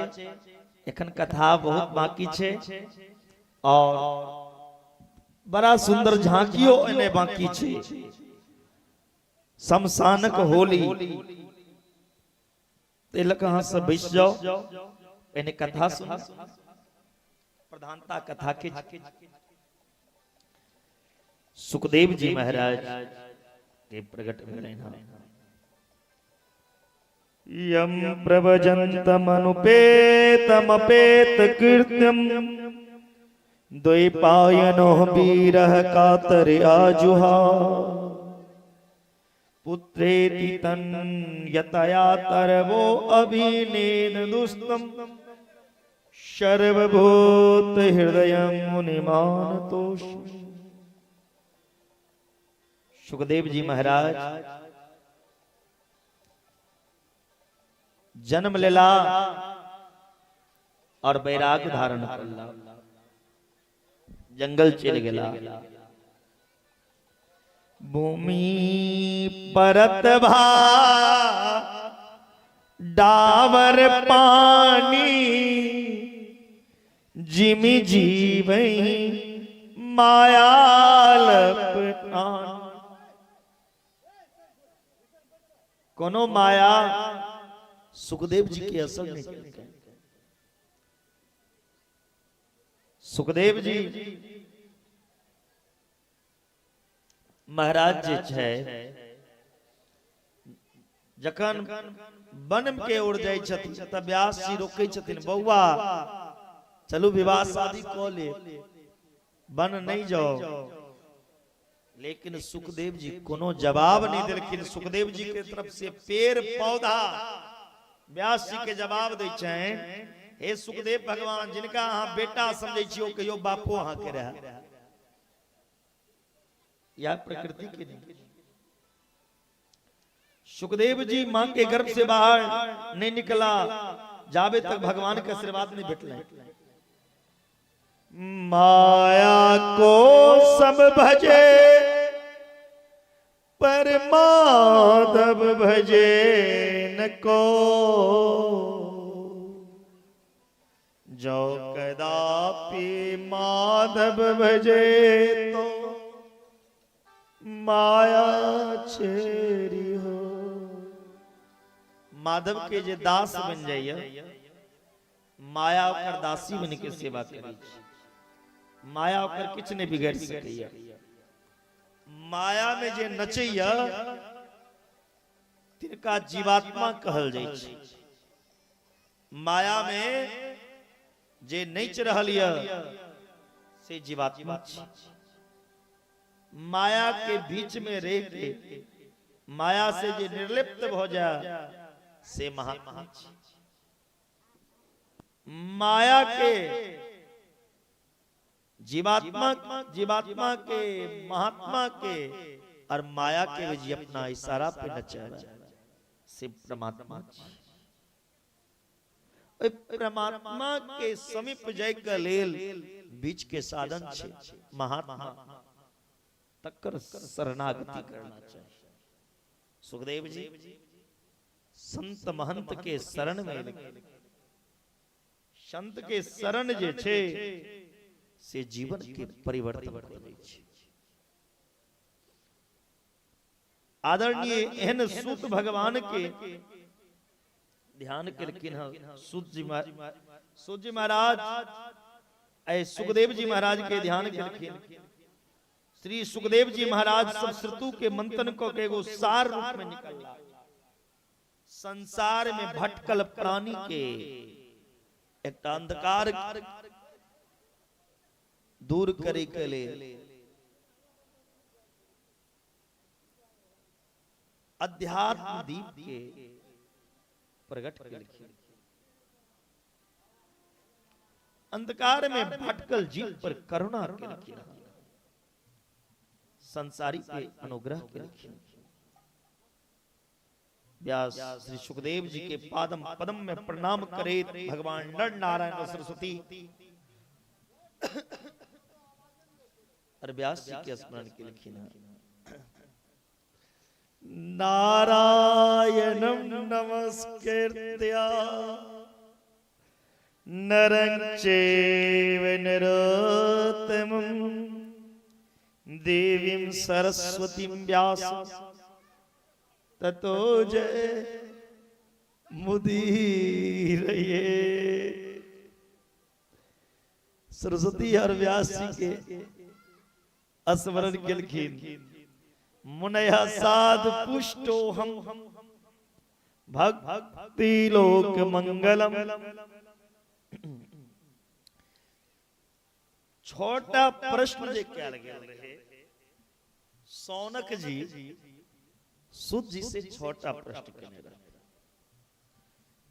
एखन कथा बहुत बाकी छे और बड़ा सुंदर झांकियो एने बाकी छे। शमशानक होली तिलक हाँ सब बैठ जाओ, एने कथा सुन। प्रधानता कथा के सुखदेव जी महाराज के प्रकट भेले हैं। यम प्रवजन्तमनुपेतमपेत कृत्यम द्वैपायनो वीरः कातर आजुहा पुत्रेति तन् यतया तरवो अभिनेन दुस्तम सर्वभूत हृदयं मुनिमानतोष। सुखदेव जी महाराज जन्म लेला और बैराग धारण करला, जंगल चल गेला। भूमि परत भा डावर पानी जिमि जीवई मायालप कोनो माया सुखदेव जी की असर नहीं करते। सुखदेव जी महाराज जे छै जखन वन के ओर जाय छथिन त व्यास जी रोकै छथिन, बौआ चलू विवाह शादी क ले, वन नहीं जाओ। लेकिन सुखदेव जी कोनो जवाब नहीं देलखिन। सुखदेव जी के तरफ से पेड़ पौधा व्यास जी के जवाब दै छनि, हे सुखदेव भगवान जिनका अहाँ बेटा समझै छियो कहियो बापो अहाँ के रहे, या प्रकृति के नहीं। सुखदेव जी मां के गर्भ से बाहर नहीं निकला जावे तक भगवान के आशीर्वाद नहीं भेटले। माया को सब भजे पर माधव भजे न को, जो कदापि माधव भजे तो माया छेरी हो। माधव के जे दास बन जाइए, माया ओकर दासी बन के सेवा करी, माया ओकर किछ नहीं बिगड़ सकैया। माया में जे नचैया तिनका जीवात्मा कहल जाइ छै। माया में जे नच रहल यऽ से जीवात्मा छै। माया के बीच में रह के माया से जे निर्लिप्त हो जाए से महात्मा छै। माया के जीवात्मा के महात्मा के और माया के जी अपना इशारा पे नचावे से परमात्मा छै। परमात्मा के समीप जाय के लेल बीच के साधन छै महात्मा, तकर शरणागति करना चाहिए। सुखदेव जी संत महंत के शरण में, संत के शरण जे छे से जीवन के परिवर्तन कर दै छै। आदरणीय एहन सूत भगवान के ध्यान केलखिन हँ। सूत जी महाराज सुखदेव जी महाराज के ध्यान केलखिन। श्री सुखदेव जी महाराज सब श्रुतु के मंथन को के एगो सार रूप में निकला। संसार में भटकल प्राणी के एक अंधकार दूर करे के लिए अध्यात्म दीप के प्रकट केलखिन। अंधकार में भटकल जीव पर करुणा केलखिन, संसारी पे अनुग्रह केलखिन। व्यास श्री सुखदेव जी के पादम पदम में प्रणाम करे भगवान नर नारायण और सरस्वती और व्यास जी के स्मरण केलखिन। नारायणं नमस्कृत्य नरं चैव नरोत्तमं देवीं सरस्वतीं व्यासं ततो जयमुदीरये। सरस्वती और व्यास जी के स्मरण केलखिन। मुनया साध पुष्टो हम भक्ति लोक मंगलम। छोटा प्रश्न जे क्या लगे रहे सौनक जी सुत जी से छोटा प्रश्न करने रहे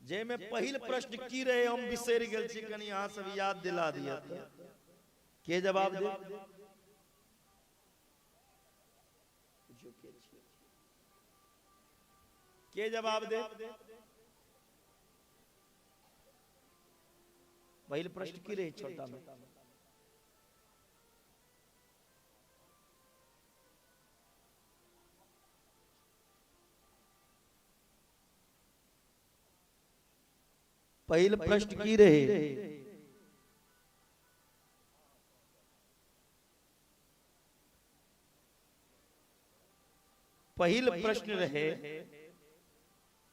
जे में पहिल प्रश्न की रहे हम बिसर गेल छी कनी यहाँ सब याद दिला दिया था। के जवाब दे के जवाब दे पहिल प्रश्न की रहे छोटा में पहिल प्रश्न की रहे पहिल प्रश्न रहे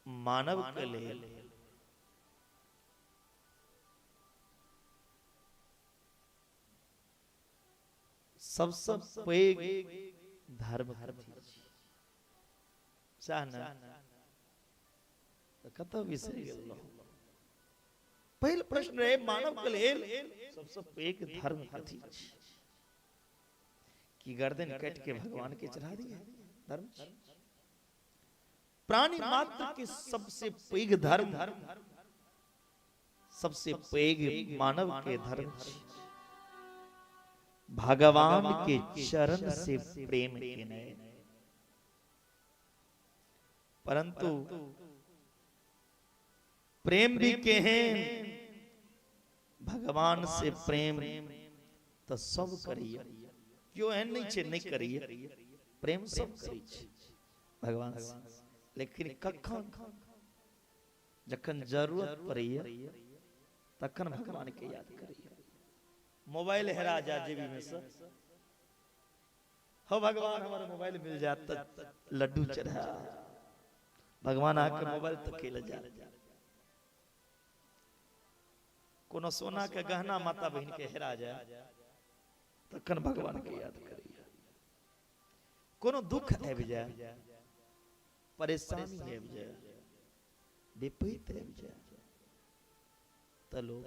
मानव के लिए सबसे पैघ धर्म कतौ बिसरि गेलहुँ। पहिल प्रश्न रहे मानव के लिए सबसे पैघ धर्म कथी की गर्दन काट के भगवान के चढ़ा दिया धर्म। प्राणी मात्र के सबसे पैघ धर्म सबसे पैघ मानव के धर्म भगवान के चरण से प्रेम केने। परंतु प्रेम भी कहें भगवान से प्रेम तो सब करिए क्यों एहन नहीं छे नहीं करिए प्रेम सब करी भगवान से। लेकिन कखन जखन जरूरत पड़िए तखन भगवान के याद करिए। मोबाइल हेरा जा जेबी में से हो भगवान हमारा मोबाइल मिल जाता लड्डू चढ़ा भगवान आके मोबाइल तक के ले जा। कोनो सोना के गहना माता बहन के हेरा जाए तखन भगवान के याद करिए। कोनो दुख आबि जाए परेशानी आबि जाए विपरीत आबि जाए तो लोग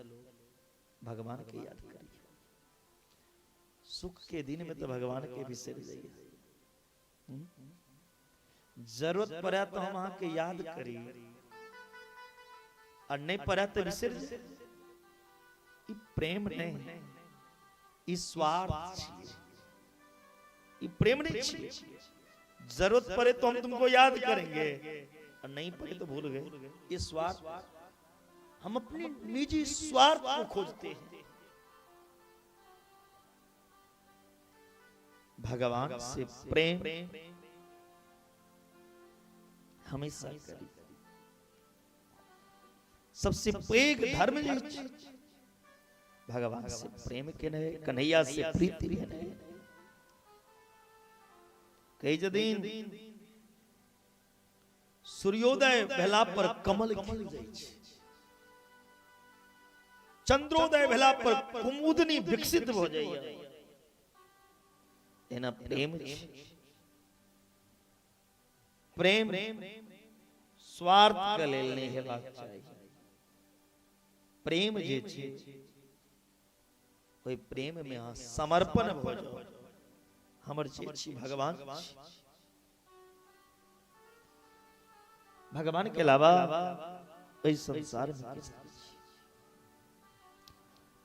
भगवान के याद करिए। सुख के दिन में तो भगवान के बिसर जाइए। जरूरत पड़ा तो हम वहां के याद करिए और नहीं पड़ा तो बिसर जाए। प्रेम नहीं स्वार्थ प्रेम नहीं। जरूरत पड़े तो हम तुमको याद करेंगे और नहीं पड़े तो भूल गए। ये स्वार्थ हम अपने निजी स्वार्थ को खोजते हैं। भगवान से प्रेम हमेशा करिए। सबसे पैघ धर्म भगवान से प्रेम के नहीं कन्हैया से प्रीति भी नहीं। कई दिन सूर्योदय भेला पर कमल खिल जाय छै, चंद्रोदय भेला पर कुमुदनी विकसित भ जाइए। एना प्रेम प्रेम स्वार्थ के लेल नहीं हेबाक चाही। प्रेम जे छै ओहि प्रेम में अहाँ समर्पण भ जाओ। हमर जे छी भगवान, भगवान के अलावा इस संसार में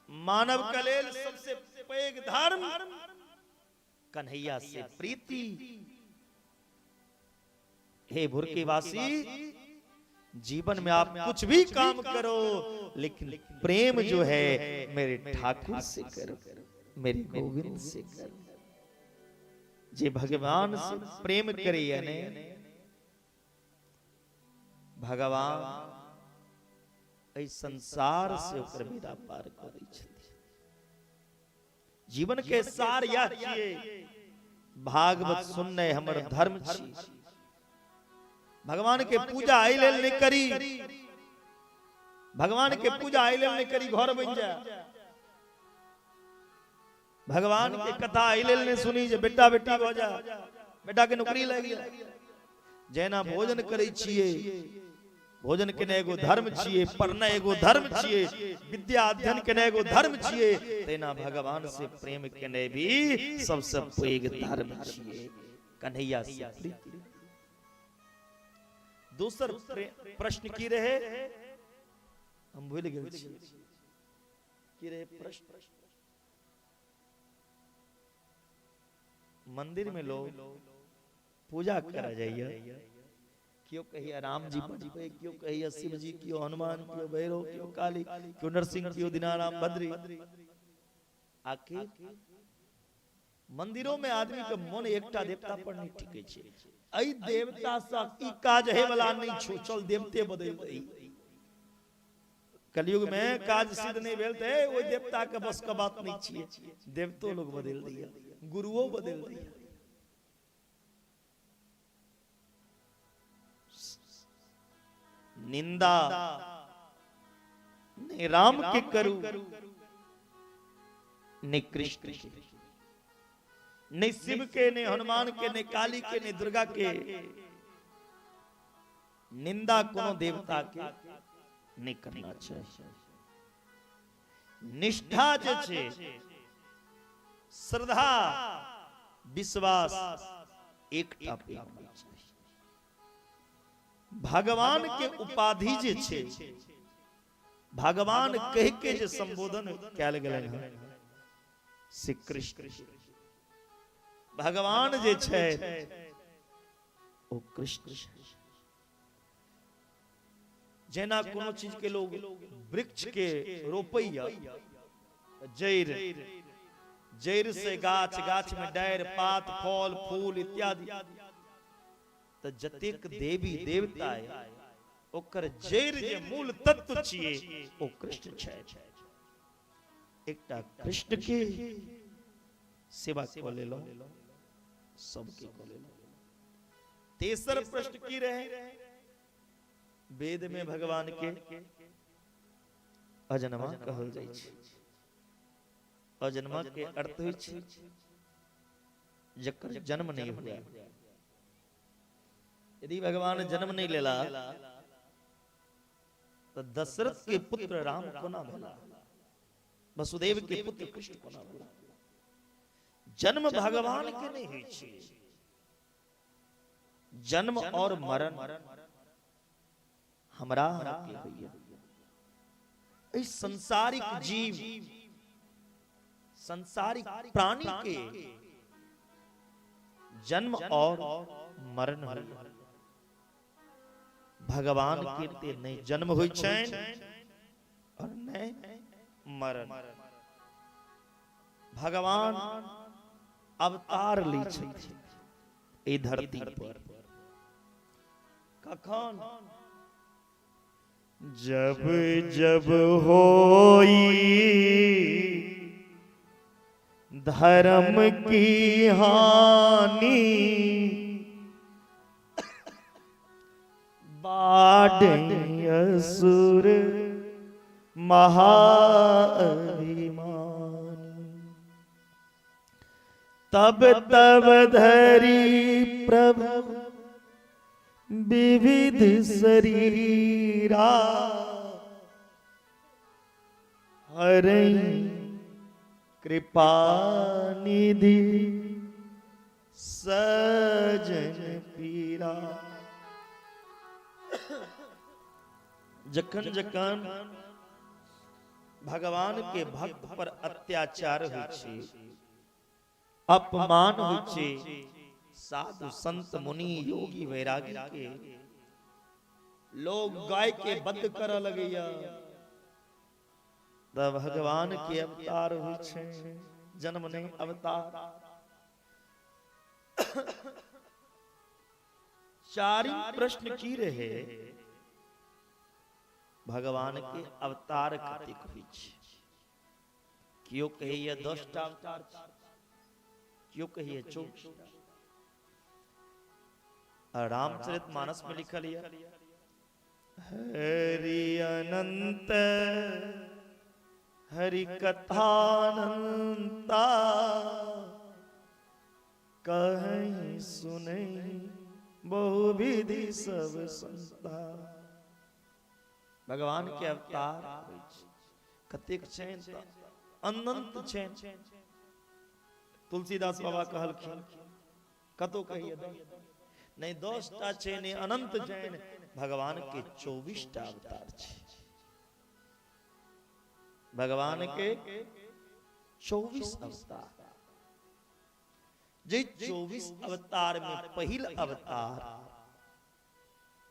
मानव के लेल सबसे पैघ धर्म कन्हैया से प्रीति। हे भुरकी वासी, जीवन में आप कुछ भी काम करो लेकिन प्रेम जो है मेरे ठाकुर से करो, मेरे गोविंद से करो। जे भगवान से प्रेम करिए ने भगवान इस संसार से ओकर बेड़ा पार करै छथिन। जीवन के सार यह छियै, भागवत सुनने हमर धर्म छी। भगवान के पूजा एहि लेल नहीं करी, भगवान के पूजा एहि लेल नहीं करी घर बन जाए। भगवान के कथा एहि लेल नहीं सुनी जे बेटा बेटी हो जा, बेटा के नौकरी लग गया। जैना भोजन करे छिए, भोजन केने एगो धर्म छिए, पढ़ना एगो धर्म छिए, विद्या अध्ययन केने एगो धर्म छिए, तेना भगवान से प्रेम केने भी सबसे पैघ धर्म छिए। कन्हैया से प्रीति। दोसर प्रश्न की रहे, हम भूल गए छी की रहे प्रश्न। मंदिर में लोग पूजा करा जाइए, क्यों कहिए राम जी पे, क्यों कहिए शिव जी, क्यों हनुमान, क्यों भैरव, क्यों काली, क्यों नरसिंह, क्यों दीनाराम बद्री। आखिर मंदिरों में आदमी के मन एकटा देवता पर नहीं टिके छे। आई देवता सा ई काज है वाला नहीं छो, चल देवते बदल दई। कलयुग में काज सिद्ध नहीं भेल ते ओई देवता के बस का बात नहीं छिए। देवतो लोग बदल दिया, गुरुओं बदल दिया। निंदा ने राम के करू, ने कृष्ण के, ने शिव के, ने हनुमान के, ने काली के, ने दुर्गा के। निंदा कोनो देवता के नहीं करना चाहिए। निष्ठा जे छे, श्रद्धा विश्वास एकटा पे होना चाहिए। भगवान के उपाधि जे छे, भगवान कह के जे संबोधन कैल गेलन है श्री कृष्ण। भगवान जे छे ओ कृष्ण। जेना कोनो चीज के लोग वृक्ष के रोपैया, जड़ जड़ से गाछ, गाछ में डायर, पात, फल, फूल इत्यादि। तो जतेक देवी देवता है ओकर जड़ जे मूल तत्व छिए ओ कृष्ण छै। एकटा कृष्ण के सेवा को ले लो, सबके को ले लो। तेसर प्रश्न की रहे, वेद में भगवान के अजन्मा कहल जाइ छै। अजन्मा के अर्थ होइ छै जकर जन्म नहीं हुआ। यदि भगवान जन्म नहीं लेला तो दशरथ के पुत्र राम कोना भेला, वसुदेव के पुत्र कृष्ण कोना भेला। जन्म भगवान के नहीं होइ छै। जन्म और मरण हमरा के होइए। इस संसारिक जीव, संसारिक प्राणी के जन्म और मरण होइए। भगवान के नहीं जन्म होइ छैन और नहीं मरण। भगवान अवतार लै छथिन ए धरती पर। कखन? जब जब होई धर्म की हानि, बाढ़ असुर महाअभिमान, तब तब धरी प्रभु विविध शरीरा, हरई कृपा निधि सजन पीरा। जखन जखन भगवान के भक्त पर अत्याचार होइ छै, अपमान होइ छै, साधु संत मुनि योगी वैरागी के लोग गाय के वध करऽ लगैया, तब भगवान के अवतार होइ छै। जन्म नहीं अवतार। चारिम प्रश्न की रहे, भगवान के अवतार कतेक होइ छै। क्यों कहिए 10टा अवतार छै, क्यों कहिए 24टा। रामचरित मानस में लिखल है हरि अनंत हरि कथानंता कहीं सुने बहुविधि सब संता। भगवान के अवतार कतेक छनि तऽ अनंत छनि। तुलसीदास बाबा कहलखिन कतो कहिए नहीं 10टा छनि अनंत छनि। भगवान के 24टा अवतार छै। भगवान के 24 अवतार। जे 24 अवतार में पहिल अवतार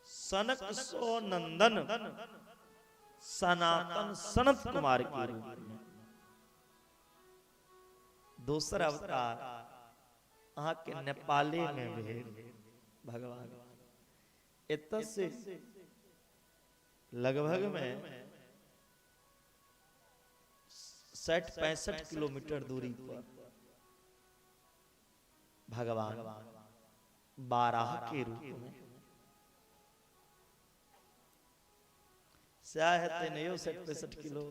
सनक सो नंदन सनातन सनत कुमार के रूप में। दूसरा अवतार अहाँ के नेपाले में भेल भगवान। एत से लगभग में 60-65 किलोमीटर दूरी पर भगवान बाराह के रूप में है नहीं 60-65 किलो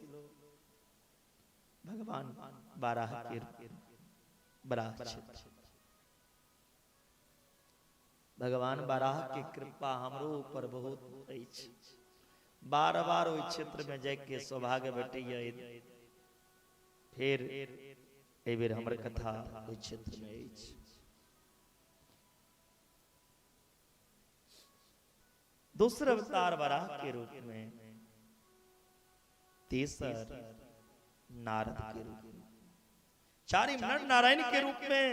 भगवान बाराह के बराह क्षेत्र। भगवान बाराह के कृपा हमरो ऊपर बहुत अछि। बार बार ओहि क्षेत्र में जाके सौभाग्य भेटैया। फिर एहि बेर हमर कथा ओहि क्षेत्र में अछि। दूसरा अवतार बराह के रूप में, तीसर नारद के रूप में, चारिम नर नारायण के रूप में,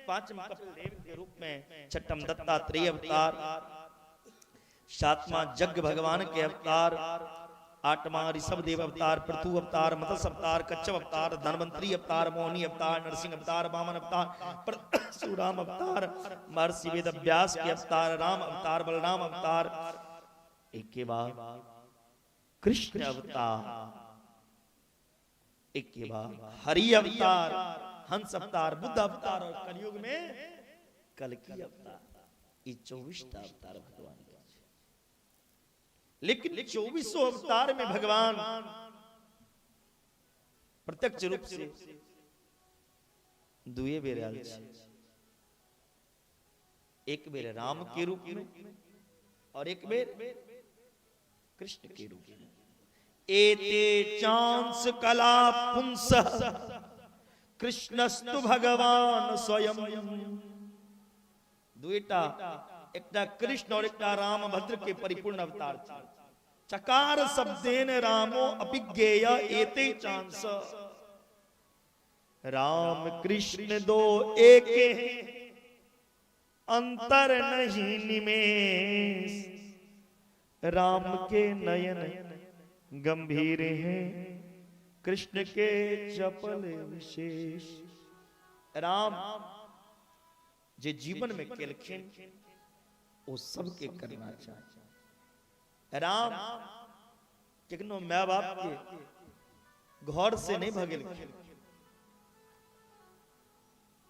पांचम कपिल देव के रूप में, छठम दत्तात्रेय अवतार, सातवां जग भगवान के अवतार, आठवां ऋषभ देव अवतार, पृथु अवतार, मत्स्य अवतार, कच्छप अवतार, धनवंतरी अवतार, मोहिनी अवतार, नरसिंह अवतार, वामन अवतार, परशुराम अवतार, महर्षि वेद व्यास के अवतार, राम अवतार, बलराम अवतार, एक के बाद कृष्ण अवतार, एक के बाद हरि अवतार, हंस अवतार, बुद्ध अवतार और कलयुग में कल्कि अवतार। ये 24टा अवतार भगवान का। लेकिन 24 अवतार में भगवान प्रत्यक्ष रूप से दुए बेर आयल छै। एक बेर राम के रूप में और एक बेर कृष्ण के रूप में। एते चांस कला पुंस कृष्णस्तु भगवान स्वयं। दुईटा, एकटा कृष्ण और एकटा राम भद्र के परिपूर्ण अवतार छै। चकार शब्देन रामो अभिज्ञेय एते चांस। राम कृष्ण दो एक अंतर नहीं निमेष। राम के नयन गंभीर हैं, कृष्ण के चपल विशेष। राम जे जीवन में केलखिन वो सबके करना चाहिए। राम केकनो माय बाप के घर से नहीं भगेलखिन।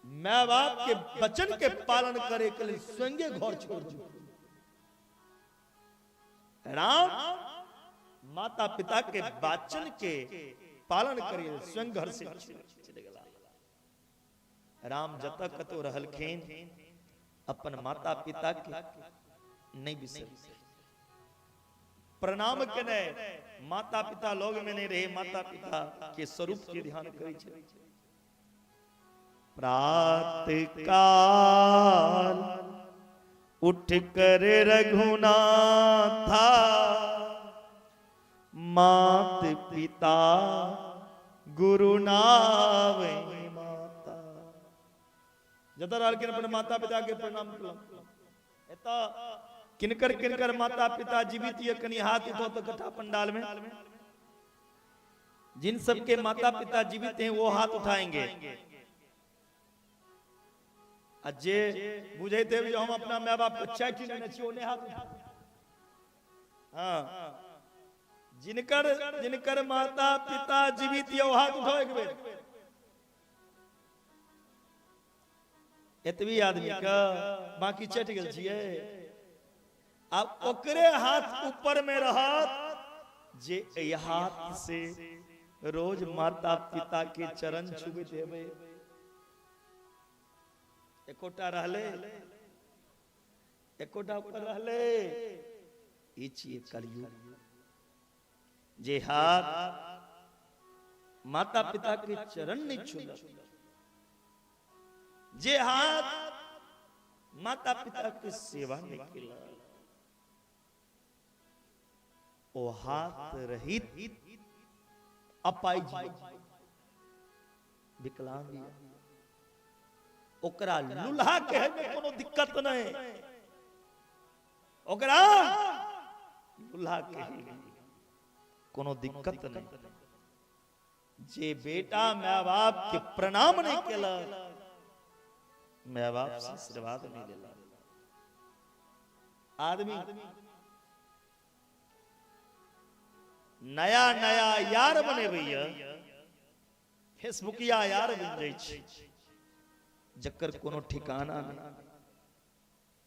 माय बाप के वचन के पालन करे के लिए स्वयं घर छोड़ दिए। राम माता पिता के वचन के पालन करिए स्वयं घर से चले गला। राम जत कतो रहलखिन अपन माता पिता के नहीं बिसर। प्रणाम केने माता पिता लोग में नहीं रहे, माता पिता के स्वरूप के ध्यान करै छै। प्रातः काल उठ कर रघुनाथा मात पिता गुरु नावे माता। जता रहलखिन अपन माता पिता के प्रणाम कलम। एता किनकर किनकर माता पिता जीवित ये कनी हाथ उठो तो कथा पंडाल में। जिन सबके माता पिता जीवित हैं वो हाथ उठाएंगे। अजय बुझे थे जो हम अपना माँ बाप को चाटी नहीं हाथ उठा। हाँ जिनकर जिनकर माता पिता जीवित यौ हाथ उठाओ एक बेर। एतवी आदमी का बाकी चट गेल छिए। अब ओकरे हाथ ऊपर में रहत जे एहि हाथ से रोज माता पिता के चरण छुबे देवे। एकोटा रहले, एकोटा ऊपर रहले। ई छिए कलयुग। जे हाथ माता पिता के चरण नहीं छुला, जे हाथ माता पिता की सेवा नहीं किया, ओ हाथ रहित अपाहिज विकलांग ओकरा लुल्हा कहे में कोनो दिक्कत नहीं। ओकरा लुल्हा कहे कोनो दिक्कत नहीं। जे बेटा माँ बाप के प्रणाम नहीं केला, माँ बाप से आशीर्वाद नहीं लेला। आदमी नया नया यार बने भैया, फेसबुकिया यार बन जाए छै, जकर कोनो ठिकाना नहीं।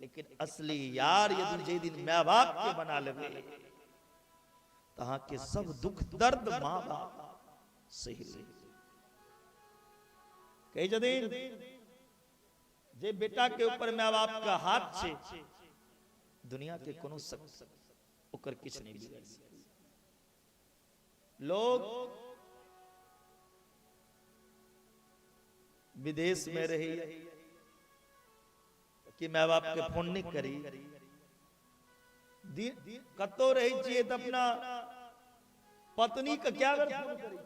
लेकिन असली यार यदि जे दिन माँ बाप के बना लेबे, तहां के सब दुख दर्द माँ बाप सही ले। कई जदीन जे बेटा के ऊपर माँ बाप का हाथ छे, दुनिया के कोनो शख्स ओकर किछ नहीं बिगाड़ सके। लोग विदेश में रही कि माँ बाप के फोन नहीं करी, कतो रही चाहिए तो अपना पत्नी का क्या कर फोन करी।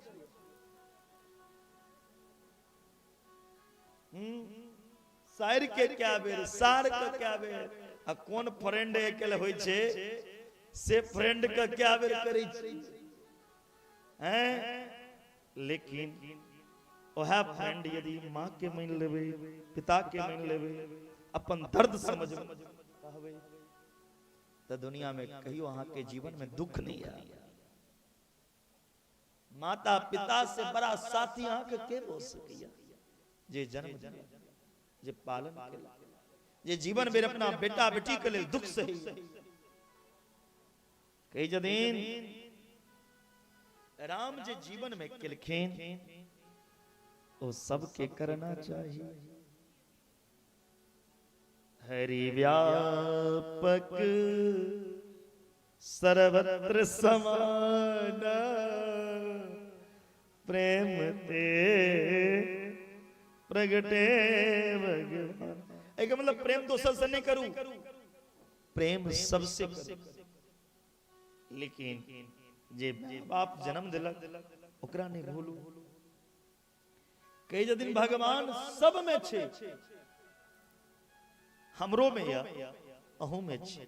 शायर के क्या बेर, सार का क्या बेर, आ कौन फ्रेंड अकेले होई छे से फ्रेंड का क्या बेर करी हैं। लेकिन वह फ्रेंड यदि माँ के मान लेवे, पिता के मान लेवे, अपन दर्द समझ कहवे, तो दुनिया में कहियो अहाँ के जीवन में दुख नहीं आया। माता पिता से बड़ा साथी अहाँ के हो सकिया। जे जन्म दिया, जे पालन केला, जे जीवन में अपना बेटा बेटी के लिए दुख सही। कई जदीन राम जे जीवन में किलखिन, वो सबके करना चाहिए। हरि व्यापक सर्वत्र समान, प्रेम ते प्रगटे भगवान। एक मतलब प्रेम दोसर से नहीं करूं, प्रेम सबसे करूं। लेकिन जे बाप जन्म दिलक ओकरा नहीं भूलू। कई दिन भगवान सब में छे, हमरो में या अहू में छे,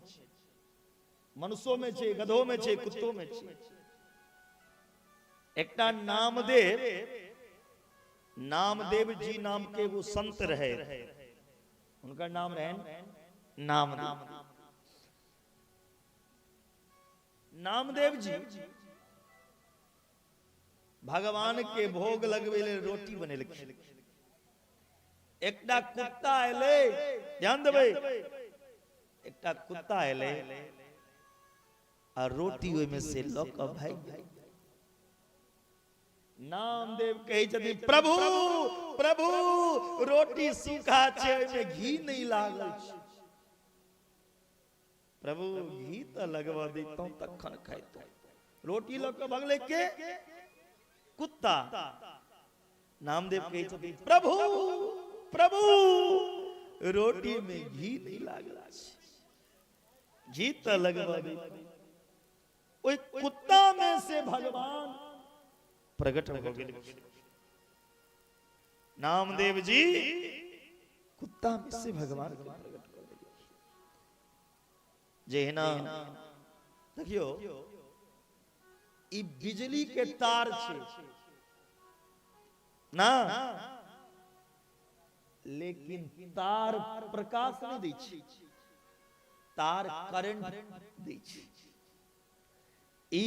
मनुष्यों में छे, गधों में छे, कुत्तों में छे। एकटा नामदेव जी नाम के वो संत रहे, उनका नाम रहे नामदेव जी। भगवान के भोग लगवे ले रोटी बने लगे। एकटा कुत्ता आले, ध्यान देबे, एकटा कुत्ता आले और रोटी ओय में से ल क भाग। नामदेव कहे छथिन, प्रभु प्रभु रोटी सूखा छे, ओय में घी नहीं लागल छै। प्रभु घी तो लगवा देता तखन खाइतो। रोटी ल क भगले के कुत्ता। नामदेव कहे छथिन, प्रभु प्रभु रोटी में घी नहीं लागल छै, घी तो लगवा दे। ओई कुत्ता में से भगवान प्रकट हो गेल। नामदेव जी कुत्ता में से भगवान प्रकट कर दिया। जे है ना, देखियो ई बिजली के तार छे ना, लेकिन तार प्रकाश नहीं दै छै, तार करंट दै छै। ई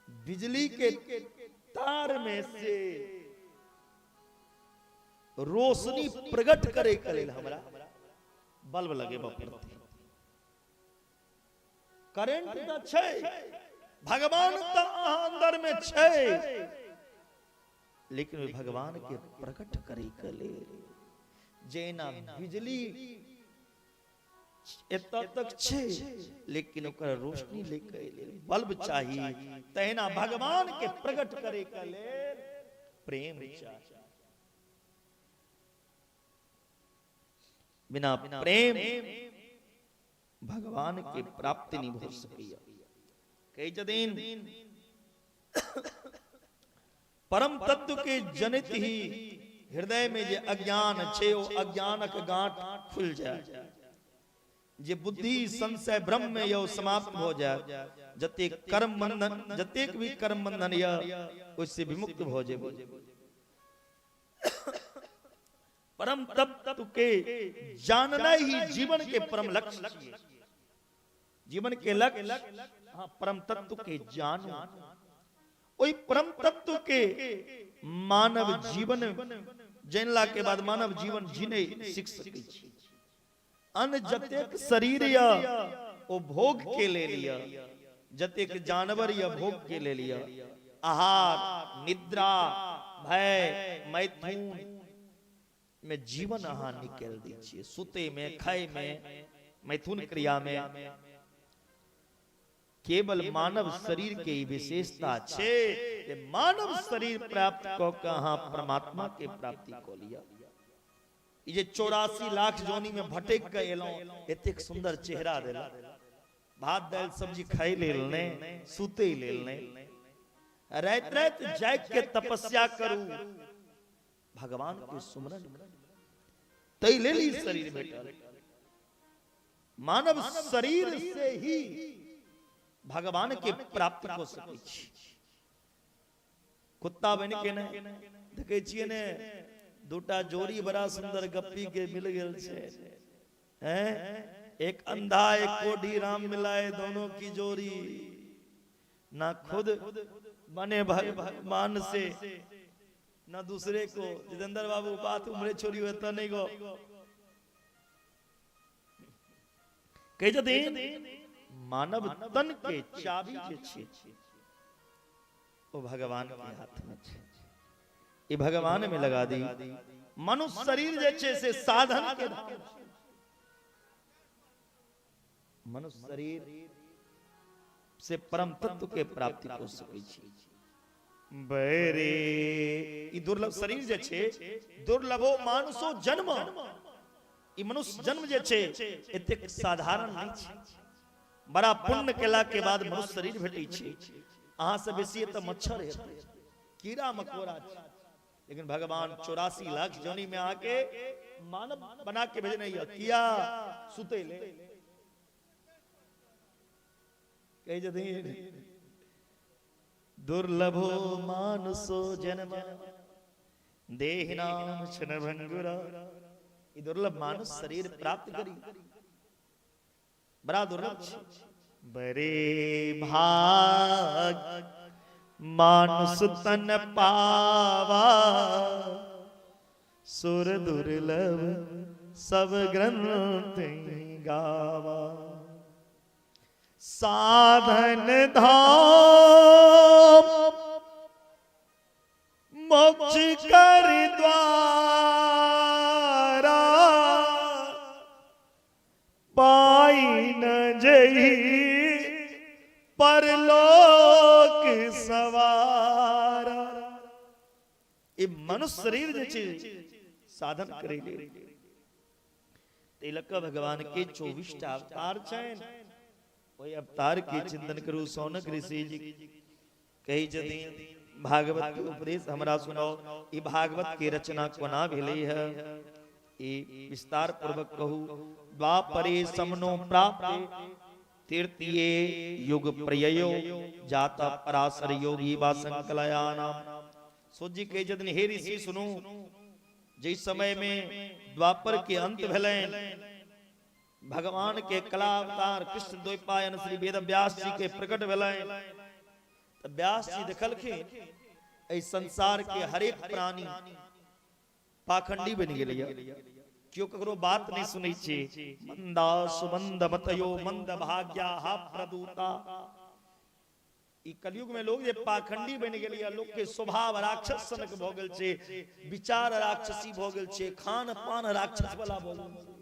बिजली के तार में से रोशनी प्रकट करे करे हमरा बल्ब लगे पड़ते करंट तो छै भगवान तो अंदर में छै लेकिन भगवान के प्रकट करे कले जेना बिजली एतऽ तक छै लेकिन ओकर रोशनी लेके बल्ब चाहिए तहिना भगवान के प्रकट करे के लेल प्रेम चाहिए बिना प्रेम भगवान के प्राप्ति नहीं हो सकी कई जदीन परम तत्व के जनित ही हृदय में जे अज्ञान छे ओ अज्ञानक गांठ खुल जाए जे बुद्धि संशय भ्रम में यो समाप्त हो जाए जतेक कर्म बंधन जतेक भी कर्म बंधन या उससे विमुक्त हो जाए परम तत्व के जानना ही जीवन के परम लक्ष्य जीवन के लक्ष्य हाँ परम तत्व के जानो ओई परम तत्व के मानव जीवन जानला के बाद मानव जीवन जीने सीख सके अन जतेक शरीर या ओ भोग के ले लिया जतेक जानवर या भोग के ले लिया आहार निद्रा भय मैथुन में जीवन अहा निकल दीजिए सुते में खाए में मैथुन क्रिया में केवल मानव शरीर के विशेषता छे जे मानव शरीर प्राप्त को कहां परमात्मा के प्राप्ति को लिया ये 84 लाख जोनी में भटक के एलो एतेक सुंदर चेहरा देला भात दाल सब्जी खाई लेलने सुते लेलने रात रात जाग के तपस्या करू भगवान के सुमरन तई ले ली शरीर बेटा मानव शरीर से ही भगवान के प्राप्त को सके छी कुत्ता बन के ने देखे छिए ने दूटा जोड़ी बड़ा सुंदर गप्पी के मिल गेल छे हैं एक अंधा एक कोढ़ी राम मिलाए दोनों की जोड़ी ना खुद बने भगवान से ना दूसरे को जितेंद्र बाबू बात उम्रे छोड़ी होता नहीं गो कह जते मानव तन के चाबी जे छे ओ भगवान के हाथ में छे ई भगवान में लगा दी मनुष्य शरीर जे छे से साधन के मनुष्य शरीर से परम तत्व के प्राप्ति को सके छी बरे ई दुर्लभ शरीर जे छे दुर्लभो मानुषो जन्म ई मनुष्य जन्म जे छे एतेक साधारण नहीं छे बड़ा पुण्य केला के बाद मनुष्य शरीर भेटै छे अहाँ से बेसी त मच्छर है कीड़ा मकोड़ा छे लेकिन भगवान 84 लाख जोनी में आके मानव बना के भेजने किया सुते ले कह जदे दुर्लभो मानुषो जन्म देहिनाम क्षण भंगुरा ये दुर्लभ मानुष शरीर प्राप्त करी बड़ा दुर्लभ बरे भाग मानुष तन पावा सुर दुर्लभ सब ग्रंथ गावा साधन धाम मोक्ष कर द्वारा पाई न जई परलोक सवारा ये मनुष्य शरीर जे छे साधन करे ले तिलक भगवान के 24 अवतार छन ओई अवतार के चिंतन करू सौनक ऋषि जी कही जदी भागवत के उपदेश हमरा सुनाओ ई भागवत के रचना कोना भेलै है ई विस्तार पूर्वक कहू द्वापरे समनो प्राप्त तृतीये युग प्रययो जाता पराशर योगी वा संकलयानाम सोजी के जदन हे ऋषि सुनो जिस समय में द्वापर के अंत भेलै भगवान के कला अवतार कृष्ण द्वैपायन श्री वेद व्यास जी के प्रकट भेलैन तो व्यास जी देखलखिन ए संसार के हरेक प्राणी पाखंडी बन गेलैया, क्यों ककरो बात नहीं सुनै छै। मंदा सुमंद मतयो मंद भाग्या हा प्रदूता। ई कलयुग में लोग जे पाखंडी बन गेलैया, लोग के स्वभाव राक्षस सनक भ गेल छै, विचार राक्षसी भ गेल छै, खान पान राक्षस वाला भ गेल छै।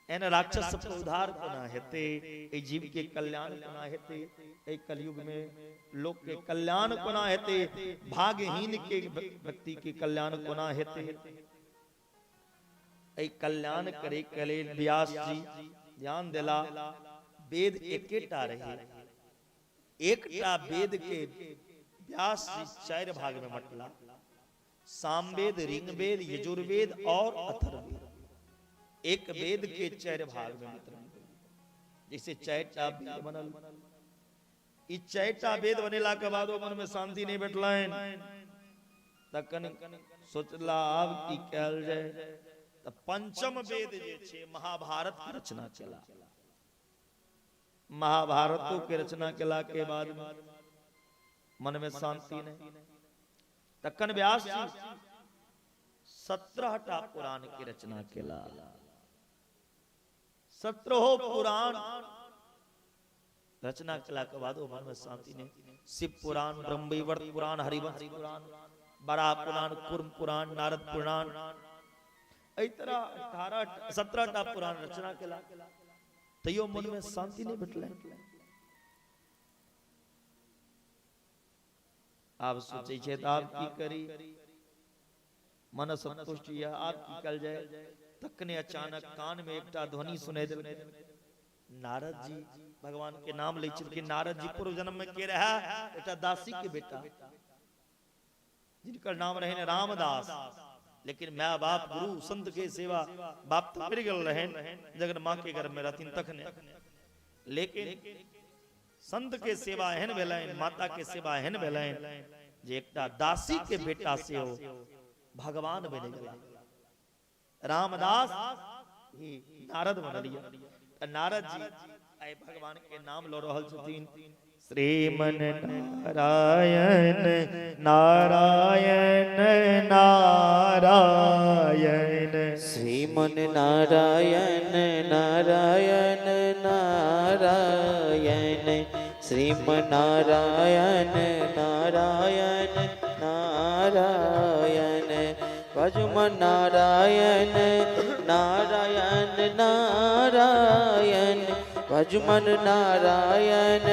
एन राक्षस सब उद्धार कोना हेते, ए जीव के कल्याण कोना हेते, ए कलयुग में लोक के कल्याण कोना हेते, भाग्यहीन के व्यक्ति के कल्याण कोना हेते। ए कल्याण करे के लेल व्यास जी ध्यान देला। वेद एकेटा रहे, एकटा वेद के व्यास जी 4 भाग में बंटला, सामवेद, ऋग्वेद, यजुर्वेद और अथर्ववेद। एक वेद के 4 भाग में वितरण, जैसे 4टा वेद बनल। ई 4टा वेद बनेला के बाद मन में शांति नहीं बैठलाइन, तखन सोचला आब की कैल जाय। तो पंचम वेद जे छे महाभारत की रचना केला। महाभारतों के रचना केला के बाद मन में शांति नहीं, तखन व्यास जी 17टा पुराण की रचना केला। 17 पुराण रचना केला के बाद मन में शांति नहीं। शिव पुराण, ब्रह्मवैवर्त पुराण, हरिवंश पुराण, बराह पुराण, कूर्म पुराण, नारद पुराण, एहि तरह 17टा पुराण रचना केला। तैयो मन में शांति नहीं बैठले। आप सोचे छे तो आप की करी, मन संतुष्ट या आप की कल जाए। तकने अचानक कान में एकटा ध्वनि सुनाई देल। नारद जी भगवान के नाम ले चल के, नारद जी पूर्व जन्म में के रहा एकटा दासी के बेटा, जिनका नाम रहे रामदास। लेकिन मैं बाप गुरु संत के सेवा बाप तो मर गल रहे, जगन माँ के घर में रहती तखने। लेकिन संत के सेवा एहन भेलैन, माता के सेवा एहन भेलैन जे एकटा दासी के बेटा से हो भगवान बन गेला। रामदास ही नारद बनलिया। नारद जी आए भगवान के नाम लो रहल छथिन, श्रीमन नारायण नारायण नारायण, श्रीमन नारायण नारायण नारायण, श्रीमन नारायण नारायण नारायण, भजमन नारायण नारायण नारायण, भजमन नारायण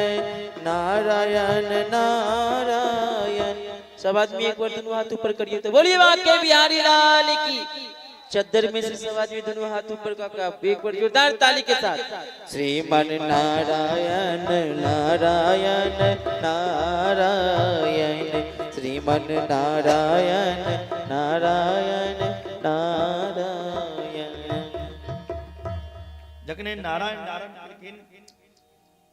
नारायण नारायण। सब आदमी एक बार दोनों हाथ ऊपर करिए तो बोलिए वाके बिहारी लाल की। चद्दर में से सब आदमी दोनों हाथ ऊपर का एक बार जोरदार ताली के साथ। श्रीमन नारायण नारायण नारायण, श्रीमन नारायण नारायण नारायण। जखने नारायण नारायण करके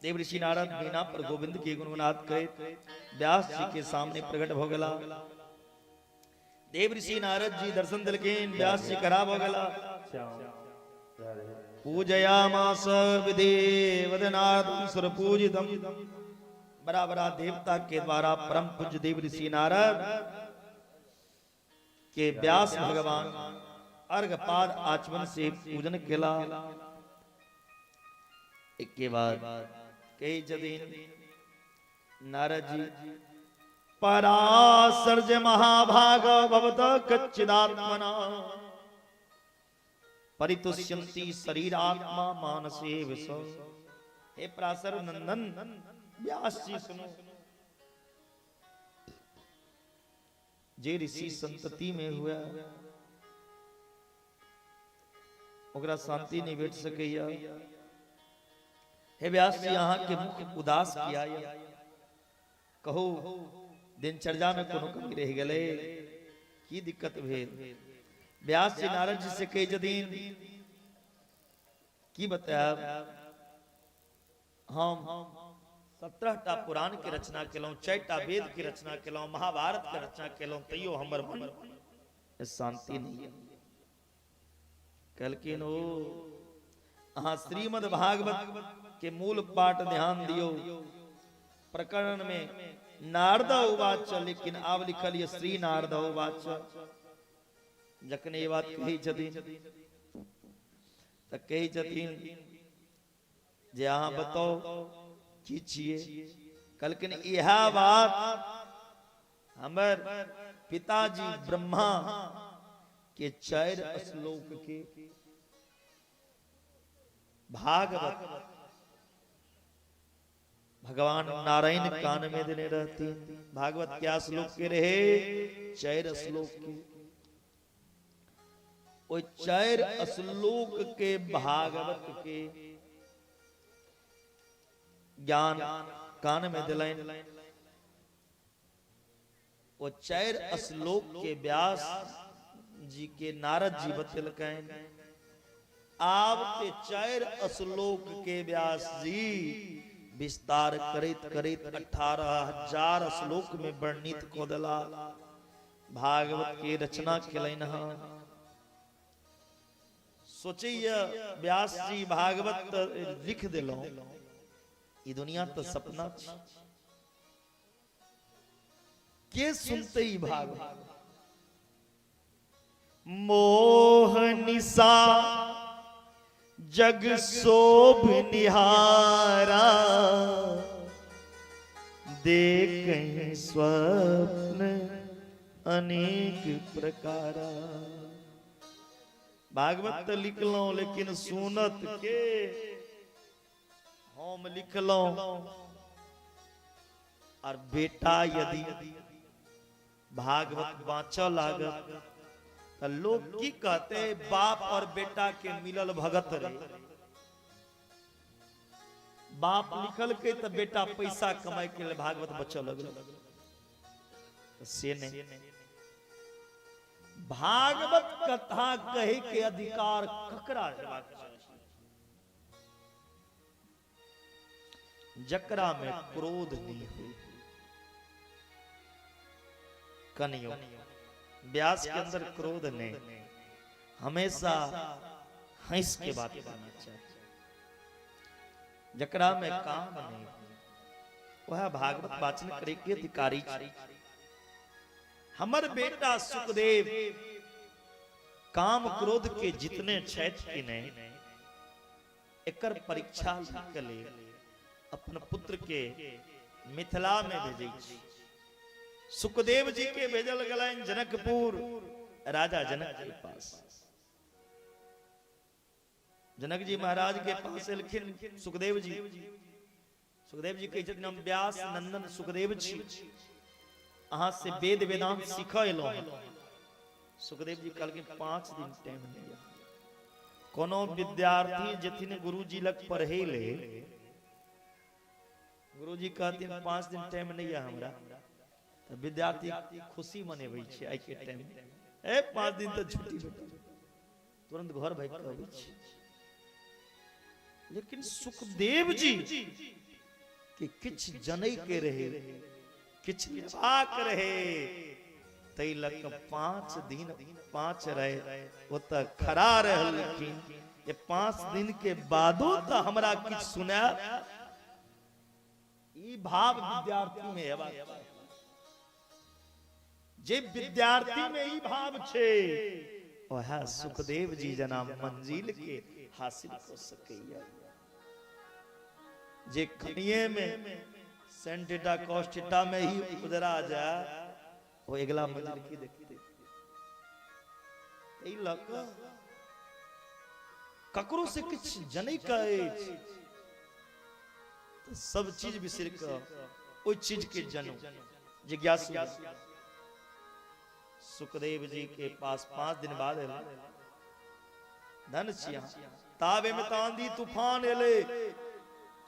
देव ऋषि नारद वीणा पर गोविंद के गुणगुनात करे व्यास जी के सामने प्रकट हो गला। देव ऋषि नारद जी दर्शन दिलकेन, व्यास जी खराब हो गला। पूजयामास विधिवदनार्थं सुर पूजितम। बड़ा बड़ा देवता के द्वारा परम पूज्य देव ऋषि नारद के व्यास भगवान अर्घपाद आचमन से पूजन केला। एक के बाद कई जदीन नारद जी परासर्ज महाभाग भवत कच्चिदात्मना परितुष्यन्ति शरीरात्मा मानसे विसो। हे पराशर नंदन व्यास जी सुनो, जे ऋषि संतति में हुआ ओकरा शांति नहीं बैठ सकैया। हे व्यास जी यहाँ के मुख उदास किया, कहो दिनचर्या में कोनो कमी रह गले, की दिक्कत भेल। व्यास जी नारद जी से कही जदीन की बताया, हम 17टा पुराण के रचना केलौं, 4टा वेद के रचना केलौं, महाभारत के रचना केलौं, तैयो हमर मन शांति नहीं है। कहलकिन ओ अहाँ श्रीमद् भागवत के मूल पाठ ध्यान दियो। प्रकरण में नारद उवाच, लेकिन आब लिखल ये श्री नारद उवाच। जखन ये बात कही छथिन त कही छथिन जे अहाँ बताओ की छिए। कहलकिन यह बात हमर पिताजी ब्रह्मा के 4 श्लोक के भागवत भगवान नारायण कान में देने रहती। भागवत क्या श्लोक के रहे? 4 श्लोक के। वो 4 श्लोक के भागवत के ज्ञान कान में दिलाइन। वो 4 श्लोक के व्यास जी के नारद जी बतलकैन। आप ते 4 श्लोक के व्यास जी विस्तार करित करित 18,000 श्लोक में वर्णित को दला। भागवत के रचना केलन। सोचिए व्यास जी भागवत लिख दिलो, ई दुनिया तो सपना छ। के सुनते ही भागवत? मोह निशा जग शोभ निहारा, देखें स्वप्न अनेक प्रकारा। भागवत लिखलो लेकिन सुनत के हम लिखलो। और बेटा यदि भागवत बाँचो लागत तो लोग की कहते? बाप और बेटा के मिलल भगत रे। बाप लिखल के तो बेटा पैसा कमाए के लिए भागवत बच्चा लगल से नहीं। भागवत कथा कहे के अधिकार ककरा हेबाक चाही? जकरा में क्रोध नहीं हो। कनियो व्यास के अंदर क्रोध नहीं, हमेशा हंस के बात करना चाहिए। जकरा में काम नहीं वह भागवत वाचन करे के अधिकारी। हमर बेटा सुखदेव काम क्रोध के जितने क्षेत्र की नहीं एकर परीक्षा निकले अपन पुत्र के मिथिला में भेजे। सुखदेव जी के भेजल गलाइन जनकपुर राजा जनक के पास। जनक जी महाराज के पास एलखिन सुखदेव जी। सुखदेव जी कहे हम व्यास नंदन सुखदेव जी अहाँ से वेद वेदांत सीख एलो। सुखदेव जी कहलखिन 5 दिन टाइम दिया। कोनो विद्यार्थी जथिन गुरु जी लग पढ़े ले, गुरु जी कहते 5 दिन टाइम नहीं है हमरा, तो विद्यार्थी खुशी मनेबै छै। आई के टाइम 5 दिन तो छुट्टी तुरंत घर भाग के अबै छै। लेकिन सुखदेव जी के किछ जनै के रहे, किछ लिपाक रहे, तै लक 5 दिन 5 रहे ओत खड़ा रहलखिन। ये 5 दिन के बादो तो हमरा किछ सुना। ई भाव विद्यार्थी में हेबाक चाही। जे विद्यार्थी में ई भाव छे वह सुखदेव जी जना मंजिल के हासिल कर सकैया। जे कनिए में सेंटेटा कॉस्टेटा में ही उजरा जाए वो अगला मंजिल की देखते। ई लक ककरो से किछ जनै कहे तो सब चीज बिसर के ओइ चीज के जनो जिज्ञासु। सुखदेव जी के पास 5 दिन बाद धन छिया ताबे में तांदी तूफान एले।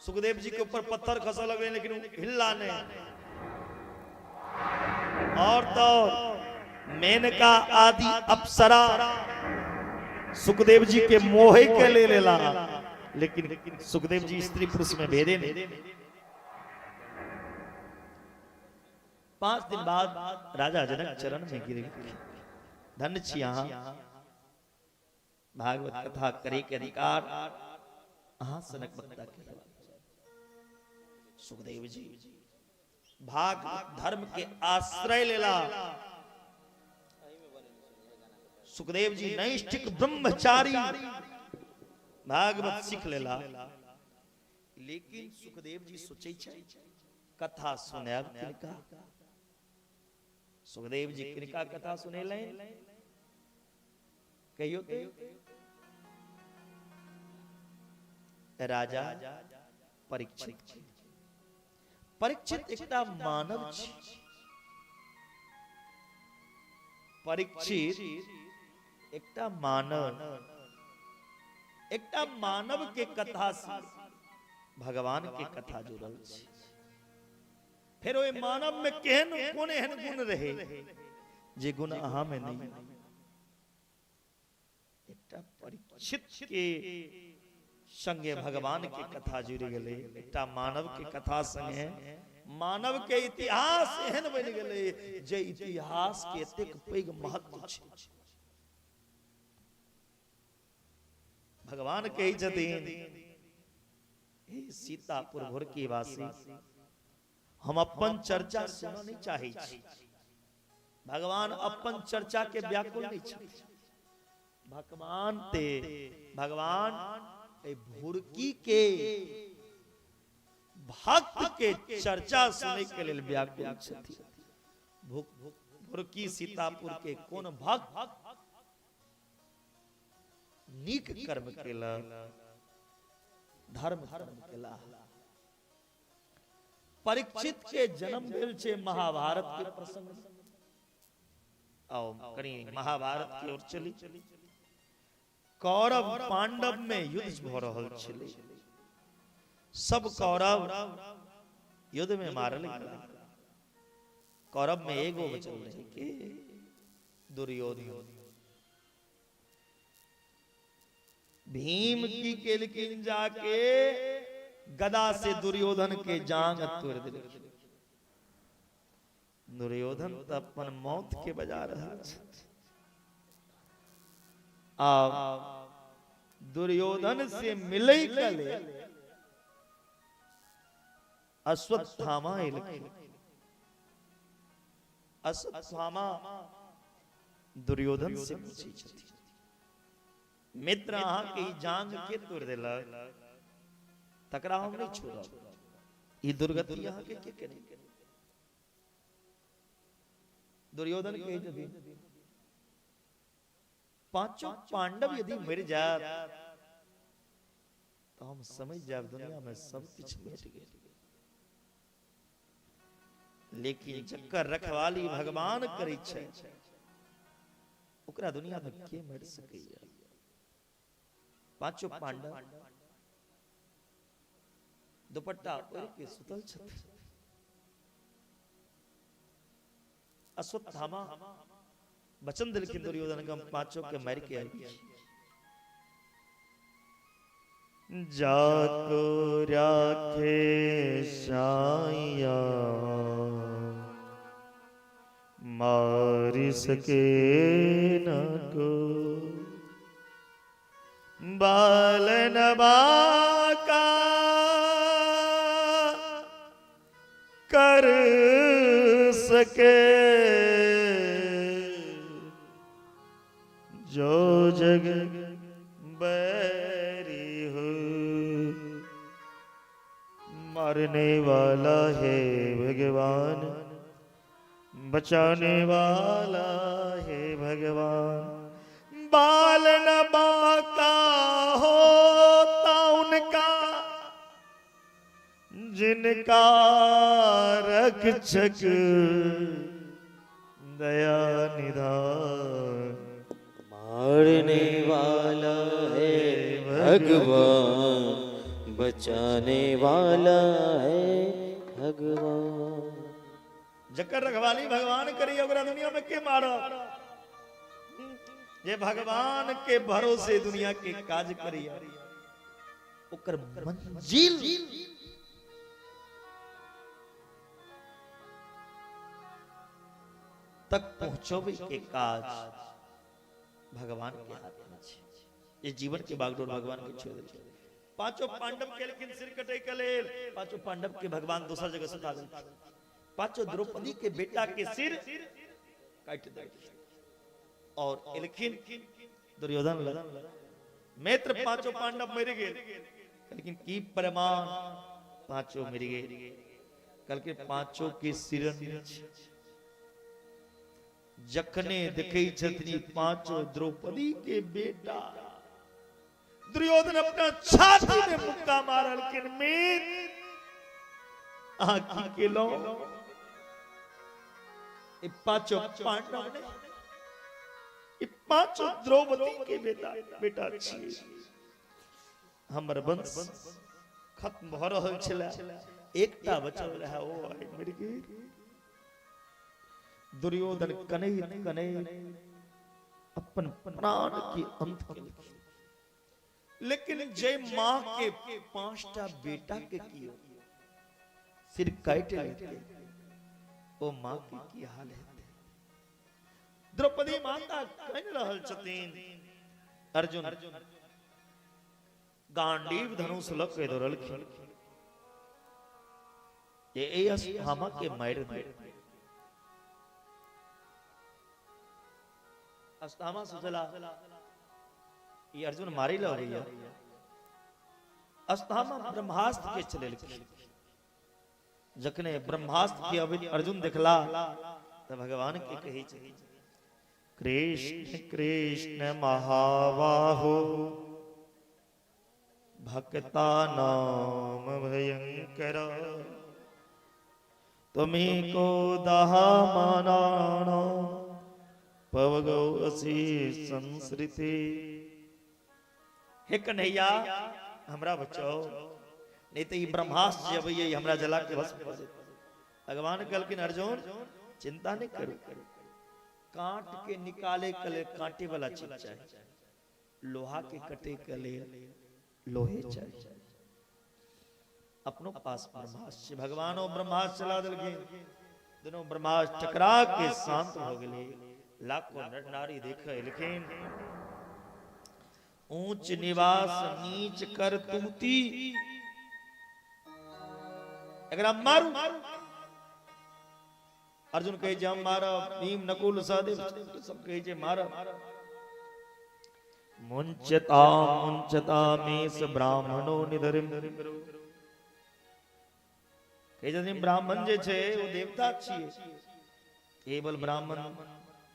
सुखदेव जी के ऊपर पत्थर खसा लगे लेकिन हिल्ला नहीं। और तो मेनका आदि अप्सरा सुखदेव जी के मोहे के ले लेला, लेकिन सुखदेव जी स्त्री पुरुष में भेदे नहीं। 5 दिन बाद राजा जनक चरण में गिरे। धन्य छी अहाँ भागवत कथा करे के अधिकार अहाँ सनक बक्ता के सुखदेव जी भागवत धर्म के आश्रय लेला। सुखदेव जी नैष्ठिक ब्रह्मचारी भागवत सीख लेला। लेकिन सुखदेव जी सोचे कथा सुने किनका। सुखदेव जी किनका कथा सुने ले कहियो राजा परीक्षित। परीक्षित एकटा मानव छी। परीक्षित एकटा मानव के कथा से भगवान के कथा जुड़ल छी। फिर ओए मानव में केहन कोन एहन गुण रहे जे गुण अहाँ में नहीं। एकटा परीक्षित के संगे भगवान के कथा जुड़ गेले। एकटा मानव के कथा संगे मानव के इतिहास एहन बन गेले जे इतिहास के एतेक पैघ महत्व छै। भगवान कही छथिन हे सीतापुर भोर की वासी हम अपन चर्चा सुनना नहीं चाहे छी। भगवान अपन चर्चा के व्याकुल नहीं छथि। भगवान भुरकी के भक्त के चर्चा सुने के लिए व्याकुल छथि। भुरकी सीतापुर के कोन भक्त नीक कर्म केला धर्म केला। परीक्षित के जन्म भेल छे महाभारत के प्रसंग। आओ करी महाभारत की ओर चली। कौरव पांडव में युद्ध भ रहल छले। सब कौरव युद्ध में मारल गेल। कौरव में एगो बचल रहे के दुर्योधन। भीम की केलकिन जाके गदा से दुर्योधन के जांग तोड़ दिले। दुर्योधन तो अपन मौत के बजा रहा है। दुर्योधन से मिले कले अश्वत्थामा अश्वत्थामा दुर्योधन से पूछी छथि मित्र अहाँ के जांग के तोड़ देला तकरा हम नहीं छोड़ब। ई दुर्गति अहाँ के करे। दुर्योधन कहे छथिन पांचों पांडव यदि मर जात तो हम समझ जाब दुनिया में सब कुछ मिट गए। लेकिन जकर रखवाली भगवान करे छै ओकरा दुनिया में के मर सकैया। पांचों पांडव दुपट्टा ओढ़ के सुतल छथि। अश्वत्थामा वचन दिलखिन दुर्योधन के हम पांचों के मार के आई। जाको राखे साइया मार सके न को बालन बाका कर सके जो जग बैरी हो। मारने वाला है भगवान बचाने वाला है भगवान। बाल न बाका होता उनका जिनका रक्षक दया निधान। मारने वाला है भगवान बचाने वाला है भगवान। जकर रखवाली भगवान करी ओकरा दुनिया में के मारो। ये भगवान के भरोसे दुनिया के काज करी ओकर मंजिल तक पहुंचोबे के काज भगवान के हाथ में छै। ये जीवन के बागडोर भगवान के छोड़ दिए। पांचों पांडव के लेकिन सिर कटे कलेल, पांचों पांडव के भगवान दूसरा जगह सुता दे, पांचों द्रौपदी के बेटा के सिर काट दे। और लेकिन दुर्योधन मित्र पांचों पांडव मर गए, लेकिन की प्रमाण पांचों मर गए। कल के पांचों के सिर जखने दिखे छतरी पांचों द्रौपदी के बेटा। दुर्योधन अपना छाती में मुक्का मारा, लेकिन में आंखी के लो पांचों पांडव ने पांचों द्रौपदी के बेटा छिए। हमर वंश खत्म भ रहल छला, एकटा बचल रहा ओ आइ मरि गेल। दुर्योधन कने अपन प्राण के अंत केलक, लेकिन जय मां के पांचटा बेटा के कियो सिर काट लेते, ओ मां के की हाल है। द्रौपदी माता कह रहल छथिन, अर्जुन गांडीव धनुष लग के दौड़लखिन, ये अश्वत्थामा के मार दे। अश्वत्थामा सोचला ये अर्जुन मारी ला भैया। अश्वत्थामा ब्रह्मास्त्र के चलेलखिन, जखने ब्रह्मास्त्र के अवधि अर्जुन देखला तो भगवान के कही छै, कृष्ण कृष्ण महाबाहो भक्ता नाम भयंकर, तुम्हें को दहा मानाना पवगो असी संस्कृति। हे कन्हैया हमरा बचाओ, नहीं तो ये ब्रह्मास्त्र जब ये हमरा जला के भस्म कर देता। भगवान कहलकिन अर्जुन चिंता नहीं करो, काट के निकाले कले कांटे वाला चीज चाहिए, लोहा के कटे कले लोहे चाहिए। अपनों पास ब्रह्मास्त्र, भगवानो ब्रह्मास्त्र चला दिलके, दोनों ब्रह्मास्त्र टकरा के शांत हो गए। लाखों नर नारी देखे, लेकिन ऊंच निवास नीच कर तूती, अगर मारू अर्जुन कहे जे हम मारा, भीम नकुल सहदेव सब कहे जे मारा। मुंचता मुंचता मेष ब्राह्मणो निधरिम, कहे जे ब्राह्मण जे छे वो देवता छिए, केवल ब्राह्मण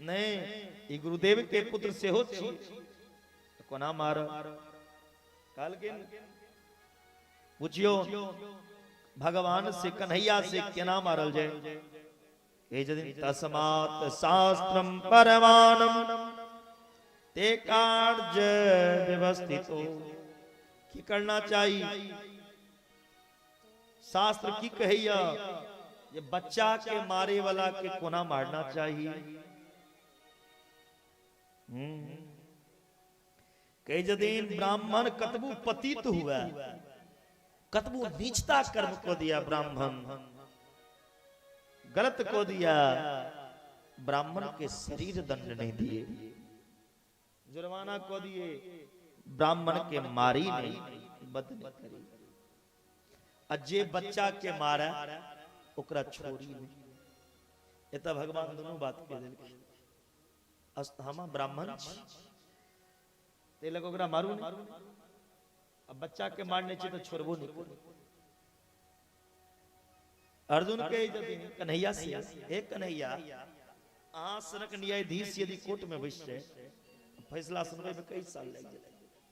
नहीं ई गुरुदेव के पुत्र से हो छिए, कोना मार। काल के पूछियो भगवान से कन्हैया से केना मारल जाए। तस्मात् शास्त्रम परमानम ते कार्य व्यवस्थितो, की करना चाहिए शास्त्र की कहिया, ये बच्चा के मारे वाला के कोना मारना चाहिए। कई जदीन ब्राह्मण कतबू पतित हुआ, कतबू नीचता कर्म को दिया, ब्राह्मण गलत को दिया, ब्राह्मण के शरीर दंड नहीं दिए, जुर्माना को दिए, ब्राह्मण के मारी नहीं, बद नहीं करी। अजे बच्चा के मारा ओकरा छोड़ी नहीं। ये तो भगवान दोनों बात के दिल। अश्वत्थामा ब्राह्मण ते लग ओकरा मारू नहीं, अब बच्चा के मारने चाहिए तो छोड़बो नहीं। अर्जुन के कन्हैया से, हे कन्हैया आसनक न्यायाधीश यदि कोर्ट में बैठ जाए, फैसला सुनने में कई साल लग जाए,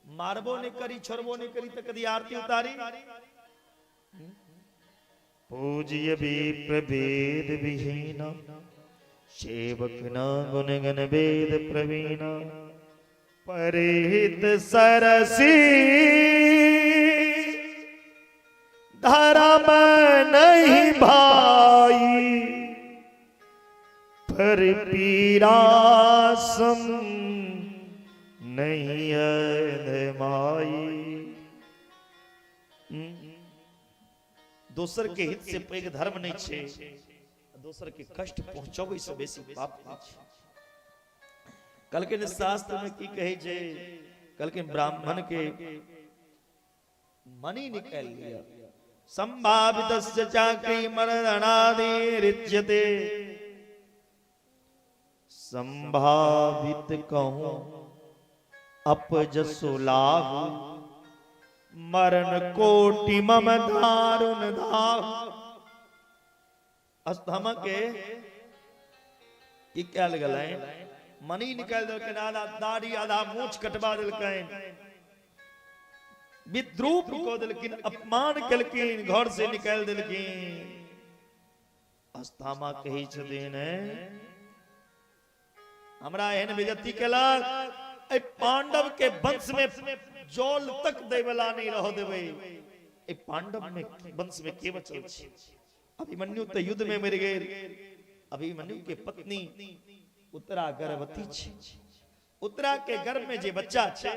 मारबो नहीं करी छोड़बो नहीं करी तो कदी आरती उतारी। पूज्य भी प्रभेद विहीना, सेवक न गुण गण वेद प्रवीणा, परिहित सरसी धर्म नहीं भाई, पर पीरासम नहीं अधमाई। दोसर के हित से पैघ धर्म नहीं छे, दोसर के कष्ट पहुंचाबै से बेसी पाप नहीं छे। कल के शास्त्र में की कहे जे, कल के ब्राह्मण के मणि निकाल लिया। संभावितस्य चाक्री मर्दनादिरिच्यते, संभावित कहूं अपजसो लाभ, मरण कोटि मम दारुण दाह। अस्थम के क्या लगल है, मणि निकाल दिल के, आधा दाढ़ी आधा मूछ कटवा दिल के, विद्रूप को दिलकिन, अपमान कलकिन, घर से निकाल दिलकिन। अस्थामा कही छथिन हमरा एहन बेइज्जती केलक, ए पांडव के वंश में जौल तक देवला नहीं रह देवे। ए पांडव में वंश में के बचल छी? अभिमन्यु तो युद्ध में मर गए। अभिमन्यु के पत्नी उत्तरा गर्भवती छी। उत्तरा के गर्भ में जे बच्चा छे,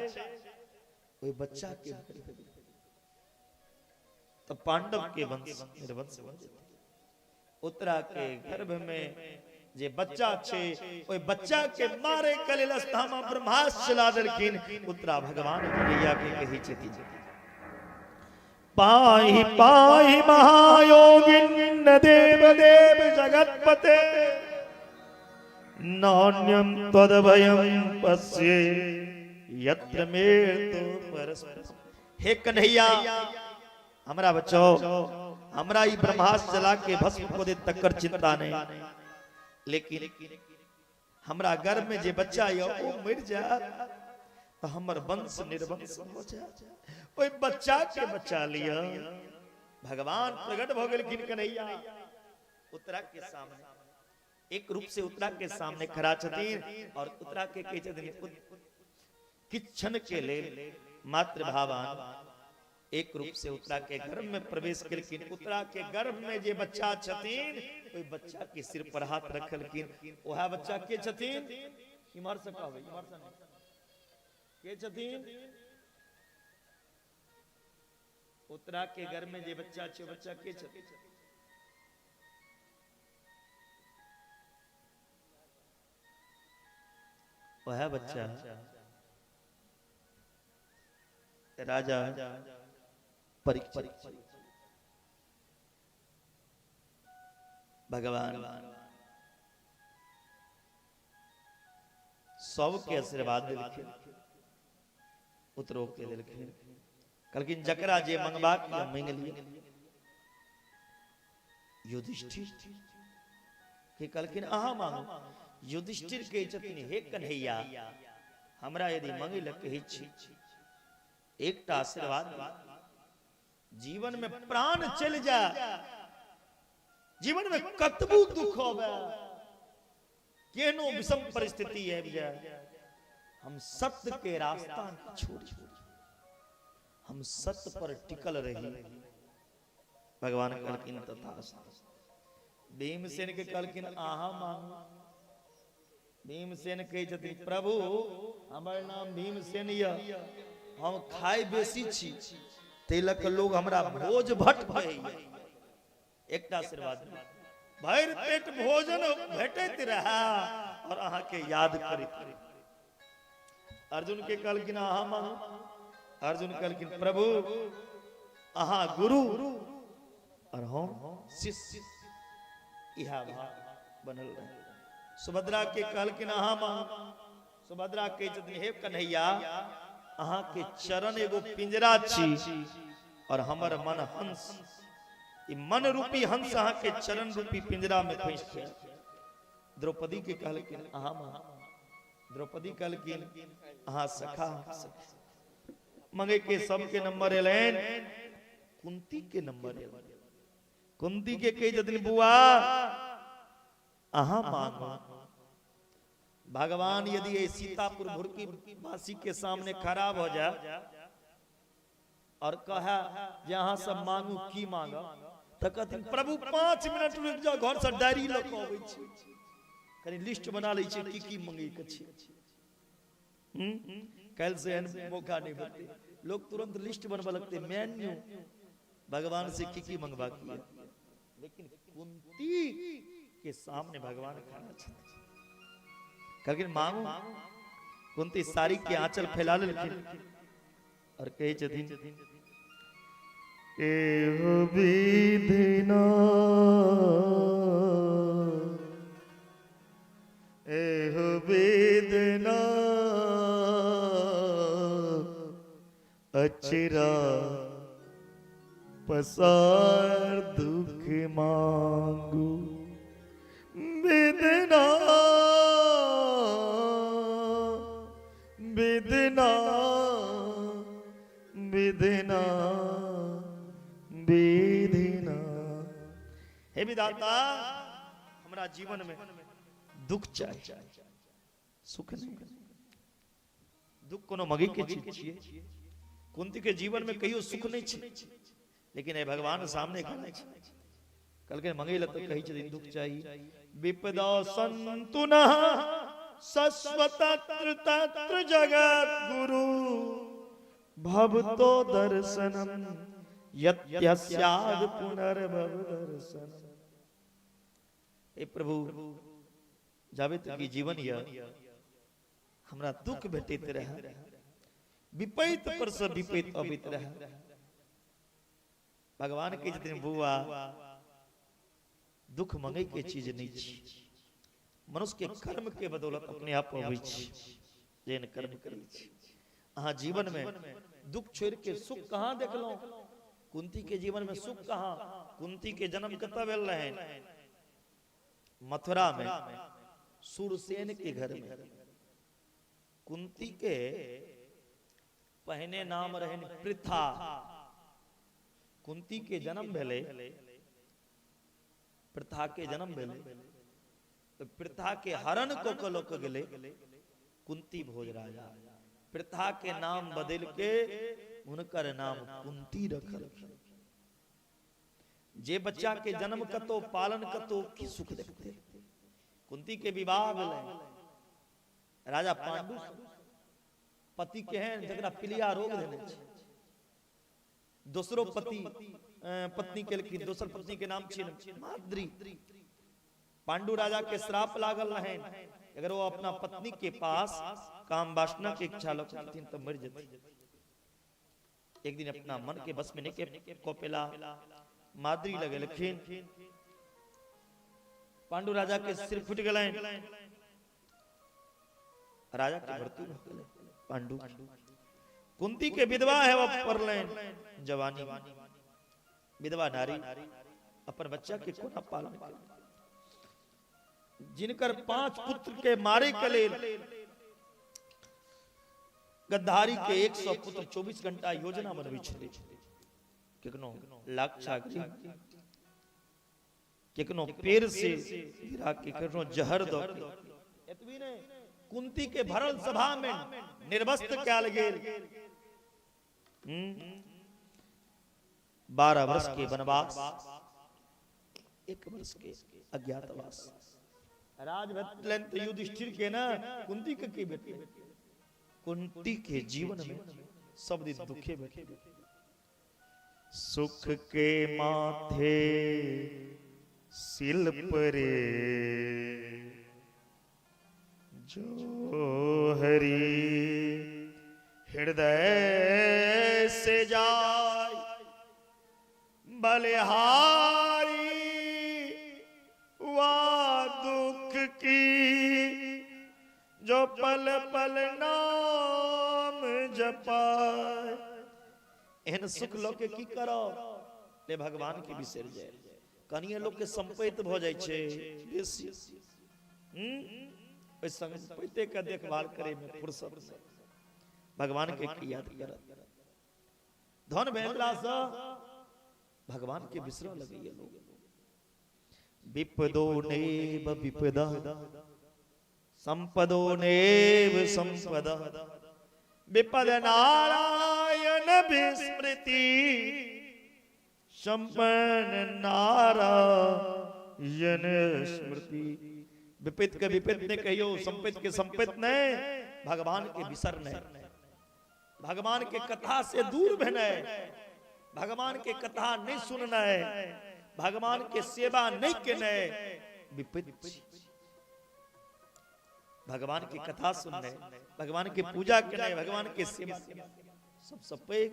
ओई बच्चा के तो पांडव के वंश निर्वंश बन जेतै। उत्तरा के गर्भ में जे बच्चा छे, ओई बच्चा के मारे कलेल अस्थामा ब्रह्मास्त्र चला देलखिन। उत्तरा भगवान कन्हैया के कही छथि, पाहि पाहि महायोगिन देव देव जगतपते, नान्यं तदभयं पश्ये यत्र में तो परस्पर। हे कन्हैया हमरा बचाओ, हमरा ई ब्रह्मास्त्र जला के भस्म को दे तकर चिंता नहीं, लेकिन हमरा गर्भ में जे बच्चा यो वो मर जा तो हमर वंश निर्वंश हो जा। ओई बच्चा के बचा लिया। भगवान प्रकट भ गेलखिन कन्हैया उत्तरा के सामने। एक रूप से उत्तरा के सामने खड़ा छथिन और उत्तरा के कहे छथिन, किच्छन के लिए मात्र भावान एक रूप से उत्तरा के गर्भ में प्रवेश करकिन। उत्तरा के गर्भ में जे बच्चा छथिन, ओई बच्चा के सिर पर हाथ रखलकिन। ओहा बच्चा के छथिन? इमहर से कहबै, इमहर से नहीं। के छथिन? उत्तरा के गर्भ में जे बच्चा छे, बच्चा के छथिन? ओहा बच्चा राजा परीक्षित। भगवान सबके आशीर्वाद दिलखिन, उतरो के दिलखिन। कहलखिन जकरा जे मंगबा के मांग लिया। युधिष्ठिर के कहलखिन अहाँ मांगू। युधिष्ठिर के छथिन, हे कन्हैया हमरा यदि मांगे ल कहै छी, एकटा आशीर्वाद, जीवन में प्राण चल जा, जीवन में कतबू दुख होवे, केनो विषम परिस्थिति आबि जाए, हम सत्य के रास्ता छोड़, हम सत्य पर टिकल रही। भगवान कहलखिन तथास्तु। भीमसेन के कहलखिन आहा मांगू। भीमसेन कहे छथिन, प्रभु हमर नाम भीमसेन य, हम खाए बेसी छी, तेलक लोग हमरा भोज भट कहे। एकटा आशीर्वाद, भरि पेट भोजन भेटैत रहा और अहाँ के याद करैत। अर्जुन के कहलखिन अहाँ मांगू। अर्जुन कहलखिन प्रभु अहाँ गुरु और हम शिष्य, इहा भाव बनल रहे। सुभद्रा के कहलखिन अहाँ मांगू। सुभद्रा के छथिन, हे कन्हैया अहाँ के चरण एगो पिंजरा छी और हमर मन हंस, ई मन रूपी हंस अहाँ के चरण रूपी पिंजरा में फंस गया। द्रौपदी के कहलखिन अहाँ मांगू। द्रौपदी कहलखिन अहाँ सखा। मंगे के सबके नंबर एलैन, कुंती के नंबर एलैन। कुंती के कहे छथिन बुआ अहाँ मांगो। भगवान यदि ये सीतापुर भुरकी वासी के सामने खराब हो जाए और कहा जहां सब मांगू की मांगा, तो कहते प्रभु 5 मिनट रुक जाओ, घर से डायरी लग आबै छी, कनी लिस्ट बना लै छी की मंगे के छी। कल से एहन मौका नहीं बनते, लोग तुरंत लिस्ट बनवा लगते, मेन्यू भगवान से की मंगवा किया। लेकिन कुंती के सामने भगवान खड़ा छथिन, कहलखिन मांगू। कुंती साड़ी के आंचल फैला लेकिन और कहे जदी एहो विधिना एहो विधिना अचिरा पसार दुख मांगू विधिना विधिना विधिना विधिना। हे विधाता हमारा जीवन में दुख चाहिए, सुख नहीं। दुख कोनो मगी के चीज छिए। कुंती के जीवन में कहियो सुख नहीं छिए, लेकिन हे भगवान सामने खड़ा छै। कल के मंगे ल तो कही छथिन दुख चाहिए। विपदा संतु न शश्वतत्र तत्र जगत गुरु भवतो दर्शनम यस्याद पुनर्भव दर्शनम। हे प्रभु जावे तक की जीवन या हमरा दुख भेटैत रहे, विपैत पर से विपैत अबित रहे। भगवान के जतन बुआ दुख मंगै के चीज नहीं छी। मनुष्य के कर्म के बदौलत अपने आप अबै छी, जेन कर्म करै छी। अहाँ जीवन में दुख छोड़ के सुख कहाँ देखलो? कुंती के जीवन में सुख कहाँ? कुंती के जन्म कतऽ भेल रहे? मथुरा में सूरसेन के घर में। कुंती के पहने नाम रहे पृथा। कुंती के जन्म भेले, पृथा के जन्म भेले तो पृथा के हरण को कलोक गेले कुंती भोज राजा। पृथा के नाम बदल के उनकर नाम कुंती रखल। जे बच्चा के जन्म कतो पालन कतो की सुख देखते। कुंती के विवाह भेले राजा पांडु पति के हैं जकरा पीलिया रोग देने छै। दूसरो पत्नी के लेकिन दोसर पत्नी के नाम छिन माद्री। पांडु राजा के श्राप लागल रहे, अगर वो अपना पत्नी के पास काम वासना के इच्छा लगती तो मर जाती। एक दिन अपना मन के बस में नहीं कोपेला माद्री लगे लेकिन पांडु राजा के सिर फुट गए। राजा के मृत्यु हो गए। पांडु कुंती के विधवा है वो परलेन जवानी विधवा नारी अपन बच्चा के कोना पालन कर। जिनकर 5 पुत्र के मारे के लेल गद्दारी के 100 पुत्र 24 घंटा योजना बनबी छले। केकनो लाक्षा केकनो पेड़ से गिरा के केकनो जहर दो के। एतबी ने कुंती के भरल सभा में निर्वस्त्र कयल गेल। 12 वर्ष के वनवास, 1 वर्ष के अज्ञातवास। राज भेटलन तो युधिष्ठिर के ना, कुंती के की भेटे? कुंती के जीवन में सब दिन दुखे भेटे। सुख के माथे सिल परे जो हरि हृदय से जाय बलिहारी वा दुख की जो पल पल नाम जपाय। एहन सुख लोग के की करो ले भगवान के बिसर जाए। कनिए लोग के संपैत भ जाय छे बेसी। ओइ संपैते के देखभाल करे में फुर्सत नहीं। भगवान के याद करत धन भेला से भगवान के बिसर लगे ये लोग। विपदो नेव विपदा संपदो नेव संपदा विपद नारायण विस्मृति संपन्न नारायण स्मृति। विपित के विपित ने कहियो, संपित के संपित ने, भगवान के बिसर ने, भगवान के कथा से दूर बहने, भगवान के कथा नहीं सुनना है, भगवान के सेवा नहीं करना है। विपित भगवान की कथा सुन रहे, भगवान की पूजा कर रहे, भगवान के सेवा सब पैघ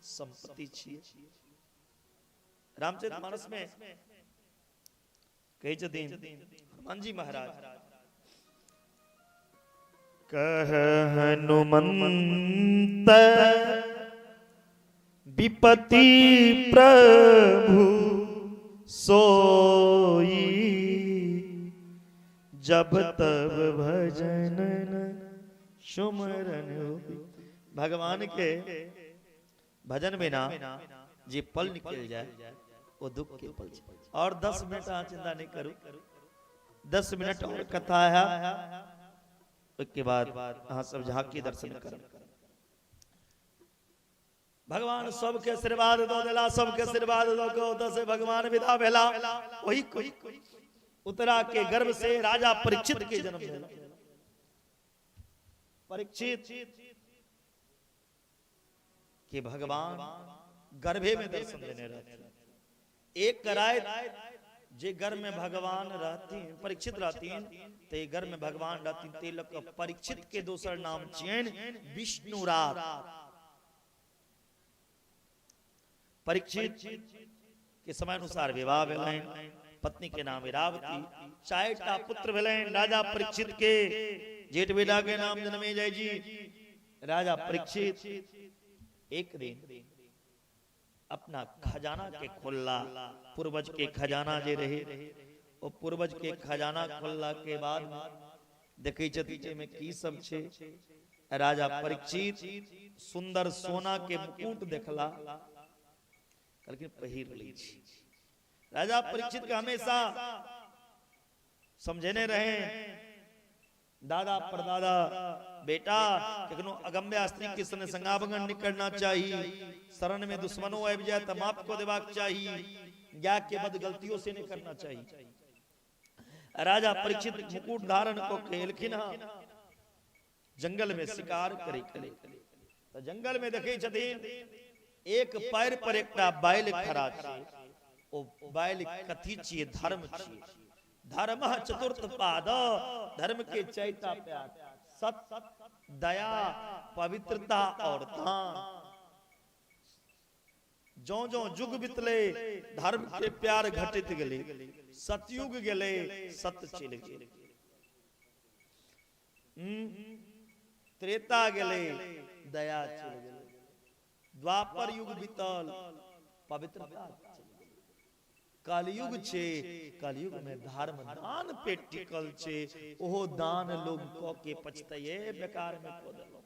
संपत्ति छियै। रामचरितमानस में कहै छथिन हनुमान जी महाराज, कह हनुमंत विपति प्रभु सोई, जब तब भजन सुमरन होई। भगवान के भजन बिना जे पल निकल जाए वो दुख के पल छै। और 10 मिनट अहाँ चिंता नहीं करू, 10 मिनट और कथा है, उसके बाद अहाँ सब झांकी दर्शन करब। भगवान सबके आशीर्वाद दो देला, सबके आशीर्वाद दो के ओतऽ से भगवान विदा भेला। वही कोई उत्तरा के गर्भ से राजा परीक्षित के जन्म भेला। परीक्षित के भगवान गर्भे में दर्शन देने रहते। एक रात जे घर में भगवान रहती, परीक्षित रहती, ते घर में भगवान रहती, तेलक परीक्षित के दोसर नाम छियन विष्णु रात। परीक्षित के समय अनुसार विवाह भेलैन, पत्नी के नाम इरावती, 4टा पुत्र भेलैन राजा परीक्षित के। जेठ बेटा के नाम जन्मेजय जी। राजा परीक्षित एक दिन अपना खजाना के खोलला, पूर्वज के खजाना जे रहे, ओ पूर्वज के खजाना खोलला के बाद देखै छथि में की सब छै। राजा परीक्षित सुंदर सोना के मुकुट देखला, कहलखिन पहिर लै छी। राजा परीक्षित के हमेशा समझेने रहे दादा परदादा, बेटा कखनो अगम्य स्त्री के संग संगावगन नहीं करना चाहिए, शरण में दुश्मनों आबि जाए तो माफ को देबाक चाहिए, ज्ञा के बद गलतियों से नहीं करना चाहिए। राजा परीक्षित मुकुट धारण को कहलखिन जंगल में शिकार करे तो जंगल में देखे छथिन एक पैर पर एकटा बैल खड़ा छै। ओ बैल कथी छियै? धर्म छियै। धर्म चतुर्थ पाद, धर्म के चैता प्यार, सत्य, दया, पवित्रता और दान। जो जो युग बितले धर्म के प्यार घटित गेले, सतयुग गेले सत्य चल गेले, त्रेता गेले दया चल गेले, द्वापर युग बीतल पवित्रता, कलयुग छे, कलयुग में धर्म दान पे टिकल छे। ओहो दान लोग को के पछतये बेकार में को देलो,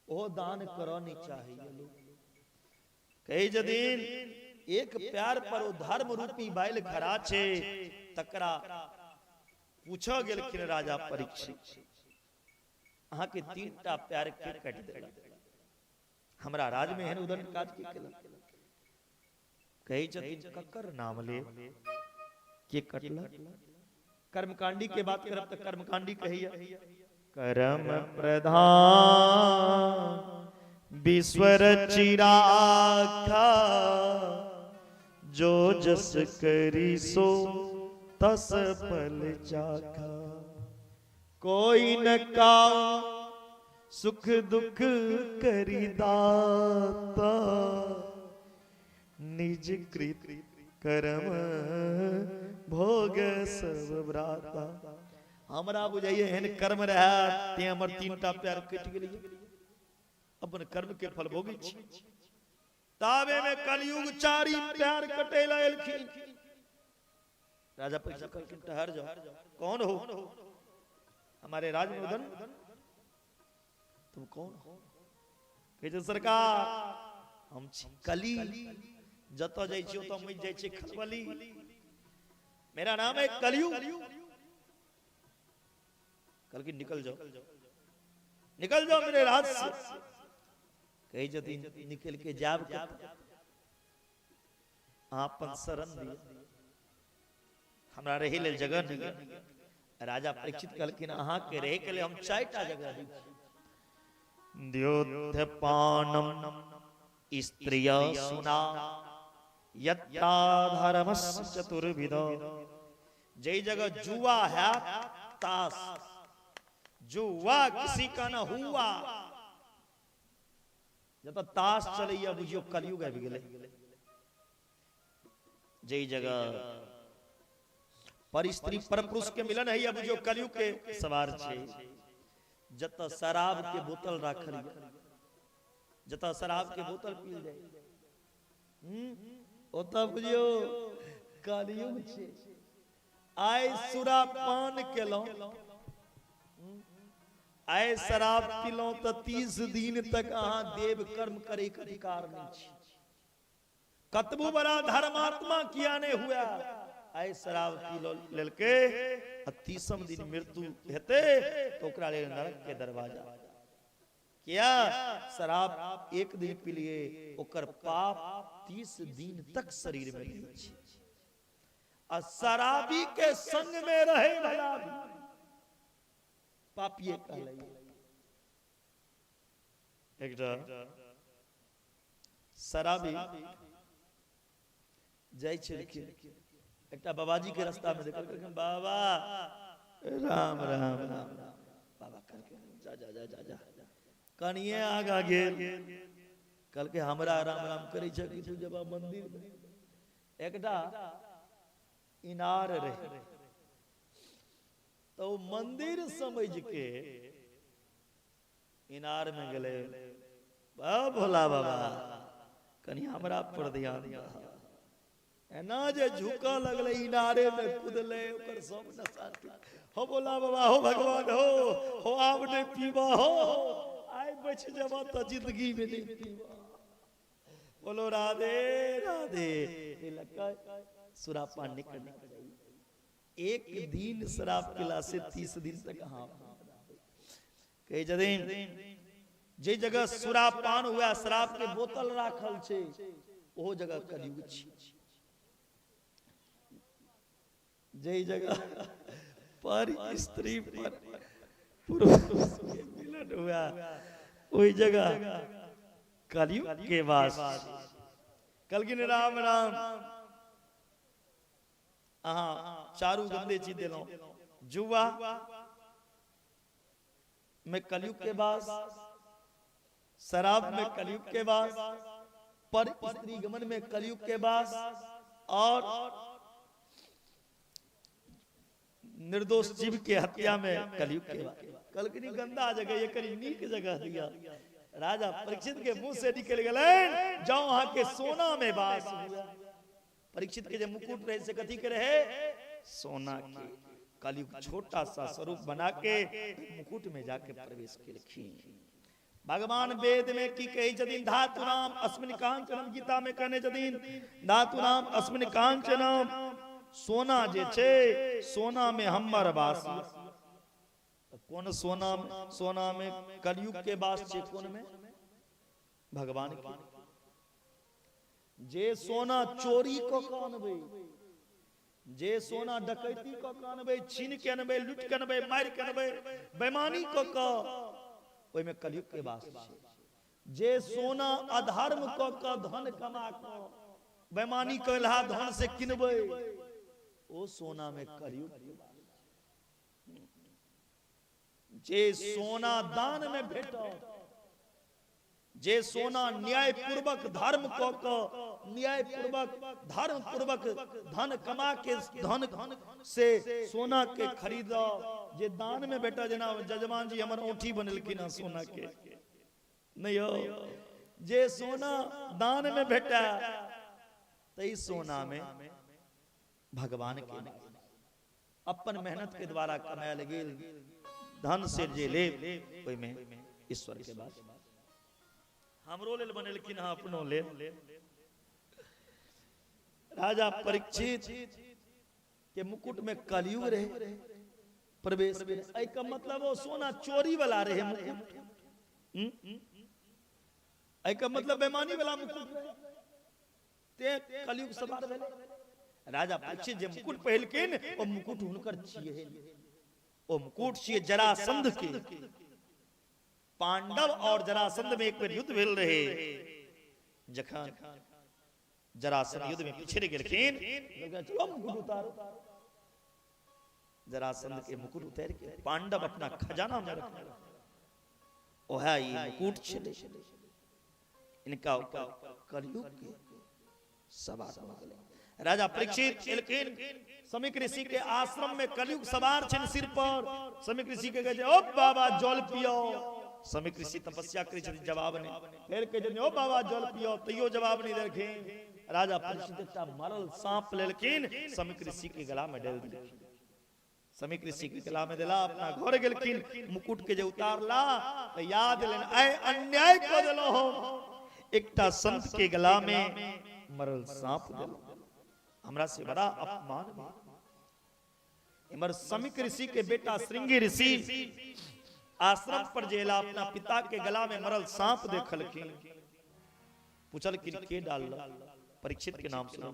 ओहो दान करनी चाहिए लोग। कई जदीन एक प्यार पर ओ धर्म रूपी बैल खड़ा छे, तकरा पूछो गेलखिन राजा परीक्षित, अहाँ के 3टा प्यार के कट देला, हमरा राज में एहन उदंड काज के केला। कही छथिन ककर नाम ले के कटला। कर्मकांडी के बात करब तो कर्मकांडी कहिया, कर्म प्रधान विश्वर चिराखा, जो जस करी सो तस फल चाखा। कोई न का सुख दुख करी दाता, निज कृत कर्म भोग सब भ्राता। हमरा बुझाइए एहन कर्म रहा ते हमर 3टा प्यार कट गेली, अपन कर्म के फल भोगी छी। ताबे में कलयुग 4 प्यार कटेला एलखिन। राजा परीक्षित कहलखिन ठहर जाओ, कौन हो? हमारे राजमर्दन, तुम कौन हो? कहे सरकार हम छी कली, जतो जाय छी ओतो मच जाय छी खलबली, मेरा नाम है कलयुग। कल की निकल जाओ, निकल जाओ मेरे राज से। कही जदी निकल के जाब के आपन शरण दिया, हमरा रहे ले जगह नहीं। राजा परीक्षित कहलखिन अहाँ के रहे के लिए हम 4टा जगह दी, द्योतपानम स्त्रिय सुना, यत्ता धर्मस्य चतुर्विध। जय जगह जुआ है, ताश जो हुआ किसी का ना हुआ। जब तक ताश चलैया बुझियो कलयुग आबि गेलै। जई जगह पर स्त्री पर पुरुष के मिलन है, या बुझियो कलयुग के सवार छे। जत शराब के बोतल राखल, जत शराब के बोतल पी जाए, ओत बुझियो कलयुग छे। आय सुरा पान केलो, आय शराब पीलो तो 30 दिन तक अहाँ देव कर्म करे के अधिकार नहीं छी। कतबू बड़ा धर्मात्मा किया ने हुआ, आय शराब पी लेलके 30 दिन मृत्यु हेते तो ओकरा लेल नरक के दरवाजा। क्या शराब एक दिन पी लिए ओकर पाप 30 दिन तक शरीर में नहीं छी। आ शराबी के संग में रहे भला भी पापिये कहले। एकटा शराबी जाय छलखिन, एकटा बाबाजी के रास्ता में देखल, बाबा राम राम राम बाबा करके जा जा जा जा जा कनिए आगा गेल। कल के हमरा राम राम करे छ कि तू जब मंदिर में। एकटा इनार रहे तो मंदिर समझ के इनार में गले, भोला बाबा कनी हमरा पर ध्यान दिया। एना जे झुका लगले इनारे में कूदले, ओकर सब नशा हो। भोला बाबा हो, भगवान हो आप नहीं पीवा हो, आय बच जावा तो जिंदगी में नहीं पीवा। बोलो राधे राधे। सुरापान नहीं करना चाहिए। एक दिन शराब पिला से 30 दिन तक कई जदीन जे जगह सुरापान हुआ, शराब के बोतल राखल छे, ओ जगह कलयुग छी। जे जगह पर स्त्री पर पुरुष के मिलन हुआ, वही जगह कलयुग के वास। कलगिन राम राम चारू गंदे चीज दिलो। जुआ में कलयुग के वास, शराब में कलयुग के वास, पर स्त्री गमन में कलयुग के वास, और निर्दोष जीव के हत्या में कलयुग के वास। कलगिनी गंदा जगह ये करी नीक जगह दिया। राजा परीक्षित के मुंह से निकल गए, जाओ वहां के सोना में वास हुआ। परीक्षित के जो मुकुट रहे से कथी के रहे, सोना के। कलयुग छोटा सा स्वरूप बना के मुकुट में जाके प्रवेश किए। भगवान वेद में की कही जदीन, धातु नाम अस्मिन कांचनम, गीता में कहने जदीन धातु नाम अस्मिन कांचनम। सोना जे छे, सोना में हमर वास। कौन सोना में? सोना में कलयुग के वास छे। कौन में? भगवान के। जे सोना चोरी को कानबे, जे सोना डकैती को कानबे, छीन के अनबे, लूट के अनबे, मार के अनबे, बेईमानी को ओइ में कलयुग के वास छे। जे सोना अधर्म को धन कमा को, बेईमानी को लहा धन से किनबे, ओ सोना में कलयुग के वास। जे सोना दान में भेटो, जे सोना न्याय पूर्वक धर्म को न्याय पूर्वक धर्म पूर्वक धन कमा के धन से सोना के खरीदो, जे दान में बेटा जना जजमान जी हमर औंठी बनलखिन सोना के नहीं हो। जे सोना दान में बेटा, तई सोना में भगवान के अपन मेहनत के द्वारा कमायल गेल धन से जे ले, ओइ में ईश्वर के बात। हमरो लेल बनेलखिन अपनो लेल। राजा परीक्षित के मुकुट में कलयुग रहे प्रवेश में। ऐ का मतलब वो सोना चोरी वाला रहे मुकुट। ऐ का मतलब बेईमानी वाला मुकुट रहे, ते कलयुग सवार भेले। राजा परीक्षित जे मुकुट पहिलखिन, ओ मुकुट हुनकर छिए। ओ मुकुट छिए जरासंध के। पांडव और जरासंध में एक बार युद्ध भेल रहे। जखन जरासंध युद्ध में पिछड़ गेलखिन, चलो मुकुट उतारो। जरासंध के मुकुट उतार के पांडव अपना खजाना में रख ओ है ये मुकुट चले इनका कलयुग के सवार हो गए। राजा परीक्षित लेकिन समीक ऋषि के आश्रम में कलयुग सवार छिन सिर पर। समीक ऋषि के कहे ओ बाबा जल पियो। समीक ऋषि तपस्या करे छथिन जवाब नहीं। फिर कहे ओ बाबा जल पियो तइयो जवाब नहीं देलखिन। राजा परीक्षित एकटा मरल सांप लेलखिन समीक ऋषि के गला में डाल देलखिन। समीक ऋषि के गला में देला अपना घर गेलखिन मुकुट के जे उतारला तो याद लेन आय अन्याय को देलो हो एकटा संत के गला में मरल सांप देलो हमरा से बड़ा अपमान बा। इमर समीक ऋषि के बेटा श्रृंगी ऋषि आश्रम पर जेला अपना पिता के गला में मरल सांप देखलखिन पूछल कि के डाल परीक्षित के नाम सुनो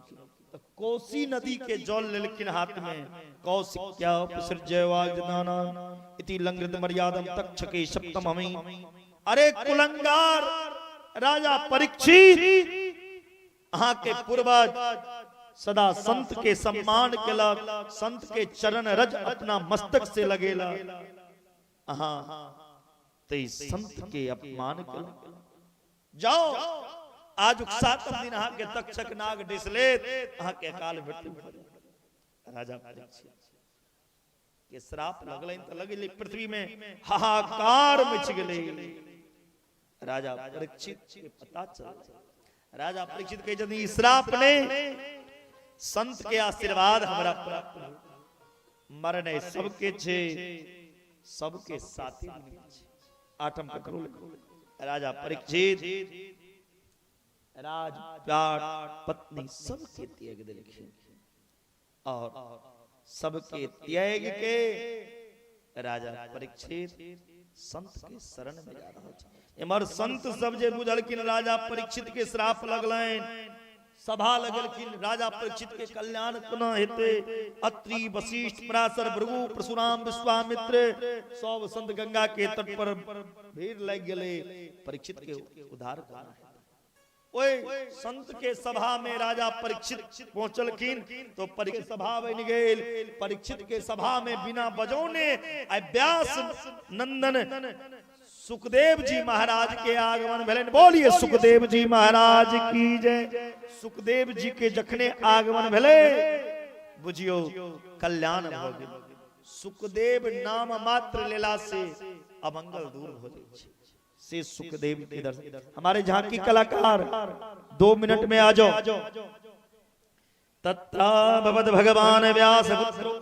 तो कोसी नदी के जल लेलखिन हाथ में। कौशिक्या उपसृज्य वाग्दाना इति लंघित मर्यादम तक्षके सप्तम हमें। अरे कुलंगार राजा परीक्षित अहाँ के पूर्वज सदा संत के सम्मान केलक संत के चरण रज अपना मस्तक से लगेला अहाँ ते संत के अपमान केलक। जाओ आज 7 दिन अहाँ के तक्षक नाग डिसलेत अहाँ के अकाल मृत्यु भ जाए। राजा परीक्षित के श्राप लगले त लगले पृथ्वी में हाहाकार मच गेले। राजा परीक्षित के पता चल राजा परीक्षित के यदि श्राप ने संत के आशीर्वाद हमरा प्राप्त मरने सबके छे सबके साथी आठम पकड़ो। राजा परीक्षित राज प्यार पत्नी सबके त्याग दिलखिन और सबके त्याग के राजा परीक्षित संत के शरण में जा रहा है। इमर संत सब जे बुझलखिन राजा परीक्षित के श्राप लगलैन सभा लगलखिन राजा परीक्षित के कल्याण पुनः हेते। अत्रि वशिष्ठ पराशर भृगु परशुराम विश्वामित्र सब संत गंगा के तट पर भीड़ लग गेले परीक्षित के उद्धार करना है। ओए संत के सभा में राजा परीक्षित पहुंचलखिन तो परीक्षित सभा बन गेल। परीक्षित के सभा में बिना बजौने व्यास नंदन सुखदेव जी महाराज के आगमन भेलन। बोलिए सुखदेव जी महाराज की जय। सुखदेव जी के जखने आगमन भेले बुझियो कल्याण भ गेल। सुखदेव नाम मात्र लेला से अमंगल दूर हो जाए से सुखदेव के दर्शन। हमारे झांकी कलाकार 2 मिनट में आ जाओ। तत्रा भवद भगवान व्यास पुत्रो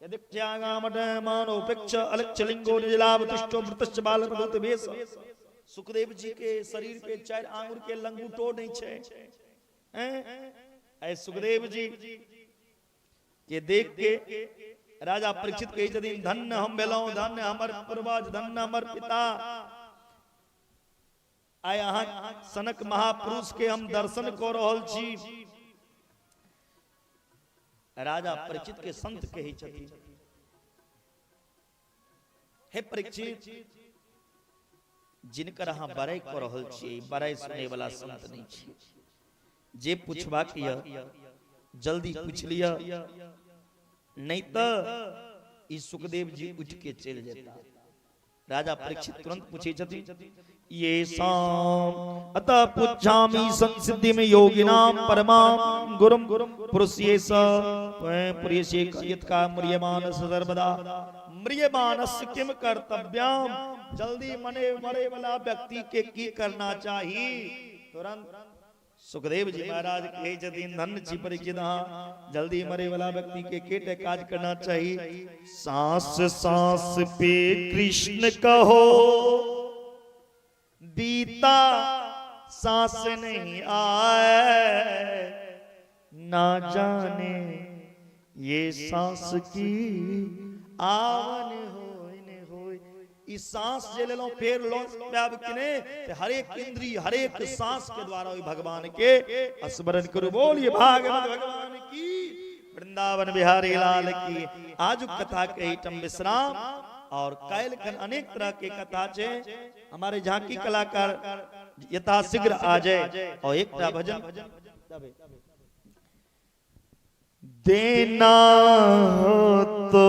यदित्यागामठ मानोपेक्ष अलक्षलिंगो निजलाभ तुष्टो मृतश्च बालकदूत वेश। सुखदेव जी के शरीर पे 4 आंगुर के लंगूटो नहीं छे। ऐ सुखदेव जी के देख के राजा परीक्षित के जदिन धन्य हम भेलौं धन्य हमर पूर्वज धन्य हमर पिता। आय अहाँ सनक महापुरुष के हम दर्शन कर रहल छी। राजा परीक्षित के संत के ही छथि। हे परीक्षित जिनकर अहाँ बड़ाई कर रहल छी बड़ाई सुने वाला संत नहीं छी। जे पूछबा किया जल्दी पूछ लिया नहीं तो ई सुखदेव जी उठ के चल जाता। राजा परीक्षित तुरंत पूछे छथि ये साम अतः पुच्छामि संसिद्धि में योगिनाम परमाम गुरुम पुरुषेश पुरुषे यत् का म्रियमानस सर्वदा म्रियमानस किम कर्तव्यम। जल्दी मरे वाला व्यक्ति के की करना चाहिए। तुरंत सुखदेव जी महाराज के यदि धन्य छी परीक्षित जल्दी मरे वाला व्यक्ति के केटे काज करना चाहिए। सांस सांस पे कृष्ण कहो बीता सांस नहीं आए ना जाने ये सांस की आवन होय। इस सांस जे ले लो फेर लो प्याब किने ते हर एक इंद्रिय हर एक सांस के द्वारा वही भगवान के स्मरण करो। बोलिए भागवत भगवान की वृंदावन बिहारी लाल की। आज कथा के इटम विश्राम और कैल खन अनेक तरह के कथा छे। हमारे झांकी कलाकार यथाशीघ्र आ जाए और एक भजन देना हो तो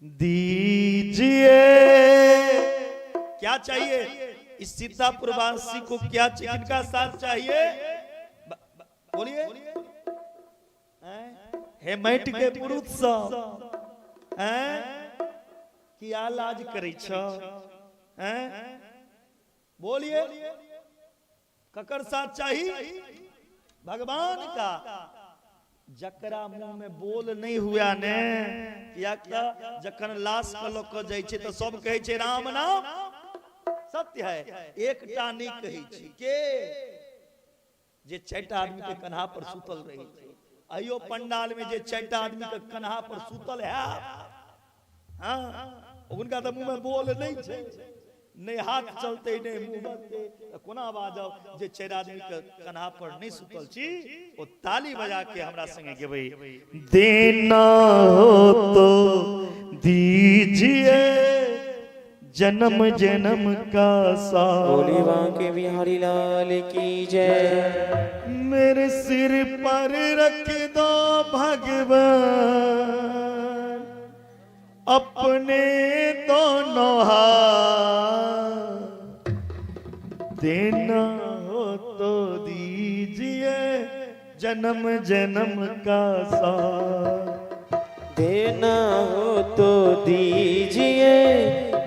दीजिए। क्या चाहिए इस सीतापुरवासी को? क्या किनका साथ चाहिए? बोलिए। हे मैट के पुरुष सब किया लाज करै छ? बोलिए ककर साथ चाहिए? भगवान का। जकरा मुंह में बोल नहीं हुआ ने, या जखन लाश के लोक जाय छै तो सब कहै छै राम नाम सत्य है, एकटा नहीं कहै छै के जे चारिटा आदमी के कन्हा पर सुतल रही छै। अयो पंडाल में जे चारिटा आदमी के कन्हा पर सुतल है, हाँ उनका तो मुंह में बोल नहीं छै, नहीं हाथ चलते नहीं मुंह बनते, कोना बाजब जे चारि आदमी के कन्हा पर नहीं सुतल छी ओ ताली बजा के हमरा संगे गेबै। देना हो तो दीजिए जन्म जन्म का साथ। बोली बांके बिहारी लाल की जय। मेरे सिर पर रख दो भगवान अपने दोनों हाथ। देना हो तो दीजिए जन्म जन्म का साथ। देना हो तो दीजिए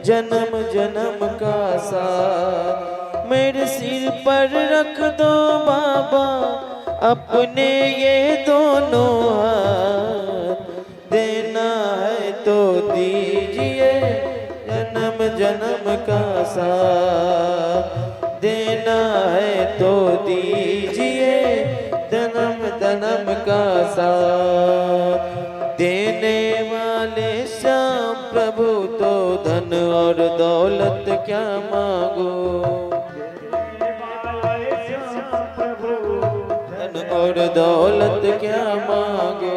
जन्म जन्म का साथ। मेरे सिर पर रख दो बाबा अपने ये दोनों हाथ। देना है तो दीजिए जन्म जन्म का साथ। देना है तो दीजिए जन्म जन्म का साथ। देने वाले श्याम प्रभु तो धन और दौलत क्या मांगो। धन और दौलत क्या मांगो।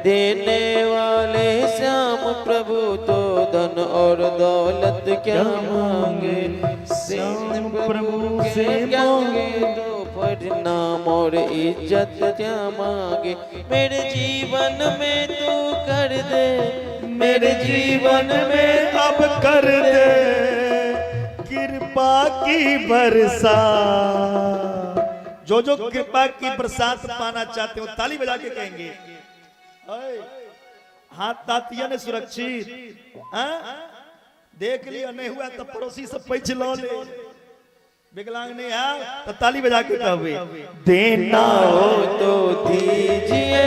देने वाले श्याम प्रभु तो धन और दौलत क्या मांगे। श्याम प्रभु से मांगे तो परिणाम और इज्जत क्या मांगे। मेरे जीवन में तू कर दे, मेरे जीवन में अब कर दे कृपा की बरसात। जो जो कृपा की बरसात पाना चाहते हो ताली बजा के कहेंगे। हाथ तातिया ने सुरक्षित, देख लिया नहीं हुआ तो पड़ोसी से पैच लो ले। विकलांग नहीं है तो ताली बजा के कहोगे। देना हो तो दीजिए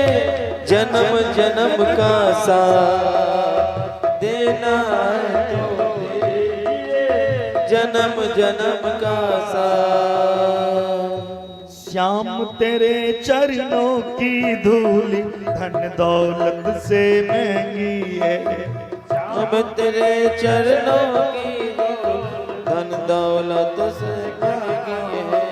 जन्म जन्म का साथ। देना है तो दीजिए जन्म जन्म का साथ। श्याम तेरे चरणों की धूली धन दौलत से महंगी है। श्याम तेरे चरणों की धन दौलत से महंगी है।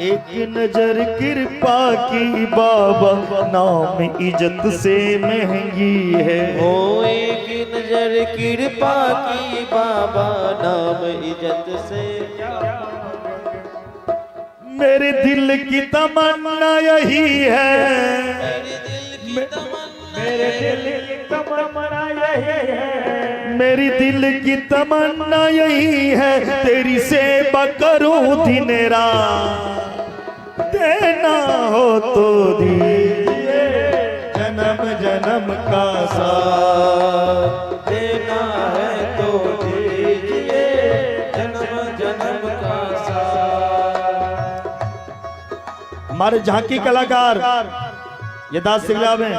एक नजर कृपा की बाबा नाम इज्जत से महंगी है। हो एक नजर कृपा की बाबा नाम इज्जत से। मेरे दिल की तमन्ना यही है। मेरे दिल की तमन्ना यही है। मेरी दिल की तमन्ना यही है तेरी सेवा करूं दिन रात। देना हो तो दीजिए जन्म जन्म का साथ। देना है तो दीजिए जन्म जन्म का साथ। हमारे झांकी कलाकार ये दास सिंगला में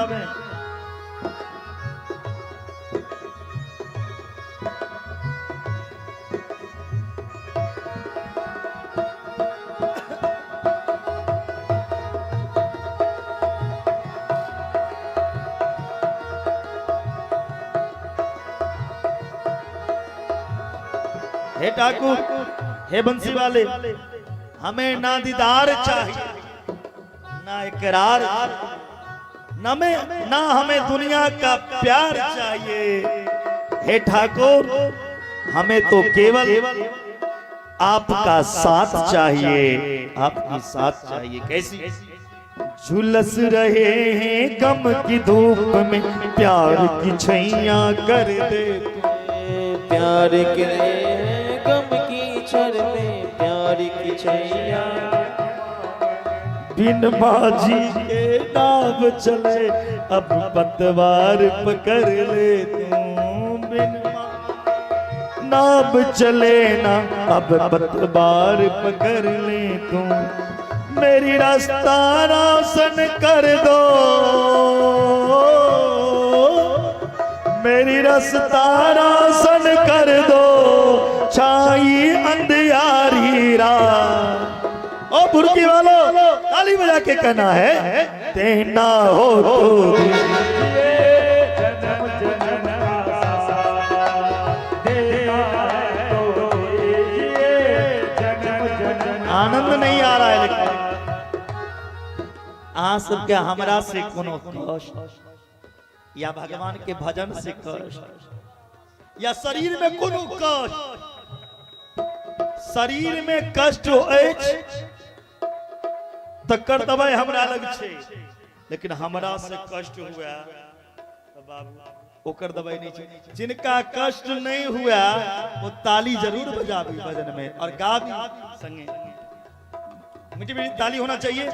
हे ठाकुर हे बंसी वाले, हमें ना दीदार चाहिए ना इकरार, ना हमें दुनिया का प्यार चाहिए। हे ठाकुर हमें तो केवल आपका साथ चाहिए, आपकी साथ चाहिए। कैसी? झुलस रहे हैं गम की धूप में, प्यार की छैया कर दे तू। प्यार के गम की छर में प्यार की छैया। बिन माझी के नाव चले अब पतवार पकड़ ले तू। बिन नाव चले ना अब पतवार पकड़ ले तू। मेरी रास्ता रोशन कर दो, मेरी रास्ता रोशन कर दो, छाई अंधियारी रात। ओ बुर्की वालों ताली बजा के कहना है, देना हो तो आनंद नहीं आ रहा है, लेकिन आ सबके हमरा से कोनो कष्ट या भगवान के भजन से कष्ट या शरीर में कोनो कष्ट, शरीर में कष्ट अछि तो कर दबाई हमरा लग छे, लेकिन हमरा से कष्ट हुआ तो बाबू ओकर दबाई नहीं छे। जिनका कष्ट नहीं हुआ वो ताली जरूर बजाबी भजन में और गाबी संगे। मीठी मीठी ताली होना चाहिए।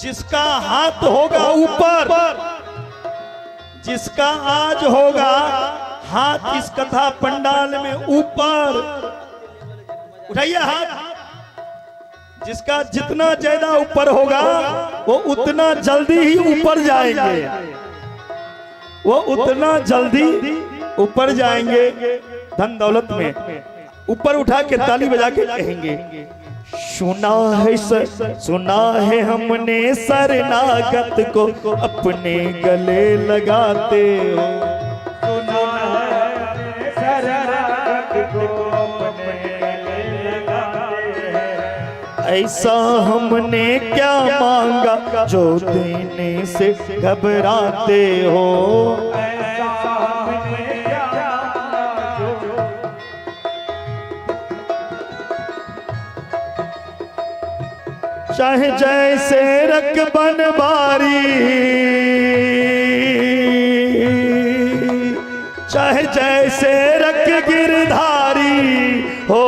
जिसका हाथ होगा ऊपर, जिसका आज होगा हाथ इस कथा पंडाल में ऊपर, उठाइए हाथ। जिसका जितना ज्यादा ऊपर होगा वो उतना जल्दी ही ऊपर जाएंगे, वो उतना जल्दी ऊपर जाएंगे धन दौलत में। ऊपर उठा के ताली बजा के कहेंगे, सुना है हमने शरणागत को अपने गले लगाते हो। सुना है शरणागत को अपने गले लगाते हैं। ऐसा हमने क्या मांगा जो देने से घबराते हो। चाहे जैसे रकबन बारी, चाहे जैसे रक गिरधारी हो,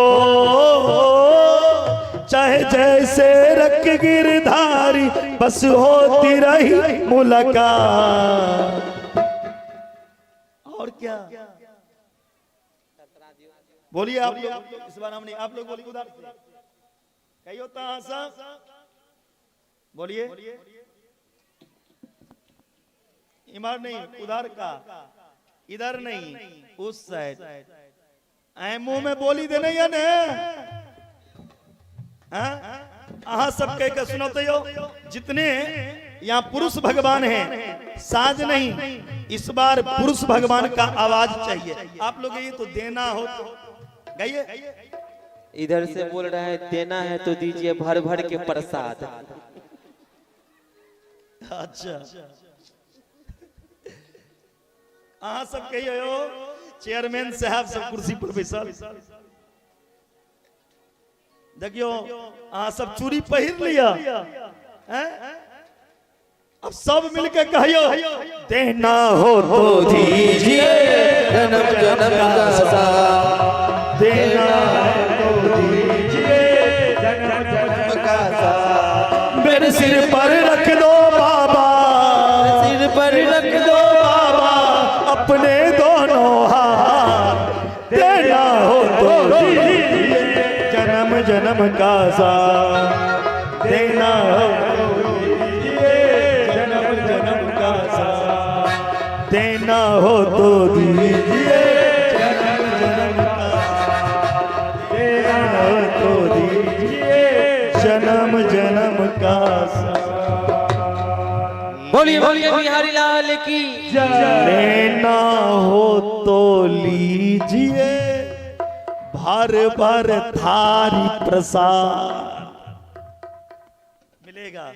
चाहे जैसे रक गिरधारी, बस होती रही मुलाकात। और क्या बोलिए आप लोग, इस बार हमने आप लोग बोलिए उधर से कही होता सब बोलिए। इधर नहीं, उधर का, इधर नहीं, उस साइड। मुंह में बोली देने या ने अहा सब कह के सुनो तो यो। जितने यहाँ पुरुष भगवान हैं, साज नहीं, इस बार पुरुष भगवान का आवाज चाहिए। आप लोग ये तो देना हो तो गाइए। इधर से बोल रहा है देना है तो दीजिए भर भर के प्रसाद। अच्छा अहाँ सब कहियो चेयरमैन साहब सब कुर्सी पर बैसल, देखियो अहाँ सब चूड़ी पहिर लिया, अब सब मिलके कहियो देना हो तो दीजिए जन्म जन्म का साथ, देना हो तो दीजिए जन्म जन्म का साथ। मेरे सिर पर रख दो बाबा, सिर पर रख दो बाबा अपने दोनों हाथ, देना हो तो दीजिए जन्म जन्म का साथ, देना हो तो दीजिए जन्म जन्म का साथ, देना हो तो दीजिए जन्म जन्म का साथ, देना हो तो दीजिए जन्म जन्म का साथ। बोलिए बोलिए बिहारी लाल की लेना हो तो लीजिए भर भर थारी प्रसाद मिलेगा।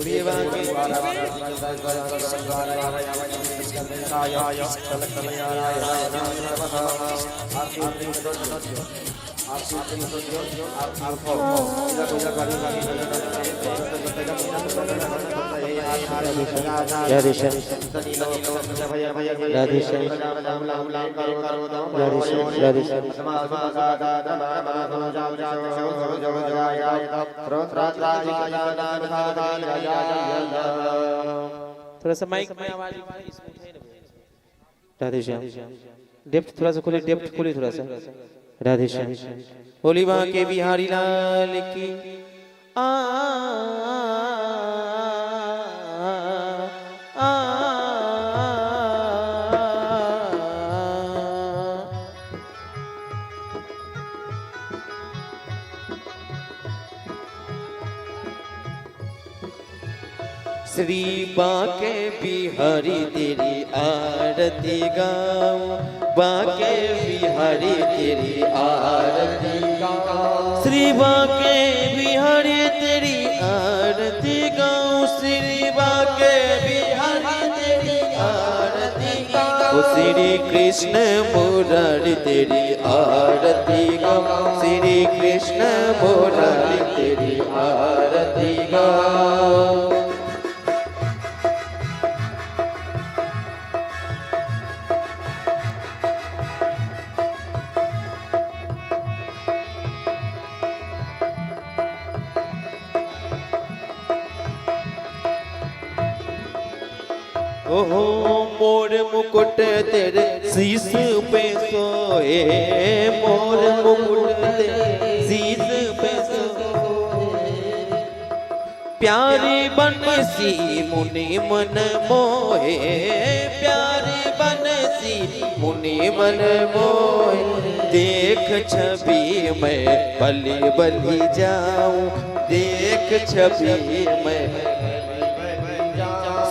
बोलिए बांके राधे श्याम राधे श्याम राधे श्याम थोड़ा सा माइक में आवाज राधे श्याम डेप्थ थोड़ा सा खोले डेप्थ खोले थोड़ा सा राधे श्याम होली वहां के बिहारी लाल की आ श्री बाके बिहारी तेरी आरती गाऊं बाके बिहारी तेरी आरती गाऊं श्री बाके बिहारी तेरी आरती गाऊं श्री बाके बिहारी तेरी आरती गाऊं श्री कृष्ण मुरारी तेरी आरती गाऊं श्री कृष्ण मुरारी तेरी आरती गाऊं ओहो मोर मुकुट तेरे शीश पे सोए मोर मुकुट तेरे शीश पे सोए प्यारी बंसी मुनि मन मोहे प्यारी बंसी मुनि मन मोहे देख छवि मैं बलि बलि जाऊं देख छवि मैं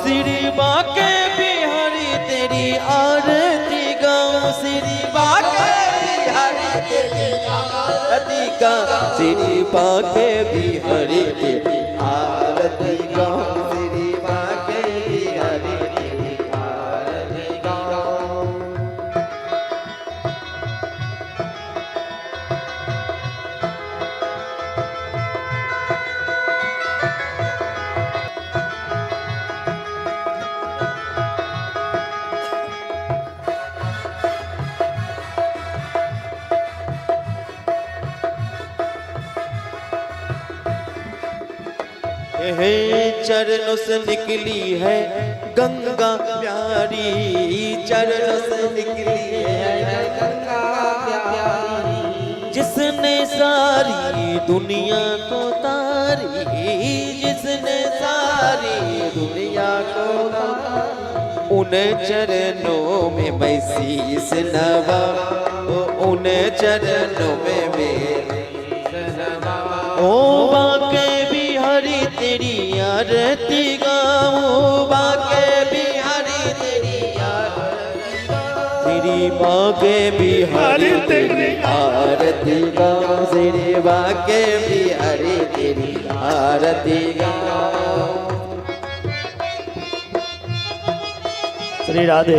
श्री बाके बिहारी तेरी आरती गाऊं श्री बाके बिहारी तेरी आरती गाऊं श्री बाके बिहारी तेरी आरती गाऊं श्री बाके बिहारी तेरी आरती गाऊं चरणों से निकली है गंगा प्यारी चरणों से निकली है गंगा प्यारी जिसने सारी दुनिया को तारी जिसने सारी दुनिया को तारी उन चरणों में मैं शीश नवा उन चरणों में मेरे ओ बाके बिहारी तेरी आरती गाऊं बाके बिहारी तेरी आरती तेरी बाके बिहारी तेरी आरती गाऊं तेरी बाके बिहारी तेरी आरती गाऊं श्री राधे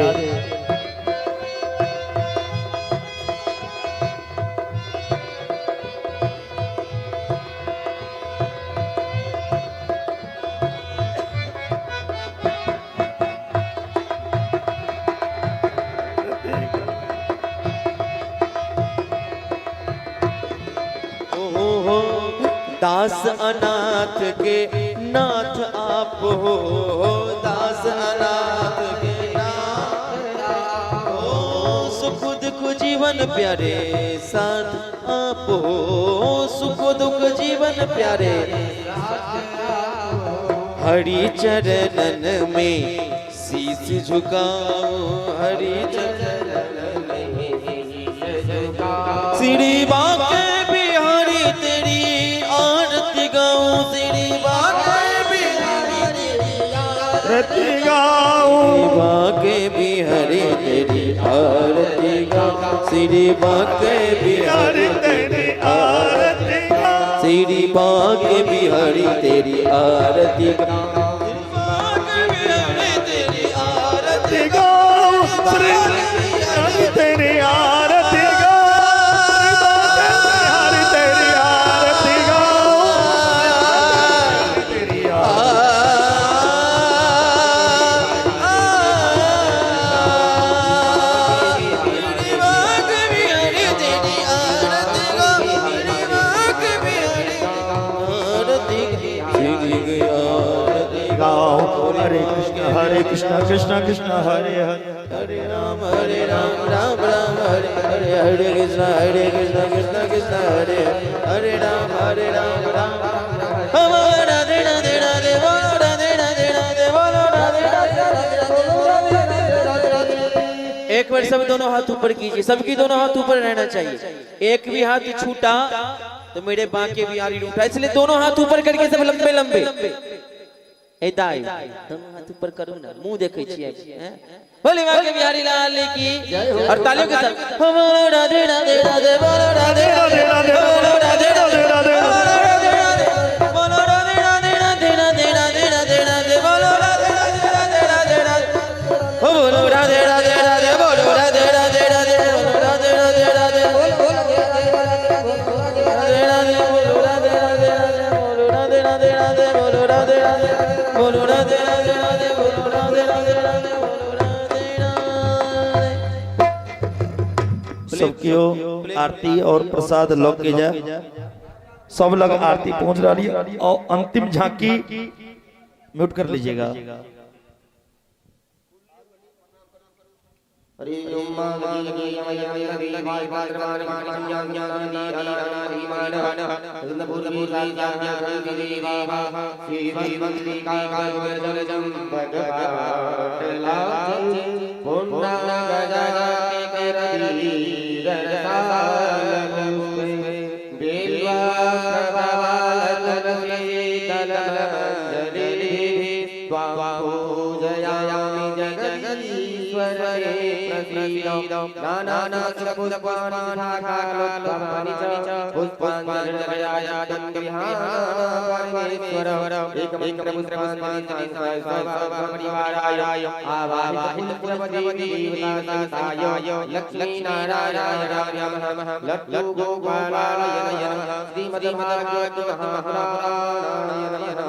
दास अनाथ के नाथ आप हो दास अनाथ के नाथ हो सुख दुख जीवन प्यारे साथ आप हो सुख दुख जीवन प्यारे हरि चरणन में शीश झुकाओ हरि चरणन में शीश झुकाओ श्री बाके बिहारी तेरी आरती गाऊं श्री बाके बिहारी तेरी आरती गाऊं बाके बिहारी तेरी आरती गाऊं श्री बाके बिहारी तेरी आरती गाऊं श्री भाग्य बिहारी तेरी आरती आरती गाओ श्री तेरी आरती गाओ हरि तेरी आरती गाओ तेरी गाओ हरे कृष्ण कृष्ण कृष्ण हरे हरे हरे राम राम राम हरे हरे हरे कृष्ण कृष्ण कृष्ण हरे हरे राम राम राम राधे राधे राधे बोलो राधे राधे राधे बोलो राधे राधे। एक बार सब दोनों हाथ ऊपर कीजिए, सबकी दोनों हाथ ऊपर रहना चाहिए। एक भी हाथ छूटा तो मेरे बांके भी आरी उठा, इसलिए दोनों हाथ ऊपर करके सब लंबे लंबे ए दाई दोनों हाथ ऊपर करू ना, मुंह देखे छिए हैं। बोले बांके बिहारी लाल की और तालियों के साथ बोलो राधे राधे राधे बोलो राधे राधे राधे बोलो राधे राधे राधे बोलो राधे राधे राधे राधे राधे राधे राधे बोलो राधे राधे राधे राधे राधे बोलो राधे राधे राधे बोलो राधे राधे राधे बोलो राधे राधे राधे बोलो राधे राधे बोलो राधे राधे राधे बोलो राधे राधे राधे बोलो राधे राधे बोलो राधे राधे राधे बोलो राधे राधे राधे बोलो राधे राधे। सबकी आरती और प्रसाद लग के जाए, सब लोग आरती पहुंच रही है और अंतिम झांकी म्यूट कर लीजिएगा। लक्ष्मी नारायण लट्टू गोपालाय नमः श्रीमद् भागवत महापुराणाय नमः।